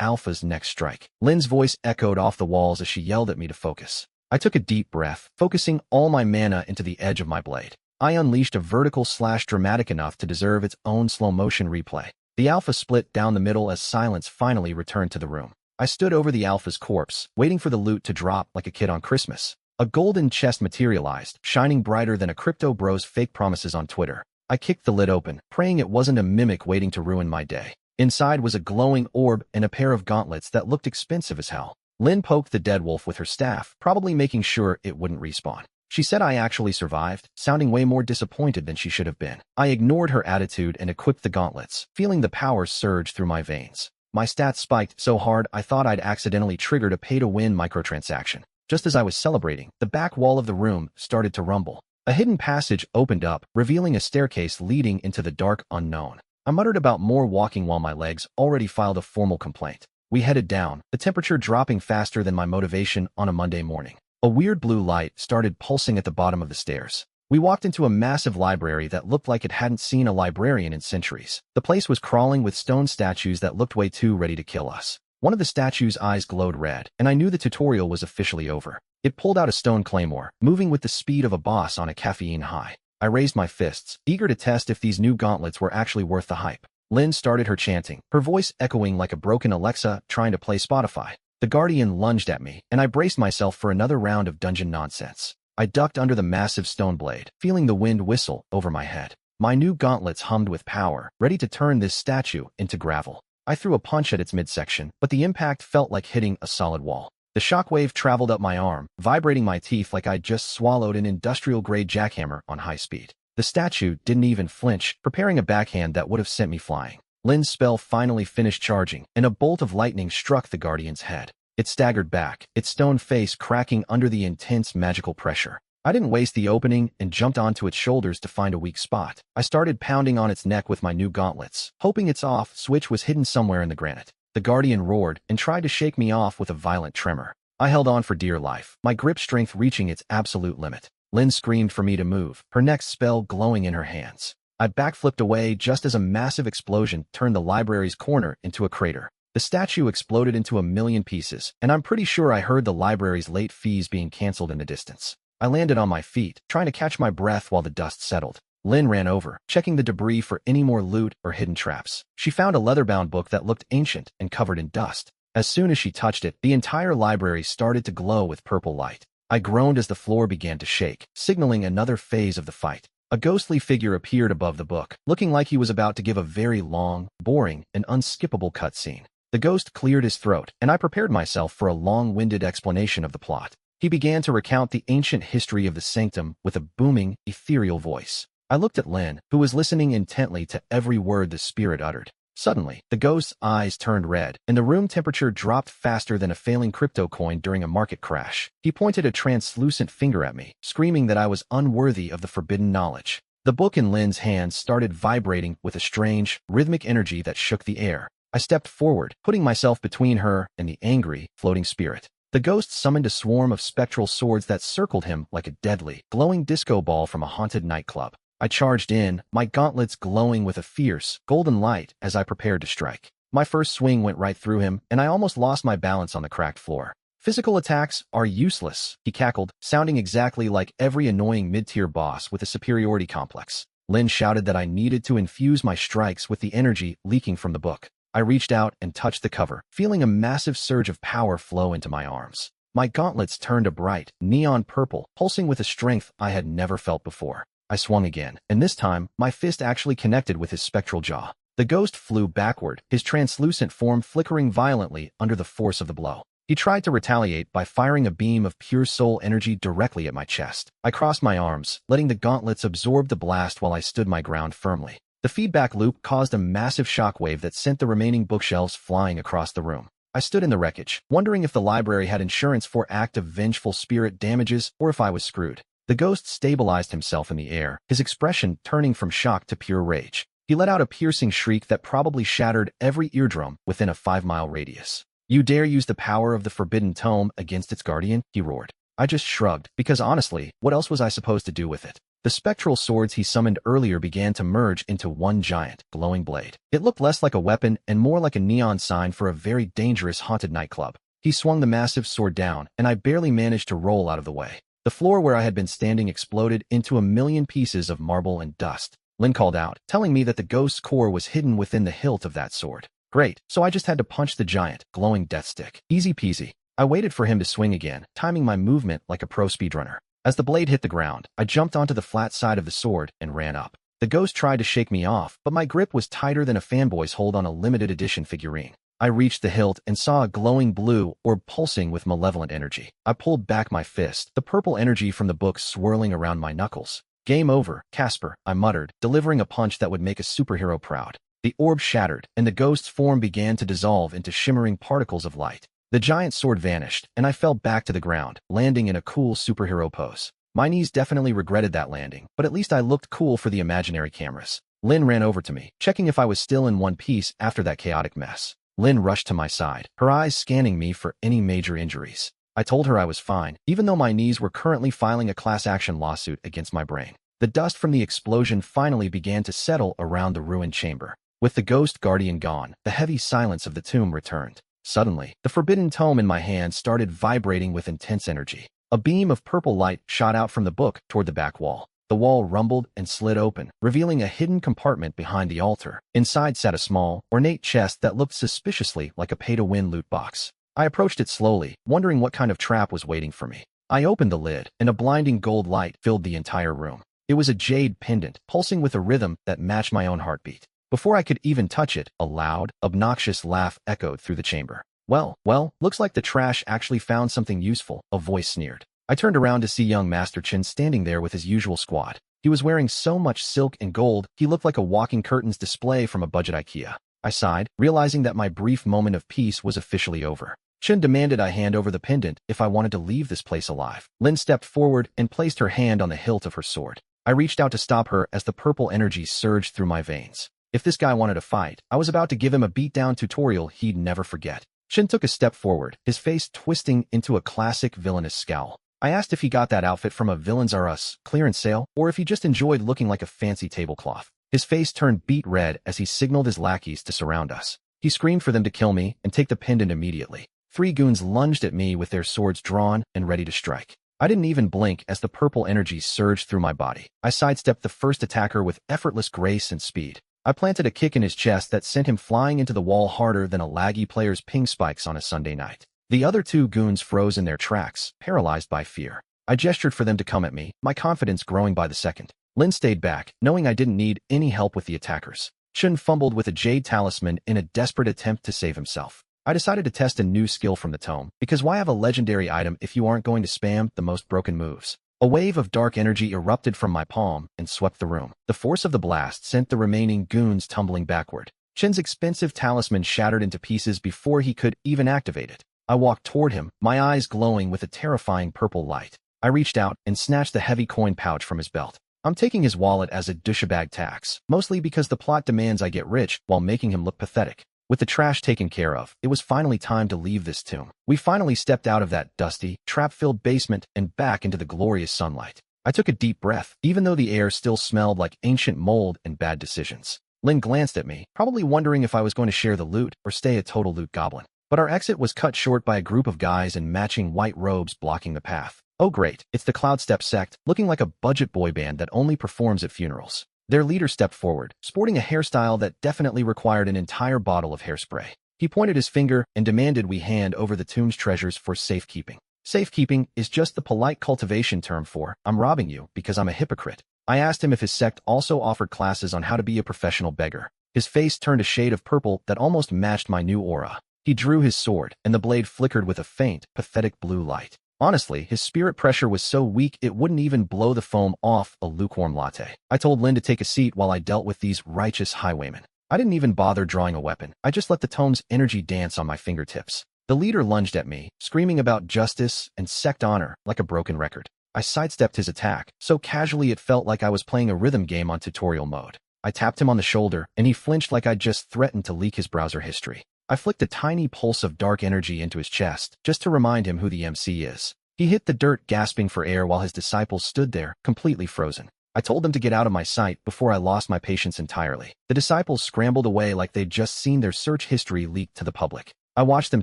A: alpha's next strike. Lynn's voice echoed off the walls as she yelled at me to focus. I took a deep breath, focusing all my mana into the edge of my blade. I unleashed a vertical slash dramatic enough to deserve its own slow-motion replay. The alpha split down the middle as silence finally returned to the room. I stood over the alpha's corpse, waiting for the loot to drop like a kid on Christmas. A golden chest materialized, shining brighter than a crypto bro's fake promises on Twitter. I kicked the lid open, praying it wasn't a mimic waiting to ruin my day. Inside was a glowing orb and a pair of gauntlets that looked expensive as hell. Lynn poked the dead wolf with her staff, probably making sure it wouldn't respawn. She said I actually survived, sounding way more disappointed than she should have been. I ignored her attitude and equipped the gauntlets, feeling the power surge through my veins. My stats spiked so hard I thought I'd accidentally triggered a pay-to-win microtransaction. Just as I was celebrating, the back wall of the room started to rumble. A hidden passage opened up, revealing a staircase leading into the dark unknown. I muttered about more walking while my legs already filed a formal complaint. We headed down, the temperature dropping faster than my motivation on a Monday morning. A weird blue light started pulsing at the bottom of the stairs. We walked into a massive library that looked like it hadn't seen a librarian in centuries. The place was crawling with stone statues that looked way too ready to kill us. One of the statues' eyes glowed red, and I knew the tutorial was officially over. It pulled out a stone claymore, moving with the speed of a boss on a caffeine high. I raised my fists, eager to test if these new gauntlets were actually worth the hype. Lynn started her chanting, her voice echoing like a broken Alexa trying to play Spotify. The Guardian lunged at me, and I braced myself for another round of dungeon nonsense. I ducked under the massive stone blade, feeling the wind whistle over my head. My new gauntlets hummed with power, ready to turn this statue into gravel. I threw a punch at its midsection, but the impact felt like hitting a solid wall. The shockwave traveled up my arm, vibrating my teeth like I'd just swallowed an industrial-grade jackhammer on high speed. The statue didn't even flinch, preparing a backhand that would have sent me flying. Lin's spell finally finished charging, and a bolt of lightning struck the guardian's head. It staggered back, its stone face cracking under the intense magical pressure. I didn't waste the opening and jumped onto its shoulders to find a weak spot. I started pounding on its neck with my new gauntlets, hoping its off switch was hidden somewhere in the granite. The guardian roared and tried to shake me off with a violent tremor. I held on for dear life, my grip strength reaching its absolute limit. Lin screamed for me to move, her next spell glowing in her hands. I backflipped away just as a massive explosion turned the library's corner into a crater. The statue exploded into a million pieces, and I'm pretty sure I heard the library's late fees being canceled in the distance. I landed on my feet, trying to catch my breath while the dust settled. Lin ran over, checking the debris for any more loot or hidden traps. She found a leather-bound book that looked ancient and covered in dust. As soon as she touched it, the entire library started to glow with purple light. I groaned as the floor began to shake, signaling another phase of the fight. A ghostly figure appeared above the book, looking like he was about to give a very long, boring, and unskippable cutscene. The ghost cleared his throat, and I prepared myself for a long-winded explanation of the plot. He began to recount the ancient history of the sanctum with a booming, ethereal voice. I looked at Lin, who was listening intently to every word the spirit uttered. Suddenly, the ghost's eyes turned red, and the room temperature dropped faster than a failing crypto coin during a market crash. He pointed a translucent finger at me, screaming that I was unworthy of the forbidden knowledge. The book in Lin's hands started vibrating with a strange, rhythmic energy that shook the air. I stepped forward, putting myself between her and the angry, floating spirit. The ghost summoned a swarm of spectral swords that circled him like a deadly, glowing disco ball from a haunted nightclub. I charged in, my gauntlets glowing with a fierce, golden light as I prepared to strike. My first swing went right through him, and I almost lost my balance on the cracked floor. "Physical attacks are useless," he cackled, sounding exactly like every annoying mid-tier boss with a superiority complex. Lin shouted that I needed to infuse my strikes with the energy leaking from the book. I reached out and touched the cover, feeling a massive surge of power flow into my arms. My gauntlets turned a bright, neon purple, pulsing with a strength I had never felt before. I swung again, and this time, my fist actually connected with his spectral jaw. The ghost flew backward, his translucent form flickering violently under the force of the blow. He tried to retaliate by firing a beam of pure soul energy directly at my chest. I crossed my arms, letting the gauntlets absorb the blast while I stood my ground firmly. The feedback loop caused a massive shockwave that sent the remaining bookshelves flying across the room. I stood in the wreckage, wondering if the library had insurance for act of vengeful spirit damages or if I was screwed. The ghost stabilized himself in the air, his expression turning from shock to pure rage. He let out a piercing shriek that probably shattered every eardrum within a 5-mile radius. "You dare use the power of the forbidden tome against its guardian?" he roared. I just shrugged, because honestly, what else was I supposed to do with it? The spectral swords he summoned earlier began to merge into one giant, glowing blade. It looked less like a weapon and more like a neon sign for a very dangerous haunted nightclub. He swung the massive sword down, and I barely managed to roll out of the way. The floor where I had been standing exploded into a million pieces of marble and dust. Lin called out, telling me that the ghost's core was hidden within the hilt of that sword. Great, so I just had to punch the giant, glowing death stick. Easy peasy. I waited for him to swing again, timing my movement like a pro speedrunner. As the blade hit the ground, I jumped onto the flat side of the sword and ran up. The ghost tried to shake me off, but my grip was tighter than a fanboy's hold on a limited edition figurine. I reached the hilt and saw a glowing blue orb pulsing with malevolent energy. I pulled back my fist, the purple energy from the book swirling around my knuckles. "Game over, Casper," I muttered, delivering a punch that would make a superhero proud. The orb shattered, and the ghost's form began to dissolve into shimmering particles of light. The giant sword vanished, and I fell back to the ground, landing in a cool superhero pose. My knees definitely regretted that landing, but at least I looked cool for the imaginary cameras. Lin ran over to me, checking if I was still in one piece after that chaotic mess. Lin rushed to my side, her eyes scanning me for any major injuries. I told her I was fine, even though my knees were currently filing a class action lawsuit against my brain. The dust from the explosion finally began to settle around the ruined chamber. With the ghost guardian gone, the heavy silence of the tomb returned. Suddenly, the forbidden tome in my hand started vibrating with intense energy. A beam of purple light shot out from the book toward the back wall. The wall rumbled and slid open, revealing a hidden compartment behind the altar. Inside sat a small, ornate chest that looked suspiciously like a pay-to-win loot box. I approached it slowly, wondering what kind of trap was waiting for me. I opened the lid, and a blinding gold light filled the entire room. It was a jade pendant, pulsing with a rhythm that matched my own heartbeat. Before I could even touch it, a loud, obnoxious laugh echoed through the chamber. Well, looks like the trash actually found something useful, a voice sneered. I turned around to see young Master Chin standing there with his usual squad. He was wearing so much silk and gold, he looked like a walking curtains display from a budget IKEA. I sighed, realizing that my brief moment of peace was officially over. Chin demanded I hand over the pendant if I wanted to leave this place alive. Lin stepped forward and placed her hand on the hilt of her sword. I reached out to stop her as the purple energy surged through my veins. If this guy wanted to fight, I was about to give him a beatdown tutorial he'd never forget. Chin took a step forward, his face twisting into a classic villainous scowl. I asked if he got that outfit from a Villains R Us clearance sale, or if he just enjoyed looking like a fancy tablecloth. His face turned beet red as he signaled his lackeys to surround us. He screamed for them to kill me and take the pendant immediately. 3 goons lunged at me with their swords drawn and ready to strike. I didn't even blink as the purple energy surged through my body. I sidestepped the first attacker with effortless grace and speed. I planted a kick in his chest that sent him flying into the wall harder than a laggy player's ping spikes on a Sunday night. The other 2 goons froze in their tracks, paralyzed by fear. I gestured for them to come at me, my confidence growing by the second. Lin stayed back, knowing I didn't need any help with the attackers. Chun fumbled with a jade talisman in a desperate attempt to save himself. I decided to test a new skill from the tome, because why have a legendary item if you aren't going to spam the most broken moves? A wave of dark energy erupted from my palm and swept the room. The force of the blast sent the remaining goons tumbling backward. Chin's expensive talisman shattered into pieces before he could even activate it. I walked toward him, my eyes glowing with a terrifying purple light. I reached out and snatched the heavy coin pouch from his belt. I'm taking his wallet as a douchebag tax, mostly because the plot demands I get rich while making him look pathetic. With the trash taken care of, it was finally time to leave this tomb. We finally stepped out of that dusty, trap-filled basement and back into the glorious sunlight. I took a deep breath, even though the air still smelled like ancient mold and bad decisions. Lin glanced at me, probably wondering if I was going to share the loot or stay a total loot goblin. But our exit was cut short by a group of guys in matching white robes blocking the path. Oh great, it's the Cloudstep sect, looking like a budget boy band that only performs at funerals. Their leader stepped forward, sporting a hairstyle that definitely required an entire bottle of hairspray. He pointed his finger and demanded we hand over the tomb's treasures for safekeeping. Safekeeping is just the polite cultivation term for, I'm robbing you because I'm a hypocrite. I asked him if his sect also offered classes on how to be a professional beggar. His face turned a shade of purple that almost matched my new aura. He drew his sword, and the blade flickered with a faint, pathetic blue light. Honestly, his spirit pressure was so weak it wouldn't even blow the foam off a lukewarm latte. I told Lin to take a seat while I dealt with these righteous highwaymen. I didn't even bother drawing a weapon. I just let the tome's energy dance on my fingertips. The leader lunged at me, screaming about justice and sect honor like a broken record. I sidestepped his attack, so casually it felt like I was playing a rhythm game on tutorial mode. I tapped him on the shoulder, and he flinched like I'd just threatened to leak his browser history. I flicked a tiny pulse of dark energy into his chest, just to remind him who the MC is. He hit the dirt, gasping for air while his disciples stood there, completely frozen. I told them to get out of my sight before I lost my patience entirely. The disciples scrambled away like they'd just seen their search history leaked to the public. I watched them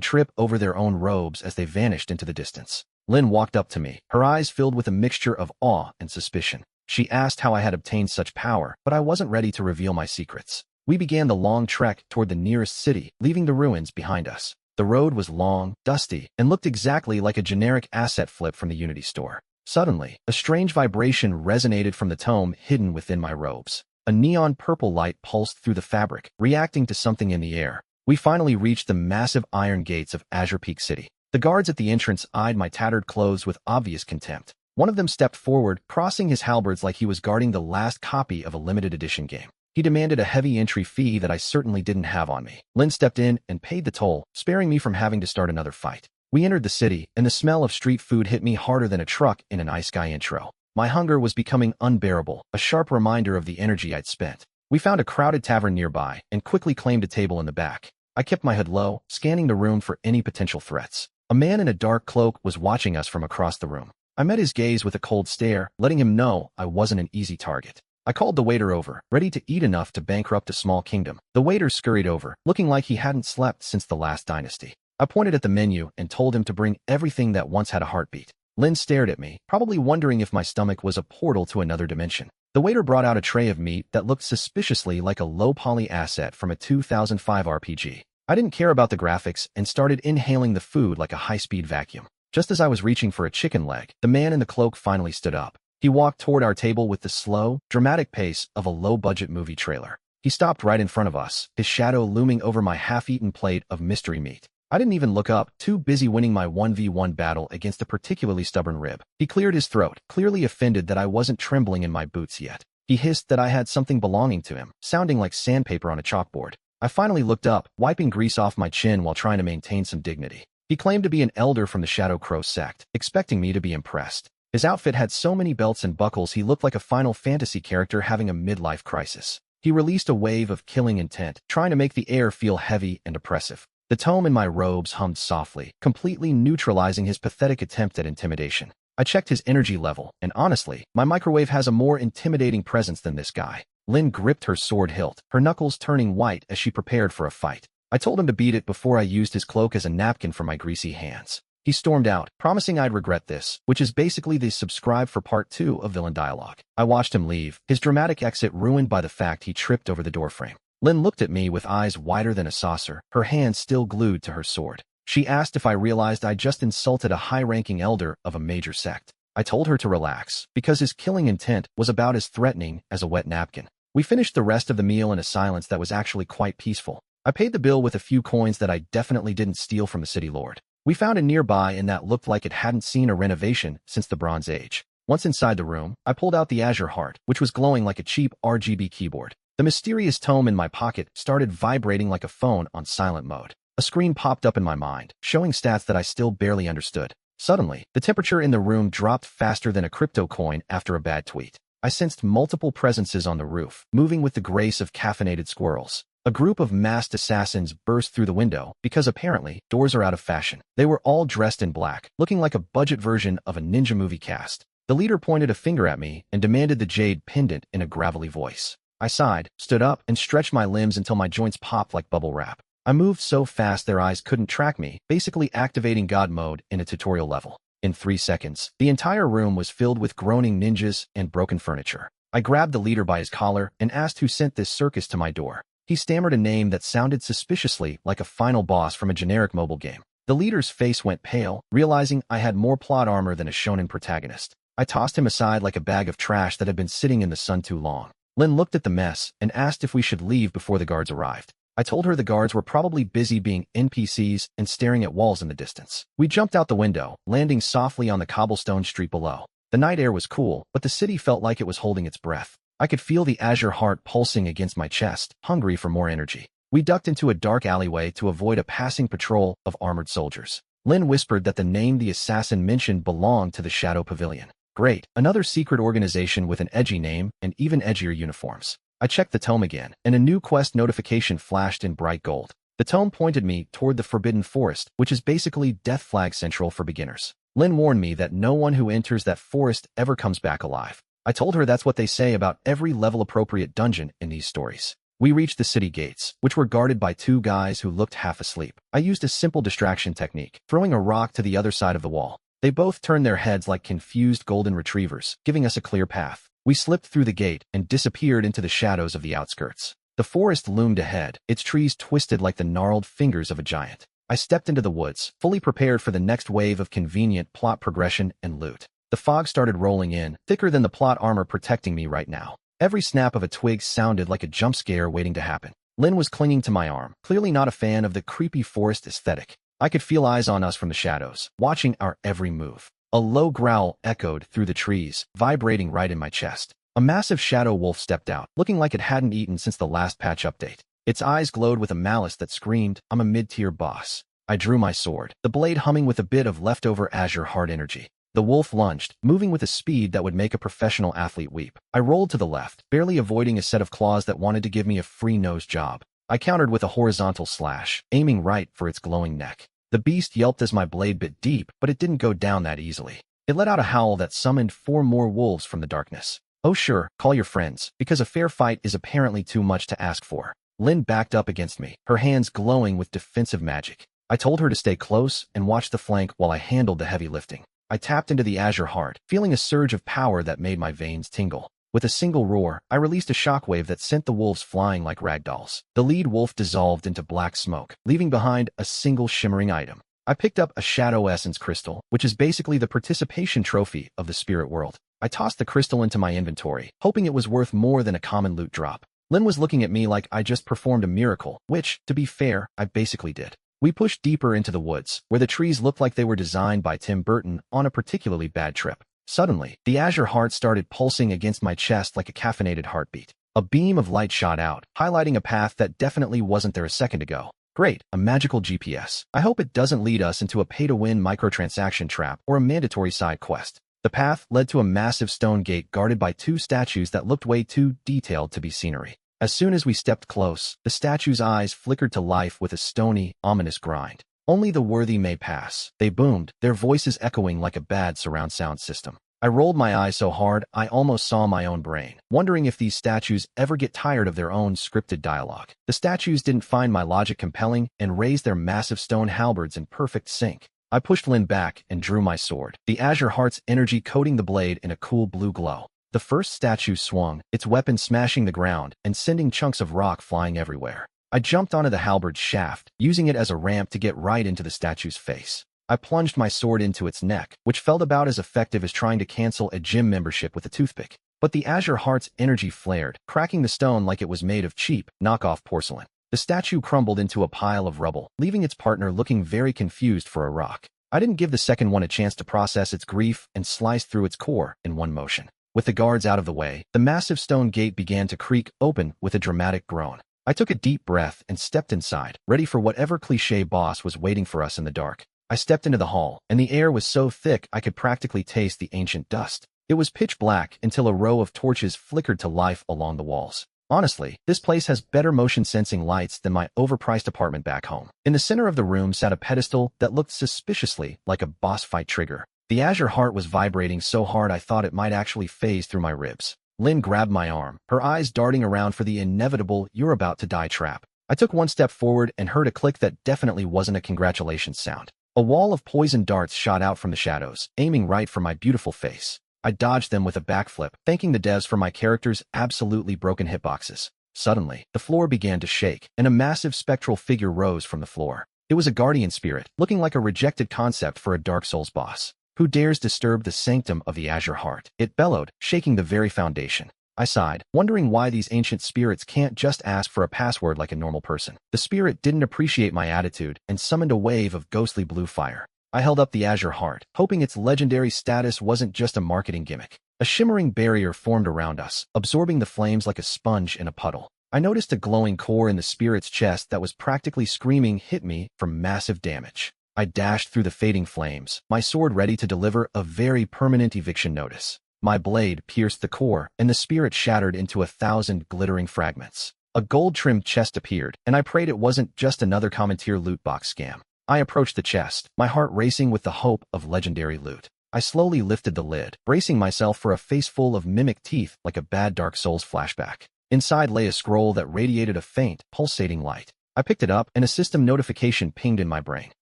A: trip over their own robes as they vanished into the distance. Lin walked up to me, her eyes filled with a mixture of awe and suspicion. She asked how I had obtained such power, but I wasn't ready to reveal my secrets. We began the long trek toward the nearest city, leaving the ruins behind us. The road was long, dusty, and looked exactly like a generic asset flip from the Unity store. Suddenly, a strange vibration resonated from the tome hidden within my robes. A neon purple light pulsed through the fabric, reacting to something in the air. We finally reached the massive iron gates of Azure Peak City. The guards at the entrance eyed my tattered clothes with obvious contempt. One of them stepped forward, crossing his halberds like he was guarding the last copy of a limited edition game. He demanded a heavy entry fee that I certainly didn't have on me. Lin stepped in and paid the toll, sparing me from having to start another fight. We entered the city, and the smell of street food hit me harder than a truck in an Ice Guy intro. My hunger was becoming unbearable, a sharp reminder of the energy I'd spent. We found a crowded tavern nearby and quickly claimed a table in the back. I kept my head low, scanning the room for any potential threats. A man in a dark cloak was watching us from across the room. I met his gaze with a cold stare, letting him know I wasn't an easy target. I called the waiter over, ready to eat enough to bankrupt a small kingdom. The waiter scurried over, looking like he hadn't slept since the last dynasty. I pointed at the menu and told him to bring everything that once had a heartbeat. Lin stared at me, probably wondering if my stomach was a portal to another dimension. The waiter brought out a tray of meat that looked suspiciously like a low-poly asset from a 2005 RPG. I didn't care about the graphics and started inhaling the food like a high-speed vacuum. Just as I was reaching for a chicken leg, the man in the cloak finally stood up. He walked toward our table with the slow, dramatic pace of a low-budget movie trailer. He stopped right in front of us, his shadow looming over my half-eaten plate of mystery meat. I didn't even look up, too busy winning my 1v1 battle against a particularly stubborn rib. He cleared his throat, clearly offended that I wasn't trembling in my boots yet. He hissed that I had something belonging to him, sounding like sandpaper on a chalkboard. I finally looked up, wiping grease off my chin while trying to maintain some dignity. He claimed to be an elder from the Shadow Crow sect, expecting me to be impressed. His outfit had so many belts and buckles he looked like a Final Fantasy character having a midlife crisis. He released a wave of killing intent, trying to make the air feel heavy and oppressive. The tome in my robes hummed softly, completely neutralizing his pathetic attempt at intimidation. I checked his energy level, and honestly, my microwave has a more intimidating presence than this guy. Lynn gripped her sword hilt, her knuckles turning white as she prepared for a fight. I told him to beat it before I used his cloak as a napkin for my greasy hands. He stormed out, promising I'd regret this, which is basically the subscribe for part 2 of villain dialogue. I watched him leave, his dramatic exit ruined by the fact he tripped over the doorframe. Lynn looked at me with eyes wider than a saucer, her hand still glued to her sword. She asked if I realized I'd just insulted a high-ranking elder of a major sect. I told her to relax, because his killing intent was about as threatening as a wet napkin. We finished the rest of the meal in a silence that was actually quite peaceful. I paid the bill with a few coins that I definitely didn't steal from the city lord. We found a nearby inn that looked like it hadn't seen a renovation since the Bronze Age. Once inside the room, I pulled out the Azure Heart, which was glowing like a cheap RGB keyboard. The mysterious tome in my pocket started vibrating like a phone on silent mode. A screen popped up in my mind, showing stats that I still barely understood. Suddenly, the temperature in the room dropped faster than a crypto coin after a bad tweet. I sensed multiple presences on the roof, moving with the grace of caffeinated squirrels. A group of masked assassins burst through the window because apparently doors are out of fashion. They were all dressed in black, looking like a budget version of a ninja movie cast. The leader pointed a finger at me and demanded the jade pendant in a gravelly voice. I sighed, stood up, and stretched my limbs until my joints popped like bubble wrap. I moved so fast their eyes couldn't track me, basically activating God mode in a tutorial level. In 3 seconds, the entire room was filled with groaning ninjas and broken furniture. I grabbed the leader by his collar and asked who sent this circus to my door. He stammered a name that sounded suspiciously like a final boss from a generic mobile game. The leader's face went pale, realizing I had more plot armor than a shonen protagonist. I tossed him aside like a bag of trash that had been sitting in the sun too long. Lynn looked at the mess and asked if we should leave before the guards arrived. I told her the guards were probably busy being NPCs and staring at walls in the distance. We jumped out the window, landing softly on the cobblestone street below. The night air was cool, but the city felt like it was holding its breath. I could feel the Azure Heart pulsing against my chest, hungry for more energy. We ducked into a dark alleyway to avoid a passing patrol of armored soldiers. Lynn whispered that the name the assassin mentioned belonged to the Shadow Pavilion. Great, another secret organization with an edgy name and even edgier uniforms. I checked the tome again, and a new quest notification flashed in bright gold. The tome pointed me toward the Forbidden Forest, which is basically Death Flag Central for beginners. Lynn warned me that no one who enters that forest ever comes back alive. I told her that's what they say about every level-appropriate dungeon in these stories. We reached the city gates, which were guarded by 2 guys who looked half asleep. I used a simple distraction technique, throwing a rock to the other side of the wall. They both turned their heads like confused golden retrievers, giving us a clear path. We slipped through the gate and disappeared into the shadows of the outskirts. The forest loomed ahead, its trees twisted like the gnarled fingers of a giant. I stepped into the woods, fully prepared for the next wave of convenient plot progression and loot. The fog started rolling in, thicker than the plot armor protecting me right now. Every snap of a twig sounded like a jump scare waiting to happen. Lynn was clinging to my arm, clearly not a fan of the creepy forest aesthetic. I could feel eyes on us from the shadows, watching our every move. A low growl echoed through the trees, vibrating right in my chest. A massive shadow wolf stepped out, looking like it hadn't eaten since the last patch update. Its eyes glowed with a malice that screamed, "I'm a mid-tier boss." I drew my sword, the blade humming with a bit of leftover Azure Heart energy. The wolf lunged, moving with a speed that would make a professional athlete weep. I rolled to the left, barely avoiding a set of claws that wanted to give me a free nose job. I countered with a horizontal slash, aiming right for its glowing neck. The beast yelped as my blade bit deep, but it didn't go down that easily. It let out a howl that summoned 4 more wolves from the darkness. "Oh sure, call your friends, because a fair fight is apparently too much to ask for." Lynn backed up against me, her hands glowing with defensive magic. I told her to stay close and watch the flank while I handled the heavy lifting. I tapped into the Azure Heart, feeling a surge of power that made my veins tingle. With a single roar, I released a shockwave that sent the wolves flying like ragdolls. The lead wolf dissolved into black smoke, leaving behind a single shimmering item. I picked up a Shadow Essence crystal, which is basically the participation trophy of the spirit world. I tossed the crystal into my inventory, hoping it was worth more than a common loot drop. Lin was looking at me like I just performed a miracle, which, to be fair, I basically did. We pushed deeper into the woods, where the trees looked like they were designed by Tim Burton on a particularly bad trip. Suddenly, the azure heart started pulsing against my chest like a caffeinated heartbeat. A beam of light shot out, highlighting a path that definitely wasn't there a second ago. Great, a magical GPS. I hope it doesn't lead us into a pay-to-win microtransaction trap or a mandatory side quest. The path led to a massive stone gate guarded by two statues that looked way too detailed to be scenery. As soon as we stepped close, the statues' eyes flickered to life with a stony, ominous grind. Only the worthy may pass, they boomed, their voices echoing like a bad surround sound system. I rolled my eyes so hard I almost saw my own brain, wondering if these statues ever get tired of their own scripted dialogue. The statues didn't find my logic compelling and raised their massive stone halberds in perfect sync. I pushed Lin back and drew my sword, the azure heart's energy coating the blade in a cool blue glow. The first statue swung, its weapon smashing the ground and sending chunks of rock flying everywhere. I jumped onto the halberd's shaft, using it as a ramp to get right into the statue's face. I plunged my sword into its neck, which felt about as effective as trying to cancel a gym membership with a toothpick. But the azure heart's energy flared, cracking the stone like it was made of cheap, knockoff porcelain. The statue crumbled into a pile of rubble, leaving its partner looking very confused for a rock. I didn't give the second one a chance to process its grief and sliced through its core in one motion. With the guards out of the way, the massive stone gate began to creak open with a dramatic groan. I took a deep breath and stepped inside, ready for whatever cliché boss was waiting for us in the dark. I stepped into the hall, and the air was so thick I could practically taste the ancient dust. It was pitch black until a row of torches flickered to life along the walls. Honestly, this place has better motion-sensing lights than my overpriced apartment back home. In the center of the room sat a pedestal that looked suspiciously like a boss fight trigger. The azure heart was vibrating so hard I thought it might actually phase through my ribs. Lin grabbed my arm, her eyes darting around for the inevitable "you're about to die" trap. I took one step forward and heard a click that definitely wasn't a congratulations sound. A wall of poison darts shot out from the shadows, aiming right for my beautiful face. I dodged them with a backflip, thanking the devs for my character's absolutely broken hitboxes. Suddenly, the floor began to shake, and a massive spectral figure rose from the floor. It was a guardian spirit, looking like a rejected concept for a Dark Souls boss. Who dares disturb the sanctum of the azure heart? It bellowed, shaking the very foundation. I sighed, wondering why these ancient spirits can't just ask for a password like a normal person. The spirit didn't appreciate my attitude and summoned a wave of ghostly blue fire. I held up the azure heart, hoping its legendary status wasn't just a marketing gimmick. A shimmering barrier formed around us, absorbing the flames like a sponge in a puddle. I noticed a glowing core in the spirit's chest that was practically screaming "hit me" for massive damage. I dashed through the fading flames, my sword ready to deliver a very permanent eviction notice. My blade pierced the core, and the spirit shattered into 1,000 glittering fragments. A gold-trimmed chest appeared, and I prayed it wasn't just another Commentier loot box scam. I approached the chest, my heart racing with the hope of legendary loot. I slowly lifted the lid, bracing myself for a face full of mimic teeth like a bad Dark Souls flashback. Inside lay a scroll that radiated a faint, pulsating light. I picked it up, and a system notification pinged in my brain.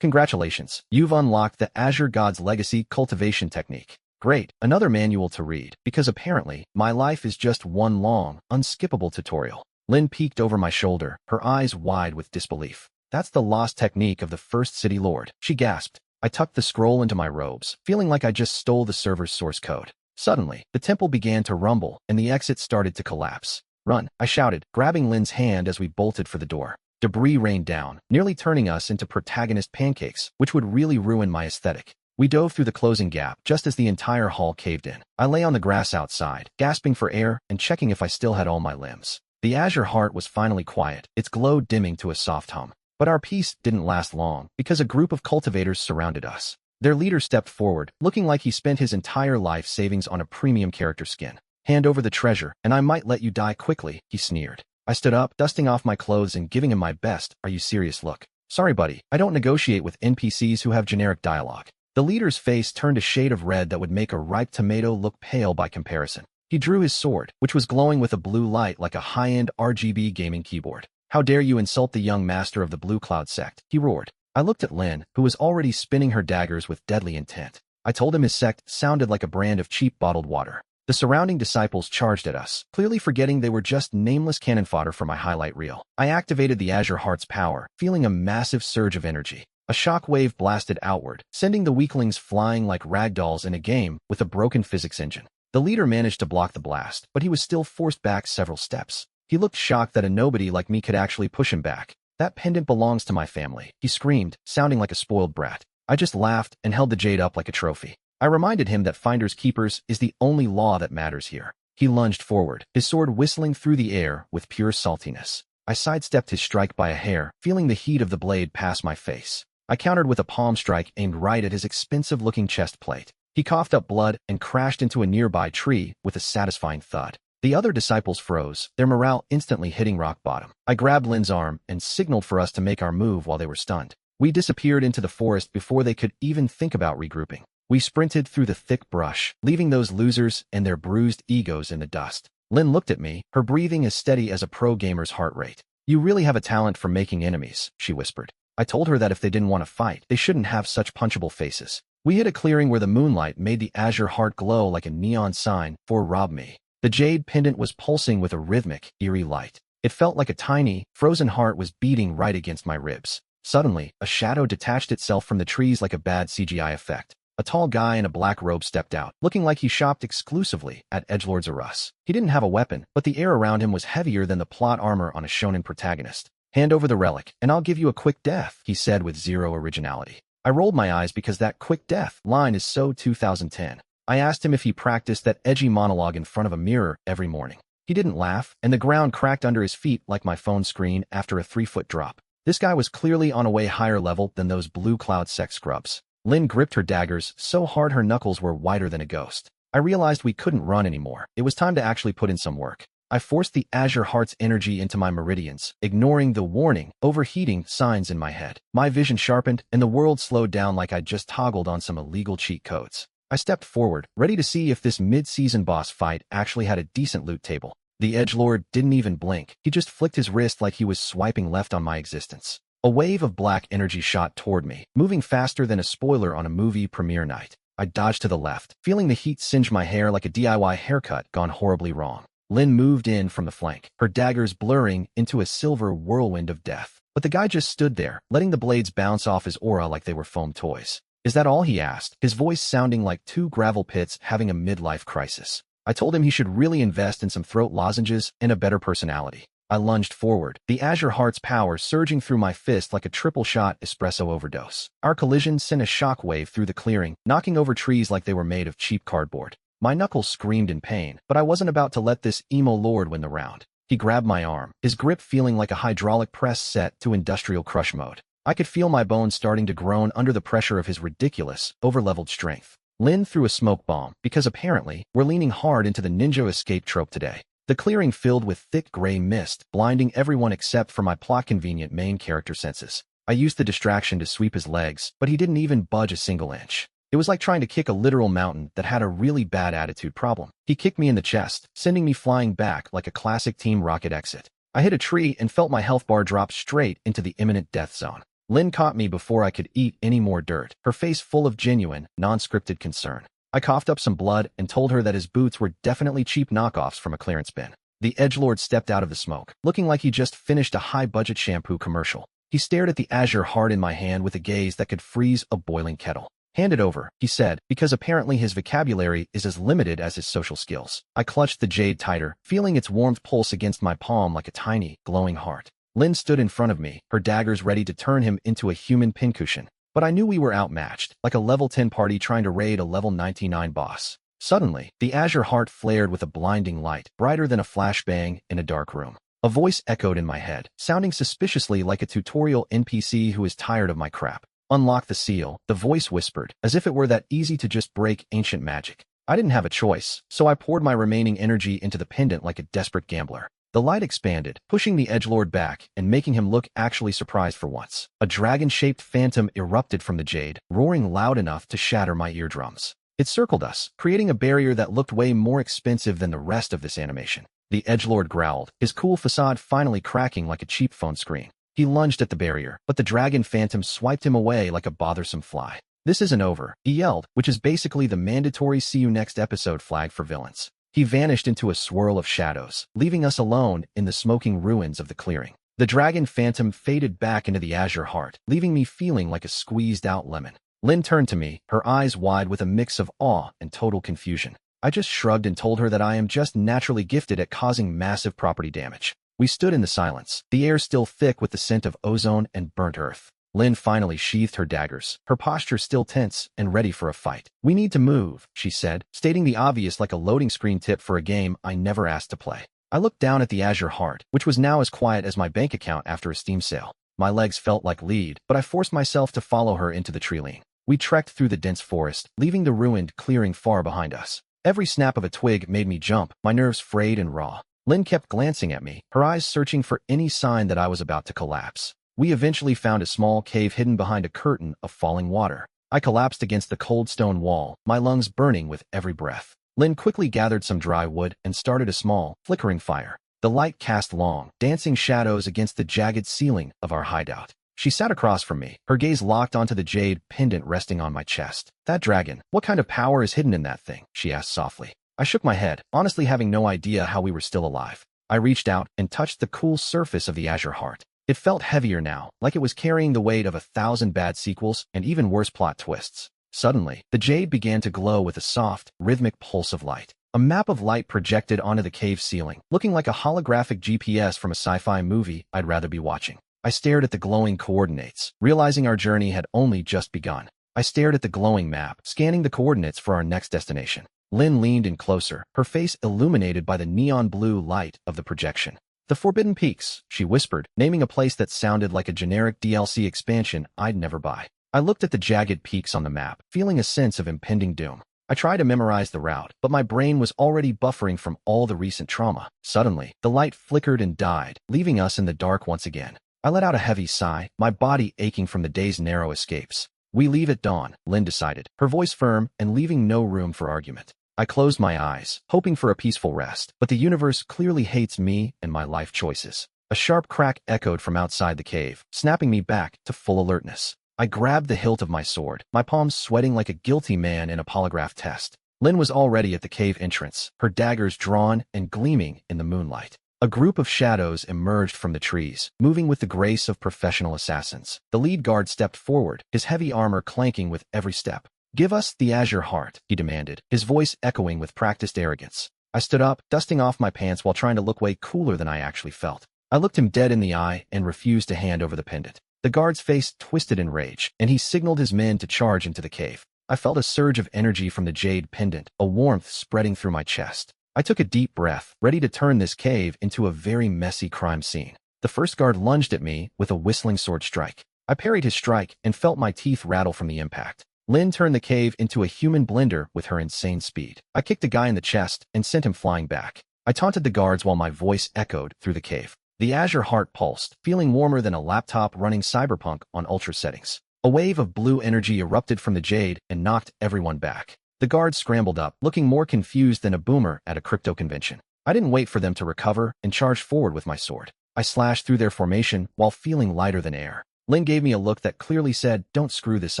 A: Congratulations, you've unlocked the Azure God's Legacy cultivation technique. Great, another manual to read, because apparently, my life is just one long, unskippable tutorial. Lin peeked over my shoulder, her eyes wide with disbelief. That's the lost technique of the first city lord, she gasped. I tucked the scroll into my robes, feeling like I just stole the server's source code. Suddenly, the temple began to rumble, and the exit started to collapse. Run, I shouted, grabbing Lin's hand as we bolted for the door. Debris rained down, nearly turning us into protagonist pancakes, which would really ruin my aesthetic. We dove through the closing gap just as the entire hall caved in. I lay on the grass outside, gasping for air and checking if I still had all my limbs. The azure heart was finally quiet, its glow dimming to a soft hum. But our peace didn't last long, because a group of cultivators surrounded us. Their leader stepped forward, looking like he spent his entire life savings on a premium character skin. Hand over the treasure, and I might let you die quickly, he sneered. I stood up, dusting off my clothes and giving him my best "are you serious" look. Sorry buddy, I don't negotiate with NPCs who have generic dialogue. The leader's face turned a shade of red that would make a ripe tomato look pale by comparison. He drew his sword, which was glowing with a blue light like a high-end RGB gaming keyboard. How dare you insult the young master of the Blue Cloud sect, he roared. I looked at Lin, who was already spinning her daggers with deadly intent. I told him his sect sounded like a brand of cheap bottled water. The surrounding disciples charged at us, clearly forgetting they were just nameless cannon fodder for my highlight reel. I activated the Azure Heart's power, feeling a massive surge of energy. A shock wave blasted outward, sending the weaklings flying like ragdolls in a game with a broken physics engine. The leader managed to block the blast, but he was still forced back several steps. He looked shocked that a nobody like me could actually push him back. "That pendant belongs to my family," he screamed, sounding like a spoiled brat. I just laughed and held the jade up like a trophy. I reminded him that finders keepers is the only law that matters here. He lunged forward, his sword whistling through the air with pure saltiness. I sidestepped his strike by a hair, feeling the heat of the blade pass my face. I countered with a palm strike aimed right at his expensive-looking chest plate. He coughed up blood and crashed into a nearby tree with a satisfying thud. The other disciples froze, their morale instantly hitting rock bottom. I grabbed Lin's arm and signaled for us to make our move while they were stunned. We disappeared into the forest before they could even think about regrouping. We sprinted through the thick brush, leaving those losers and their bruised egos in the dust. Lin looked at me, her breathing as steady as a pro gamer's heart rate. "You really have a talent for making enemies," she whispered. I told her that if they didn't want to fight, they shouldn't have such punchable faces. We hit a clearing where the moonlight made the azure heart glow like a neon sign for "Rob Me." The jade pendant was pulsing with a rhythmic, eerie light. It felt like a tiny, frozen heart was beating right against my ribs. Suddenly, a shadow detached itself from the trees like a bad CGI effect. A tall guy in a black robe stepped out, looking like he shopped exclusively at Edgelord's Arus. He didn't have a weapon, but the air around him was heavier than the plot armor on a shonen protagonist. "Hand over the relic, and I'll give you a quick death," he said with zero originality. I rolled my eyes because that "quick death" line is so 2010. I asked him if he practiced that edgy monologue in front of a mirror every morning. He didn't laugh, and the ground cracked under his feet like my phone screen after a 3-foot drop. This guy was clearly on a way higher level than those blue cloud sex scrubs. Lin gripped her daggers so hard her knuckles were whiter than a ghost. I realized we couldn't run anymore. It was time to actually put in some work. I forced the azure heart's energy into my meridians, ignoring the warning, overheating signs in my head. My vision sharpened, and the world slowed down like I'd just toggled on some illegal cheat codes. I stepped forward, ready to see if this mid-season boss fight actually had a decent loot table. The edgelord didn't even blink. He just flicked his wrist like he was swiping left on my existence. A wave of black energy shot toward me, moving faster than a spoiler on a movie premiere night. I dodged to the left, feeling the heat singe my hair like a DIY haircut gone horribly wrong. Lin moved in from the flank, her daggers blurring into a silver whirlwind of death. But the guy just stood there, letting the blades bounce off his aura like they were foam toys. "Is that all?" he asked, his voice sounding like two gravel pits having a midlife crisis. I told him he should really invest in some throat lozenges and a better personality. I lunged forward, the azure heart's power surging through my fist like a triple-shot espresso overdose. Our collision sent a shockwave through the clearing, knocking over trees like they were made of cheap cardboard. My knuckles screamed in pain, but I wasn't about to let this emo lord win the round. He grabbed my arm, his grip feeling like a hydraulic press set to industrial crush mode. I could feel my bones starting to groan under the pressure of his ridiculous, over-leveled strength. Lin threw a smoke bomb, because apparently, we're leaning hard into the ninja escape trope today. The clearing filled with thick gray mist, blinding everyone except for my plot-convenient main character senses. I used the distraction to sweep his legs, but he didn't even budge a single inch. It was like trying to kick a literal mountain that had a really bad attitude problem. He kicked me in the chest, sending me flying back like a classic Team Rocket exit. I hit a tree and felt my health bar drop straight into the imminent death zone. Lin caught me before I could eat any more dirt, her face full of genuine, non-scripted concern. I coughed up some blood and told her that his boots were definitely cheap knockoffs from a clearance bin. The edgelord stepped out of the smoke, looking like he just finished a high-budget shampoo commercial. He stared at the azure heart in my hand with a gaze that could freeze a boiling kettle. "Hand it over," he said, because apparently his vocabulary is as limited as his social skills. I clutched the jade tighter, feeling its warmth pulse against my palm like a tiny, glowing heart. Lin stood in front of me, her daggers ready to turn him into a human pincushion. But I knew we were outmatched, like a level 10 party trying to raid a level 99 boss. Suddenly, the azure heart flared with a blinding light, brighter than a flashbang in a dark room. A voice echoed in my head, sounding suspiciously like a tutorial NPC who is tired of my crap. "Unlock the seal," the voice whispered, as if it were that easy to just break ancient magic. I didn't have a choice, so I poured my remaining energy into the pendant like a desperate gambler. The light expanded, pushing the edgelord back and making him look actually surprised for once. A dragon-shaped phantom erupted from the jade, roaring loud enough to shatter my eardrums. It circled us, creating a barrier that looked way more expensive than the rest of this animation. The edgelord growled, his cool facade finally cracking like a cheap phone screen. He lunged at the barrier, but the dragon phantom swiped him away like a bothersome fly. "This isn't over," he yelled, which is basically the mandatory "see you next episode" flag for villains. He vanished into a swirl of shadows, leaving us alone in the smoking ruins of the clearing. The dragon phantom faded back into the azure heart, leaving me feeling like a squeezed-out lemon. Lin turned to me, her eyes wide with a mix of awe and total confusion. I just shrugged and told her that I am just naturally gifted at causing massive property damage. We stood in the silence, the air still thick with the scent of ozone and burnt earth. Lin finally sheathed her daggers, her posture still tense and ready for a fight. "We need to move," she said, stating the obvious like a loading screen tip for a game I never asked to play. I looked down at the azure heart, which was now as quiet as my bank account after a Steam sale. My legs felt like lead, but I forced myself to follow her into the tree-line. We trekked through the dense forest, leaving the ruined clearing far behind us. Every snap of a twig made me jump, my nerves frayed and raw. Lin kept glancing at me, her eyes searching for any sign that I was about to collapse. We eventually found a small cave hidden behind a curtain of falling water. I collapsed against the cold stone wall, my lungs burning with every breath. Lin quickly gathered some dry wood and started a small, flickering fire. The light cast long, dancing shadows against the jagged ceiling of our hideout. She sat across from me, her gaze locked onto the jade pendant resting on my chest. "That dragon, what kind of power is hidden in that thing?" she asked softly. I shook my head, honestly having no idea how we were still alive. I reached out and touched the cool surface of the azure heart. It felt heavier now, like it was carrying the weight of 1,000 bad sequels and even worse plot twists. Suddenly, the jade began to glow with a soft, rhythmic pulse of light. A map of light projected onto the cave ceiling, looking like a holographic GPS from a sci-fi movie I'd rather be watching. I stared at the glowing coordinates, realizing our journey had only just begun. I stared at the glowing map, scanning the coordinates for our next destination. Lin leaned in closer, her face illuminated by the neon blue light of the projection. "The Forbidden Peaks," she whispered, naming a place that sounded like a generic DLC expansion I'd never buy. I looked at the jagged peaks on the map, feeling a sense of impending doom. I tried to memorize the route, but my brain was already buffering from all the recent trauma. Suddenly, the light flickered and died, leaving us in the dark once again. I let out a heavy sigh, my body aching from the day's narrow escapes. "We leave at dawn," Lin decided, her voice firm and leaving no room for argument. I closed my eyes, hoping for a peaceful rest, but the universe clearly hates me and my life choices. A sharp crack echoed from outside the cave, snapping me back to full alertness. I grabbed the hilt of my sword, my palms sweating like a guilty man in a polygraph test. Lin was already at the cave entrance, her daggers drawn and gleaming in the moonlight. A group of shadows emerged from the trees, moving with the grace of professional assassins. The lead guard stepped forward, his heavy armor clanking with every step. "Give us the azure heart," he demanded, his voice echoing with practiced arrogance. I stood up, dusting off my pants while trying to look way cooler than I actually felt. I looked him dead in the eye and refused to hand over the pendant. The guard's face twisted in rage, and he signaled his men to charge into the cave. I felt a surge of energy from the jade pendant, a warmth spreading through my chest. I took a deep breath, ready to turn this cave into a very messy crime scene. The first guard lunged at me with a whistling sword strike. I parried his strike and felt my teeth rattle from the impact. Lin turned the cave into a human blender with her insane speed. I kicked the guy in the chest and sent him flying back. I taunted the guards while my voice echoed through the cave. The azure heart pulsed, feeling warmer than a laptop running Cyberpunk on ultra settings. A wave of blue energy erupted from the jade and knocked everyone back. The guards scrambled up, looking more confused than a boomer at a crypto convention. I didn't wait for them to recover and charged forward with my sword. I slashed through their formation while feeling lighter than air. Lin gave me a look that clearly said, "Don't screw this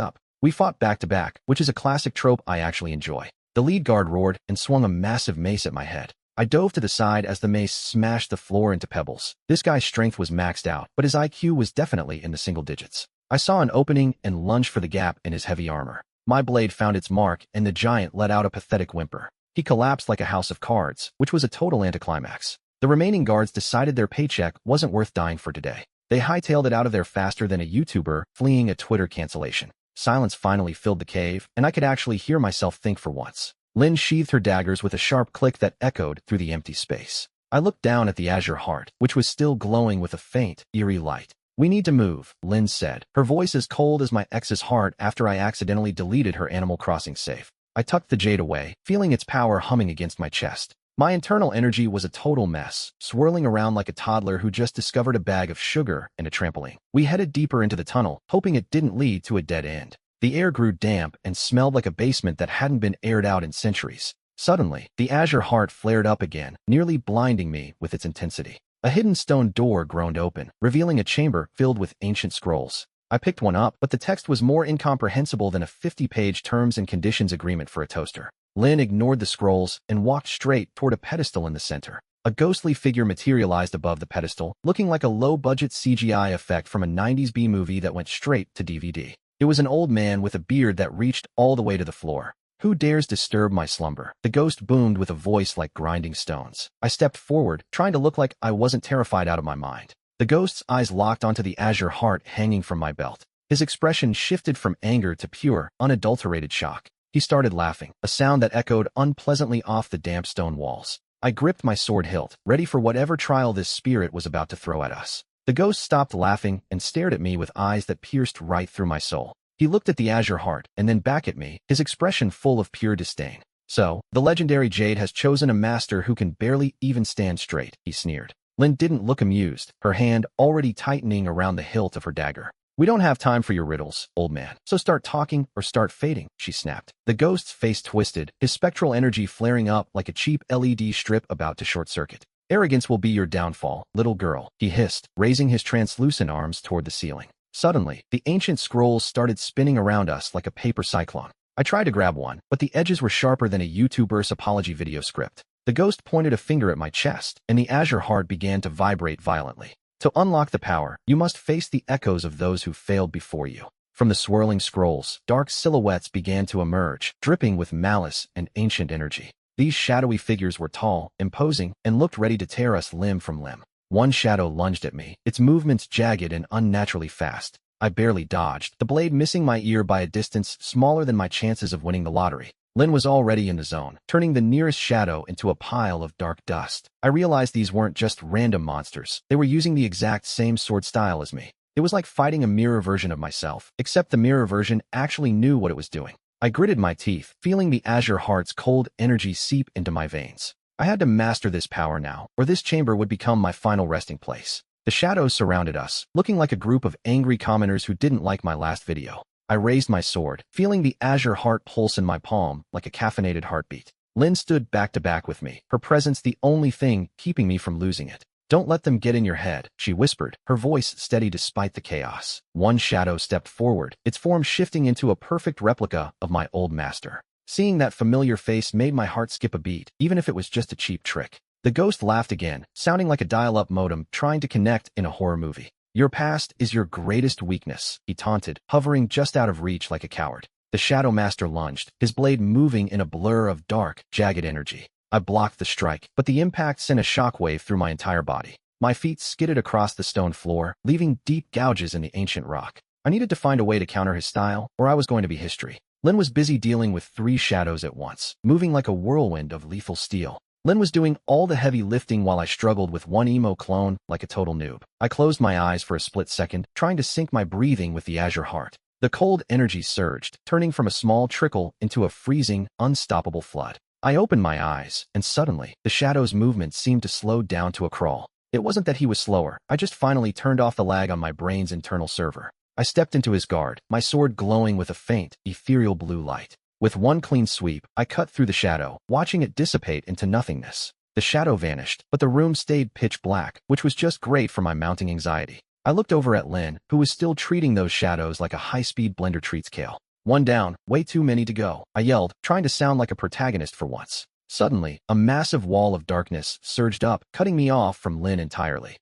A: up." We fought back to back, which is a classic trope I actually enjoy. The lead guard roared and swung a massive mace at my head. I dove to the side as the mace smashed the floor into pebbles. This guy's strength was maxed out, but his IQ was definitely in the single digits. I saw an opening and lunged for the gap in his heavy armor. My blade found its mark, and the giant let out a pathetic whimper. He collapsed like a house of cards, which was a total anticlimax. The remaining guards decided their paycheck wasn't worth dying for today. They hightailed it out of there faster than a YouTuber fleeing a Twitter cancellation. Silence finally filled the cave, and I could actually hear myself think for once. Lin sheathed her daggers with a sharp click that echoed through the empty space. I looked down at the azure heart, which was still glowing with a faint, eerie light. "We need to move," Lin said, her voice as cold as my ex's heart after I accidentally deleted her Animal Crossing save. I tucked the jade away, feeling its power humming against my chest. My internal energy was a total mess, swirling around like a toddler who just discovered a bag of sugar and a trampoline. We headed deeper into the tunnel, hoping it didn't lead to a dead end. The air grew damp and smelled like a basement that hadn't been aired out in centuries. Suddenly, the azure heart flared up again, nearly blinding me with its intensity. A hidden stone door groaned open, revealing a chamber filled with ancient scrolls. I picked one up, but the text was more incomprehensible than a 50-page terms and conditions agreement for a toaster. Lin ignored the scrolls and walked straight toward a pedestal in the center. A ghostly figure materialized above the pedestal, looking like a low-budget CGI effect from a 90s B-movie that went straight to DVD. It was an old man with a beard that reached all the way to the floor. "Who dares disturb my slumber?" the ghost boomed with a voice like grinding stones. I stepped forward, trying to look like I wasn't terrified out of my mind. The ghost's eyes locked onto the azure heart hanging from my belt. His expression shifted from anger to pure, unadulterated shock. He started laughing, a sound that echoed unpleasantly off the damp stone walls. I gripped my sword hilt, ready for whatever trial this spirit was about to throw at us. The ghost stopped laughing and stared at me with eyes that pierced right through my soul. He looked at the azure heart and then back at me, his expression full of pure disdain. "So, the legendary Jade has chosen a master who can barely even stand straight," he sneered. Lynn didn't look amused, her hand already tightening around the hilt of her dagger. "We don't have time for your riddles, old man, so start talking or start fading," she snapped. The ghost's face twisted, his spectral energy flaring up like a cheap LED strip about to short-circuit. "Arrogance will be your downfall, little girl," he hissed, raising his translucent arms toward the ceiling. Suddenly, the ancient scrolls started spinning around us like a paper cyclone. I tried to grab one, but the edges were sharper than a YouTuber's apology video script. The ghost pointed a finger at my chest, and the azure heart began to vibrate violently. "To unlock the power, you must face the echoes of those who failed before you." From the swirling scrolls, dark silhouettes began to emerge, dripping with malice and ancient energy. These shadowy figures were tall, imposing, and looked ready to tear us limb from limb. One shadow lunged at me, its movements jagged and unnaturally fast. I barely dodged, the blade missing my ear by a distance smaller than my chances of winning the lottery. Lynn was already in the zone, turning the nearest shadow into a pile of dark dust. I realized these weren't just random monsters. They were using the exact same sword style as me. It was like fighting a mirror version of myself, except the mirror version actually knew what it was doing. I gritted my teeth, feeling the azure heart's cold energy seep into my veins. I had to master this power now, or this chamber would become my final resting place. The shadows surrounded us, looking like a group of angry commenters who didn't like my last video. I raised my sword, feeling the azure heart pulse in my palm like a caffeinated heartbeat. Lynn stood back to back with me, her presence the only thing keeping me from losing it. "Don't let them get in your head," she whispered, her voice steady despite the chaos. One shadow stepped forward, its form shifting into a perfect replica of my old master. Seeing that familiar face made my heart skip a beat, even if it was just a cheap trick. The ghost laughed again, sounding like a dial-up modem trying to connect in a horror movie. "Your past is your greatest weakness," he taunted, hovering just out of reach like a coward. The Shadow Master lunged, his blade moving in a blur of dark, jagged energy. I blocked the strike, but the impact sent a shockwave through my entire body. My feet skidded across the stone floor, leaving deep gouges in the ancient rock. I needed to find a way to counter his style, or I was going to be history. Lynn was busy dealing with 3 shadows at once, moving like a whirlwind of lethal steel. Lynn was doing all the heavy lifting while I struggled with one emo clone like a total noob. I closed my eyes for a split second, trying to sync my breathing with the azure heart. The cold energy surged, turning from a small trickle into a freezing, unstoppable flood. I opened my eyes, and suddenly, the shadow's movement seemed to slow down to a crawl. It wasn't that he was slower, I just finally turned off the lag on my brain's internal server. I stepped into his guard, my sword glowing with a faint, ethereal blue light. With one clean sweep, I cut through the shadow, watching it dissipate into nothingness. The shadow vanished, but the room stayed pitch black, which was just great for my mounting anxiety. I looked over at Lynn, who was still treating those shadows like a high-speed blender treats kale. "One down, way too many to go," I yelled, trying to sound like a protagonist for once. Suddenly, a massive wall of darkness surged up, cutting me off from Lynn entirely.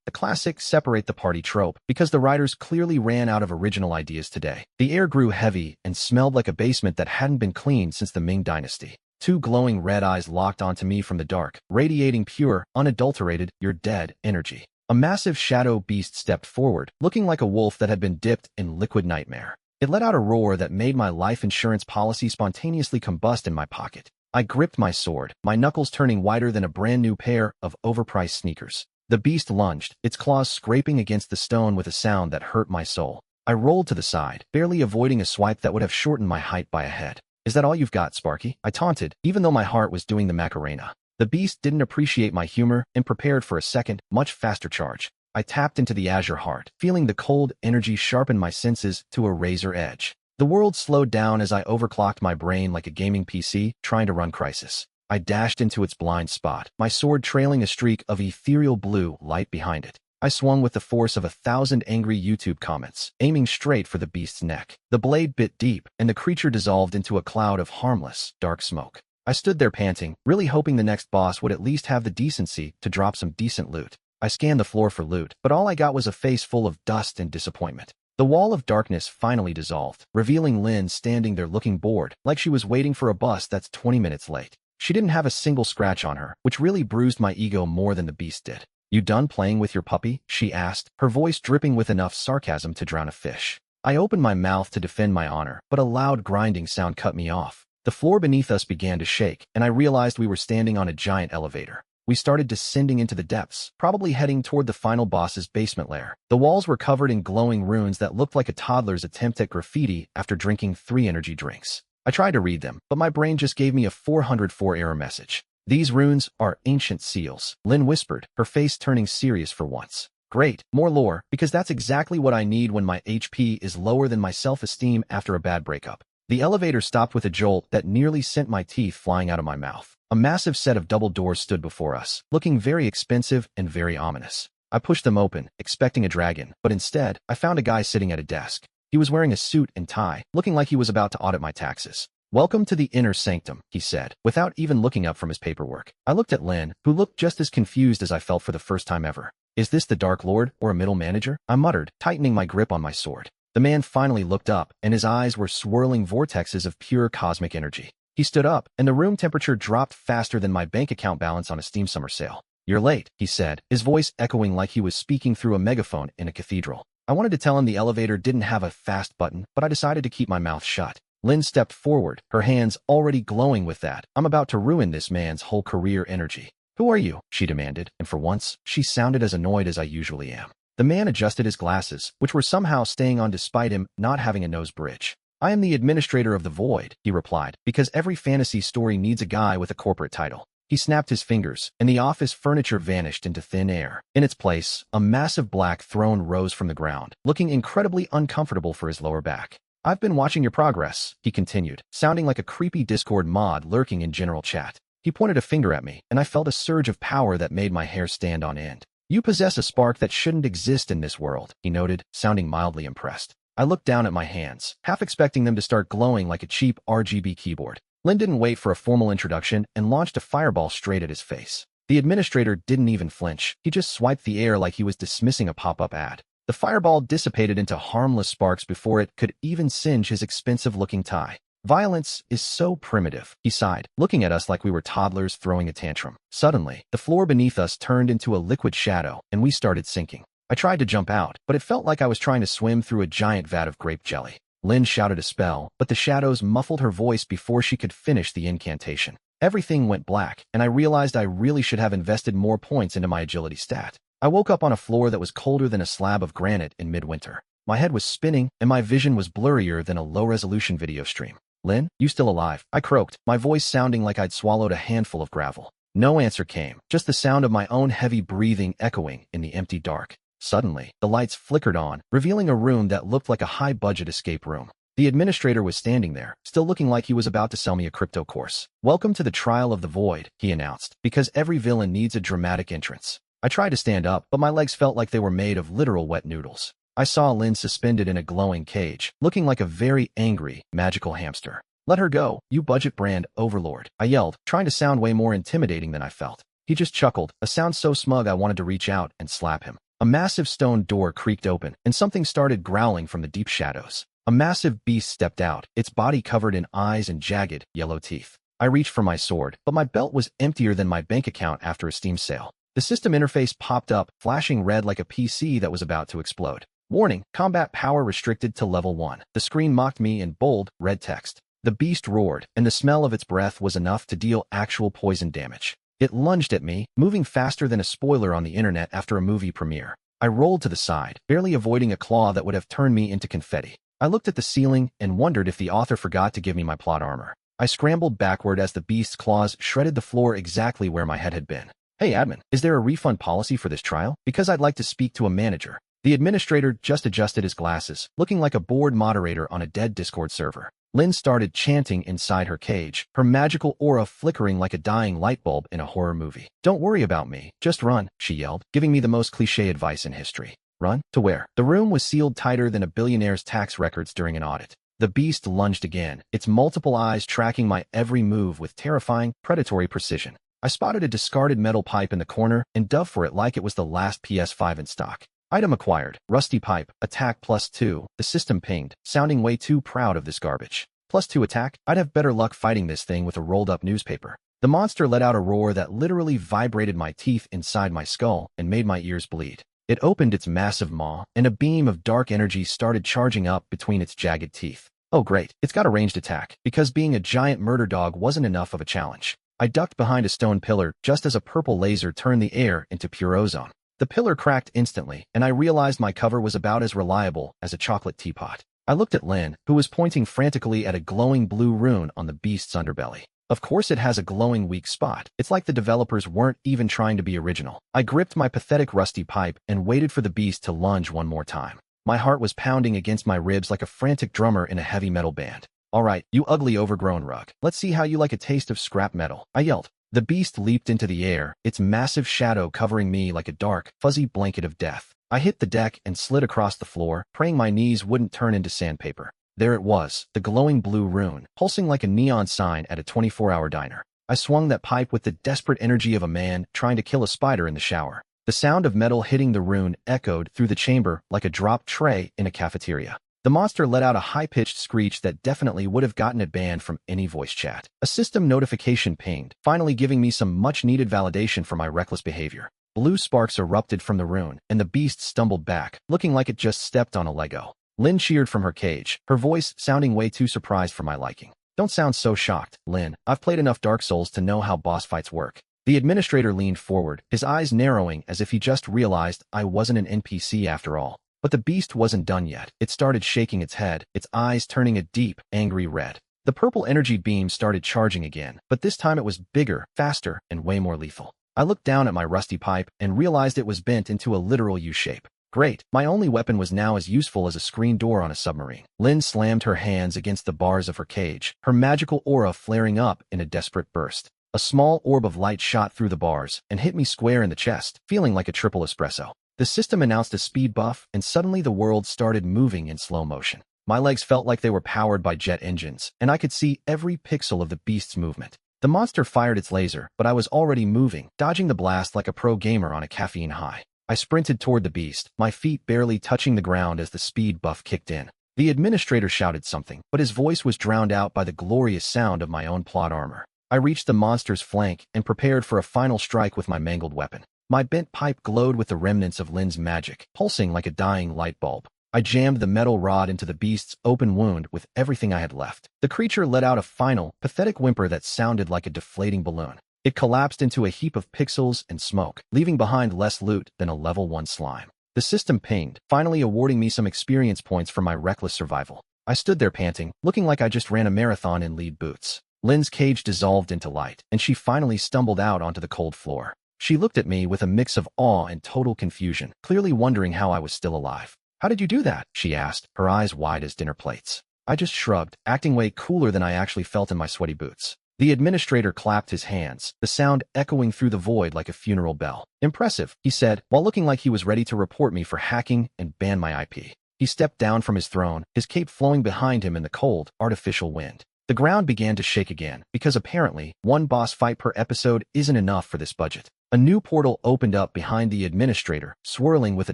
A: The classic separate the party trope, because the writers clearly ran out of original ideas today. The air grew heavy and smelled like a basement that hadn't been cleaned since the Ming Dynasty. 2 glowing red eyes locked onto me from the dark, radiating pure, unadulterated, "you're dead" energy. A massive shadow beast stepped forward, looking like a wolf that had been dipped in liquid nightmare. It let out a roar that made my life insurance policy spontaneously combust in my pocket. I gripped my sword, my knuckles turning whiter than a brand new pair of overpriced sneakers. The beast lunged, its claws scraping against the stone with a sound that hurt my soul. I rolled to the side, barely avoiding a swipe that would have shortened my height by a head. "Is that all you've got, Sparky?" I taunted, even though my heart was doing the Macarena. The beast didn't appreciate my humor and prepared for a second, much faster charge. I tapped into the azure heart, feeling the cold energy sharpen my senses to a razor edge. The world slowed down as I overclocked my brain like a gaming PC trying to run Crisis. I dashed into its blind spot, my sword trailing a streak of ethereal blue light behind it. I swung with the force of 1,000 angry YouTube comments, aiming straight for the beast's neck. The blade bit deep, and the creature dissolved into a cloud of harmless, dark smoke. I stood there panting, really hoping the next boss would at least have the decency to drop some decent loot. I scanned the floor for loot, but all I got was a face full of dust and disappointment. The wall of darkness finally dissolved, revealing Lynn standing there looking bored, like she was waiting for a bus that's 20 minutes late. She didn't have a single scratch on her, which really bruised my ego more than the beast did. "You done playing with your puppy?" she asked, her voice dripping with enough sarcasm to drown a fish. I opened my mouth to defend my honor, but a loud grinding sound cut me off. The floor beneath us began to shake, and I realized we were standing on a giant elevator. We started descending into the depths, probably heading toward the final boss's basement lair. The walls were covered in glowing runes that looked like a toddler's attempt at graffiti after drinking 3 energy drinks. I tried to read them, but my brain just gave me a 404 error message. "These runes are ancient seals," Lynn whispered, her face turning serious for once. "Great, more lore, because that's exactly what I need when my HP is lower than my self-esteem after a bad breakup." The elevator stopped with a jolt that nearly sent my teeth flying out of my mouth. A massive set of double doors stood before us, looking very expensive and very ominous. I pushed them open, expecting a dragon, but instead, I found a guy sitting at a desk. He was wearing a suit and tie, looking like he was about to audit my taxes. "Welcome to the inner sanctum," he said, without even looking up from his paperwork. I looked at Lynn, who looked just as confused as I felt for the first time ever. "Is this the Dark Lord or a middle manager?" I muttered, tightening my grip on my sword. The man finally looked up, and his eyes were swirling vortexes of pure cosmic energy. He stood up, and the room temperature dropped faster than my bank account balance on a Steam summer sale. "You're late," he said, his voice echoing like he was speaking through a megaphone in a cathedral. I wanted to tell him the elevator didn't have a fast button, but I decided to keep my mouth shut. Lynn stepped forward, her hands already glowing with that "I'm about to ruin this man's whole career" energy. "Who are you?" she demanded, and for once, she sounded as annoyed as I usually am. The man adjusted his glasses, which were somehow staying on despite him not having a nose bridge. "I am the administrator of the Void," he replied, "because every fantasy story needs a guy with a corporate title." He snapped his fingers, and the office furniture vanished into thin air. In its place, a massive black throne rose from the ground, looking incredibly uncomfortable for his lower back. "I've been watching your progress," he continued, sounding like a creepy Discord mod lurking in general chat. He pointed a finger at me, and I felt a surge of power that made my hair stand on end. "You possess a spark that shouldn't exist in this world," he noted, sounding mildly impressed. I looked down at my hands, half expecting them to start glowing like a cheap RGB keyboard. Lynn didn't wait for a formal introduction and launched a fireball straight at his face. The administrator didn't even flinch. He just swiped the air like he was dismissing a pop-up ad. The fireball dissipated into harmless sparks before it could even singe his expensive-looking tie. "Violence is so primitive," he sighed, looking at us like we were toddlers throwing a tantrum. Suddenly, the floor beneath us turned into a liquid shadow, and we started sinking. I tried to jump out, but it felt like I was trying to swim through a giant vat of grape jelly. Lynn shouted a spell, but the shadows muffled her voice before she could finish the incantation. Everything went black, and I realized I really should have invested more points into my agility stat. I woke up on a floor that was colder than a slab of granite in midwinter. My head was spinning, and my vision was blurrier than a low-resolution video stream. "Lynn, you still alive?" I croaked, my voice sounding like I'd swallowed a handful of gravel. No answer came, just the sound of my own heavy breathing echoing in the empty dark. Suddenly, the lights flickered on, revealing a room that looked like a high-budget escape room. The administrator was standing there, still looking like he was about to sell me a crypto course. "Welcome to the trial of the Void," he announced, "because every villain needs a dramatic entrance." I tried to stand up, but my legs felt like they were made of literal wet noodles. I saw Lynn suspended in a glowing cage, looking like a very angry, magical hamster. "Let her go, you budget brand overlord," I yelled, trying to sound way more intimidating than I felt. He just chuckled, a sound so smug I wanted to reach out and slap him. A massive stone door creaked open, and something started growling from the deep shadows. A massive beast stepped out, its body covered in eyes and jagged, yellow teeth. I reached for my sword, but my belt was emptier than my bank account after a Steam sale. The system interface popped up, flashing red like a PC that was about to explode. "Warning, combat power restricted to level 1. The screen mocked me in bold, red text. The beast roared, and the smell of its breath was enough to deal actual poison damage. It lunged at me, moving faster than a spoiler on the internet after a movie premiere. I rolled to the side, barely avoiding a claw that would have turned me into confetti. I looked at the ceiling and wondered if the author forgot to give me my plot armor. I scrambled backward as the beast's claws shredded the floor exactly where my head had been. "Hey admin, is there a refund policy for this trial? Because I'd like to speak to a manager." The administrator just adjusted his glasses, looking like a bored moderator on a dead Discord server. Lynn started chanting inside her cage, her magical aura flickering like a dying light bulb in a horror movie. "Don't worry about me, just run," she yelled, giving me the most cliché advice in history. "Run? To where?" The room was sealed tighter than a billionaire's tax records during an audit. The beast lunged again, its multiple eyes tracking my every move with terrifying, predatory precision. I spotted a discarded metal pipe in the corner and dove for it like it was the last PS5 in stock. Item acquired, rusty pipe, attack +2, the system pinged, sounding way too proud of this garbage. +2 attack? I'd have better luck fighting this thing with a rolled-up newspaper. The monster let out a roar that literally vibrated my teeth inside my skull and made my ears bleed. It opened its massive maw, and a beam of dark energy started charging up between its jagged teeth. Oh great, it's got a ranged attack, because being a giant murder dog wasn't enough of a challenge. I ducked behind a stone pillar just as a purple laser turned the air into pure ozone. The pillar cracked instantly, and I realized my cover was about as reliable as a chocolate teapot. I looked at Lin, who was pointing frantically at a glowing blue rune on the beast's underbelly. Of course it has a glowing weak spot. It's like the developers weren't even trying to be original. I gripped my pathetic rusty pipe and waited for the beast to lunge one more time. My heart was pounding against my ribs like a frantic drummer in a heavy metal band. All right, you ugly overgrown rug. Let's see how you like a taste of scrap metal, I yelled. The beast leaped into the air, its massive shadow covering me like a dark, fuzzy blanket of death. I hit the deck and slid across the floor, praying my knees wouldn't turn into sandpaper. There it was, the glowing blue rune, pulsing like a neon sign at a 24-hour diner. I swung that pipe with the desperate energy of a man trying to kill a spider in the shower. The sound of metal hitting the rune echoed through the chamber like a dropped tray in a cafeteria. The monster let out a high-pitched screech that definitely would have gotten it banned from any voice chat. A system notification pinged, finally giving me some much-needed validation for my reckless behavior. Blue sparks erupted from the rune, and the beast stumbled back, looking like it just stepped on a Lego. Lin cheered from her cage, her voice sounding way too surprised for my liking. Don't sound so shocked, Lin. I've played enough Dark Souls to know how boss fights work. The administrator leaned forward, his eyes narrowing as if he just realized I wasn't an NPC after all. But the beast wasn't done yet. It started shaking its head, its eyes turning a deep, angry red. The purple energy beam started charging again, but this time it was bigger, faster, and way more lethal. I looked down at my rusty pipe and realized it was bent into a literal U-shape. Great, my only weapon was now as useful as a screen door on a submarine. Lin slammed her hands against the bars of her cage, her magical aura flaring up in a desperate burst. A small orb of light shot through the bars and hit me square in the chest, feeling like a triple espresso. The system announced a speed buff, and suddenly the world started moving in slow motion. My legs felt like they were powered by jet engines, and I could see every pixel of the beast's movement. The monster fired its laser, but I was already moving, dodging the blast like a pro gamer on a caffeine high. I sprinted toward the beast, my feet barely touching the ground as the speed buff kicked in. The administrator shouted something, but his voice was drowned out by the glorious sound of my own plot armor. I reached the monster's flank and prepared for a final strike with my mangled weapon. My bent pipe glowed with the remnants of Lin's magic, pulsing like a dying light bulb. I jammed the metal rod into the beast's open wound with everything I had left. The creature let out a final, pathetic whimper that sounded like a deflating balloon. It collapsed into a heap of pixels and smoke, leaving behind less loot than a level 1 slime. The system pinged, finally awarding me some experience points for my reckless survival. I stood there panting, looking like I just ran a marathon in lead boots. Lin's cage dissolved into light, and she finally stumbled out onto the cold floor. She looked at me with a mix of awe and total confusion, clearly wondering how I was still alive. "How did you do that?" she asked, her eyes wide as dinner plates. I just shrugged, acting way cooler than I actually felt in my sweaty boots. The administrator clapped his hands, the sound echoing through the void like a funeral bell. "Impressive," he said, while looking like he was ready to report me for hacking and ban my IP. He stepped down from his throne, his cape flowing behind him in the cold, artificial wind. The ground began to shake again, because apparently, one boss fight per episode isn't enough for this budget. A new portal opened up behind the administrator, swirling with a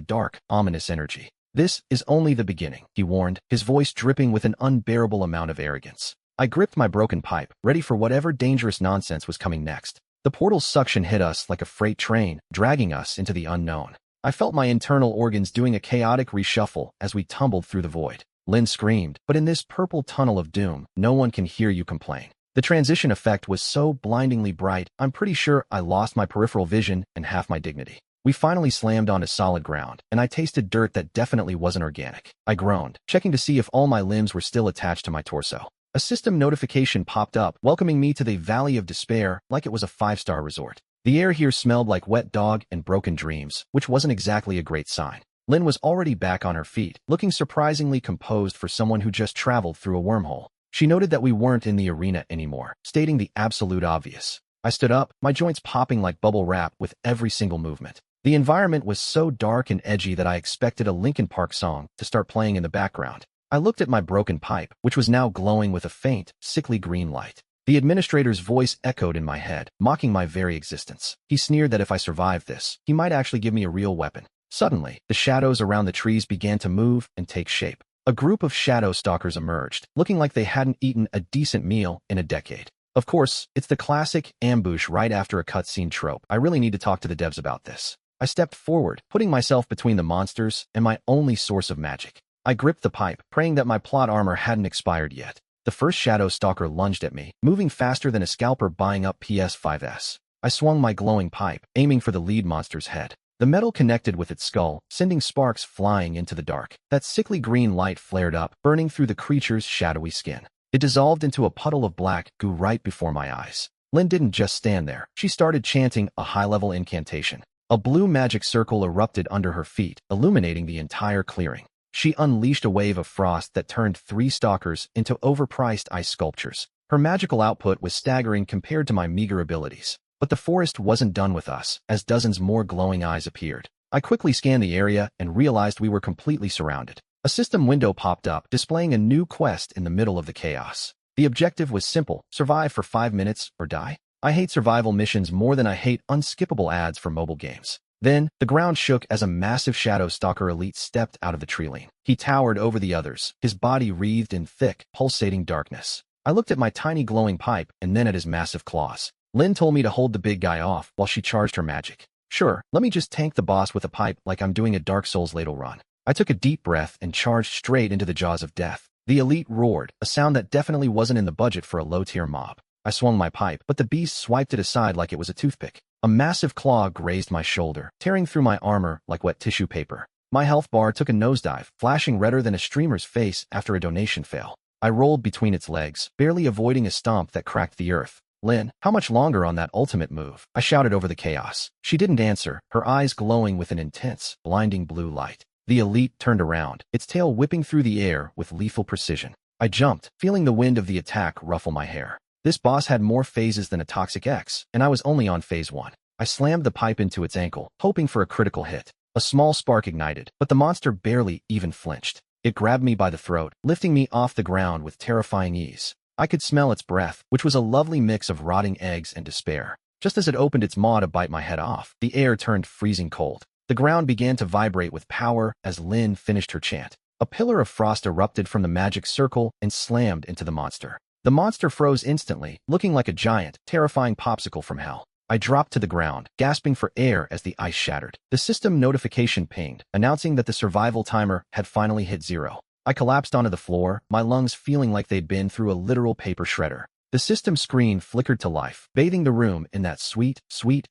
A: dark, ominous energy. "This is only the beginning," he warned, his voice dripping with an unbearable amount of arrogance. I gripped my broken pipe, ready for whatever dangerous nonsense was coming next. The portal's suction hit us like a freight train, dragging us into the unknown. I felt my internal organs doing a chaotic reshuffle as we tumbled through the void. Lin screamed, but in this purple tunnel of doom, no one can hear you complain. The transition effect was so blindingly bright, I'm pretty sure I lost my peripheral vision and half my dignity. We finally slammed onto solid ground, and I tasted dirt that definitely wasn't organic. I groaned, checking to see if all my limbs were still attached to my torso. A system notification popped up, welcoming me to the Valley of Despair like it was a 5-star resort. The air here smelled like wet dog and broken dreams, which wasn't exactly a great sign. Lin was already back on her feet, looking surprisingly composed for someone who just traveled through a wormhole. She noted that we weren't in the arena anymore, stating the absolute obvious. I stood up, my joints popping like bubble wrap with every single movement. The environment was so dark and edgy that I expected a Linkin Park song to start playing in the background. I looked at my broken pipe, which was now glowing with a faint, sickly green light. The administrator's voice echoed in my head, mocking my very existence. He sneered that if I survived this, he might actually give me a real weapon. Suddenly, the shadows around the trees began to move and take shape. A group of shadow stalkers emerged, looking like they hadn't eaten a decent meal in a decade. Of course, it's the classic ambush right after a cutscene trope. I really need to talk to the devs about this. I stepped forward, putting myself between the monsters and my only source of magic. I gripped the pipe, praying that my plot armor hadn't expired yet. The first shadow stalker lunged at me, moving faster than a scalper buying up PS5s. I swung my glowing pipe, aiming for the lead monster's head. The metal connected with its skull, sending sparks flying into the dark. That sickly green light flared up, burning through the creature's shadowy skin. It dissolved into a puddle of black goo right before my eyes. Lynn didn't just stand there. She started chanting a high-level incantation. A blue magic circle erupted under her feet, illuminating the entire clearing. She unleashed a wave of frost that turned 3 stalkers into overpriced ice sculptures. Her magical output was staggering compared to my meager abilities. But the forest wasn't done with us, as dozens more glowing eyes appeared. I quickly scanned the area and realized we were completely surrounded. A system window popped up, displaying a new quest in the middle of the chaos. The objective was simple: survive for 5 minutes or die. I hate survival missions more than I hate unskippable ads for mobile games. Then, the ground shook as a massive shadow stalker elite stepped out of the tree line. He towered over the others, his body wreathed in thick, pulsating darkness. I looked at my tiny glowing pipe and then at his massive claws. Lynn told me to hold the big guy off while she charged her magic. Sure, let me just tank the boss with a pipe like I'm doing a Dark Souls ladle run. I took a deep breath and charged straight into the jaws of death. The elite roared, a sound that definitely wasn't in the budget for a low-tier mob. I swung my pipe, but the beast swiped it aside like it was a toothpick. A massive claw grazed my shoulder, tearing through my armor like wet tissue paper. My health bar took a nosedive, flashing redder than a streamer's face after a donation fail. I rolled between its legs, barely avoiding a stomp that cracked the earth. Lynn, how much longer on that ultimate move? I shouted over the chaos. She didn't answer, her eyes glowing with an intense, blinding blue light. The elite turned around, its tail whipping through the air with lethal precision. I jumped, feeling the wind of the attack ruffle my hair. This boss had more phases than a Toxic X, and I was only on phase 1. I slammed the pipe into its ankle, hoping for a critical hit. A small spark ignited, but the monster barely even flinched. It grabbed me by the throat, lifting me off the ground with terrifying ease. I could smell its breath, which was a lovely mix of rotting eggs and despair. Just as it opened its maw to bite my head off, the air turned freezing cold. The ground began to vibrate with power as Lynn finished her chant. A pillar of frost erupted from the magic circle and slammed into the monster. The monster froze instantly, looking like a giant, terrifying popsicle from hell. I dropped to the ground, gasping for air as the ice shattered. The system notification pinged, announcing that the survival timer had finally hit 0. I collapsed onto the floor, my lungs feeling like they'd been through a literal paper shredder. The system screen flickered to life, bathing the room in that sweet,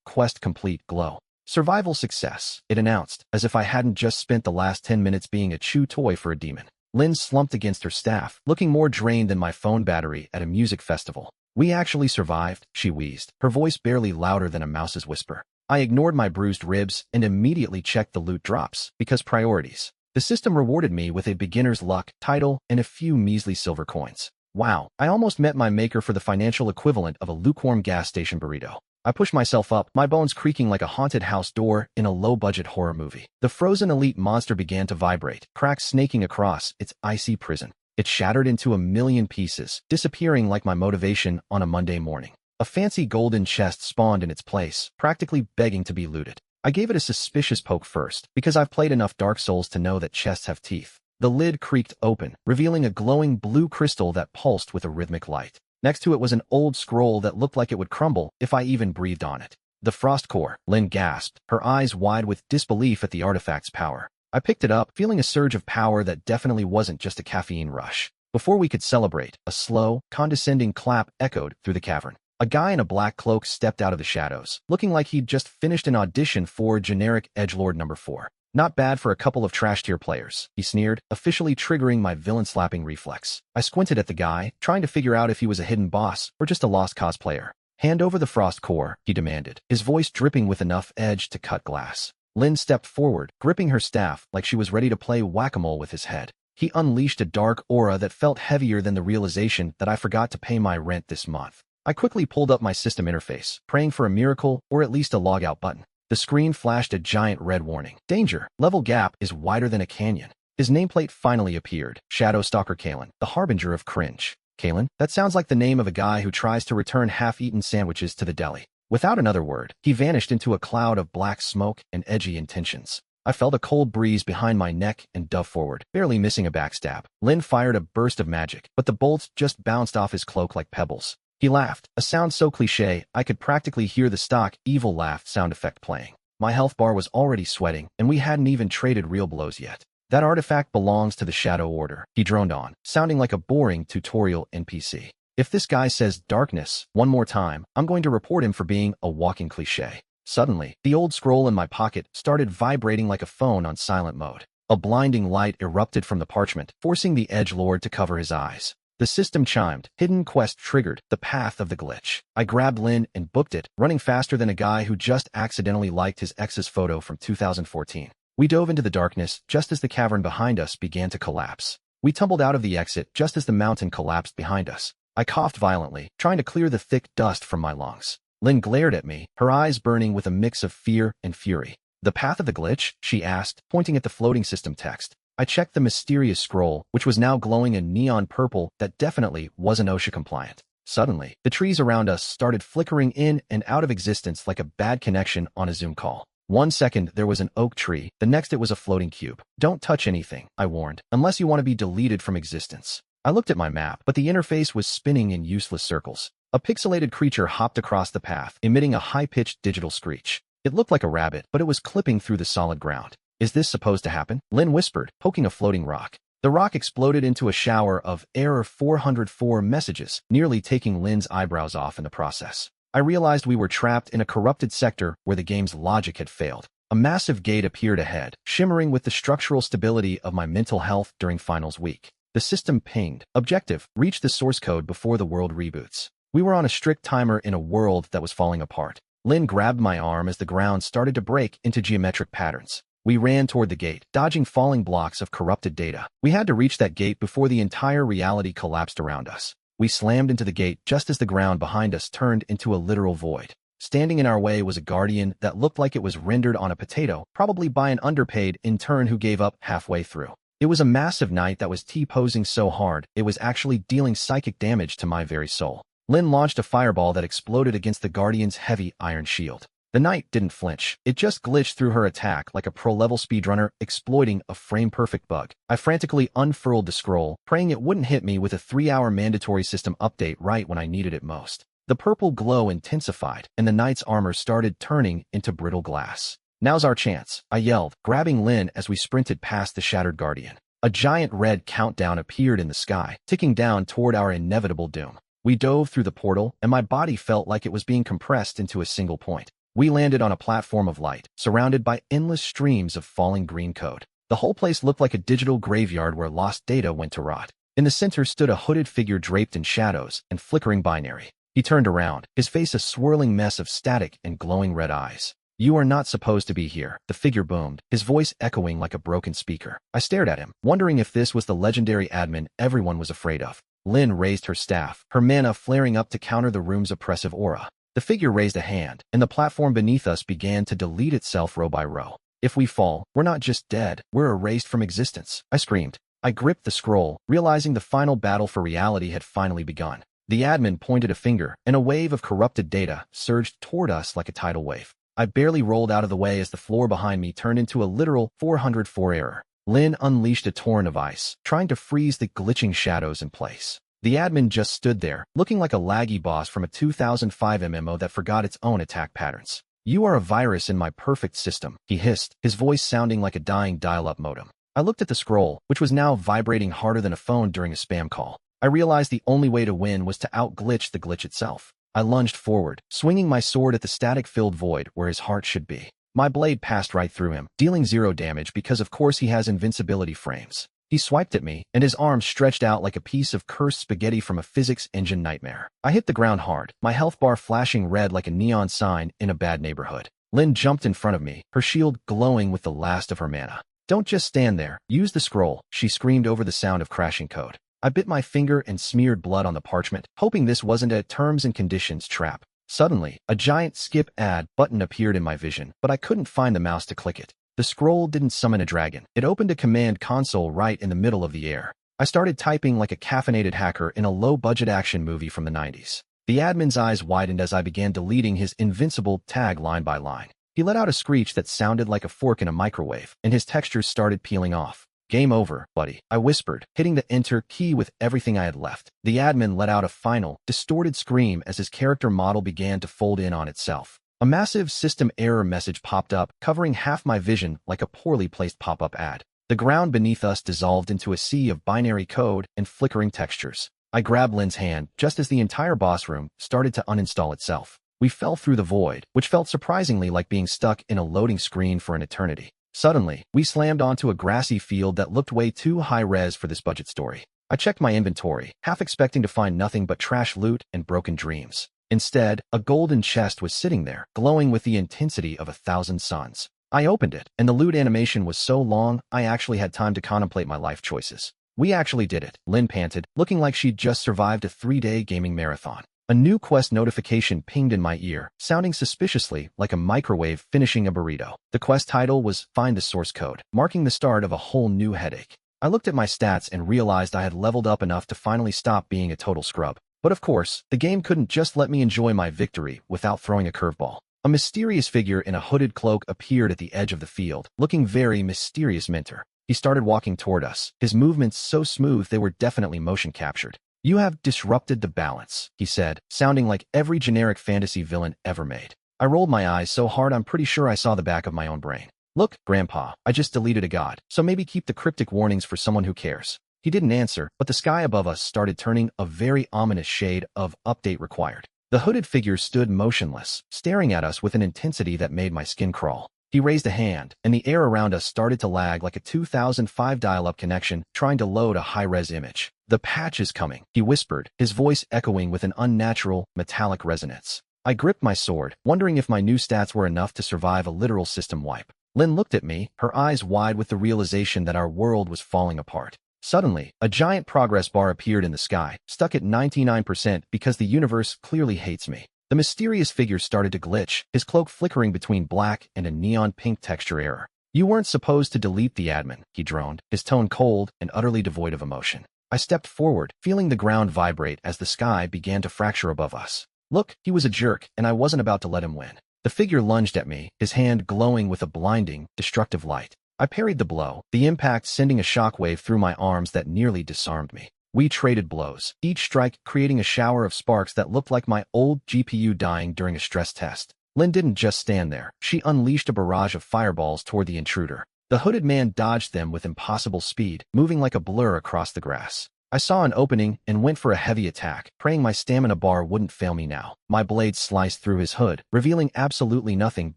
A: quest complete glow. Survival success, it announced, as if I hadn't just spent the last 10 minutes being a chew toy for a demon. Lynn slumped against her staff, looking more drained than my phone battery at a music festival. We actually survived, she wheezed, her voice barely louder than a mouse's whisper. I ignored my bruised ribs and immediately checked the loot drops, because priorities. The system rewarded me with a beginner's luck, title, and a few measly silver coins. Wow, I almost met my maker for the financial equivalent of a lukewarm gas station burrito. I pushed myself up, my bones creaking like a haunted house door in a low-budget horror movie. The frozen elite monster began to vibrate, cracks snaking across its icy prison. It shattered into a million pieces, disappearing like my motivation on a Monday morning. A fancy golden chest spawned in its place, practically begging to be looted. I gave it a suspicious poke first, because I've played enough Dark Souls to know that chests have teeth. The lid creaked open, revealing a glowing blue crystal that pulsed with a rhythmic light. Next to it was an old scroll that looked like it would crumble if I even breathed on it. The Frost Core, Lynn gasped, her eyes wide with disbelief at the artifact's power. I picked it up, feeling a surge of power that definitely wasn't just a caffeine rush. Before we could celebrate, a slow, condescending clap echoed through the cavern. A guy in a black cloak stepped out of the shadows, looking like he'd just finished an audition for generic edgelord number 4. Not bad for a couple of trash-tier players, he sneered, officially triggering my villain-slapping reflex. I squinted at the guy, trying to figure out if he was a hidden boss or just a lost cause player. Hand over the Frost Core, he demanded, his voice dripping with enough edge to cut glass. Lynn stepped forward, gripping her staff like she was ready to play whack-a-mole with his head. He unleashed a dark aura that felt heavier than the realization that I forgot to pay my rent this month. I quickly pulled up my system interface, praying for a miracle or at least a logout button. The screen flashed a giant red warning. Danger. Level gap is wider than a canyon. His nameplate finally appeared. Shadow Stalker Kalen, the harbinger of cringe. Kalen? That sounds like the name of a guy who tries to return half-eaten sandwiches to the deli. Without another word, he vanished into a cloud of black smoke and edgy intentions. I felt a cold breeze behind my neck and dove forward, barely missing a backstab. Lin fired a burst of magic, but the bolts just bounced off his cloak like pebbles. He laughed, a sound so cliché I could practically hear the stock evil laugh sound effect playing. My health bar was already sweating, and we hadn't even traded real blows yet. That artifact belongs to the Shadow Order, he droned on, sounding like a boring tutorial NPC. If this guy says darkness one more time, I'm going to report him for being a walking cliché. Suddenly, the old scroll in my pocket started vibrating like a phone on silent mode. A blinding light erupted from the parchment, forcing the edgelord to cover his eyes. The system chimed. Hidden quest triggered. The path of the glitch. I grabbed Lin and booked it, running faster than a guy who just accidentally liked his ex's photo from 2014. We dove into the darkness just as the cavern behind us began to collapse. We tumbled out of the exit just as the mountain collapsed behind us. I coughed violently, trying to clear the thick dust from my lungs. Lin glared at me, her eyes burning with a mix of fear and fury. The path of the glitch? She asked, pointing at the floating system text. I checked the mysterious scroll, which was now glowing a neon purple that definitely wasn't OSHA compliant. Suddenly, the trees around us started flickering in and out of existence like a bad connection on a Zoom call. 1 second there was an oak tree, the next it was a floating cube. Don't touch anything, I warned, unless you want to be deleted from existence. I looked at my map, but the interface was spinning in useless circles. A pixelated creature hopped across the path, emitting a high-pitched digital screech. It looked like a rabbit, but it was clipping through the solid ground. Is this supposed to happen? Lin whispered, poking a floating rock. The rock exploded into a shower of error 404 messages, nearly taking Lin's eyebrows off in the process. I realized we were trapped in a corrupted sector where the game's logic had failed. A massive gate appeared ahead, shimmering with the structural stability of my mental health during finals week. The system pinged. Objective: reach the source code before the world reboots. We were on a strict timer in a world that was falling apart. Lin grabbed my arm as the ground started to break into geometric patterns. We ran toward the gate, dodging falling blocks of corrupted data. We had to reach that gate before the entire reality collapsed around us. We slammed into the gate just as the ground behind us turned into a literal void. Standing in our way was a guardian that looked like it was rendered on a potato, probably by an underpaid intern who gave up halfway through. It was a massive knight that was T-posing so hard, it was actually dealing psychic damage to my very soul. Lin launched a fireball that exploded against the guardian's heavy iron shield. The knight didn't flinch. It just glitched through her attack like a pro-level speedrunner exploiting a frame-perfect bug. I frantically unfurled the scroll, praying it wouldn't hit me with a 3-hour mandatory system update right when I needed it most. The purple glow intensified, and the knight's armor started turning into brittle glass. Now's our chance, I yelled, grabbing Lin as we sprinted past the shattered guardian. A giant red countdown appeared in the sky, ticking down toward our inevitable doom. We dove through the portal, and my body felt like it was being compressed into a single point. We landed on a platform of light, surrounded by endless streams of falling green code. The whole place looked like a digital graveyard where lost data went to rot. In the center stood a hooded figure draped in shadows and flickering binary. He turned around, his face a swirling mess of static and glowing red eyes. You are not supposed to be here, the figure boomed, his voice echoing like a broken speaker. I stared at him, wondering if this was the legendary admin everyone was afraid of. Lin raised her staff, her mana flaring up to counter the room's oppressive aura. The figure raised a hand, and the platform beneath us began to delete itself row by row. If we fall, we're not just dead, we're erased from existence, I screamed. I gripped the scroll, realizing the final battle for reality had finally begun. The admin pointed a finger, and a wave of corrupted data surged toward us like a tidal wave. I barely rolled out of the way as the floor behind me turned into a literal 404 error. Lin unleashed a torrent of ice, trying to freeze the glitching shadows in place. The admin just stood there, looking like a laggy boss from a 2005 MMO that forgot its own attack patterns. You are a virus in my perfect system, he hissed, his voice sounding like a dying dial-up modem. I looked at the scroll, which was now vibrating harder than a phone during a spam call. I realized the only way to win was to out-glitch the glitch itself. I lunged forward, swinging my sword at the static-filled void where his heart should be. My blade passed right through him, dealing 0 damage because of course he has invincibility frames. He swiped at me, and his arm stretched out like a piece of cursed spaghetti from a physics engine nightmare. I hit the ground hard, my health bar flashing red like a neon sign in a bad neighborhood. Lin jumped in front of me, her shield glowing with the last of her mana. Don't just stand there, use the scroll, she screamed over the sound of crashing code. I bit my finger and smeared blood on the parchment, hoping this wasn't a terms and conditions trap. Suddenly, a giant skip ad button appeared in my vision, but I couldn't find the mouse to click it. The scroll didn't summon a dragon. It opened a command console right in the middle of the air. I started typing like a caffeinated hacker in a low-budget action movie from the 90s. The admin's eyes widened as I began deleting his invincible tag line by line. He let out a screech that sounded like a fork in a microwave, and his textures started peeling off. "Game over, buddy," I whispered, hitting the enter key with everything I had left. The admin let out a final, distorted scream as his character model began to fold in on itself. A massive system error message popped up, covering half my vision like a poorly placed pop-up ad. The ground beneath us dissolved into a sea of binary code and flickering textures. I grabbed Lin's hand just as the entire boss room started to uninstall itself. We fell through the void, which felt surprisingly like being stuck in a loading screen for an eternity. Suddenly, we slammed onto a grassy field that looked way too high-res for this budget story. I checked my inventory, half expecting to find nothing but trash loot and broken dreams. Instead, a golden chest was sitting there, glowing with the intensity of 1,000 suns. I opened it, and the loot animation was so long, I actually had time to contemplate my life choices. "We actually did it," Lin panted, looking like she'd just survived a 3-day gaming marathon. A new quest notification pinged in my ear, sounding suspiciously like a microwave finishing a burrito. The quest title was "Find the Source Code," marking the start of a whole new headache. I looked at my stats and realized I had leveled up enough to finally stop being a total scrub. But of course, the game couldn't just let me enjoy my victory without throwing a curveball. A mysterious figure in a hooded cloak appeared at the edge of the field, looking very mysterious mentor. He started walking toward us, his movements so smooth they were definitely motion captured. "You have disrupted the balance," he said, sounding like every generic fantasy villain ever made. I rolled my eyes so hard I'm pretty sure I saw the back of my own brain. "Look, Grandpa, I just deleted a god, so maybe keep the cryptic warnings for someone who cares." He didn't answer, but the sky above us started turning a very ominous shade of "update required." The hooded figure stood motionless, staring at us with an intensity that made my skin crawl. He raised a hand, and the air around us started to lag like a 2005 dial-up connection trying to load a high-res image. "The patch is coming," he whispered, his voice echoing with an unnatural, metallic resonance. I gripped my sword, wondering if my new stats were enough to survive a literal system wipe. Lin looked at me, her eyes wide with the realization that our world was falling apart. Suddenly, a giant progress bar appeared in the sky, stuck at 99% because the universe clearly hates me. The mysterious figure started to glitch, his cloak flickering between black and a neon pink texture error. "You weren't supposed to delete the admin," he droned, his tone cold and utterly devoid of emotion. I stepped forward, feeling the ground vibrate as the sky began to fracture above us. Look, he was a jerk, and I wasn't about to let him win. The figure lunged at me, his hand glowing with a blinding, destructive light. I parried the blow, the impact sending a shockwave through my arms that nearly disarmed me. We traded blows, each strike creating a shower of sparks that looked like my old GPU dying during a stress test. Lin didn't just stand there. She unleashed a barrage of fireballs toward the intruder. The hooded man dodged them with impossible speed, moving like a blur across the grass. I saw an opening and went for a heavy attack, praying my stamina bar wouldn't fail me now. My blade sliced through his hood, revealing absolutely nothing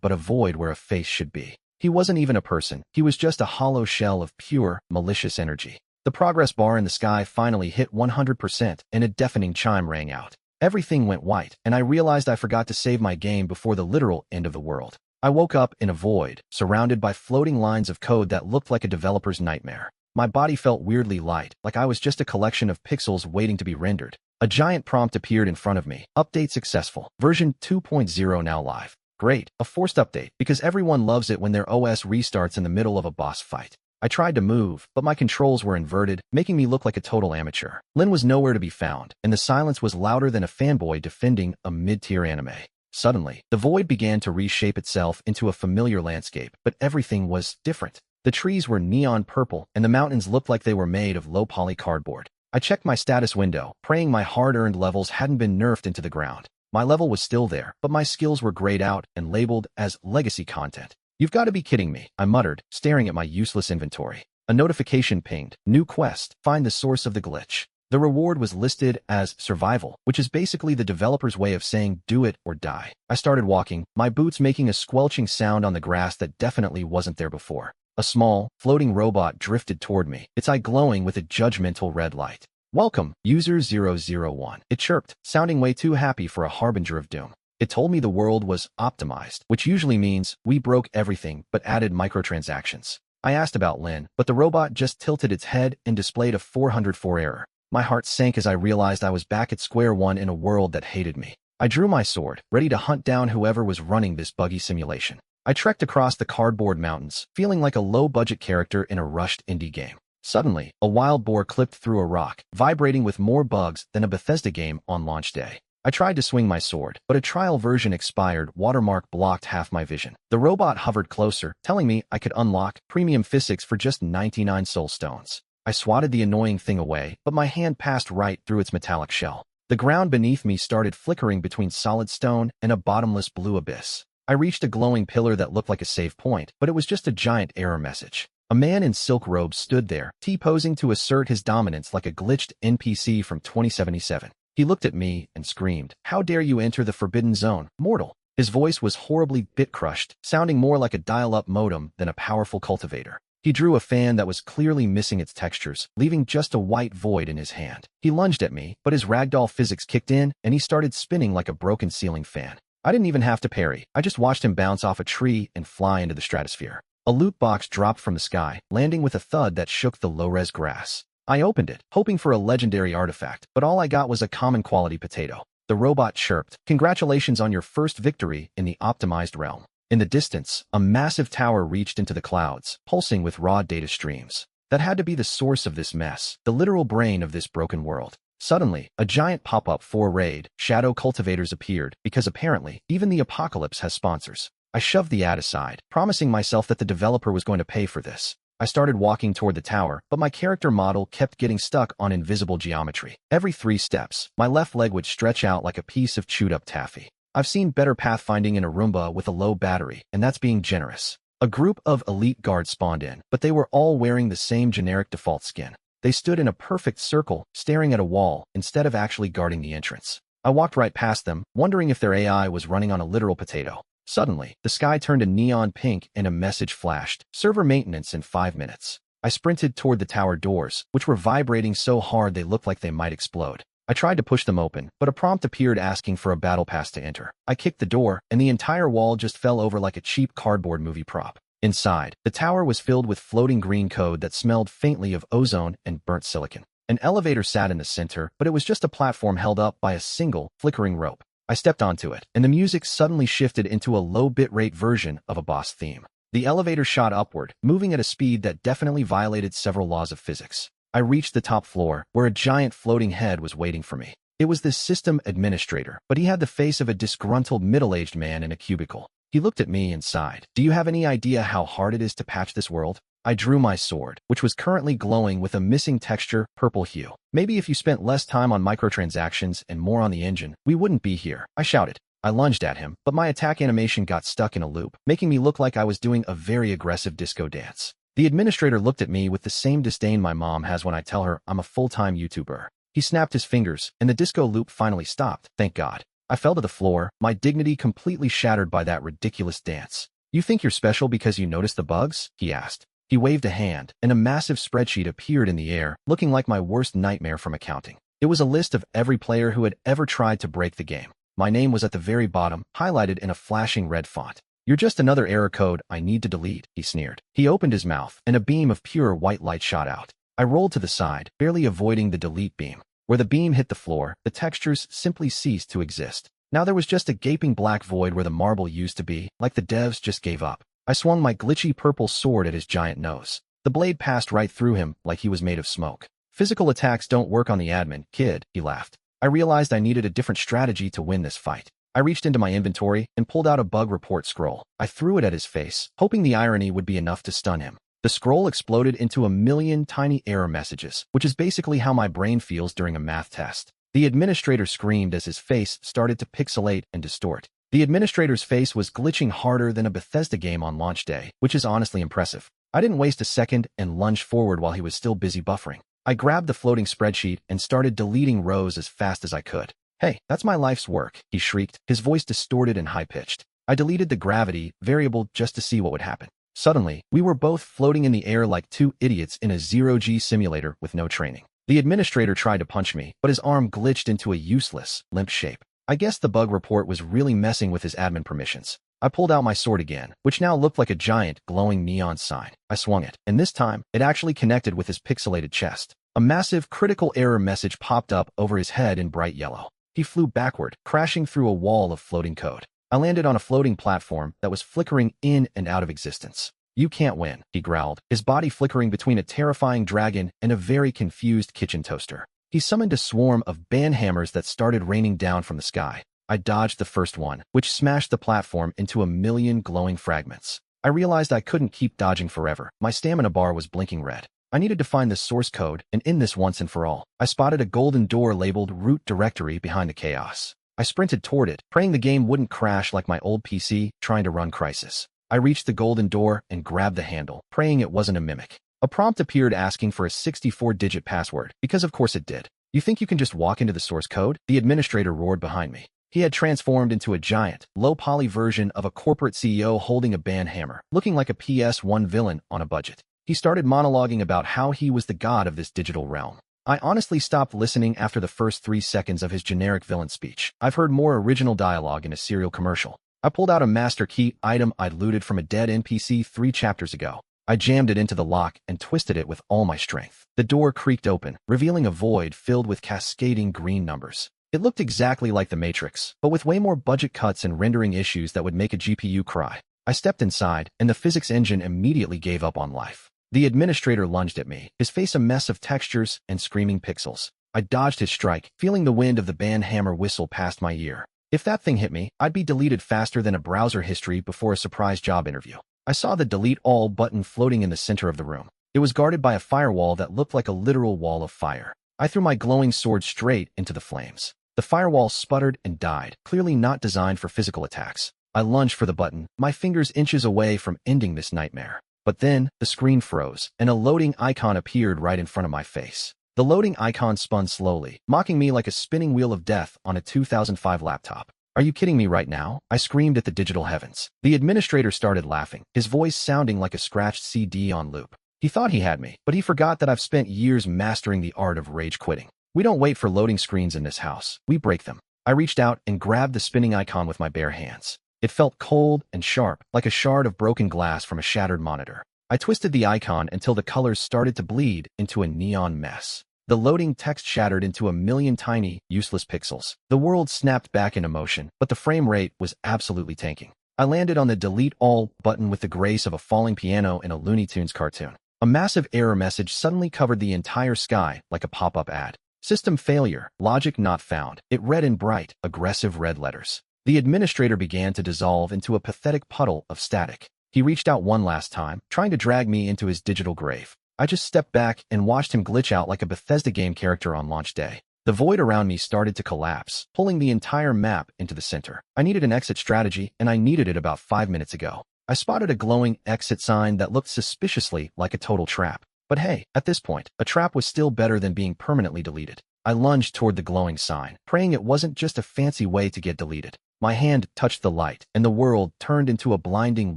A: but a void where a face should be. He wasn't even a person. He was just a hollow shell of pure, malicious energy. The progress bar in the sky finally hit 100%, and a deafening chime rang out. Everything went white, and I realized I forgot to save my game before the literal end of the world. I woke up in a void, surrounded by floating lines of code that looked like a developer's nightmare. My body felt weirdly light, like I was just a collection of pixels waiting to be rendered. A giant prompt appeared in front of me. "Update successful. Version 2.0 now live." Great, a forced update, because everyone loves it when their OS restarts in the middle of a boss fight. I tried to move, but my controls were inverted, making me look like a total amateur. Lin was nowhere to be found, and the silence was louder than a fanboy defending a mid-tier anime. Suddenly, the void began to reshape itself into a familiar landscape, but everything was different. The trees were neon purple, and the mountains looked like they were made of low-poly cardboard. I checked my status window, praying my hard-earned levels hadn't been nerfed into the ground. My level was still there, but my skills were grayed out and labeled as legacy content. "You've got to be kidding me," I muttered, staring at my useless inventory. A notification pinged. "New quest. Find the source of the glitch." The reward was listed as survival, which is basically the developer's way of saying do it or die. I started walking, my boots making a squelching sound on the grass that definitely wasn't there before. A small, floating robot drifted toward me, its eye glowing with a judgmental red light. "Welcome, user 001. It chirped, sounding way too happy for a harbinger of doom. It told me the world was optimized, which usually means we broke everything but added microtransactions. I asked about Lin, but the robot just tilted its head and displayed a 404 error. My heart sank as I realized I was back at square one in a world that hated me. I drew my sword, ready to hunt down whoever was running this buggy simulation. I trekked across the cardboard mountains, feeling like a low-budget character in a rushed indie game. Suddenly, a wild boar clipped through a rock, vibrating with more bugs than a Bethesda game on launch day. I tried to swing my sword, but a trial version expired watermark blocked half my vision. The robot hovered closer, telling me I could unlock premium physics for just 99 soul stones. I swatted the annoying thing away, but my hand passed right through its metallic shell. The ground beneath me started flickering between solid stone and a bottomless blue abyss. I reached a glowing pillar that looked like a save point, but it was just a giant error message. A man in silk robes stood there, T-posing to assert his dominance like a glitched NPC from 2077. He looked at me and screamed, "How dare you enter the forbidden zone, mortal?" His voice was horribly bit-crushed, sounding more like a dial-up modem than a powerful cultivator. He drew a fan that was clearly missing its textures, leaving just a white void in his hand. He lunged at me, but his ragdoll physics kicked in, and he started spinning like a broken ceiling fan. I didn't even have to parry. I just watched him bounce off a tree and fly into the stratosphere. A loot box dropped from the sky, landing with a thud that shook the low-res grass. I opened it, hoping for a legendary artifact, but all I got was a common quality potato. The robot chirped, "Congratulations on your first victory in the optimized realm." In the distance, a massive tower reached into the clouds, pulsing with raw data streams. That had to be the source of this mess, the literal brain of this broken world. Suddenly, a giant pop-up for raid, shadow cultivators appeared, because apparently, even the apocalypse has sponsors. I shoved the ad aside, promising myself that the developer was going to pay for this. I started walking toward the tower, but my character model kept getting stuck on invisible geometry. Every 3 steps, my left leg would stretch out like a piece of chewed-up taffy. I've seen better pathfinding in a Roomba with a low battery, and that's being generous. A group of elite guards spawned in, but they were all wearing the same generic default skin. They stood in a perfect circle, staring at a wall, instead of actually guarding the entrance. I walked right past them, wondering if their AI was running on a literal potato. Suddenly, the sky turned a neon pink and a message flashed, "Server maintenance in 5 minutes." I sprinted toward the tower doors, which were vibrating so hard they looked like they might explode. I tried to push them open, but a prompt appeared asking for a battle pass to enter. I kicked the door, and the entire wall just fell over like a cheap cardboard movie prop. Inside, the tower was filled with floating green code that smelled faintly of ozone and burnt silicon. An elevator sat in the center, but it was just a platform held up by a single, flickering rope. I stepped onto it, and the music suddenly shifted into a low bitrate version of a boss theme. The elevator shot upward, moving at a speed that definitely violated several laws of physics. I reached the top floor, where a giant floating head was waiting for me. It was the system administrator, but he had the face of a disgruntled middle-aged man in a cubicle. He looked at me and sighed. "Do you have any idea how hard it is to patch this world?" I drew my sword, which was currently glowing with a missing texture, purple hue. "Maybe if you spent less time on microtransactions and more on the engine, we wouldn't be here," I shouted. I lunged at him, but my attack animation got stuck in a loop, making me look like I was doing a very aggressive disco dance. The administrator looked at me with the same disdain my mom has when I tell her I'm a full-time YouTuber. He snapped his fingers, and the disco loop finally stopped, thank God. I fell to the floor, my dignity completely shattered by that ridiculous dance. "You think you're special because you noticed the bugs?" he asked. He waved a hand, and a massive spreadsheet appeared in the air, looking like my worst nightmare from accounting. It was a list of every player who had ever tried to break the game. My name was at the very bottom, highlighted in a flashing red font. "You're just another error code I need to delete," he sneered. He opened his mouth, and a beam of pure white light shot out. I rolled to the side, barely avoiding the delete beam. Where the beam hit the floor, the textures simply ceased to exist. Now there was just a gaping black void where the marble used to be, like the devs just gave up. I swung my glitchy purple sword at his giant nose. The blade passed right through him, like he was made of smoke. "Physical attacks don't work on the admin, kid," he laughed. I realized I needed a different strategy to win this fight. I reached into my inventory and pulled out a bug report scroll. I threw it at his face, hoping the irony would be enough to stun him. The scroll exploded into a million tiny error messages, which is basically how my brain feels during a math test. The administrator screamed as his face started to pixelate and distort. The administrator's face was glitching harder than a Bethesda game on launch day, which is honestly impressive. I didn't waste a second and lunged forward while he was still busy buffering. I grabbed the floating spreadsheet and started deleting rows as fast as I could. "Hey, that's my life's work," he shrieked, his voice distorted and high-pitched. I deleted the gravity variable just to see what would happen. Suddenly, we were both floating in the air like two idiots in a zero-G simulator with no training. The administrator tried to punch me, but his arm glitched into a useless, limp shape. I guess the bug report was really messing with his admin permissions. I pulled out my sword again, which now looked like a giant, glowing neon sign. I swung it, and this time, it actually connected with his pixelated chest. A massive critical error message popped up over his head in bright yellow. He flew backward, crashing through a wall of floating code. I landed on a floating platform that was flickering in and out of existence. "You can't win," he growled, his body flickering between a terrifying dragon and a very confused kitchen toaster. He summoned a swarm of banhammers that started raining down from the sky. I dodged the first one, which smashed the platform into a million glowing fragments. I realized I couldn't keep dodging forever. My stamina bar was blinking red. I needed to find the source code and end this once and for all. I spotted a golden door labeled root directory behind the chaos. I sprinted toward it, praying the game wouldn't crash like my old PC trying to run Crisis. I reached the golden door and grabbed the handle, praying it wasn't a mimic. A prompt appeared asking for a 64-digit password, because of course it did. "You think you can just walk into the source code?" The administrator roared behind me. He had transformed into a giant, low-poly version of a corporate CEO holding a banhammer, looking like a PS1 villain on a budget. He started monologuing about how he was the god of this digital realm. I honestly stopped listening after the first 3 seconds of his generic villain speech. I've heard more original dialogue in a cereal commercial. I pulled out a master key item I'd looted from a dead NPC 3 chapters ago. I jammed it into the lock and twisted it with all my strength. The door creaked open, revealing a void filled with cascading green numbers. It looked exactly like the Matrix, but with way more budget cuts and rendering issues that would make a GPU cry. I stepped inside, and the physics engine immediately gave up on life. The administrator lunged at me, his face a mess of textures and screaming pixels. I dodged his strike, feeling the wind of the banhammer whistle past my ear. If that thing hit me, I'd be deleted faster than a browser history before a surprise job interview. I saw the delete all button floating in the center of the room. It was guarded by a firewall that looked like a literal wall of fire. I threw my glowing sword straight into the flames. The firewall sputtered and died, clearly not designed for physical attacks. I lunged for the button, my fingers inches away from ending this nightmare. But then, the screen froze, and a loading icon appeared right in front of my face. The loading icon spun slowly, mocking me like a spinning wheel of death on a 2005 laptop. "Are you kidding me right now?" I screamed at the digital heavens. The administrator started laughing, his voice sounding like a scratched CD on loop. He thought he had me, but he forgot that I've spent years mastering the art of rage quitting. "We don't wait for loading screens in this house. We break them." I reached out and grabbed the spinning icon with my bare hands. It felt cold and sharp, like a shard of broken glass from a shattered monitor. I twisted the icon until the colors started to bleed into a neon mess. The loading text shattered into a million tiny, useless pixels. The world snapped back into motion, but the frame rate was absolutely tanking. I landed on the delete all button with the grace of a falling piano in a Looney Tunes cartoon. A massive error message suddenly covered the entire sky like a pop-up ad. "System failure, logic not found." It read in bright, aggressive red letters. The administrator began to dissolve into a pathetic puddle of static. He reached out one last time, trying to drag me into his digital grave. I just stepped back and watched him glitch out like a Bethesda game character on launch day. The void around me started to collapse, pulling the entire map into the center. I needed an exit strategy, and I needed it about 5 minutes ago. I spotted a glowing exit sign that looked suspiciously like a total trap. But hey, at this point, a trap was still better than being permanently deleted. I lunged toward the glowing sign, praying it wasn't just a fancy way to get deleted. My hand touched the light, and the world turned into a blinding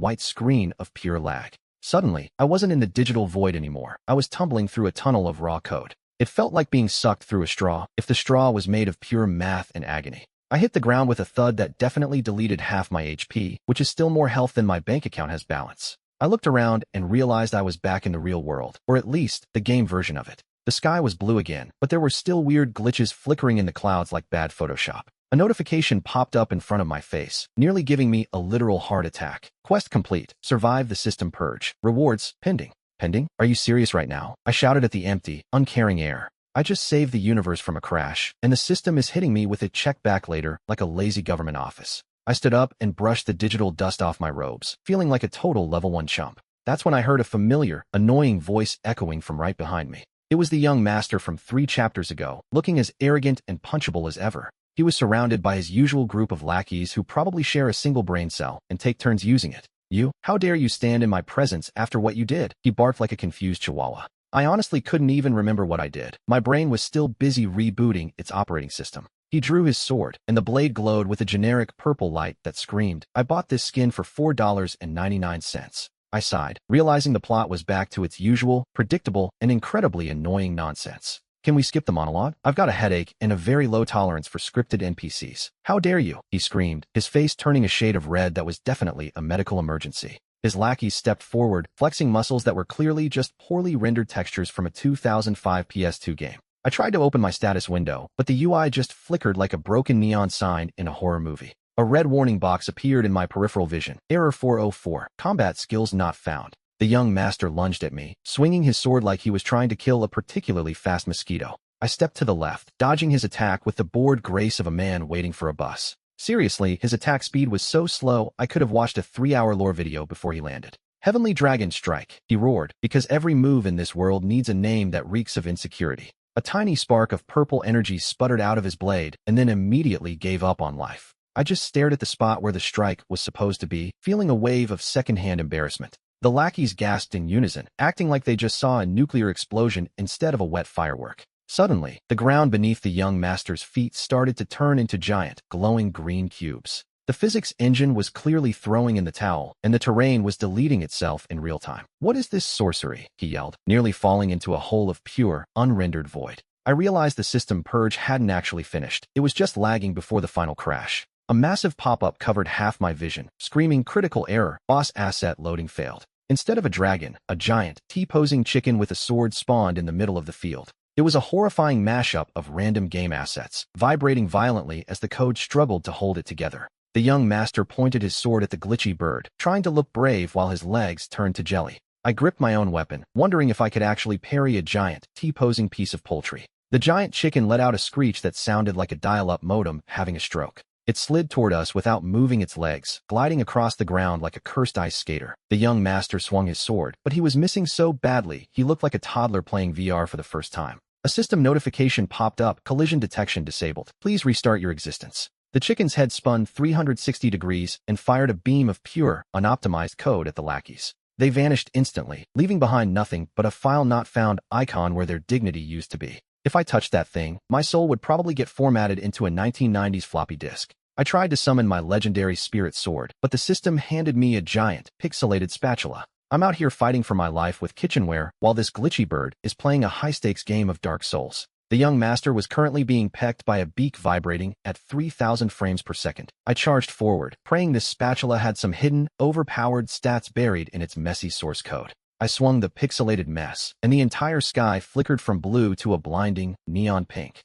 A: white screen of pure lag. Suddenly, I wasn't in the digital void anymore. I was tumbling through a tunnel of raw code. It felt like being sucked through a straw, if the straw was made of pure math and agony. I hit the ground with a thud that definitely deleted half my HP, which is still more health than my bank account has balance. I looked around and realized I was back in the real world, or at least, the game version of it. The sky was blue again, but there were still weird glitches flickering in the clouds like bad Photoshop. A notification popped up in front of my face, nearly giving me a literal heart attack. "Quest complete. Survive the system purge. Rewards pending." Pending? Are you serious right now? I shouted at the empty, uncaring air. I just saved the universe from a crash, and the system is hitting me with a check back later like a lazy government office. I stood up and brushed the digital dust off my robes, feeling like a total level 1 chump. That's when I heard a familiar, annoying voice echoing from right behind me. It was the young master from 3 chapters ago, looking as arrogant and punchable as ever. He was surrounded by his usual group of lackeys who probably share a single brain cell and take turns using it. "You? How dare you stand in my presence after what you did?" He barked like a confused chihuahua. I honestly couldn't even remember what I did. My brain was still busy rebooting its operating system. He drew his sword, and the blade glowed with a generic purple light that screamed, "I bought this skin for $4.99. I sighed, realizing the plot was back to its usual, predictable, and incredibly annoying nonsense. "Can we skip the monologue? I've got a headache and a very low tolerance for scripted NPCs." "How dare you?" he screamed, his face turning a shade of red that was definitely a medical emergency. His lackeys stepped forward, flexing muscles that were clearly just poorly rendered textures from a 2005 PS2 game. I tried to open my status window, but the UI just flickered like a broken neon sign in a horror movie. A red warning box appeared in my peripheral vision. Error 404. Combat skills not found. The young master lunged at me, swinging his sword like he was trying to kill a particularly fast mosquito. I stepped to the left, dodging his attack with the bored grace of a man waiting for a bus. Seriously, his attack speed was so slow I could have watched a 3-hour lore video before he landed. Heavenly Dragon Strike, he roared, because every move in this world needs a name that reeks of insecurity. A tiny spark of purple energy sputtered out of his blade and then immediately gave up on life. I just stared at the spot where the strike was supposed to be, feeling a wave of secondhand embarrassment. The lackeys gasped in unison, acting like they just saw a nuclear explosion instead of a wet firework. Suddenly, the ground beneath the young master's feet started to turn into giant, glowing green cubes. The physics engine was clearly throwing in the towel, and the terrain was deleting itself in real time. "What is this sorcery?" he yelled, nearly falling into a hole of pure, unrendered void. I realized the system purge hadn't actually finished. It was just lagging before the final crash. A massive pop-up covered half my vision, screaming critical error, boss asset loading failed. Instead of a dragon, a giant, T-posing chicken with a sword spawned in the middle of the field. It was a horrifying mashup of random game assets, vibrating violently as the code struggled to hold it together. The young master pointed his sword at the glitchy bird, trying to look brave while his legs turned to jelly. I gripped my own weapon, wondering if I could actually parry a giant, T-posing piece of poultry. The giant chicken let out a screech that sounded like a dial-up modem having a stroke. It slid toward us without moving its legs, gliding across the ground like a cursed ice skater. The young master swung his sword, but he was missing so badly he looked like a toddler playing VR for the first time. A system notification popped up, collision detection disabled. Please restart your existence. The chicken's head spun 360 degrees and fired a beam of pure, unoptimized code at the lackeys. They vanished instantly, leaving behind nothing but a file not found icon where their dignity used to be. If I touched that thing, my soul would probably get formatted into a 1990s floppy disk. I tried to summon my legendary spirit sword, but the system handed me a giant, pixelated spatula. I'm out here fighting for my life with kitchenware while this glitchy bird is playing a high-stakes game of Dark Souls. The young master was currently being pecked by a beak vibrating at 3,000 frames per second. I charged forward, praying this spatula had some hidden, overpowered stats buried in its messy source code. I swung the pixelated mess, and the entire sky flickered from blue to a blinding, neon pink.